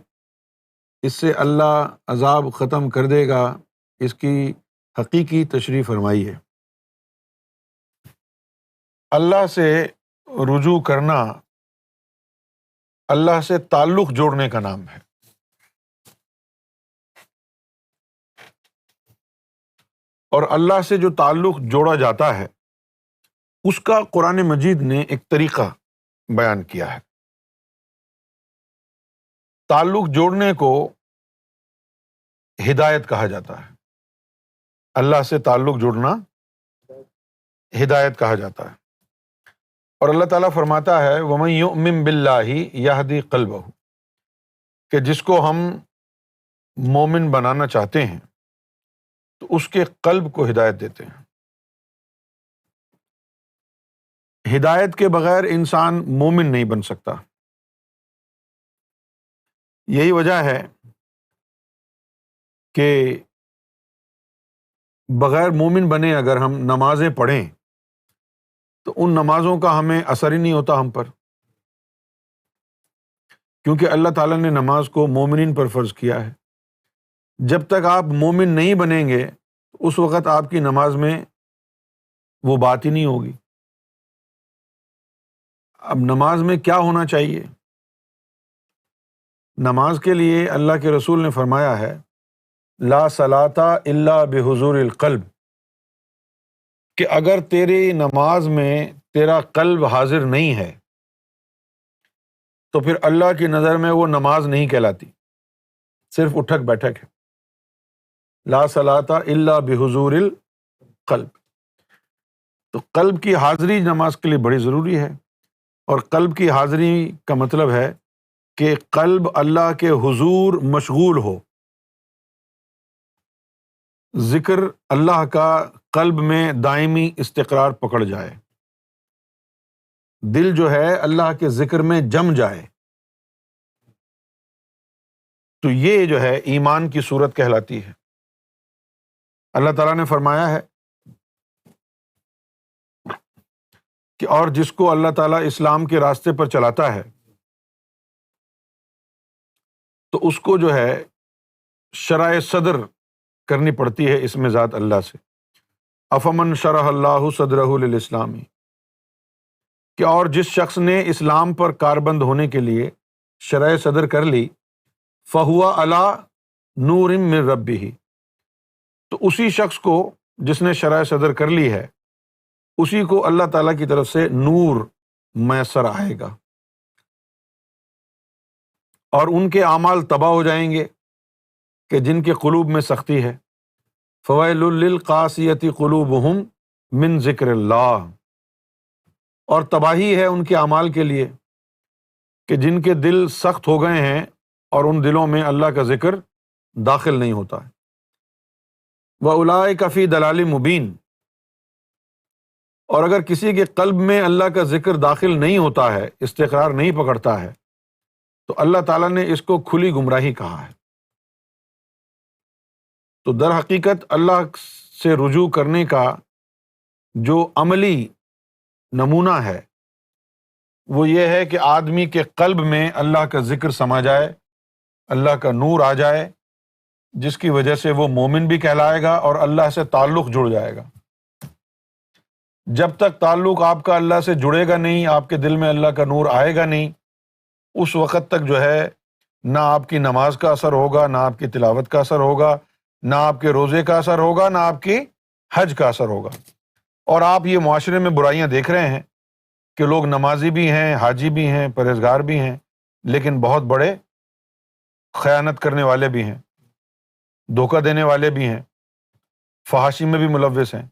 اس سے اللہ عذاب ختم کر دے گا؟ اس کی حقیقی تشریح فرمائیے. اللہ سے رجوع کرنا اللہ سے تعلق جوڑنے کا نام ہے. اور اللہ سے جو تعلق جوڑا جاتا ہے اس کا قرآن مجید نے ایک طریقہ بیان کیا ہے. تعلق جوڑنے کو ہدایت کہا جاتا ہے. اللہ سے تعلق جوڑنا ہدایت کہا جاتا ہے. اور اللہ تعالیٰ فرماتا ہے وَمَن يُؤْمِن بِاللَّهِ يَهْدِ قَلْبَهُ کہ جس کو ہم مومن بنانا چاہتے ہیں تو اس کے قلب کو ہدایت دیتے ہیں. ہدایت کے بغیر انسان مومن نہیں بن سکتا. یہی وجہ ہے کہ بغیر مومن بنے اگر ہم نمازیں پڑھیں تو ان نمازوں کا ہمیں اثر ہی نہیں ہوتا ہم پر، کیونکہ اللہ تعالیٰ نے نماز کو مومنین پر فرض کیا ہے. جب تک آپ مومن نہیں بنیں گے اس وقت آپ کی نماز میں وہ بات ہی نہیں ہوگی. اب نماز میں کیا ہونا چاہیے؟ نماز کے لیے اللہ کے رسول نے فرمایا ہے لا صلاۃ الا بحضور القلب کہ اگر تیری نماز میں تیرا قلب حاضر نہیں ہے تو پھر اللہ کی نظر میں وہ نماز نہیں کہلاتی، صرف اٹھک بیٹھک ہے. لا صلاۃ الا بحضور القلب. تو قلب کی حاضری نماز کے لیے بڑی ضروری ہے. اور قلب کی حاضری کا مطلب ہے کہ قلب اللہ کے حضور مشغول ہو، ذکر اللہ کا قلب میں دائمی استقرار پکڑ جائے، دل جو ہے اللہ کے ذکر میں جم جائے. تو یہ جو ہے ایمان کی صورت کہلاتی ہے. اللہ تعالیٰ نے فرمایا ہے کہ اور جس کو اللہ تعالیٰ اسلام کے راستے پر چلاتا ہے تو اس کو جو ہے شرح صدر کرنی پڑتی ہے اس میں ذات اللہ سے. افمن شرح اللہ صدرہ للاسلام، کہ اور جس شخص نے اسلام پر کاربند ہونے کے لیے شرح صدر کر لی، فہو علی نور من ربہ، تو اسی شخص کو جس نے شرح صدر کر لی ہے اسی کو اللہ تعالیٰ کی طرف سے نور میسر آئے گا، اور ان کے اعمال تباہ ہو جائیں گے کہ جن کے قلوب میں سختی ہے. فویل للقاسیۃ قلوبہم من ذکر اللہ، اور تباہی ہے ان کے اعمال کے لیے کہ جن کے دل سخت ہو گئے ہیں اور ان دلوں میں اللہ کا ذکر داخل نہیں ہوتا ہے. وَأُولَٰئِکَ فِی ضلال مبین، اور اگر کسی کے قلب میں اللہ کا ذکر داخل نہیں ہوتا ہے، استقرار نہیں پکڑتا ہے، تو اللہ تعالیٰ نے اس کو کھلی گمراہی کہا ہے. تو در حقیقت اللہ سے رجوع کرنے کا جو عملی نمونہ ہے وہ یہ ہے کہ آدمی کے قلب میں اللہ کا ذکر سما جائے، اللہ کا نور آ جائے، جس کی وجہ سے وہ مومن بھی کہلائے گا اور اللہ سے تعلق جڑ جائے گا. جب تک تعلق آپ کا اللہ سے جڑے گا نہیں، آپ کے دل میں اللہ کا نور آئے گا نہیں، اس وقت تک جو ہے نہ آپ کی نماز کا اثر ہوگا، نہ آپ کی تلاوت کا اثر ہوگا، نہ آپ کے روزے کا اثر ہوگا، نہ آپ کی حج کا اثر ہوگا. اور آپ یہ معاشرے میں برائیاں دیکھ رہے ہیں کہ لوگ نمازی بھی ہیں، حاجی بھی ہیں، پرہیزگار بھی ہیں، لیکن بہت بڑے خیانت کرنے والے بھی ہیں، دھوکہ دینے والے بھی ہیں، فحاشی میں بھی ملوث ہیں.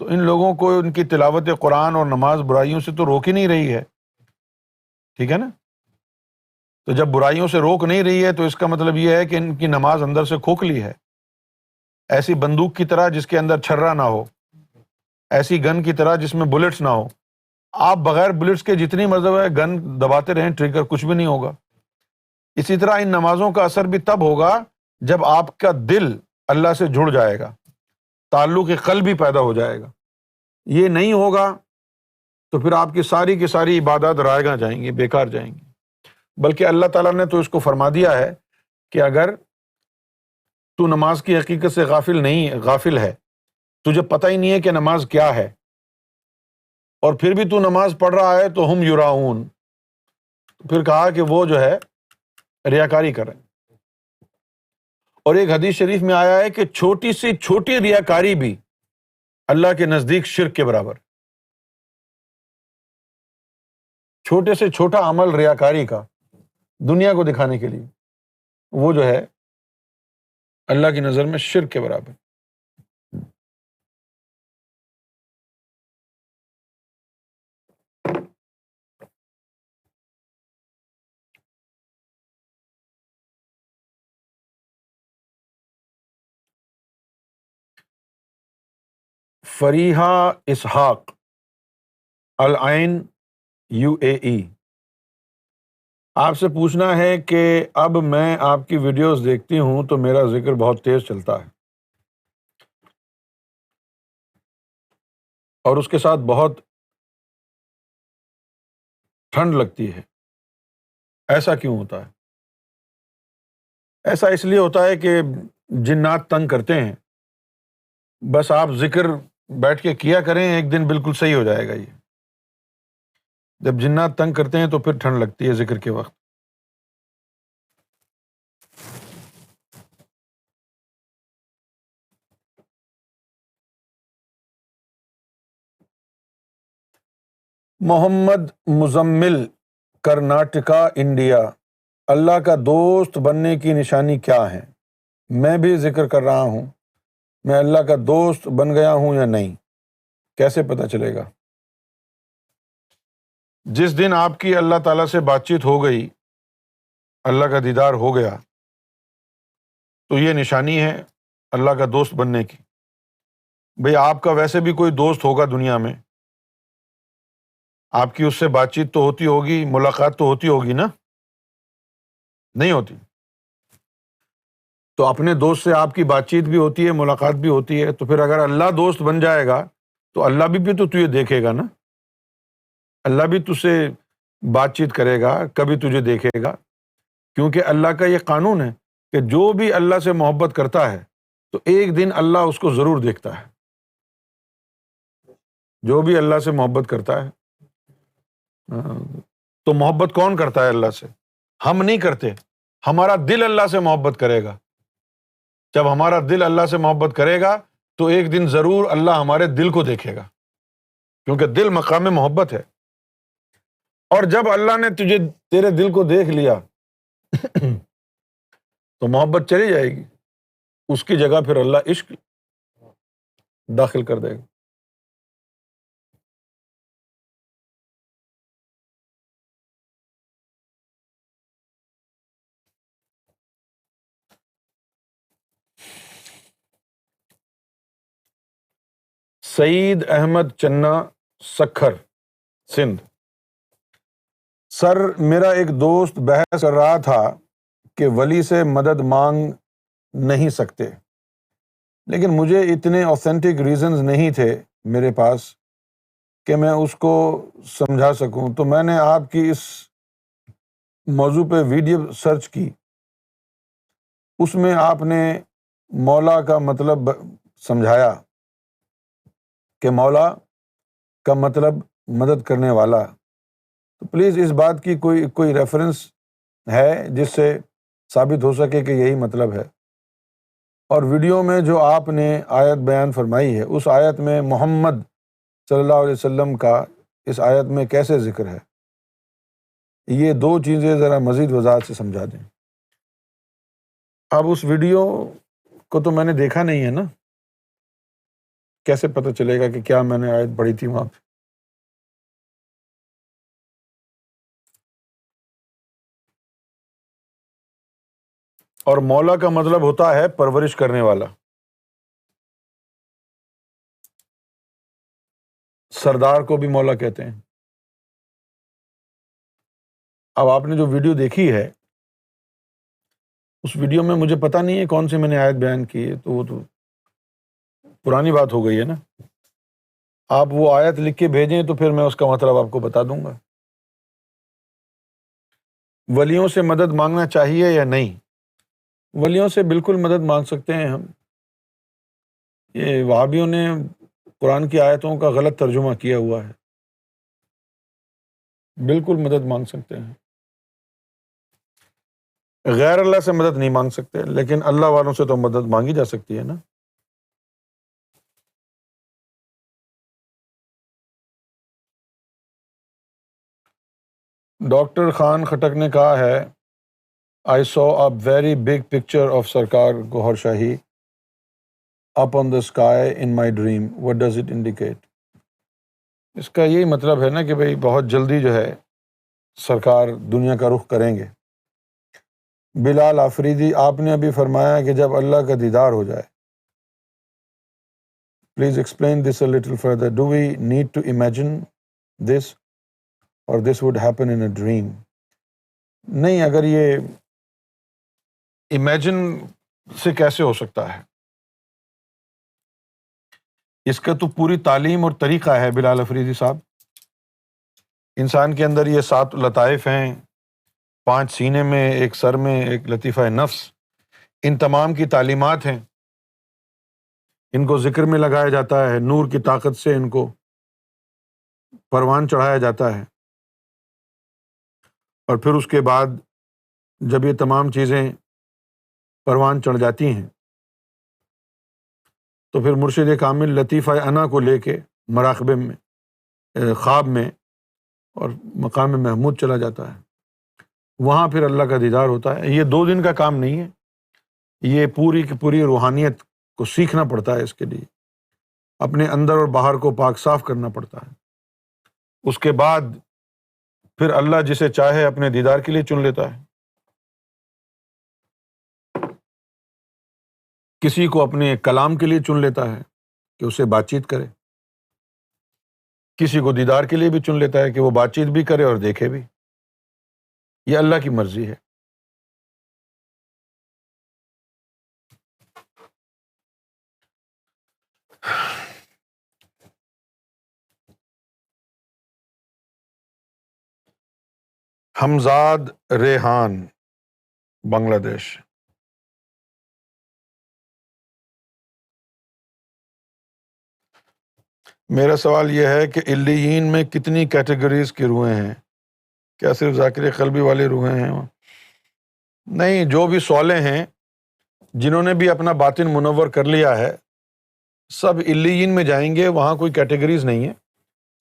تو ان لوگوں کو ان کی تلاوت قرآن اور نماز برائیوں سے تو روک ہی نہیں رہی ہے، ٹھیک ہے نا. تو جب برائیوں سے روک نہیں رہی ہے تو اس کا مطلب یہ ہے کہ ان کی نماز اندر سے کھوکھلی ہے، ایسی بندوق کی طرح جس کے اندر چھرا نہ ہو، ایسی گن کی طرح جس میں بلٹس نہ ہو. آپ بغیر بلٹس کے جتنی مرتبہ گن دباتے رہیں ٹریگر کچھ بھی نہیں ہوگا. اسی طرح ان نمازوں کا اثر بھی تب ہوگا جب آپ کا دل اللہ سے جڑ جائے گا، تعلق قلبی پیدا ہو جائے گا. یہ نہیں ہوگا تو پھر آپ کی ساری عبادات رائیگاں جائیں گی، بیکار جائیں گی. بلکہ اللہ تعالیٰ نے تو اس کو فرما دیا ہے کہ اگر تو نماز کی حقیقت سے غافل ہے، تجھے پتہ ہی نہیں ہے کہ نماز کیا ہے، اور پھر بھی تو نماز پڑھ رہا ہے تو ہم یراؤن، پھر کہا کہ وہ جو ہے ریاکاری کر رہے ہیں. اور ایک حدیث شریف میں آیا ہے کہ چھوٹی سے چھوٹی ریاکاری بھی اللہ کے نزدیک شرک کے برابر. چھوٹے سے چھوٹا عمل ریاکاری کا دنیا کو دکھانے کے لیے، وہ جو ہے اللہ کی نظر میں شرک کے برابر. فریحہ اسحاق، العین UAE، آپ سے پوچھنا ہے کہ اب میں آپ کی ویڈیوز دیکھتی ہوں تو میرا ذکر بہت تیز چلتا ہے اور اس کے ساتھ بہت ٹھنڈ لگتی ہے، ایسا کیوں ہوتا ہے؟ ایسا اس لیے ہوتا ہے کہ جنات تنگ کرتے ہیں. بس آپ ذکر بیٹھ کے کیا کریں، ایک دن بالکل صحیح ہو جائے گا. یہ جب جنات تنگ کرتے ہیں تو پھر ٹھنڈ لگتی ہے ذکر کے وقت. محمد مزمل، کرناٹکا، انڈیا، اللہ کا دوست بننے کی نشانی کیا ہے؟ میں بھی ذکر کر رہا ہوں، میں اللہ کا دوست بن گیا ہوں یا نہیں، کیسے پتہ چلے گا؟ جس دن آپ کی اللہ تعالیٰ سے بات چیت ہو گئی، اللہ کا دیدار ہو گیا، تو یہ نشانی ہے اللہ کا دوست بننے کی. بھئی آپ کا ویسے بھی کوئی دوست ہوگا دنیا میں، آپ کی اس سے بات چیت تو ہوتی ہوگی، ملاقات تو ہوتی ہوگی نا؟ نہیں ہوتی؟ تو اپنے دوست سے آپ کی بات چیت بھی ہوتی ہے، ملاقات بھی ہوتی ہے، تو پھر اگر اللہ دوست بن جائے گا تو اللہ بھی تو تجھے دیکھے گا نا، اللہ بھی تجھ سے بات چیت کرے گا، کبھی تجھے دیکھے گا. کیونکہ اللہ کا یہ قانون ہے کہ جو بھی اللہ سے محبت کرتا ہے تو ایک دن اللہ اس کو ضرور دیکھتا ہے. جو بھی اللہ سے محبت کرتا ہے تو محبت کون کرتا ہے اللہ سے؟ ہم نہیں کرتے. ہمارا دل اللہ سے محبت کرے گا. جب ہمارا دل اللہ سے محبت کرے گا تو ایک دن ضرور اللہ ہمارے دل کو دیکھے گا، کیونکہ دل مقام محبت ہے. اور جب اللہ نے تیرے دل کو دیکھ لیا تو محبت چلی جائے گی، اس کی جگہ پھر اللہ عشق داخل کر دے گا. سعید احمد چنا، سکھر، سندھ. سر، میرا ایک دوست بحث کر رہا تھا کہ ولی سے مدد مانگ نہیں سکتے، لیکن مجھے اتنے اوتھینٹک ریزنز نہیں تھے میرے پاس کہ میں اس کو سمجھا سکوں. تو میں نے آپ کی اس موضوع پہ ویڈیو سرچ کی. اس میں آپ نے مولا کا مطلب سمجھایا کہ مولا کا مطلب مدد کرنے والا. تو پلیز اس بات کی کوئی ریفرنس ہے جس سے ثابت ہو سکے کہ یہی مطلب ہے. اور ویڈیو میں جو آپ نے آیت بیان فرمائی ہے، اس آیت میں محمد صلی اللہ علیہ وسلم کا اس آیت میں کیسے ذکر ہے؟ یہ دو چیزیں ذرا مزید وضاحت سے سمجھا دیں. اب اس ویڈیو کو تو میں نے دیکھا نہیں ہے نا، کیسے پتہ چلے گا کہ کیا میں نے آیت پڑھی تھی وہاں پہ؟ اور مولا کا مطلب ہوتا ہے پرورش کرنے والا. سردار کو بھی مولا کہتے ہیں. اب آپ نے جو ویڈیو دیکھی ہے، اس ویڈیو میں مجھے پتہ نہیں ہے کون سی میں نے آیت بیان کی ہے، تو وہ تو پرانی بات ہو گئی ہے نا. آپ وہ آیت لکھ کے بھیجیں تو پھر میں اس کا مطلب آپ کو بتا دوں گا. ولیوں سے مدد مانگنا چاہیے یا نہیں؟ ولیوں سے بالکل مدد مانگ سکتے ہیں ہم. یہ وہابیوں نے قرآن کی آیتوں کا غلط ترجمہ کیا ہوا ہے. بالکل مدد مانگ سکتے ہیں. غیر اللہ سے مدد نہیں مانگ سکتے، لیکن اللہ والوں سے تو مدد مانگی جا سکتی ہے نا. ڈاکٹر خان خٹک نے کہا ہے I saw a very big picture of سرکار گوہر شاہی up on the sky in my dream. What does it indicate? اس کا یہی مطلب ہے نا کہ بھئی بہت جلدی جو ہے سرکار دنیا کا رخ کریں گے. بلال آفریدی، آپ نے ابھی فرمایا کہ جب اللہ کا دیدار ہو جائے. Please explain this a little further. Do we need to imagine this or this would happen in a dream? نہیں، اگر یہ امیجن سے کیسے ہو سکتا ہے؟ اس کا تو پوری تعلیم اور طریقہ ہے بلال افریدی صاحب. انسان کے اندر یہ 7 لطائف ہیں، 5 سینے میں، 1 سر میں، 1 لطیفہ نفس. ان تمام کی تعلیمات ہیں. ان کو ذکر میں لگایا جاتا ہے، نور کی طاقت سے ان کو پروان چڑھایا جاتا ہے. اور پھر اس کے بعد جب یہ تمام چیزیں پروان چڑھ جاتی ہیں تو پھر مرشد کامل لطیفہ انا کو لے کے مراقبے میں، خواب میں، اور مقام محمود چلا جاتا ہے. وہاں پھر اللہ کا دیدار ہوتا ہے. یہ 2 دن کا کام نہیں ہے، یہ پوری کی پوری روحانیت کو سیکھنا پڑتا ہے. اس کے لیے اپنے اندر اور باہر کو پاک صاف کرنا پڑتا ہے. اس کے بعد پھر اللہ جسے چاہے اپنے دیدار کے لیے چن لیتا ہے. کسی کو اپنے کلام کے لیے چن لیتا ہے کہ اسے بات چیت کرے. کسی کو دیدار کے لیے بھی چن لیتا ہے کہ وہ بات چیت بھی کرے اور دیکھے بھی. یہ اللہ کی مرضی ہے. حمزاد ریحان، بنگلہ دیش. میرا سوال یہ ہے کہ علیین میں کتنی کیٹیگریز کی روحیں ہیں؟ کیا صرف ذاکر قلبی والی روحیں ہیں؟ نہیں، جو بھی صالح ہیں جنہوں نے بھی اپنا باطن منور کر لیا ہے سب علیین میں جائیں گے. وہاں کوئی کیٹیگریز نہیں ہے،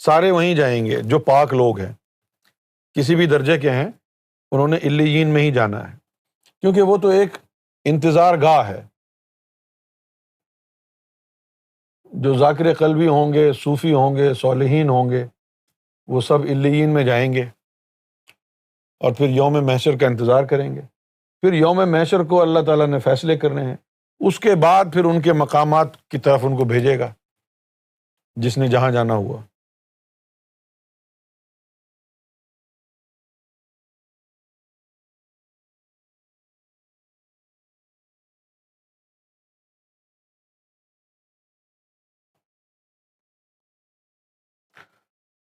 سارے وہیں جائیں گے جو پاک لوگ ہیں، کسی بھی درجے کے ہیں، انہوں نے علیین میں ہی جانا ہے، کیونکہ وہ تو ایک انتظار گاہ ہے. جو ذاکر قلبی ہوں گے، صوفی ہوں گے، صالحین ہوں گے، وہ سب علیین میں جائیں گے اور پھر یوم محشر کا انتظار کریں گے. پھر یوم محشر کو اللہ تعالیٰ نے فیصلے کرنے ہیں، اس کے بعد پھر ان کے مقامات کی طرف ان کو بھیجے گا جس نے جہاں جانا ہوا.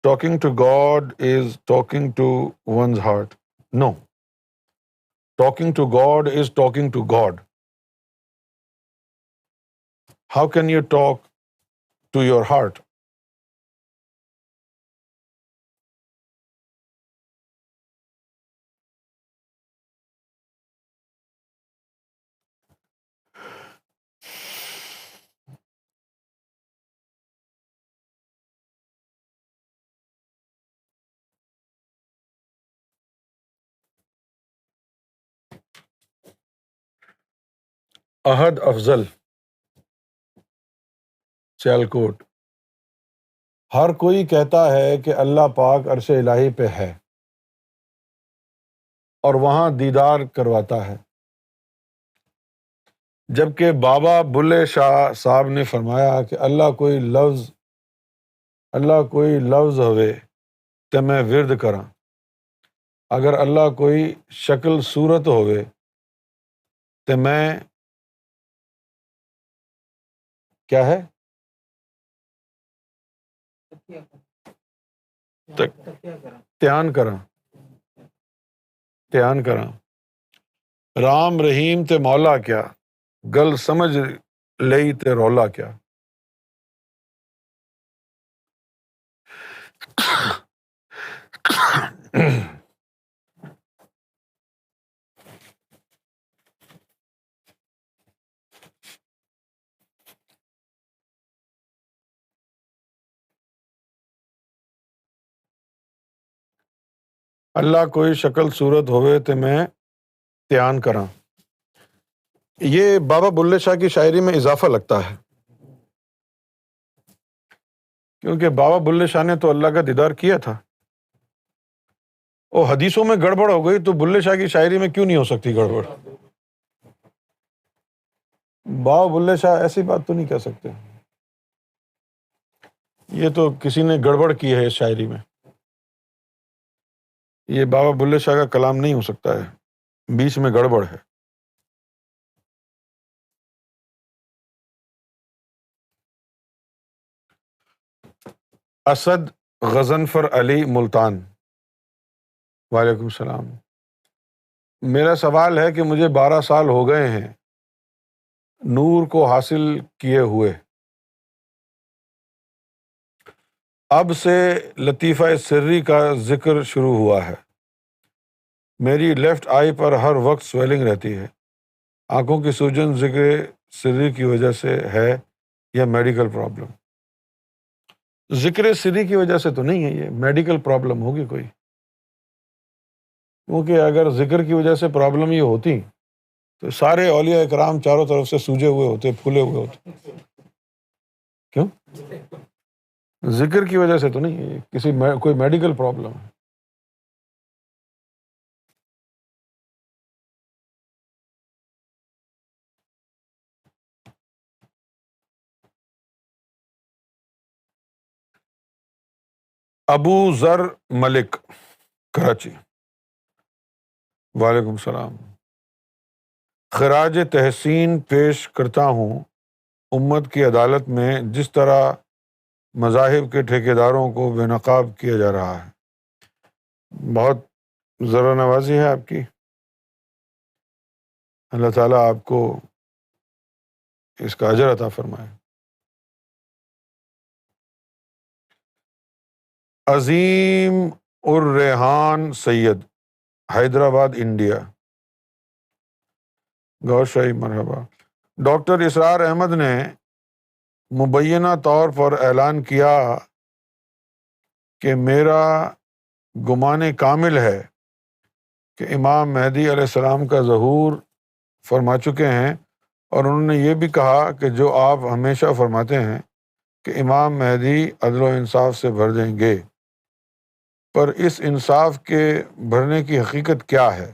Talking to God is talking to one's heart. No. Talking to God is talking to God. How can you talk to your heart? احد افضل سیالکوٹ. ہر کوئی کہتا ہے کہ اللہ پاک عرش الہی پہ ہے اور وہاں دیدار کرواتا ہے، جبکہ بابا بلے شاہ صاحب نے فرمایا کہ اللہ کوئی لفظ ہوئے تے میں ورد کراں، اگر اللہ کوئی شکل صورت ہوئے تے میں کیا ہے تیان کراں. رام رحیم تے مولا کیا، گل سمجھ لئی تے رولا کیا. اللہ کوئی شکل صورت ہوئے تے میں تیان کراں. یہ بابا بلے شاہ کی شاعری میں اضافہ لگتا ہے، کیونکہ بابا بلے شاہ نے تو اللہ کا دیدار کیا تھا. وہ حدیثوں میں گڑبڑ ہو گئی تو بلے شاہ کی شاعری میں کیوں نہیں ہو سکتی گڑبڑ؟ بابا بلے شاہ ایسی بات تو نہیں کہہ سکتے، یہ تو کسی نے گڑبڑ کی ہے اس شاعری میں. یہ بابا بلے شاہ کا کلام نہیں ہو سکتا ہے، بیچ میں گڑبڑ ہے. اسد غضنفر علی ملتان. وعلیکم السلام. میرا سوال ہے کہ مجھے 12 سال ہو گئے ہیں نور کو حاصل کیے ہوئے، اب سے لطیفہ سری کا ذکر شروع ہوا ہے. میری لیفٹ آئی پر ہر وقت سویلنگ رہتی ہے، آنکھوں کی سوجن ذکر سری کی وجہ سے ہے یا میڈیکل پرابلم؟ ذکر سری کی وجہ سے تو نہیں ہے، یہ میڈیکل پرابلم ہوگی کوئی، کیونکہ اگر ذکر کی وجہ سے پرابلم یہ ہوتی تو سارے اولیاء اکرام چاروں طرف سے سوجے ہوئے ہوتے، پھولے ہوئے ہوتے. کیوں؟ ذکر کی وجہ سے تو نہیں ہے، کوئی میڈیکل پرابلم ہے. ابو ذر ملک، کراچی. وعلیکم السلام. خراج تحسین پیش کرتا ہوں امت کی عدالت میں جس طرح مذاہب کے ٹھیکیداروں کو بے نقاب کیا جا رہا ہے. بہت ذرا نوازی ہے آپ کی. اللہ تعالیٰ آپ کو اس کا اجر عطا فرمائے۔ عظیم الریحان سید، حیدرآباد، انڈیا۔ گور شاہی مرحبا۔ ڈاکٹر اسرار احمد نے مبینہ طور پر اعلان کیا کہ میرا گمان کامل ہے کہ امام مہدی علیہ السلام کا ظہور فرما چکے ہیں، اور انہوں نے یہ بھی کہا کہ جو آپ ہمیشہ فرماتے ہیں کہ امام مہدی عدل و انصاف سے بھر دیں گے، پر اس انصاف کے بھرنے کی حقیقت کیا ہے؟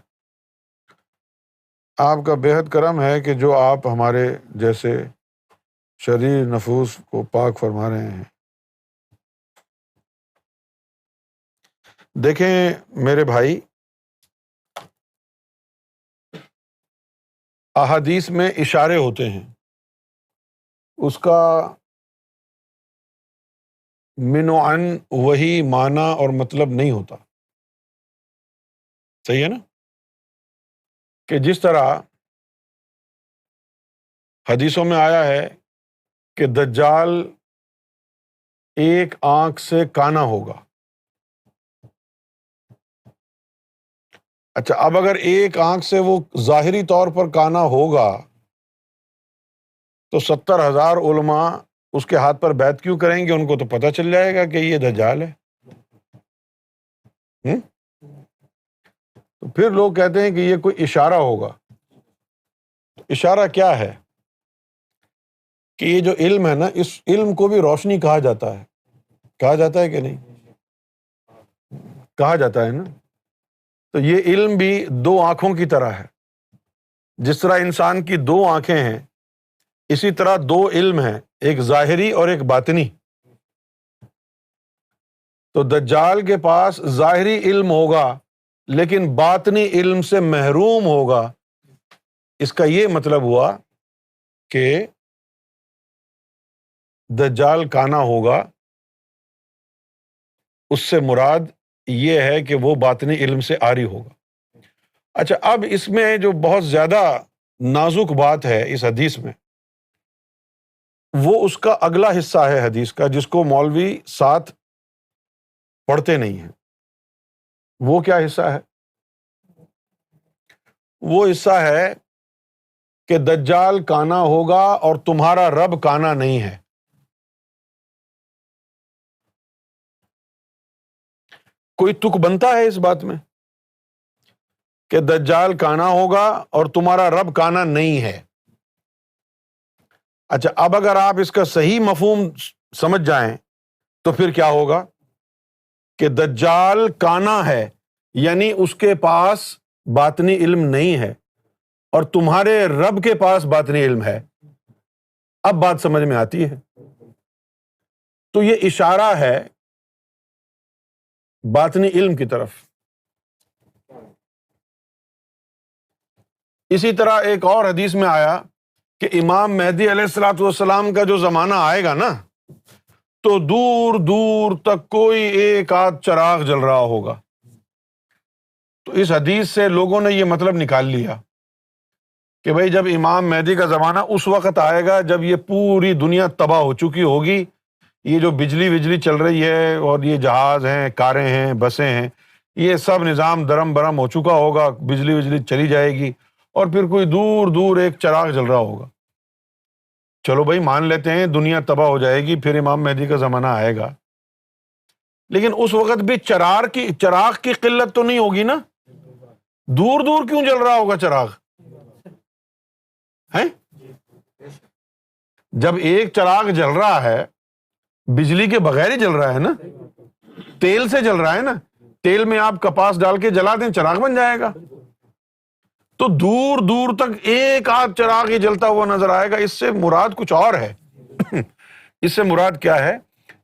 آپ کا بےحد کرم ہے کہ جو آپ ہمارے جیسے شریر نفوس کو پاک فرما رہے ہیں۔ دیکھیں میرے بھائی، احادیث میں اشارے ہوتے ہیں، اس کا من و عن وہی معنی اور مطلب نہیں ہوتا، صحیح ہے نا؟ کہ جس طرح حدیثوں میں آیا ہے کہ دجال ایک آنکھ سے کانا ہوگا۔ اچھا، اب اگر ایک آنکھ سے وہ ظاہری طور پر کانا ہوگا تو 70,000 علماء اس کے ہاتھ پر بیعت کیوں کریں گے؟ ان کو تو پتہ چل جائے گا کہ یہ دجال ہے۔ تو پھر لوگ کہتے ہیں کہ یہ کوئی اشارہ ہوگا۔ اشارہ کیا ہے؟ کہ یہ جو علم ہے نا، اس علم کو بھی روشنی کہا جاتا ہے۔ کہا جاتا ہے کہ نہیں؟ کہا جاتا ہے نا۔ تو یہ علم بھی دو آنکھوں کی طرح ہے۔ جس طرح انسان کی دو آنکھیں ہیں، اسی طرح دو علم ہیں، ایک ظاہری اور ایک باطنی۔ تو دجال کے پاس ظاہری علم ہوگا لیکن باطنی علم سے محروم ہوگا۔ اس کا یہ مطلب ہوا کہ دجال کانا ہوگا، اس سے مراد یہ ہے کہ وہ باطنی علم سے عاری ہوگا۔ اچھا، اب اس میں جو بہت زیادہ نازک بات ہے اس حدیث میں، وہ اس کا اگلا حصہ ہے حدیث کا، جس کو مولوی ساتھ پڑھتے نہیں ہیں۔ وہ کیا حصہ ہے؟ وہ حصہ ہے کہ دجال کانا ہوگا اور تمہارا رب کانا نہیں ہے۔ کوئی تک بنتا ہے اس بات میں کہ دجال کانا ہوگا اور تمہارا رب کانا نہیں ہے؟ اچھا، اب اگر آپ اس کا صحیح مفہوم سمجھ جائیں تو پھر کیا ہوگا کہ دجال کانا ہے، یعنی اس کے پاس باطنی علم نہیں ہے، اور تمہارے رب کے پاس باطنی علم ہے۔ اب بات سمجھ میں آتی ہے۔ تو یہ اشارہ ہے باطنی علم کی طرف۔ اسی طرح ایک اور حدیث میں آیا کہ امام مہدی علیہ الصلوۃ والسلام کا جو زمانہ آئے گا نا، تو دور دور تک کوئی ایک آدھ چراغ جل رہا ہوگا۔ تو اس حدیث سے لوگوں نے یہ مطلب نکال لیا کہ بھئی جب امام مہدی کا زمانہ اس وقت آئے گا جب یہ پوری دنیا تباہ ہو چکی ہوگی، یہ جو بجلی چل رہی ہے اور یہ جہاز ہیں، کاریں ہیں، بسیں ہیں، یہ سب نظام درم برم ہو چکا ہوگا، بجلی چلی جائے گی، اور پھر کوئی دور دور ایک چراغ جل رہا ہوگا۔ چلو بھائی مان لیتے ہیں دنیا تباہ ہو جائے گی، پھر امام مہدی کا زمانہ آئے گا، لیکن اس وقت بھی چراغ کی قلت تو نہیں ہوگی نا؟ دور دور کیوں جل رہا ہوگا چراغ؟ ہیں؟ جب ایک چراغ جل رہا ہے، بجلی کے بغیر ہی جل رہا ہے نا، تیل سے جل رہا ہے نا، تیل میں آپ کپاس ڈال کے جلا دیں، چراغ بن جائے گا۔ تو دور دور تک ایک آدھ چراغ ہی جلتا ہوا نظر آئے گا۔ اس سے مراد کچھ اور ہے۔ اس سے مراد کیا ہے؟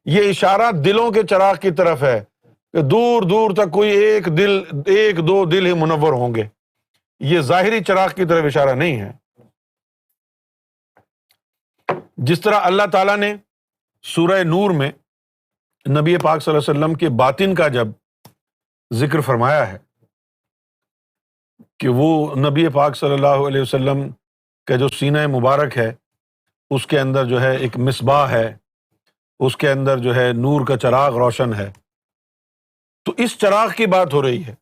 یہ اشارہ دلوں کے چراغ کی طرف ہے کہ دور دور تک کوئی ایک دو دل ہی منور ہوں گے۔ یہ ظاہری چراغ کی طرف اشارہ نہیں ہے۔ جس طرح اللہ تعالیٰ نے سورہ نور میں نبی پاک صلی اللہ علیہ وسلم کے باطن کا جب ذکر فرمایا ہے کہ وہ نبی پاک صلی اللہ علیہ وسلم کا جو سینہ مبارک ہے اس کے اندر جو ہے ایک مصباح ہے، اس کے اندر جو ہے نور کا چراغ روشن ہے، تو اس چراغ کی بات ہو رہی ہے۔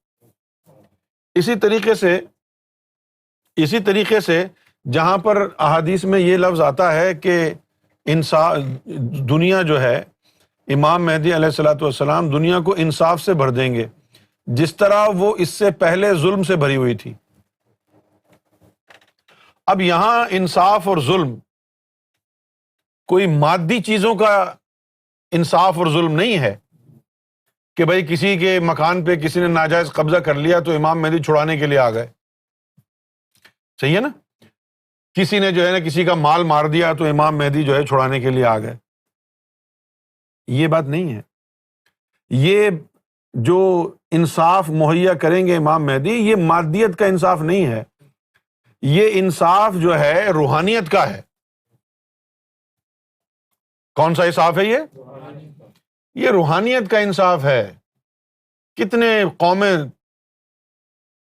اسی طریقے سے جہاں پر احادیث میں یہ لفظ آتا ہے کہ دنیا جو ہے امام مہدی علیہ الصلوۃ والسلام دنیا کو انصاف سے بھر دیں گے، جس طرح وہ اس سے پہلے ظلم سے بھری ہوئی تھی۔ اب یہاں انصاف اور ظلم کوئی مادی چیزوں کا انصاف اور ظلم نہیں ہے کہ بھئی کسی کے مکان پہ کسی نے ناجائز قبضہ کر لیا تو امام مہدی چھڑانے کے لیے آ گئے، صحیح ہے نا؟ کسی نے جو ہے نا کسی کا مال مار دیا تو امام مہدی جو ہے چھڑانے کے لیے آ گئے، یہ بات نہیں ہے۔ یہ جو انصاف مہیا کریں گے امام مہدی، یہ مادیت کا انصاف نہیں ہے، یہ انصاف جو ہے روحانیت کا ہے۔ کون سا انصاف ہے یہ روحانیت کا انصاف ہے۔ کتنے قومیں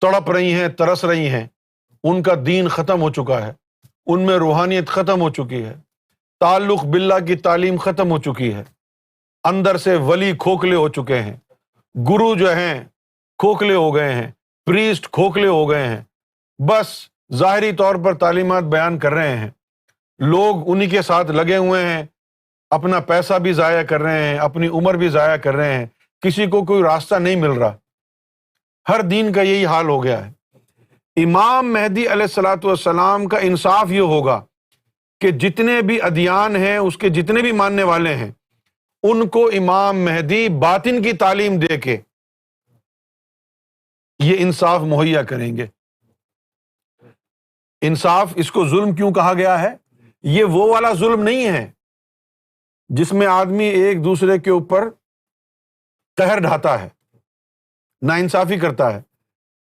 تڑپ رہی ہیں، ترس رہی ہیں، ان کا دین ختم ہو چکا ہے، ان میں روحانیت ختم ہو چکی ہے، تعلق باللہ کی تعلیم ختم ہو چکی ہے، اندر سے ولی کھوکھلے ہو چکے ہیں، گرو جو ہیں کھوکھلے ہو گئے ہیں، پریسٹ کھوکھلے ہو گئے ہیں، بس ظاہری طور پر تعلیمات بیان کر رہے ہیں، لوگ انہی کے ساتھ لگے ہوئے ہیں، اپنا پیسہ بھی ضائع کر رہے ہیں، اپنی عمر بھی ضائع کر رہے ہیں، کسی کو کوئی راستہ نہیں مل رہا۔ ہر دین کا یہی حال ہو گیا ہے۔ امام مہدی علیہ الصلوۃ والسلام کا انصاف یہ ہوگا کہ جتنے بھی ادیان ہیں، اس کے جتنے بھی ماننے والے ہیں، ان کو امام مہدی باطن کی تعلیم دے کے یہ انصاف مہیا کریں گے۔ انصاف، اس کو ظلم کیوں کہا گیا ہے؟ یہ وہ والا ظلم نہیں ہے جس میں آدمی ایک دوسرے کے اوپر قہر ڈھاتا ہے، ناانصافی کرتا ہے،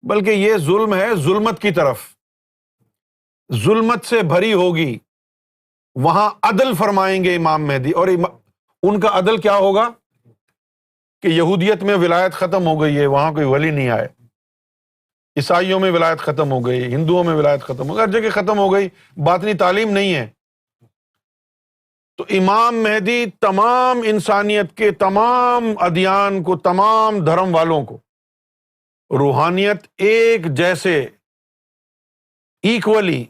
بلکہ یہ ظلم ہے ظلمت کی طرف، ظلمت سے بھری ہوگی، وہاں عدل فرمائیں گے امام مہدی۔ اور ان کا عدل کیا ہوگا کہ یہودیت میں ولایت ختم ہو گئی ہے، وہاں کوئی ولی نہیں آئے، عیسائیوں میں ولایت ختم ہو گئی، ہندوؤں میں ولایت ختم ہو گئی، ہر جگہ ختم ہو گئی، باطنی تعلیم نہیں ہے۔ تو امام مہدی تمام انسانیت کے تمام ادیان کو، تمام دھرم والوں کو روحانیت ایک جیسے ایکولی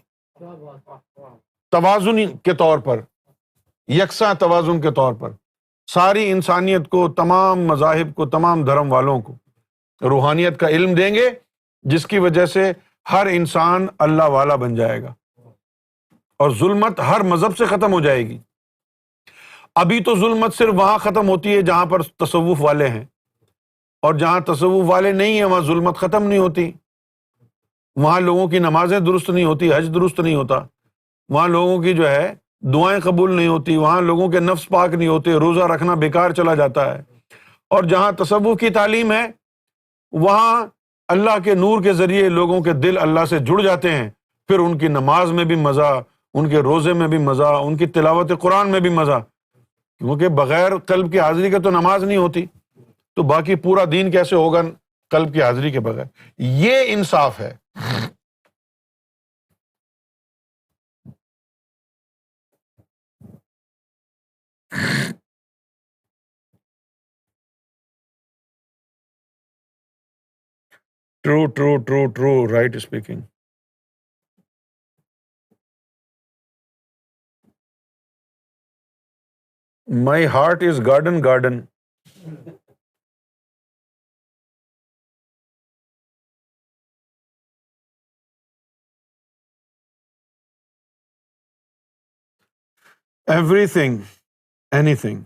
توازن کے طور پر، یکساں توازن کے طور پر ساری انسانیت کو، تمام مذاہب کو، تمام دھرم والوں کو روحانیت کا علم دیں گے، جس کی وجہ سے ہر انسان اللہ والا بن جائے گا اور ظلمت ہر مذہب سے ختم ہو جائے گی۔ ابھی تو ظلمت صرف وہاں ختم ہوتی ہے جہاں پر تصوف والے ہیں، اور جہاں تصوف والے نہیں ہیں وہاں ظلمت ختم نہیں ہوتی، وہاں لوگوں کی نمازیں درست نہیں ہوتی، حج درست نہیں ہوتا، وہاں لوگوں کی جو ہے دعائیں قبول نہیں ہوتی، وہاں لوگوں کے نفس پاک نہیں ہوتے، روزہ رکھنا بیکار چلا جاتا ہے۔ اور جہاں تصوف کی تعلیم ہے وہاں اللہ کے نور کے ذریعے لوگوں کے دل اللہ سے جڑ جاتے ہیں، پھر ان کی نماز میں بھی مزہ، ان کے روزے میں بھی مزہ، ان کی تلاوت قرآن میں بھی مزہ، کیونکہ بغیر قلب کی حاضری کے تو نماز نہیں ہوتی، تو باقی پورا دین کیسے ہوگا قلب کی حاضری کے بغیر؟ یہ انصاف ہے۔ True, right speaking. My heart is garden. Everything, anything.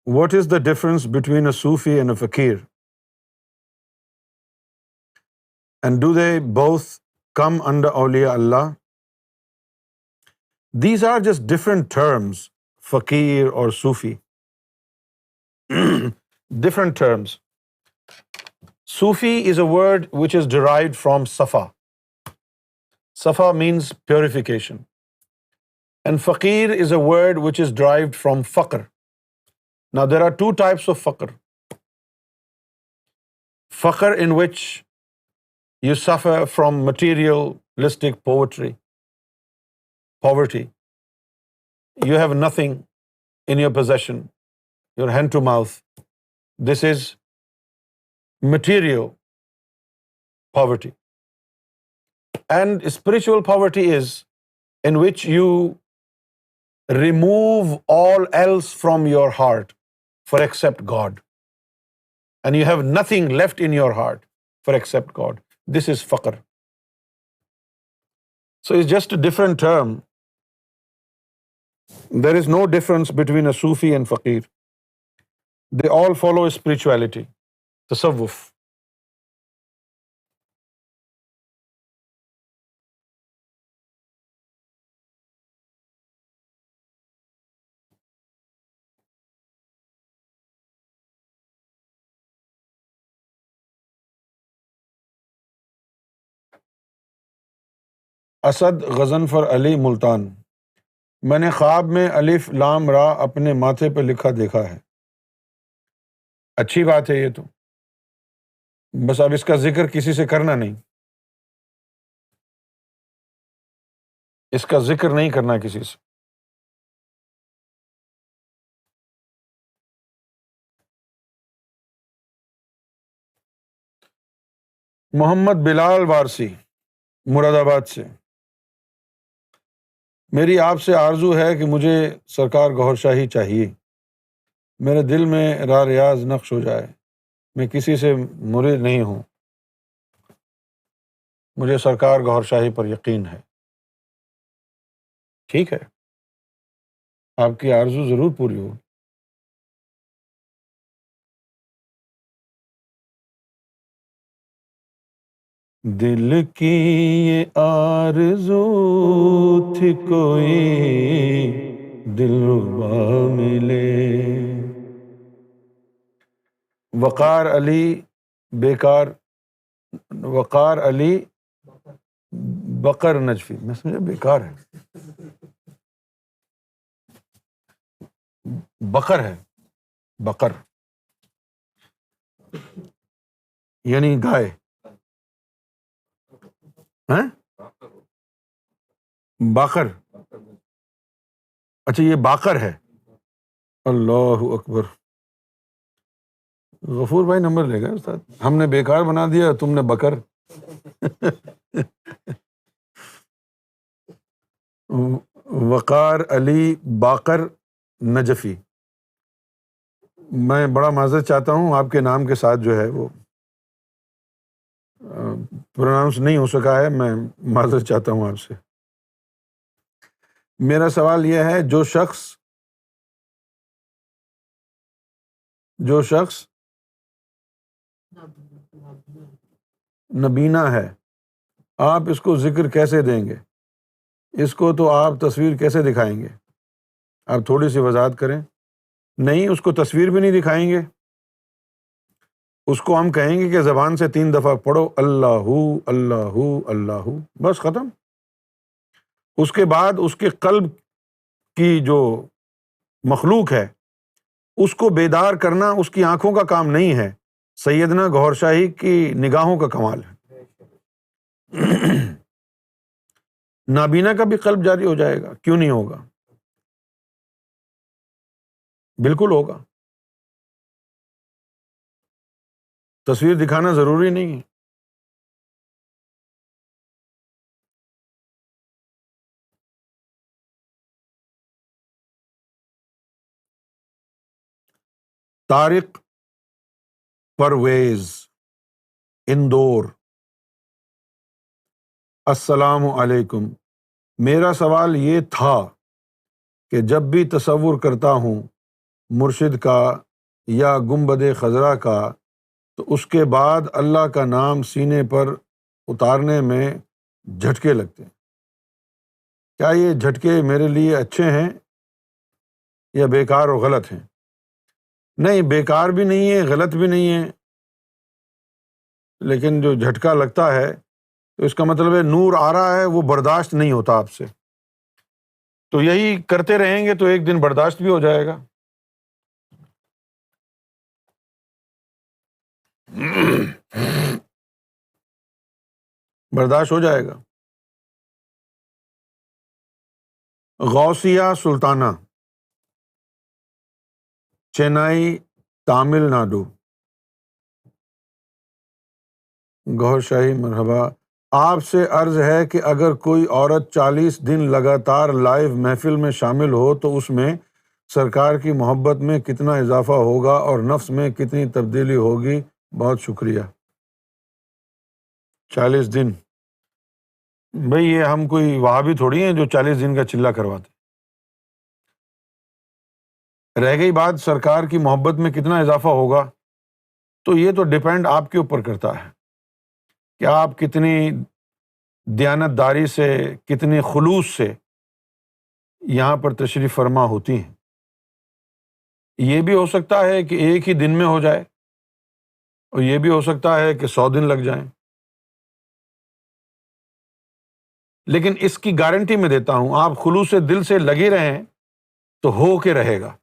What is the difference between a Sufi and a fakir? And do they both come under awliya Allah? These are just different terms, fakir or Sufi. Different terms. Sufi is a word which is derived from Safa. Safa means purification. And faqir is a word which is derived from faqr. Now there are two types of faqr. Faqr in which You suffer from materialistic poverty. You have nothing in your possession, your hand to mouth. This is material poverty. And spiritual poverty is in which you remove all else from your heart for except God. And you have nothing left in your heart for except God. This is faqr. So it's just a different term. There is no difference between a Sufi and faqir. They all follow spirituality, tasawwuf. Asad Ghazanfar علی ملتان: میں نے خواب میں الف لام را اپنے ماتھے پہ لکھا دیکھا ہے. اچھی بات ہے یہ تو، بس اب اس کا ذکر کسی سے کرنا نہیں، اس کا ذکر نہیں کرنا کسی سے. محمد بلال وارسی مراد آباد سے: میری آپ سے آرزو ہے کہ مجھے سرکار گوھر شاہی چاہیے. میرے دل میں را ریاض نقش ہو جائے. میں کسی سے مرید نہیں ہوں، مجھے سرکار گوھر شاہی پر یقین ہے. ٹھیک ہے، آپ کی آرزو ضرور پوری ہو. دل کی یہ آرزو تھی کوئی دلربا ملے. وقار علی بیکار، وقار علی بقر نجفی، میں سمجھا بیکار ہے، بقر ہے، بقر یعنی گائے. ہیں؟ باقر، اچھا یہ باقر ہے. اللہ اکبر. غفور بھائی نمبر لے گئے استاد، ہم نے بیکار بنا دیا، تم نے بکر. وقار علی باقر نجفی، میں بڑا معذرت چاہتا ہوں، آپ کے نام کے ساتھ جو ہے وہ پروناؤنس نہیں ہو سکا ہے، میں معذرت چاہتا ہوں آپ سے. میرا سوال یہ ہے، جو شخص نبینا ہے، آپ اس کو ذکر کیسے دیں گے؟ اس کو تو آپ تصویر کیسے دکھائیں گے؟ آپ تھوڑی سی وضاحت کریں. نہیں، اس کو تصویر بھی نہیں دکھائیں گے، اس کو ہم کہیں گے کہ زبان سے 3 دفعہ پڑھو اللہ اللہ اللہ، بس ختم. اس کے بعد اس کے قلب کی جو مخلوق ہے اس کو بیدار کرنا اس کی آنکھوں کا کام نہیں ہے، سیدنا گوھر شاہی کی نگاہوں کا کمال ہے. نابینا کا بھی قلب جاری ہو جائے گا، کیوں نہیں ہوگا؟ بالکل ہوگا. تصویر دکھانا ضروری نہیں ہے. طارق پرویز اندور: السلام علیکم. میرا سوال یہ تھا کہ جب بھی تصور کرتا ہوں مرشد کا یا گنبد خضرا کا، تو اس کے بعد اللہ کا نام سینے پر اتارنے میں جھٹکے لگتے ہیں. کیا یہ جھٹکے میرے لیے اچھے ہیں یا بیکار و غلط ہیں؟ نہیں، بیکار بھی نہیں ہے، غلط بھی نہیں ہے، لیکن جو جھٹکا لگتا ہے تو اس کا مطلب ہے نور آ رہا ہے، وہ برداشت نہیں ہوتا آپ سے. تو یہی کرتے رہیں گے تو ایک دن برداشت بھی ہو جائے گا. برداشت ہو جائے گا. غوثیہ سلطانہ، چینائی، تامل ناڈو. گوہر شاہی مرحبا. آپ سے عرض ہے کہ اگر کوئی عورت 40 دن لگاتار لائیو محفل میں شامل ہو تو اس میں سرکار کی محبت میں کتنا اضافہ ہوگا اور نفس میں کتنی تبدیلی ہوگی؟ بہت شکریہ. 40 دن بھئی یہ ہم کوئی وہابی تھوڑی ہیں جو 40 دن کا چلہ کرواتے. رہ گئی بات سرکار کی محبت میں کتنا اضافہ ہوگا، تو یہ تو ڈیپینڈ آپ کے اوپر کرتا ہے کہ آپ کتنی دیانت داری سے، کتنی خلوص سے یہاں پر تشریف فرما ہوتی ہیں. یہ بھی ہو سکتا ہے کہ ایک ہی دن میں ہو جائے اور یہ بھی ہو سکتا ہے کہ 100 دن لگ جائیں، لیکن اس کی گارنٹی میں دیتا ہوں آپ خلوص دل سے لگے رہیں تو ہو کے رہے گا.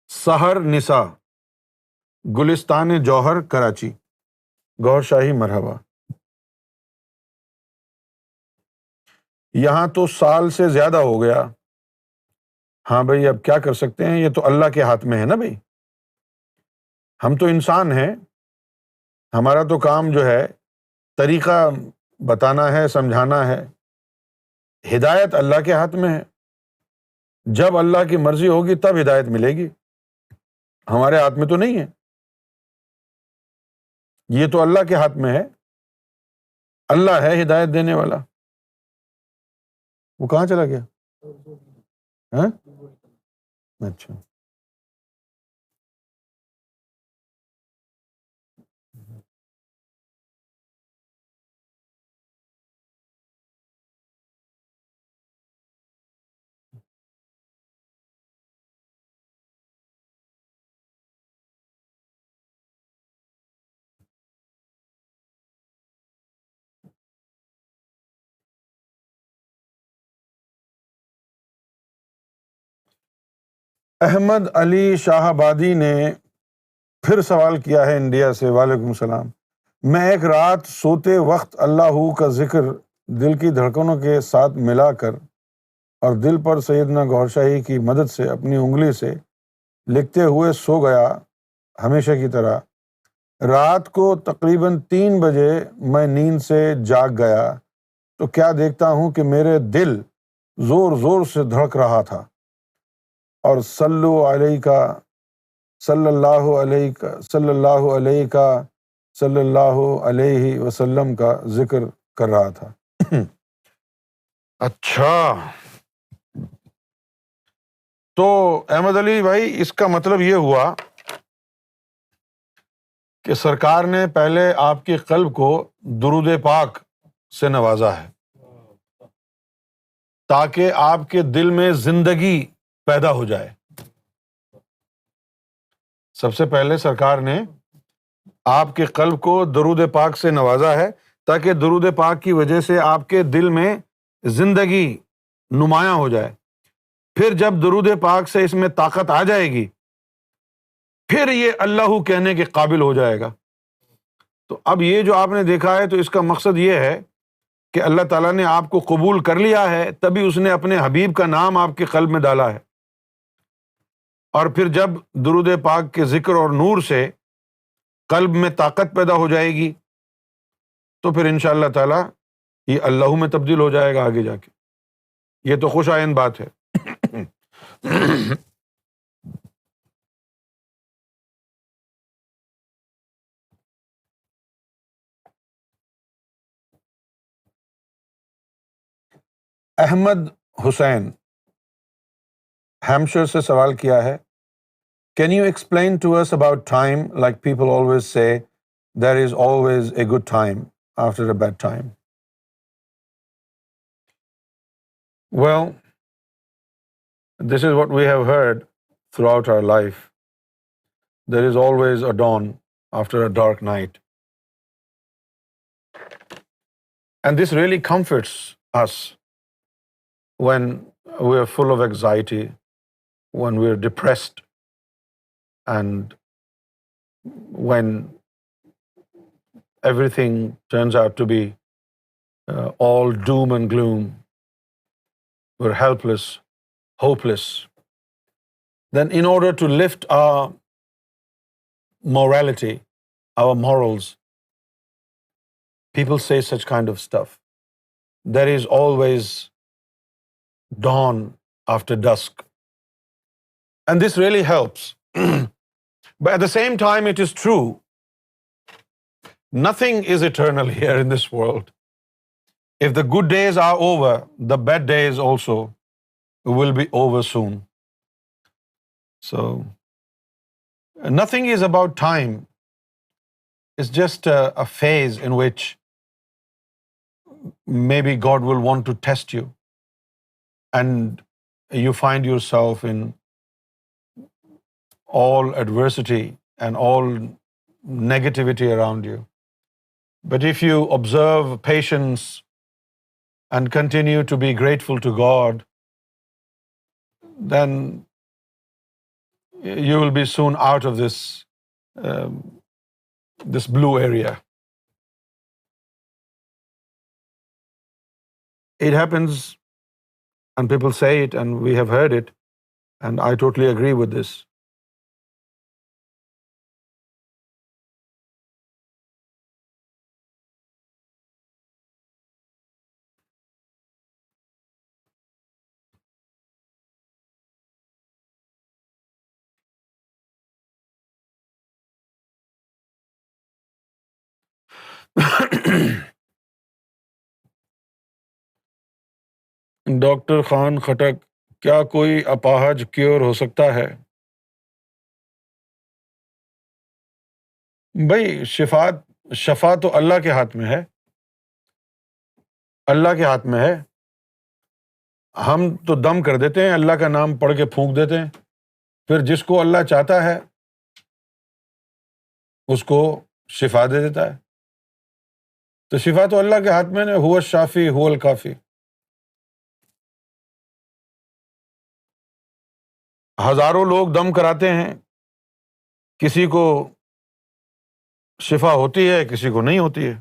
سحر نساء، گلستان جوہر، کراچی. گوہر شاہی مرحبا. یہاں تو سال سے زیادہ ہو گیا. ہاں بھائی اب کیا کر سکتے ہیں، یہ تو اللہ کے ہاتھ میں ہے نا بھائی. ہم تو انسان ہیں، ہمارا تو کام جو ہے طریقہ بتانا ہے، سمجھانا ہے. ہدایت اللہ کے ہاتھ میں ہے، جب اللہ کی مرضی ہوگی تب ہدایت ملے گی، ہمارے ہاتھ میں تو نہیں ہے. یہ تو اللہ کے ہاتھ میں ہے، اللہ ہے ہدایت دینے والا. وہ کہاں چلا گیا؟ ہاں اچھا. احمد علی شاہ آبادی نے پھر سوال کیا ہے انڈیا سے. وعلیکم السلام. میں ایک رات سوتے وقت اللہ کا ذکر دل کی دھڑکنوں کے ساتھ ملا کر اور دل پر سیدنا گوہر شاہی کی مدد سے اپنی انگلی سے لکھتے ہوئے سو گیا. ہمیشہ کی طرح رات کو تقریباً 3 بجے میں نیند سے جاگ گیا تو کیا دیکھتا ہوں کہ میرے دل زور زور سے دھڑک رہا تھا اور صلو علیہ کا صلی اللہ علیہ کا صلی اللہ علیہ کا صلی اللہ علیہ وسلم کا ذکر کر رہا تھا. اچھا تو احمد علی بھائی اس کا مطلب یہ ہوا کہ سرکار نے پہلے آپ کے قلب کو درود پاک سے نوازا ہے تاکہ آپ کے دل میں زندگی پیدا ہو جائے. سب سے پہلے سرکار نے آپ کے قلب کو درود پاک سے نوازا ہے تاکہ درود پاک کی وجہ سے آپ کے دل میں زندگی نمایاں ہو جائے. پھر جب درود پاک سے اس میں طاقت آ جائے گی پھر یہ اللہ کہنے کے قابل ہو جائے گا. تو اب یہ جو آپ نے دیکھا ہے تو اس کا مقصد یہ ہے کہ اللہ تعالیٰ نے آپ کو قبول کر لیا ہے تبھی اس نے اپنے حبیب کا نام آپ کے قلب میں ڈالا ہے. اور پھر جب درود پاک کے ذکر اور نور سے قلب میں طاقت پیدا ہو جائے گی تو پھر انشاءاللہ تعالیٰ یہ اللہ میں تبدیل ہو جائے گا آگے جا کے. یہ تو خوش آئند بات ہے. احمد حسین ہیمشر سے سوال کیا ہے. Can you explain to us about time, like people always say there is always a good time after a bad time? Well, this is what we have heard throughout our life. There is always a dawn after a dark night. And this really comforts us when we are full of anxiety, when we are depressed, and when everything turns out to be all doom and gloom, we're helpless, hopeless, then in order to lift our morality, our morals, people say such kind of stuff. There is always dawn after dusk. And this really helps. But at the same time, it is true, nothing is eternal here in this world. If the good days are over, the bad days also will be over soon. So, nothing is about time. It's just a phase in which maybe God will want to test you, and you find yourself in all adversity and all negativity around you. But if you observe patience and continue to be grateful to God, then you will be soon out of this blue area. It happens, and people say it, and we have heard it, and I totally agree with this. Doctor Khan Khattak, کیا کوئی اپاہج cure ہو سکتا ہے؟ بھائی شفا تو اللہ کے ہاتھ میں ہے، اللہ کے ہاتھ میں ہے. ہم تو دم کر دیتے ہیں، اللہ کا نام پڑھ کے پھونک دیتے ہیں، پھر جس کو اللہ چاہتا ہے اس کو شفا دے دیتا ہے. تو شفا تو اللہ کے ہاتھ میں ہے، هو الشافی هو الکافی. ہزاروں لوگ دم کراتے ہیں، کسی کو شفا ہوتی ہے، کسی کو نہیں ہوتی ہے.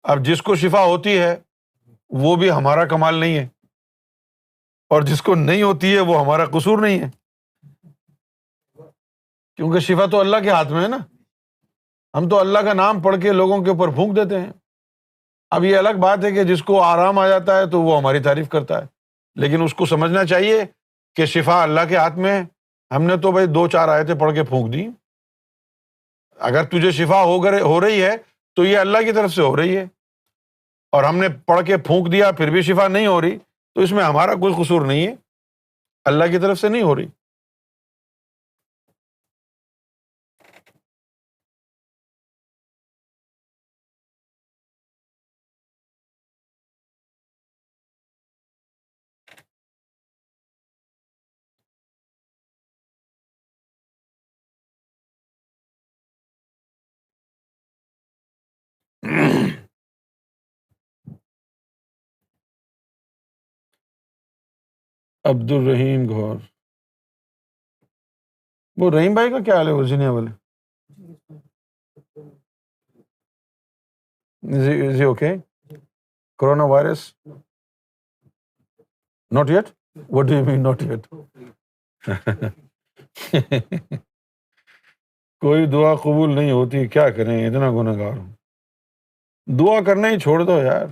اب جس کو شفا ہوتی ہے وہ بھی ہمارا کمال نہیں ہے، اور جس کو نہیں ہوتی ہے وہ ہمارا قصور نہیں ہے، کیونکہ شفا تو اللہ کے ہاتھ میں ہے نا. ہم تو اللہ کا نام پڑھ کے لوگوں کے اوپر پھونک دیتے ہیں. اب یہ الگ بات ہے کہ جس کو آرام آ جاتا ہے تو وہ ہماری تعریف کرتا ہے، لیکن اس کو سمجھنا چاہیے کہ شفا اللہ کے ہاتھ میں ہے. ہم نے تو بھائی 2-4 آیتیں پڑھ کے پھونک دی. اگر تجھے شفا ہو رہی ہے تو یہ اللہ کی طرف سے ہو رہی ہے، اور ہم نے پڑھ کے پھونک دیا پھر بھی شفا نہیں ہو رہی تو اس میں ہمارا کوئی قصور نہیں ہے، اللہ کی طرف سے نہیں ہو رہی. عبد الرحیم گوہر، وہ رحیم بھائی کا کیا حال ہے ورجینیا والے؟ Is he okay? Coronavirus? Not yet? What do you mean not yet? کوئی دعا قبول نہیں ہوتی، کیا کریں، اتنا گنہگار ہوں. دعا کرنا ہی چھوڑ دو یار،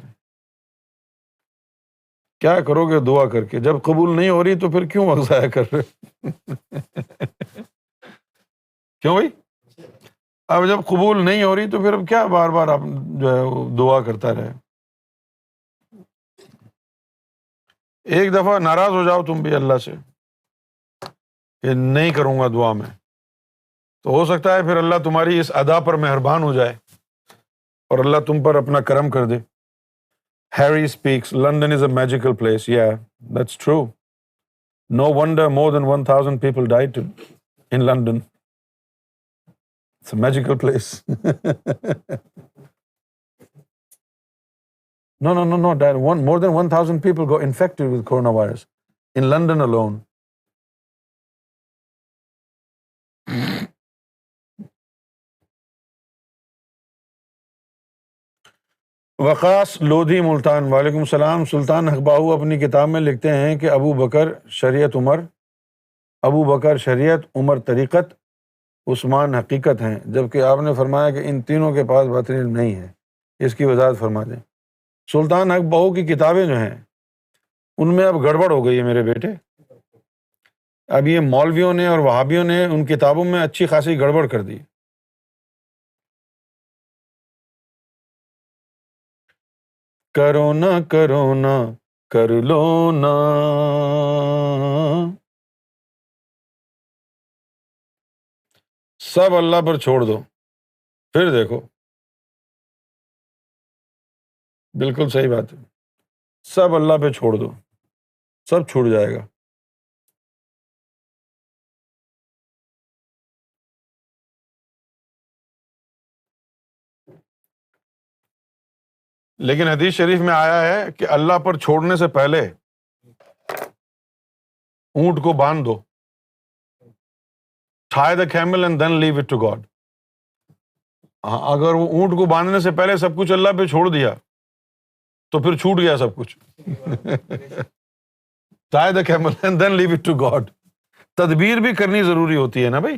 کیا کرو گے دعا کر کے؟ جب قبول نہیں ہو رہی تو پھر کیوں وقت ضائع کر رہے؟ کیوں بھائی؟ اب جب قبول نہیں ہو رہی تو پھر اب کیا بار بار آپ جو ہے وہ دعا کرتا رہے؟ ایک دفعہ ناراض ہو جاؤ تم بھی اللہ سے کہ نہیں کروں گا دعا میں، تو ہو سکتا ہے پھر اللہ تمہاری اس ادا پر مہربان ہو جائے اور اللہ تم پر اپنا کرم کر دے. Harry speaks, London is a magical place. Yeah, that's true. No wonder more than 1,000 people died in London. It's a magical place. No, Dad. More than 1,000 people got infected with coronavirus in London alone. وقاص لودھی ملتان، وعلیکم السلام۔ سلطان حق باہو اپنی کتاب میں لکھتے ہیں کہ ابو بکر شریعت، عمر طریقت، عثمان حقیقت ہیں، جبکہ آپ نے فرمایا کہ ان تینوں کے پاس باطن علم نہیں ہے۔ اس کی وضاحت فرما دیں۔ سلطان حق باہو کی کتابیں جو ہیں ان میں اب گڑبڑ ہو گئی ہے میرے بیٹے۔ اب یہ مولویوں نے اور وہابیوں نے ان کتابوں میں اچھی خاصی گڑبڑ کر دی۔ کرونا کرونا کر لو نا، سب اللہ پر چھوڑ دو، پھر دیکھو۔ بالکل صحیح بات ہے، سب اللہ پہ چھوڑ دو، سب چھوٹ جائے گا۔ لیکن حدیث شریف میں آیا ہے کہ اللہ پر چھوڑنے سے پہلے اونٹ کو باندھ دو، tie the camel and then leave it to God۔ اگر وہ اونٹ کو باندھنے سے پہلے سب کچھ اللہ پہ چھوڑ دیا تو پھر چھوٹ گیا سب کچھ۔ tie the camel and then leave it to God۔ تدبیر بھی کرنی ضروری ہوتی ہے نا بھائی۔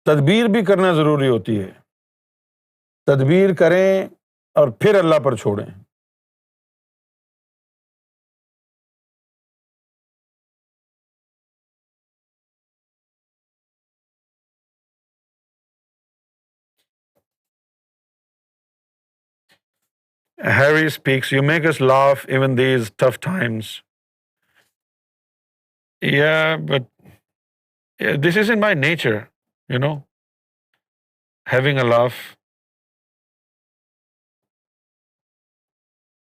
تدبیر بھی کرنا ضروری ہوتی ہے، تدبیر کریں اور پھر اللہ پر چھوڑیں۔ Harry speaks, you make us laugh even these tough times. Yeah, but this isn't my nature, you know, having a laugh.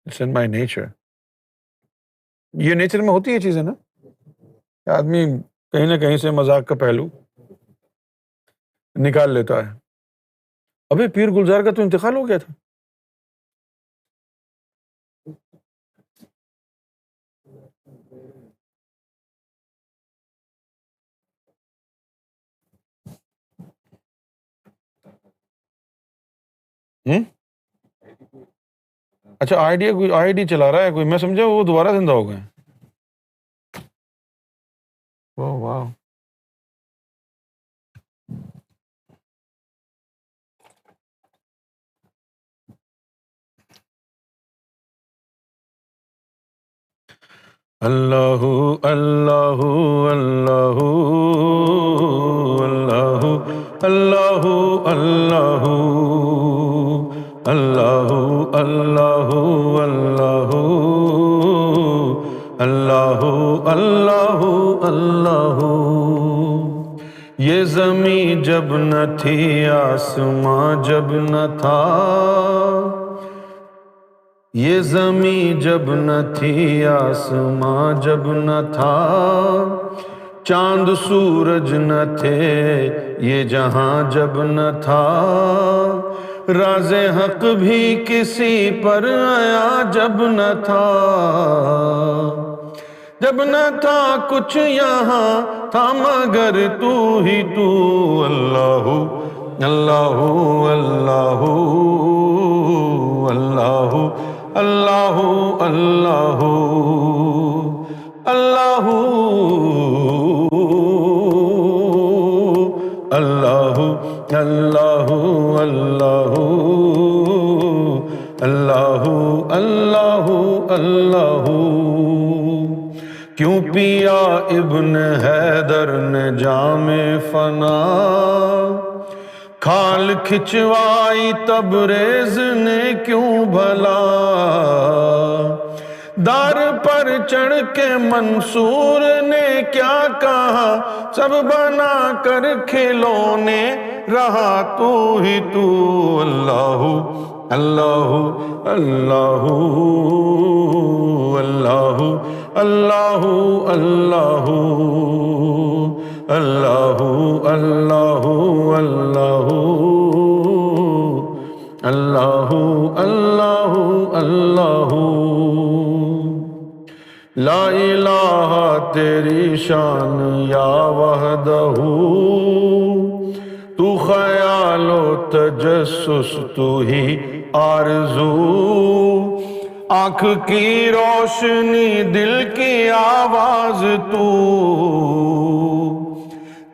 It's in my nature. یہ نیچر میں ہوتی ہے چیزیں نا، آدمی کہیں نہ کہیں سے مذاق کا پہلو نکال لیتا ہے۔ ابے پیر گلزار کا تو انتقال ہو گیا تھا۔ اچھا آئی ڈی چلا رہا ہے کوئی، میں سمجھا وہ دوبارہ زندہ ہو گئے۔ واہ واہ۔ اللہ اللہ اللہ اللہ اللہ اللہ اللہ اللہ اللہ اللہ اللہ اللہ۔ یہ زمیں جب نہ تھی، آسماں جب نہ تھا، یہ زمیں جب نہ تھی، آسماں جب نہ تھا، چاند سورج نہ تھے، یہ جہاں جب نہ تھا، راز حق بھی کسی پر آیا جب نہ تھا، جب نہ تھا کچھ یہاں تھا مگر تو ہی تو، اللہ اللہ اللہ اللہ اللہ اللہ اللہ اللہ اللہ اللہ اللہ اللہ۔ کیوں پیا ابن حیدر نے جام فنا، کھال کھچوائی تبریز نے کیوں بھلا، دار پر چڑھ کے منصور نے کیا کہا، سب بنا کر کھلونے رہا تو ہی تو، اللہ اللہ اللہ اللہ اللہ اللہ اللہ اللہ اللہ اللہ اللہ اللہ لا الہ تیری شان یا وحدہ تو خیال و تجسس تو ہی آرزو آنکھ کی روشنی دل کی آواز تو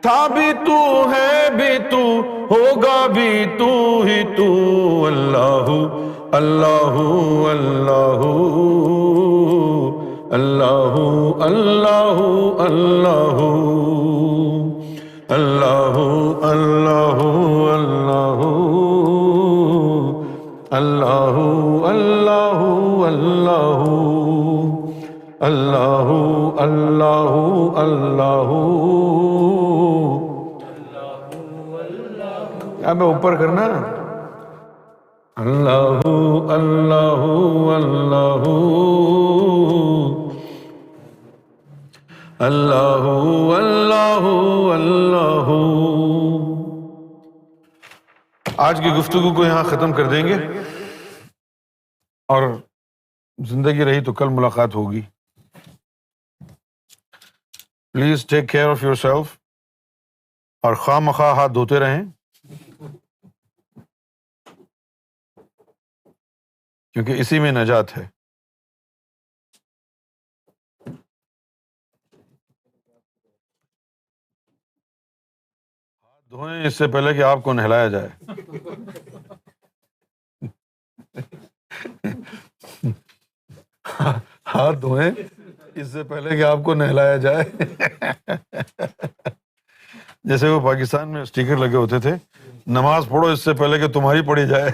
تھا بھی تو ہے بھی تو ہوگا بھی تو ہی تو اللہ اللہ اللہ اللہ اللہ اللہ اللہ اللہ اللہ اللہ اللہ اللہ اللہ اللہ اب اوپر کرنا اللہ اللہ اللہ اللہ اللہ اللہ. آج کی گفتگو کو یہاں ختم کر دیں گے اور زندگی رہی تو کل ملاقات ہوگی. Please take care of your self اور خواہ مخواہ ہاتھ دھوتے رہیں کیونکہ اسی میں نجات ہے. ہاتھ دھوئیں اس سے پہلے کہ آپ کو نہلایا جائے. ہاتھ دھوئیں اس سے پہلے کہ آپ کو نہلایا جائے. جیسے وہ پاکستان میں اسٹیکر لگے ہوتے تھے، نماز پڑھو اس سے پہلے کہ تمہاری پڑھی جائے.